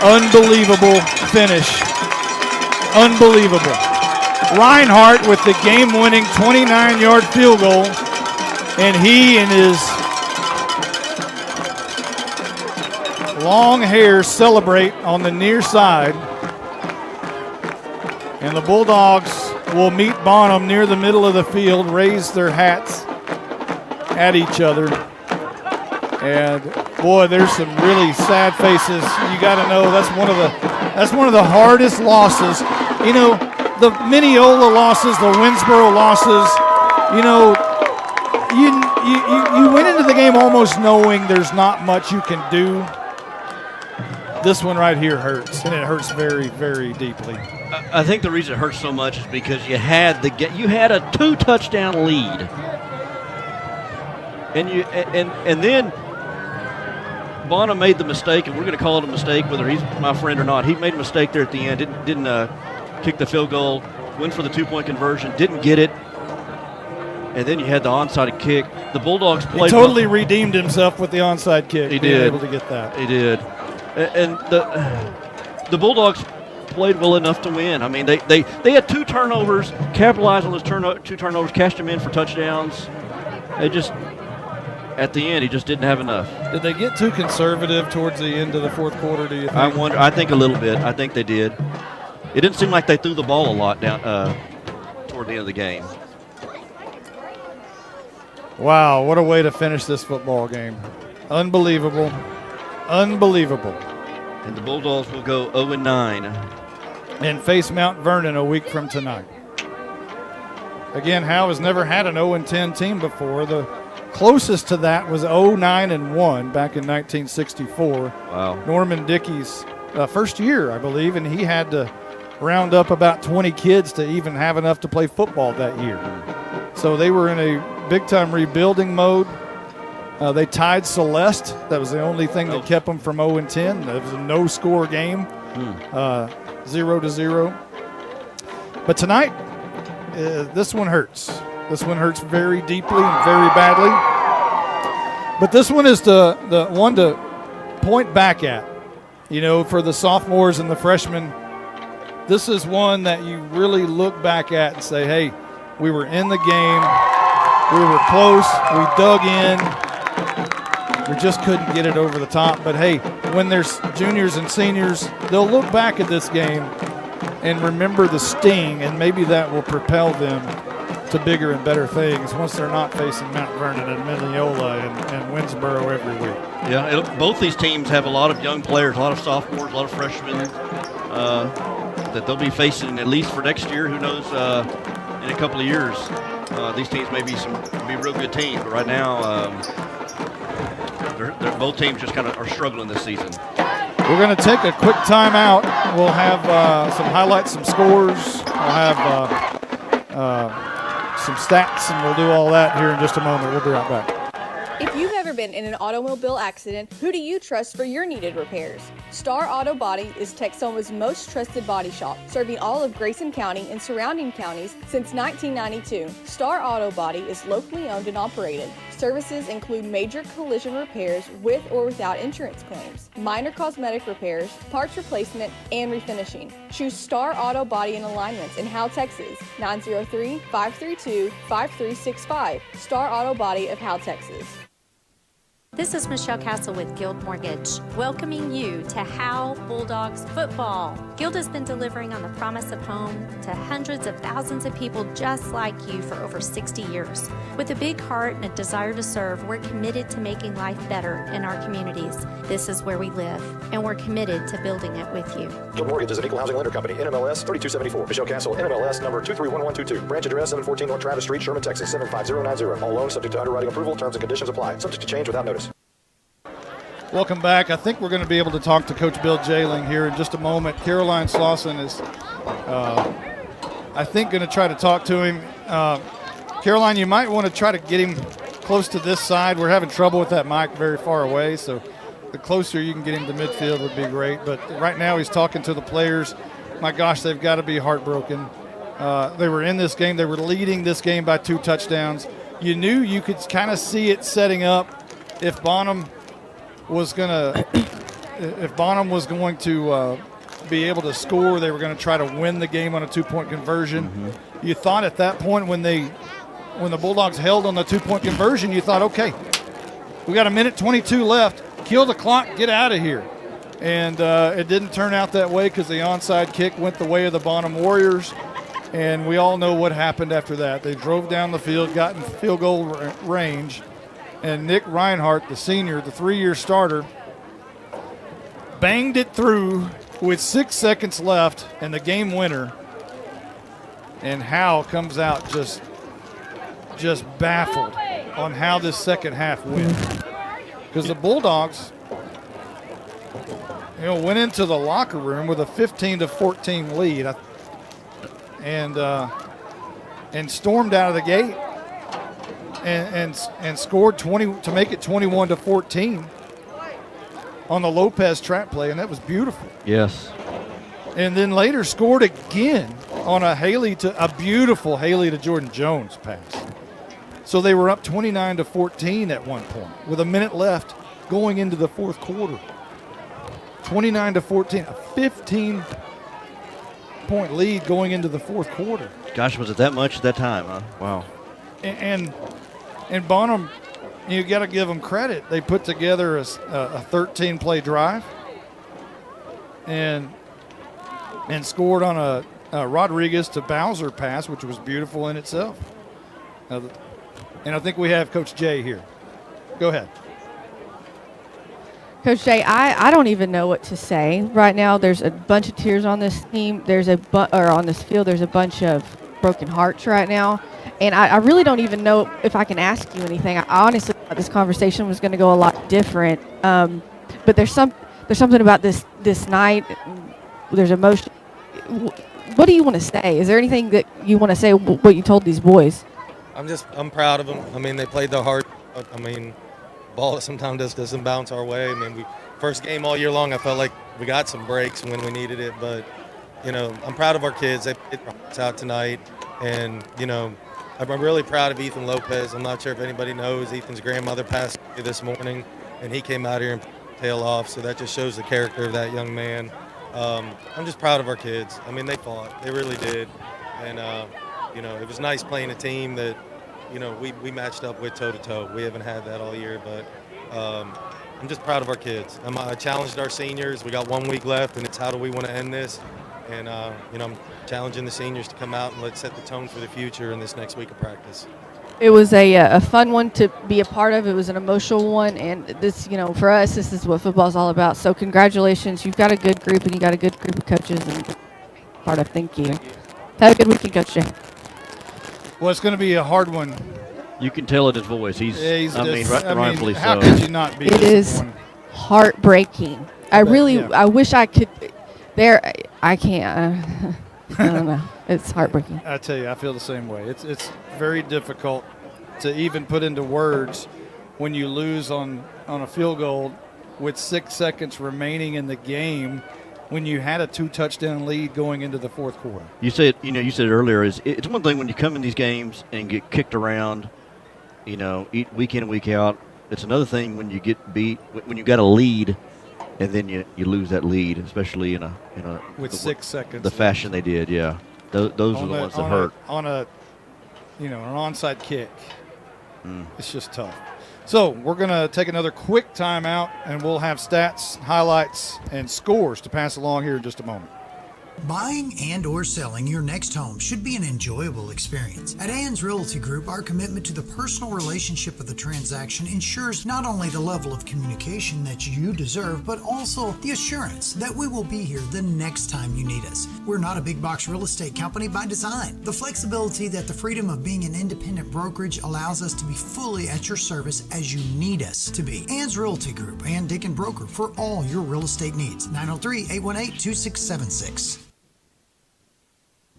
Unbelievable finish. Unbelievable. Reinhardt with the game-winning 29-yard field goal. And he and his long hair celebrate on the near side. And the Bulldogs will meet Bonham near the middle of the field, raise their hats at each other. And boy, there's some really sad faces. You got to know that's one of the hardest losses. You know, the Mineola losses, the Winsboro losses, you know, you went into the game almost knowing there's not much you can do. This one right here hurts, and it hurts very, very deeply. I think the reason it hurts so much is because you had a 2-touchdown lead, and then Bonham made the mistake, and we're going to call it a mistake whether he's my friend or not. He made a mistake there at the end. Didn't kick the field goal, went for the 2-point conversion, didn't get it. And then you had the onside kick. The Bulldogs played. He totally redeemed himself with the onside kick. He did. Able to get that. He did. And the Bulldogs played well enough to win. I mean, they had 2 turnovers, capitalized on those 2 turnovers, cashed them in for touchdowns. They just, at the end, he just didn't have enough. Did they get too conservative towards the end of the fourth quarter, do you think? I think a little bit. I think they did. It didn't seem like they threw the ball a lot down toward the end of the game. Wow, what a way to finish this football game. Unbelievable. Unbelievable. And the Bulldogs will go 0-9. And face Mount Vernon a week from tonight. Again, Howe has never had an 0-10 team before. The closest to that was 0-9-1 back in 1964. Wow. Norman Dickey's first year, I believe, and he had to round up about 20 kids to even have enough to play football that year. So they were in a big-time rebuilding mode. They tied Celeste. That was the only thing that kept them from 0-10. It was a no-score game, 0-0. But tonight, this one hurts. This one hurts very deeply and very badly. But this one is the one to point back at. You know, for the sophomores and the freshmen, this is one that you really look back at and say, hey, we were in the game. We were close. We dug in. We just couldn't get it over the top. But, hey, when there's juniors and seniors, they'll look back at this game and remember the sting, and maybe that will propel them to bigger and better things once they're not facing Mount Vernon and Mineola and Winsboro every week. Yeah, both these teams have a lot of young players, a lot of sophomores, a lot of freshmen that they'll be facing at least for next year. Who knows, in a couple of years. These teams may be real good teams, but right now they're both teams just kind of are struggling this season. We're going to take a quick timeout. We'll have some highlights, some scores. We'll have some stats, and we'll do all that here in just a moment. We'll be right back. If you've ever been in an automobile accident, who do you trust for your needed repairs? Star Auto Body is Texoma's most trusted body shop, serving all of Grayson County and surrounding counties since 1992. Star Auto Body is locally owned and operated. Services include major collision repairs with or without insurance claims, minor cosmetic repairs, parts replacement, and refinishing. Choose Star Auto Body and Alignments in Howe, Texas, 903-532-5365. Star Auto Body of Howe, Texas. This is Michelle Castle with Guild Mortgage, welcoming you to Howe Bulldogs football. Guild has been delivering on the promise of home to hundreds of thousands of people just like you for over 60 years. With a big heart and a desire to serve, we're committed to making life better in our communities. This is where we live, and we're committed to building it with you. Guild Mortgage is an equal housing lender company, NMLS 3274. Michelle Castle, NMLS number 231122. Branch address 714 North Travis Street, Sherman, Texas 75090. All loans subject to underwriting approval. Terms and conditions apply. Subject to change without notice. Welcome back. I think we're going to be able to talk to Coach Bill Jailing here in just a moment. Caroline Slauson is, I think, going to try to talk to him. Caroline, you might want to try to get him close to this side. We're having trouble with that mic very far away, so the closer you can get him to midfield would be great. But right now he's talking to the players. My gosh, they've got to be heartbroken. They were in this game. They were leading this game by 2 touchdowns. You knew you could kind of see it setting up if Bonham was going to be able to score. They were going to try to win the game on a 2-point conversion. Mm-hmm. You thought at that point when the Bulldogs held on the 2-point conversion, you thought, okay, we got 1:22 left. Kill the clock, get out of here. And it didn't turn out that way because the onside kick went the way of the Bonham Warriors. And we all know what happened after that. They drove down the field, got in field goal range, and Nick Reinhardt, the senior, the 3-year starter, banged it through with 6 seconds left and the game winner. And Howe comes out just baffled on how this second half went. Because the Bulldogs, went into the locker room with a 15-14 lead and stormed out of the gate. And scored 20 to make it 21-14 on the Lopez trap play, and that was beautiful. Yes. And then later scored again on a beautiful Haley to Jordan Jones pass. So they were up 29-14 at one point with a minute left going into the fourth quarter. 29-14, a 8-point lead going into the fourth quarter. Gosh, was it that much at that time, huh? Wow. And Bonham, you got to give them credit. They put together a 13-play drive and scored on a Rodriguez to Bowser pass, which was beautiful in itself. And I think we have Coach Jay here. Go ahead. Coach Jay, I don't even know what to say right now. There's a bunch of tears on this team. On this field. There's a bunch of broken hearts right now, and I really don't even know if I can ask you anything. I honestly thought this conversation was going to go a lot different, but there's something about this night. There's emotion. What do you want to say? Is there anything that you want to say? What you told these boys? I'm proud of them. I mean, they played their heart. I mean, ball sometimes just doesn't bounce our way. I mean, first game all year long, I felt like we got some breaks when we needed it. But, you know, I'm proud of our kids. They played their hearts out tonight. And, you know, I'm really proud of Ethan Lopez. I'm not sure if anybody knows, Ethan's grandmother passed away this morning, and he came out here and tail off. So that just shows the character of that young man. I'm just proud of our kids. I mean, they fought. They really did. And, you know, it was nice playing a team that, you know, we matched up with toe-to-toe. We haven't had that all year, but I'm just proud of our kids. I challenged our seniors. We got 1 week left, and it's how do we want to end this? And, you know, I'm challenging the seniors to come out and let's set the tone for the future in this next week of practice. It was a fun one to be a part of. It was an emotional one, and this, you know, for us, this is what football is all about. So congratulations. You've got a good group, and you got a good group of coaches and part of. Thank you. Have a good weekend, Coach Jay. Well, it's going to be a hard one. You can tell it his voice. Rightfully so. How could you not be? It is heartbreaking. I wish I could. I can't. I don't know. It's heartbreaking. I tell you, I feel the same way. It's very difficult to even put into words when you lose on a field goal with 6 seconds remaining in the game when you had a 2-touchdown lead going into the fourth quarter. You said it earlier. It's one thing when you come in these games and get kicked around, you know, week in and week out. It's another thing when you get beat, when you got a lead, and then you lose that lead, especially in a with 6 seconds. The fashion they did, yeah. Those are the ones that hurt. On an onside kick. It's just tough. So we're going to take another quick timeout, and we'll have stats, highlights, and scores to pass along here in just a moment. Buying and or selling your next home should be an enjoyable experience. At Ann's Realty Group, our commitment to the personal relationship of the transaction ensures not only the level of communication that you deserve, but also the assurance that we will be here the next time you need us. We're not a big box real estate company by design. The flexibility that the freedom of being an independent brokerage allows us to be fully at your service as you need us to be. Ann's Realty Group, Ann Dick and Broker for all your real estate needs. 903-818-2676.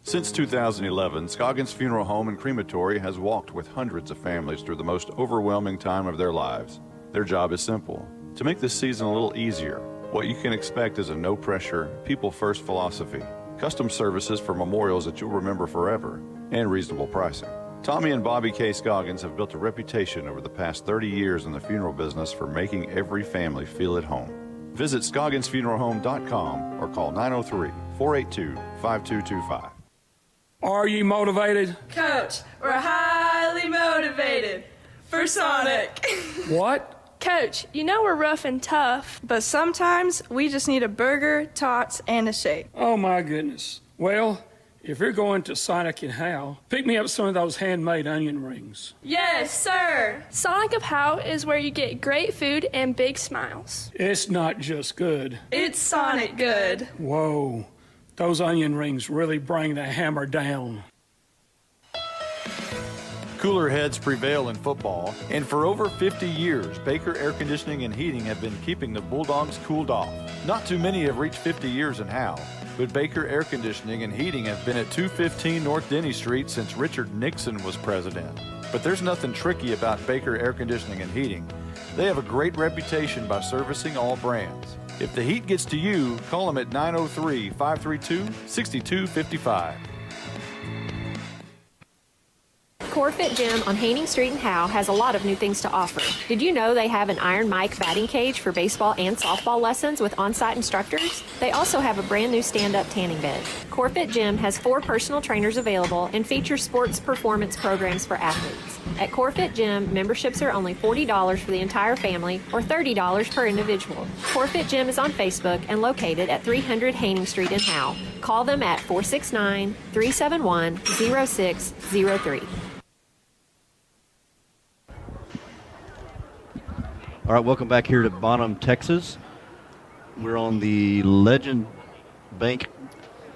Since 2011, Scoggins Funeral Home and Crematory has walked with hundreds of families through the most overwhelming time of their lives. Their job is simple: to make this season a little easier. What you can expect is a no-pressure, people-first philosophy, custom services for memorials that you'll remember forever, and reasonable pricing. Tommy and Bobby K. Scoggins have built a reputation over the past 30 years in the funeral business for making every family feel at home. Visit ScogginsFuneralHome.com or call 903-482-5225. Are you motivated? Coach, we're highly motivated for Sonic. What? Coach, you know we're rough and tough, but sometimes we just need a burger, tots, and a shake. Oh my goodness. Well, if you're going to Sonic and Howe, pick me up some of those handmade onion rings. Yes, sir. Sonic of Howe is where you get great food and big smiles. It's not just good. It's Sonic good. Whoa. Those onion rings really bring the hammer down. Cooler heads prevail in football, and for over 50 years, Baker Air Conditioning and Heating have been keeping the Bulldogs cooled off. Not too many have reached 50 years in Howe, but Baker Air Conditioning and Heating have been at 215 North Denny Street since Richard Nixon was president. But there's nothing tricky about Baker Air Conditioning and Heating. They have a great reputation by servicing all brands. If the heat gets to you, call them at 903-532-6255. Corfit Gym on Haining Street in Howe has a lot of new things to offer. Did you know they have an Iron Mike batting cage for baseball and softball lessons with on-site instructors? They also have a brand new stand-up tanning bed. Corfit Gym has 4 personal trainers available and features sports performance programs for athletes. At Corfit Gym, memberships are only $40 for the entire family or $30 per individual. Corfit Gym is on Facebook and located at 300 Haining Street in Howe. Call them at 469-371-0603. All right, welcome back here to Bonham, Texas. We're on the Legend Bank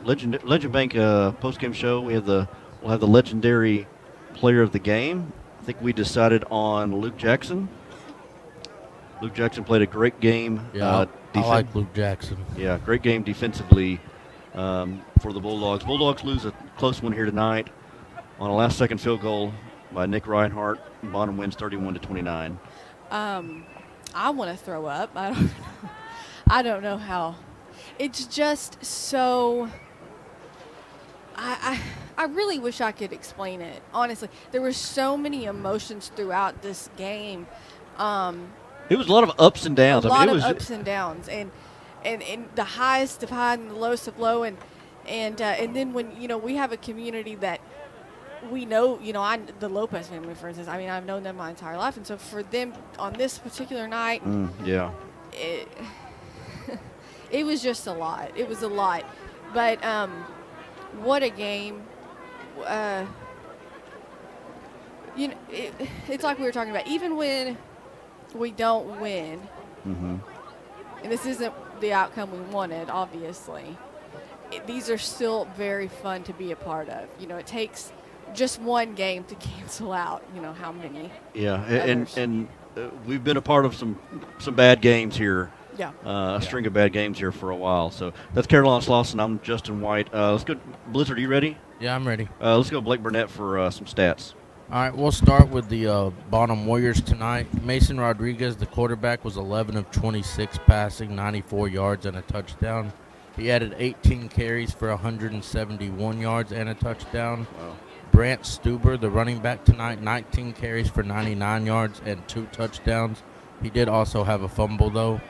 post-game show. We'll have the legendary player of the game. I think we decided on Luke Jackson. Luke Jackson played a great game. Yeah, I like Luke Jackson. Yeah, great game defensively for the Bulldogs. Bulldogs lose a close one here tonight on a last-second field goal by Nick Reinhardt. Bonham wins 31-29. I want to throw up. I don't know how. It's just so. I really wish I could explain it. Honestly, there were so many emotions throughout this game. It was a lot of ups and downs. A lot of ups and downs, and the highest of high and the lowest of low, and then when we have a community that we know, the Lopez family, for instance. I mean, I've known them my entire life, and so for them on this particular night, it was just a lot. It was a lot, but what a game! It's like we were talking about. Even when we don't win, and this isn't the outcome we wanted, obviously, these are still very fun to be a part of. It takes just one game to cancel out, how many. Yeah, and we've been a part of some bad games here. Yeah. A string of bad games here for a while. So that's Caroline Slauson. I'm Justin White. Let's go. Blizzard, are you ready? Yeah, I'm ready. Let's go Blake Burnett for some stats. All right, we'll start with the Bonham Warriors tonight. Mason Rodriguez, the quarterback, was 11 of 26 passing, 94 yards and a touchdown. He added 18 carries for 171 yards and a touchdown. Wow. Brant Stuber, the running back tonight, 19 carries for 99 yards and 2 touchdowns. He did also have a fumble, though.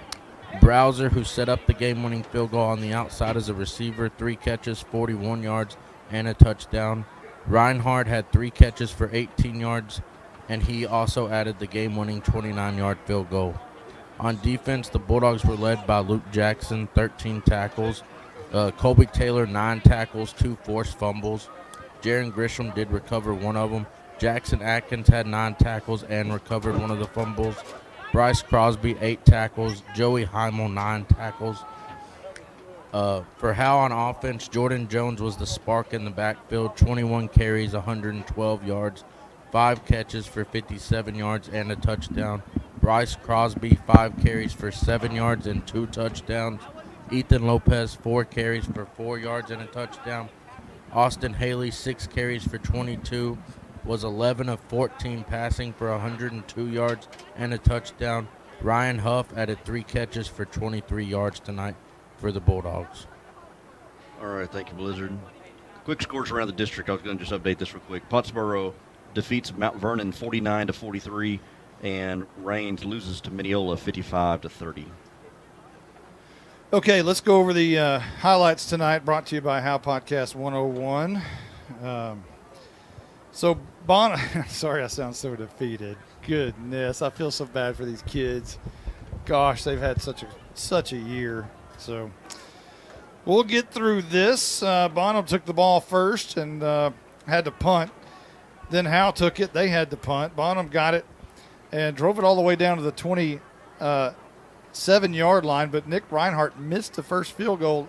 Browser, who set up the game-winning field goal on the outside as a receiver, 3 catches, 41 yards, and a touchdown. Reinhardt had 3 catches for 18 yards, and he also added the game-winning 29-yard field goal. On defense, the Bulldogs were led by Luke Jackson, 13 tackles. Colby Taylor, 9 tackles, 2 forced fumbles. Jaron Grisham did recover one of them. Jackson Atkins had 9 tackles and recovered one of the fumbles. Bryce Crosby, 8 tackles. Joey Heimel, 9 tackles. For Howe on offense, Jordan Jones was the spark in the backfield. 21 carries, 112 yards, 5 catches for 57 yards and a touchdown. Bryce Crosby, 5 carries for 7 yards and 2 touchdowns. Ethan Lopez, 4 carries for 4 yards and a touchdown. Austin Haley, 6 carries for 22, was 11 of 14 passing for 102 yards and a touchdown. Ryan Huff added 3 catches for 23 yards tonight for the Bulldogs. All right, thank you, Blizzard. Quick scores around the district. I was going to just update this real quick. Pottsboro defeats Mount Vernon 49-43, and Raines loses to Mineola 55-30. Okay, let's go over the highlights tonight, brought to you by Howe Podcast 101. So Bonham, sorry I sound so defeated. Goodness, I feel so bad for these kids. Gosh, they've had such a year. So we'll get through this. Bonham took the ball first and had to punt. Then Howe took it. They had to punt. Bonham got it and drove it all the way down to the 27-yard line, but Nick Reinhardt missed the first field goal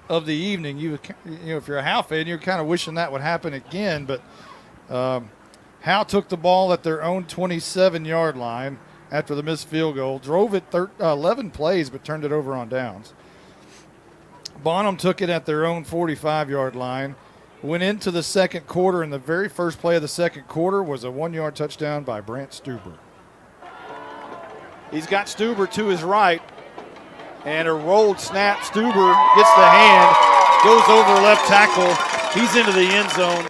of the evening. If you're a Howe fan, you're kind of wishing that would happen again, but Howe took the ball at their own 27-yard line after the missed field goal, drove it 11 plays, but turned it over on downs. Bonham took it at their own 45-yard line, went into the second quarter, and the very first play of the second quarter was a 1-yard touchdown by Brant Stuber. He's got Stuber to his right, and a rolled snap. Stuber gets the hand, goes over left tackle. He's into the end zone.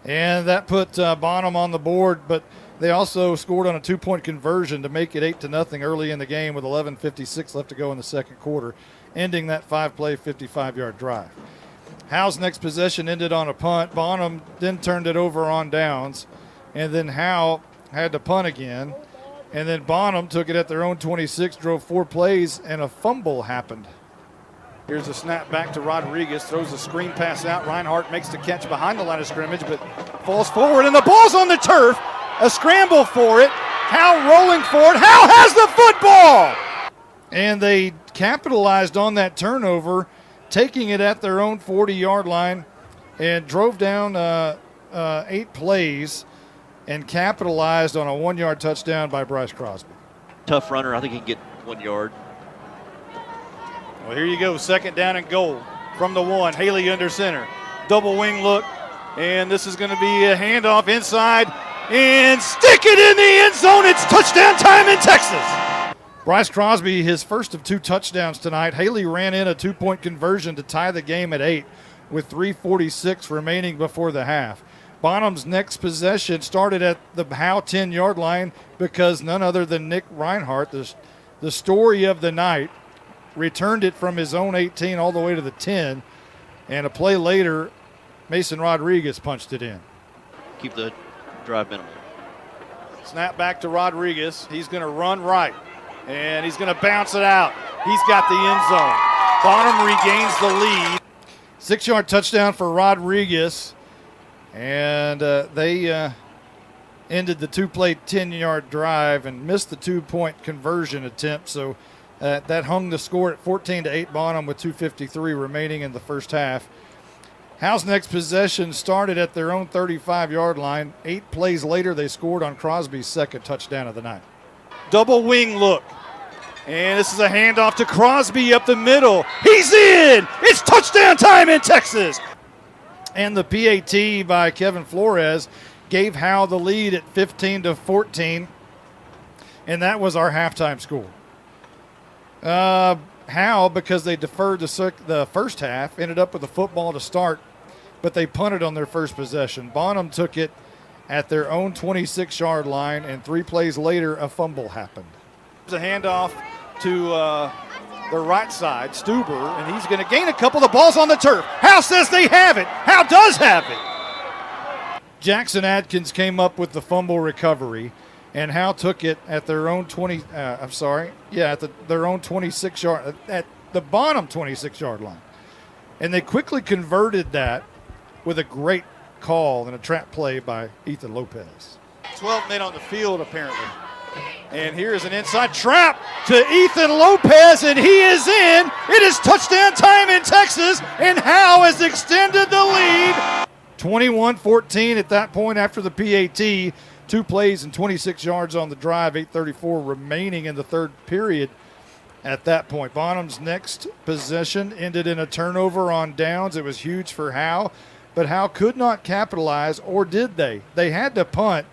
And that put Bonham on the board, but they also scored on a 2-point conversion to make it 8-0 early in the game with 11:56 left to go in the second quarter, ending that 5-play, 55-yard drive. Howe's next possession ended on a punt. Bonham then turned it over on downs, and then Howe had to punt again. And then Bonham took it at their own 26, drove 4 plays, and a fumble happened. Here's a snap back to Rodriguez, throws a screen pass out. Reinhardt makes the catch behind the line of scrimmage, but falls forward, and the ball's on the turf. A scramble for it. Howe rolling for it. Howe has the football! And they capitalized on that turnover, taking it at their own 40-yard line, and drove down 8 plays and capitalized on a 1-yard touchdown by Bryce Crosby. Tough runner. I think he can get 1 yard. Well, here you go. 2nd down and goal from the 1. Haley under center. Double wing look. And this is going to be a handoff inside. And stick it in the end zone. It's touchdown time in Texas. Bryce Crosby, his first of 2 touchdowns tonight. Haley ran in a 2-point conversion to tie the game at 8 with 3:46 remaining before the half. Bonham's next possession started at the Howe 10-yard line because none other than Nick Reinhardt, the story of the night, returned it from his own 18 all the way to the 10, and a play later, Mason Rodriguez punched it in. Keep the drive minimal. Snap back to Rodriguez. He's going to run right, and he's going to bounce it out. He's got the end zone. Bonham regains the lead. 6-yard touchdown for Rodriguez, and they ended the 2-play 10-yard drive and missed the 2-point conversion attempt, so that hung the score at 14-8 Bonham with 2:53 remaining in the first half. Howe's next possession started at their own 35-yard line. 8 plays later, they scored on Crosby's 2nd touchdown of the night. Double wing look. And this is a handoff to Crosby up the middle. He's in! It's touchdown time in Texas! And the PAT by Kevin Flores gave Howe the lead at 15-14. And that was our halftime score. Howe, because they deferred the first half, ended up with the football to start, but they punted on their first possession. Bonham took it at their own 26-yard line, and 3 plays later, a fumble happened. There's a handoff to the right side, Stuber, and he's going to gain a couple. The ball's on the turf. Howe says they have it. Howe does have it. Jackson Adkins came up with the fumble recovery, and Howe took it at their own their own 26-yard, at the Bonham 26-yard line. And they quickly converted that with a great call and a trap play by Ethan Lopez. 12 men on the field, apparently. And here's an inside trap to Ethan Lopez, and he is in. It is touchdown time in Texas, and Howe has extended the lead. 21-14 at that point after the PAT. 2 plays and 26 yards on the drive, 8:34 remaining in the third period at that point. Bonham's next possession ended in a turnover on downs. It was huge for Howe, but Howe could not capitalize, or did they? They had to punt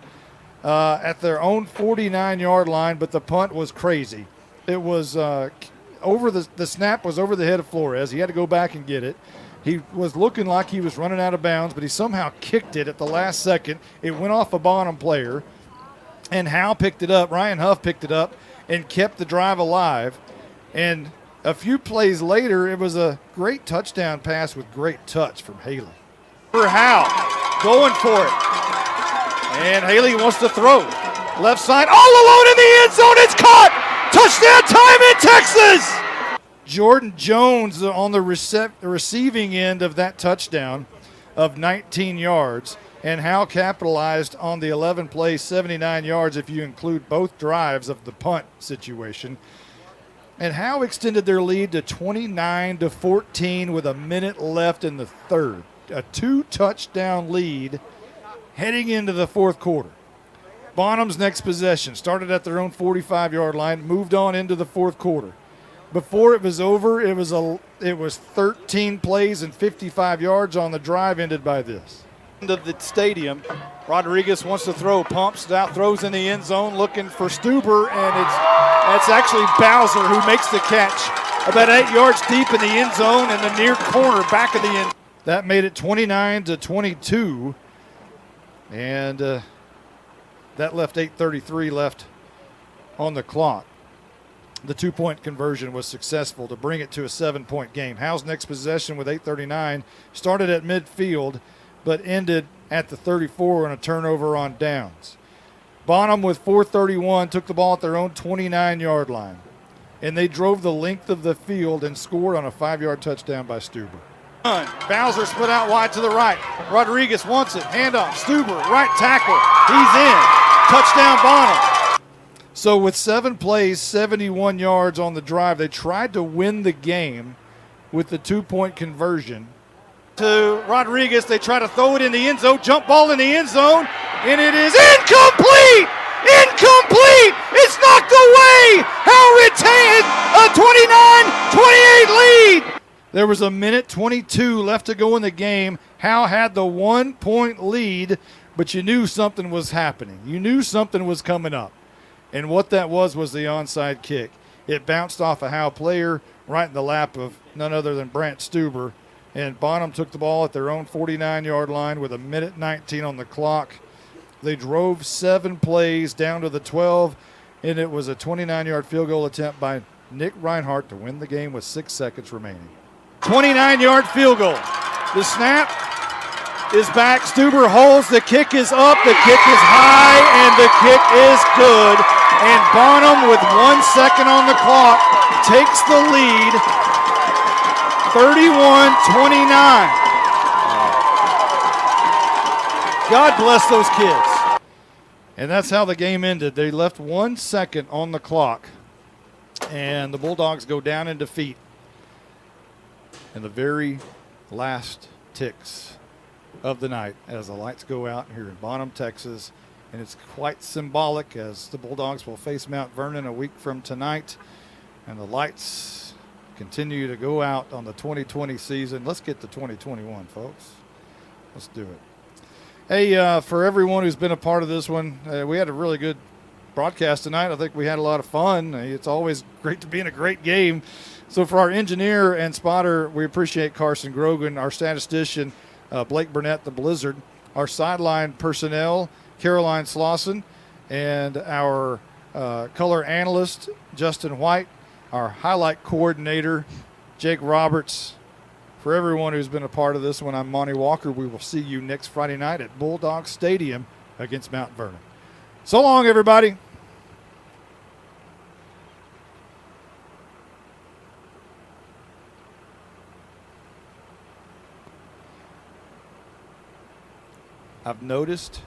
at their own 49-yard line, but the punt was crazy. It was over the snap was over the head of Flores. He had to go back and get it. He was looking like he was running out of bounds, but he somehow kicked it at the last second. It went off a Bonham player, and Howe picked it up. Ryan Huff picked it up and kept the drive alive. And a few plays later, it was a great touchdown pass with great touch from Haley. For Howe, going for it. And Haley wants to throw. Left side, all alone in the end zone. It's caught. Touchdown time in Texas. Jordan Jones on the receiving end of that touchdown of 19 yards, and Howe capitalized on the 11 plays, 79 yards if you include both drives of the punt situation. And Howe extended their lead to 29-14 with a minute left in the third. A 2-touchdown lead heading into the fourth quarter. Bonham's next possession started at their own 45-yard line, moved on into the fourth quarter. Before it was over, it was 13 plays and 55 yards on the drive ended by this. End of the stadium, Rodriguez wants to throw, pumps it out, throws in the end zone looking for Stuber, and that's actually Bowser who makes the catch about 8 yards deep in the end zone in the near corner back of the end. That made it 29-22, And that left 8:33 left on the clock. The 2-point conversion was successful to bring it to a 7-point game. Howe's next possession with 8:39 started at midfield, but ended at the 34 on a turnover on downs. Bonham with 4:31 took the ball at their own 29-yard line, and they drove the length of the field and scored on a 5-yard touchdown by Stuber. Bowser split out wide to the right. Rodriguez wants it. Handoff. Stuber, right tackle. He's in. Touchdown Bonham. So with 7 plays, 71 yards on the drive, they tried to win the game with the 2-point conversion. To Rodriguez, they try to throw it in the end zone. Jump ball in the end zone, and it is incomplete! Incomplete! It's knocked away! Howe retains a 29-28 lead! There was 1:22 left to go in the game. Howe had the 1-point lead, but you knew something was happening. You knew something was coming up. And what that was the onside kick. It bounced off a Howe player right in the lap of none other than Brant Stuber. And Bonham took the ball at their own 49-yard line with 1:19 on the clock. They drove 7 plays down to the 12, and it was a 29-yard field goal attempt by Nick Reinhardt to win the game with 6 seconds remaining. 29-yard field goal. The snap is back. Stuber holds. The kick is up. The kick is high, and the kick is good. And Bonham, with 1 second on the clock, takes the lead, 31-29. God bless those kids. And that's how the game ended. They left 1 second on the clock, and the Bulldogs go down in defeat. And the very last ticks of the night as the lights go out here in Bonham, Texas. And it's quite symbolic as the Bulldogs will face Mount Vernon a week from tonight. And the lights continue to go out on the 2020 season. Let's get to 2021, folks. Let's do it. Hey, for everyone who's been a part of this one, we had a really good broadcast tonight. I think we had a lot of fun. It's always great to be in a great game. So for our engineer and spotter, we appreciate Carson Grogan, our statistician, Blake Burnett, the Blizzard, our sideline personnel, Caroline Slauson, and our color analyst, Justin White, our highlight coordinator, Jake Roberts. For everyone who's been a part of this one, I'm Monty Walker. We will see you next Friday night at Bulldog Stadium against Mount Vernon. So long, everybody. I've noticed